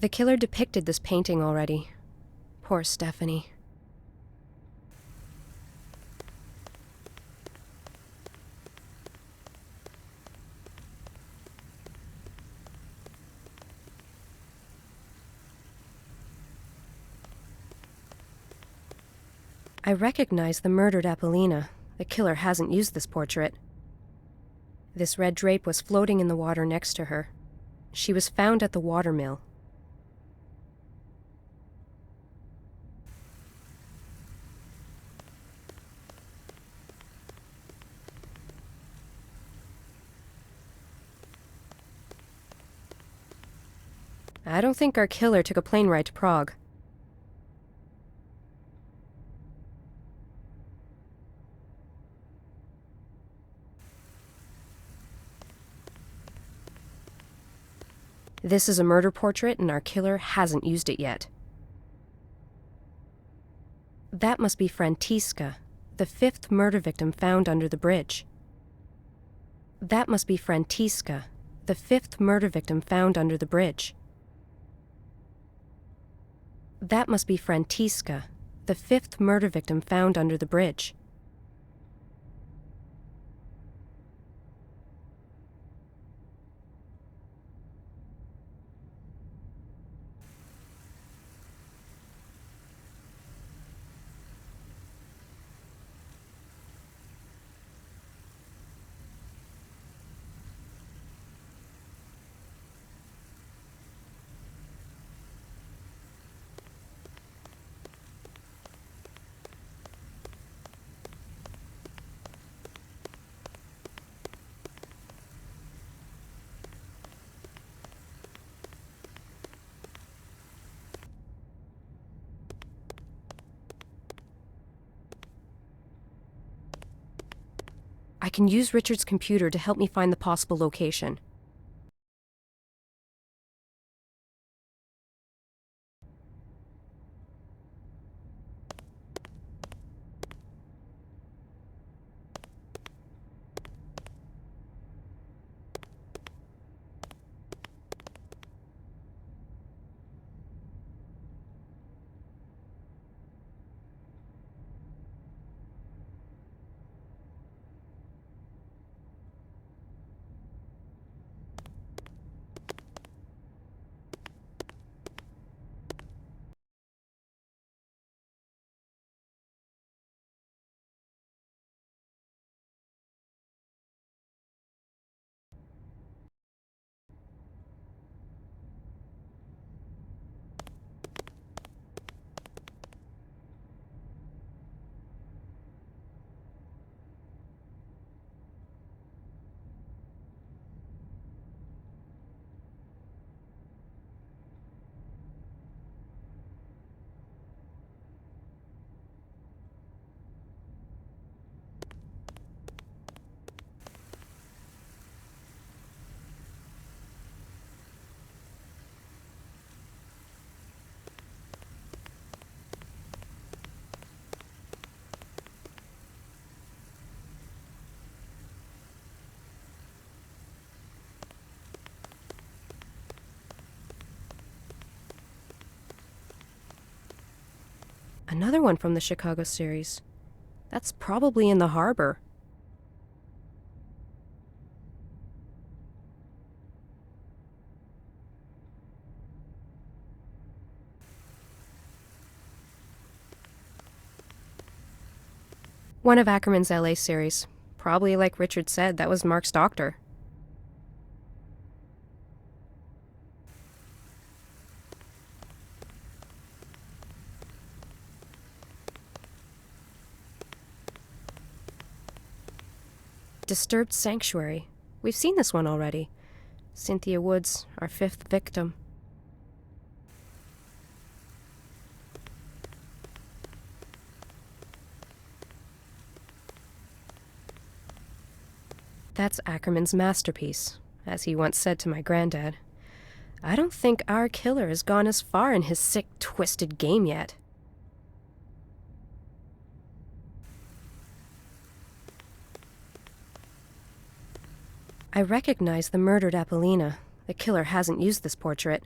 The killer depicted this painting already. Poor Stephanie. I recognize the murdered Apollina. The killer hasn't used this portrait. This red drape was floating in the water next to her. She was found at the watermill. I don't think our killer took a plane ride to Prague. This is a murder portrait, and our killer hasn't used it yet. That must be Frantiska, the 5th murder victim found under the bridge. That must be Frantiska, the 5th murder victim found under the bridge. That must be Frantiska, the 5th murder victim found under the bridge. I can use Richard's computer to help me find the possible location. Another one from the Chicago series. That's probably in the harbor. One of Ackerman's LA series. Probably like Richard said, that was Mark's doctor. Disturbed Sanctuary. We've seen this one already. Cynthia Woods, our 5th victim. That's Ackerman's masterpiece, as he once said to my granddad. I don't think our killer has gone as far in his sick, twisted game yet. I recognize the murdered Apollina. The killer hasn't used this portrait.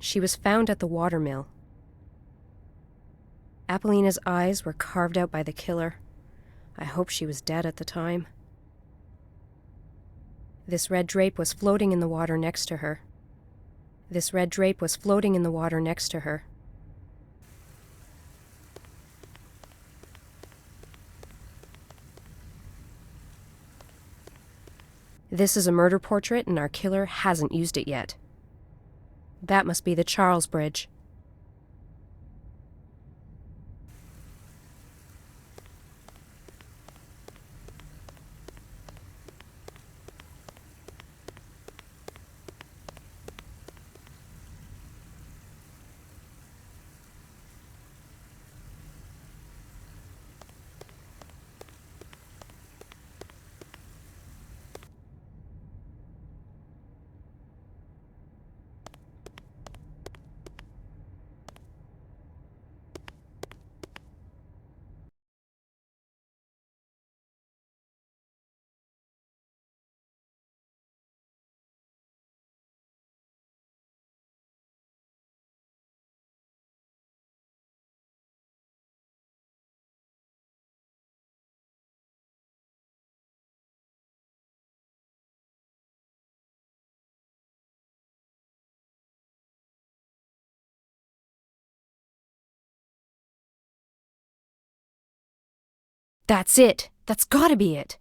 She was found at the watermill. Apollina's eyes were carved out by the killer. I hope she was dead at the time. This red drape was floating in the water next to her. This red drape was floating in the water next to her. This is a murder portrait, and our killer hasn't used it yet. That must be the Charles Bridge. That's it! That's gotta be it!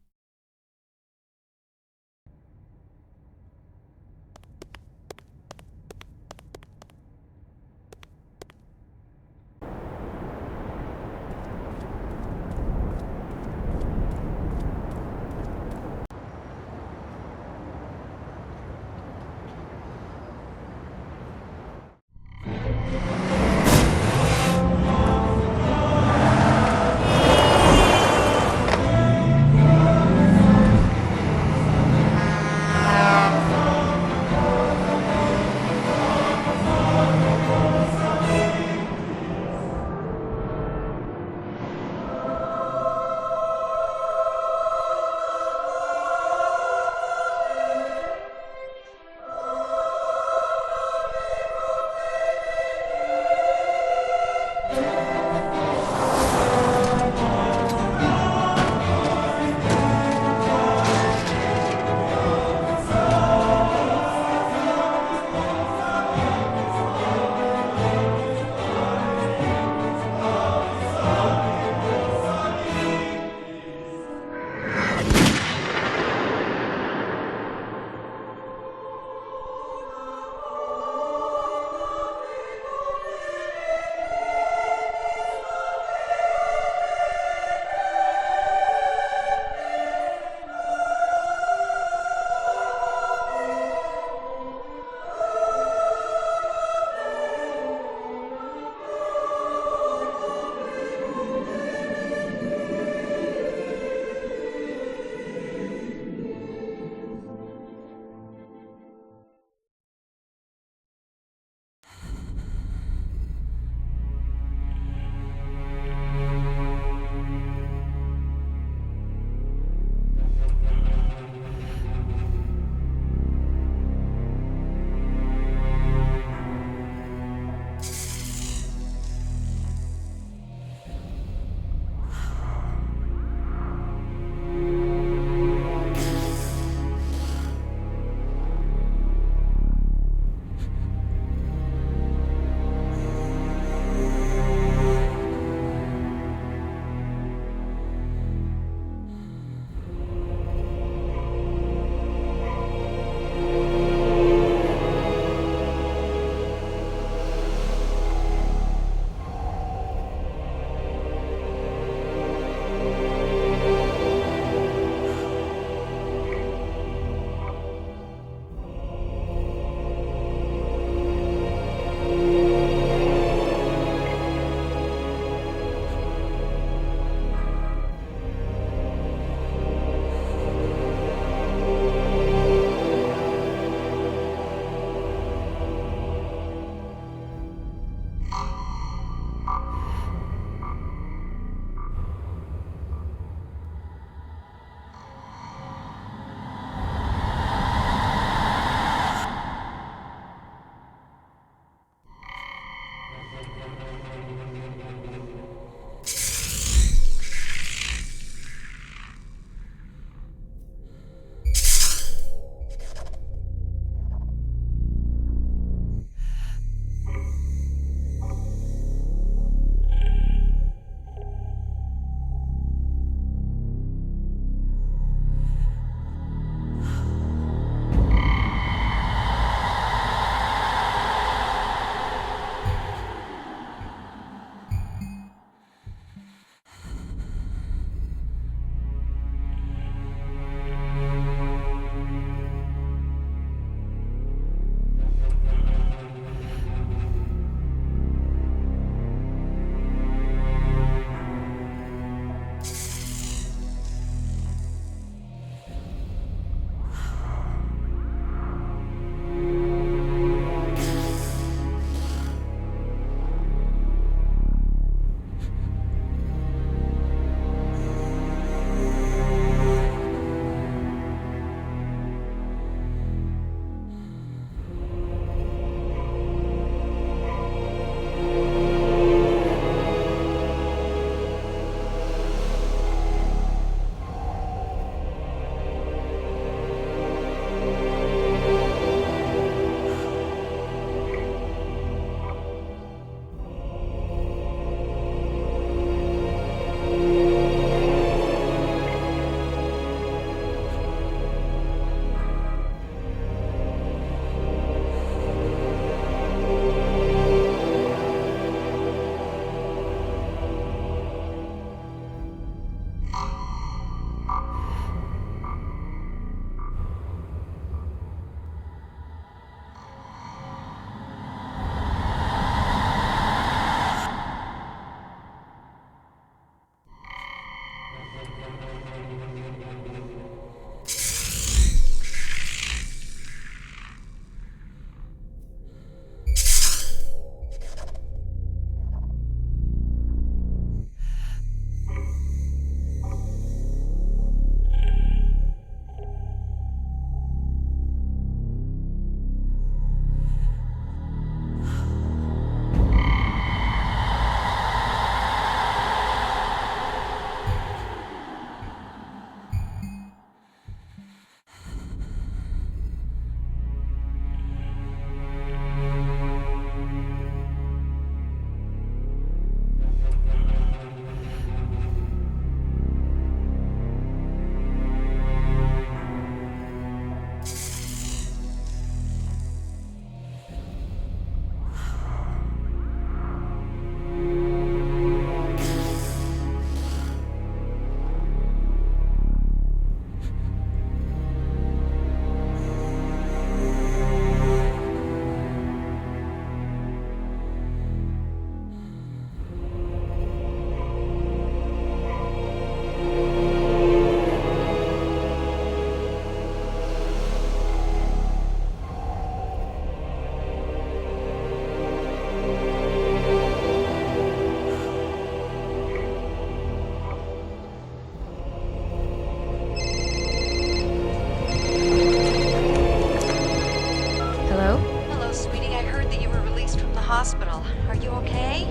Hospital. Are you okay?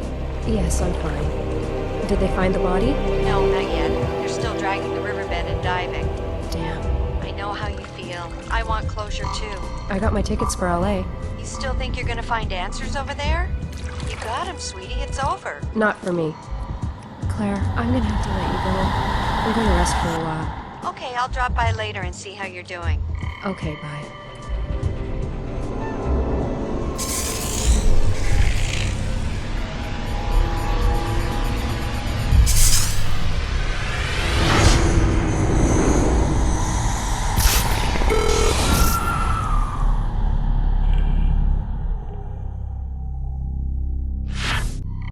Yes, I'm fine. Did they find the body? No, not yet. They're still dragging the riverbed and diving. Damn. I know how you feel. I want closure too. I got my tickets for LA. You still think you're gonna find answers over there? You got him, sweetie. It's over. Not for me. Claire, I'm gonna have to let you go. I'm gonna rest for a while. Okay, I'll drop by later and see how you're doing. Okay, bye.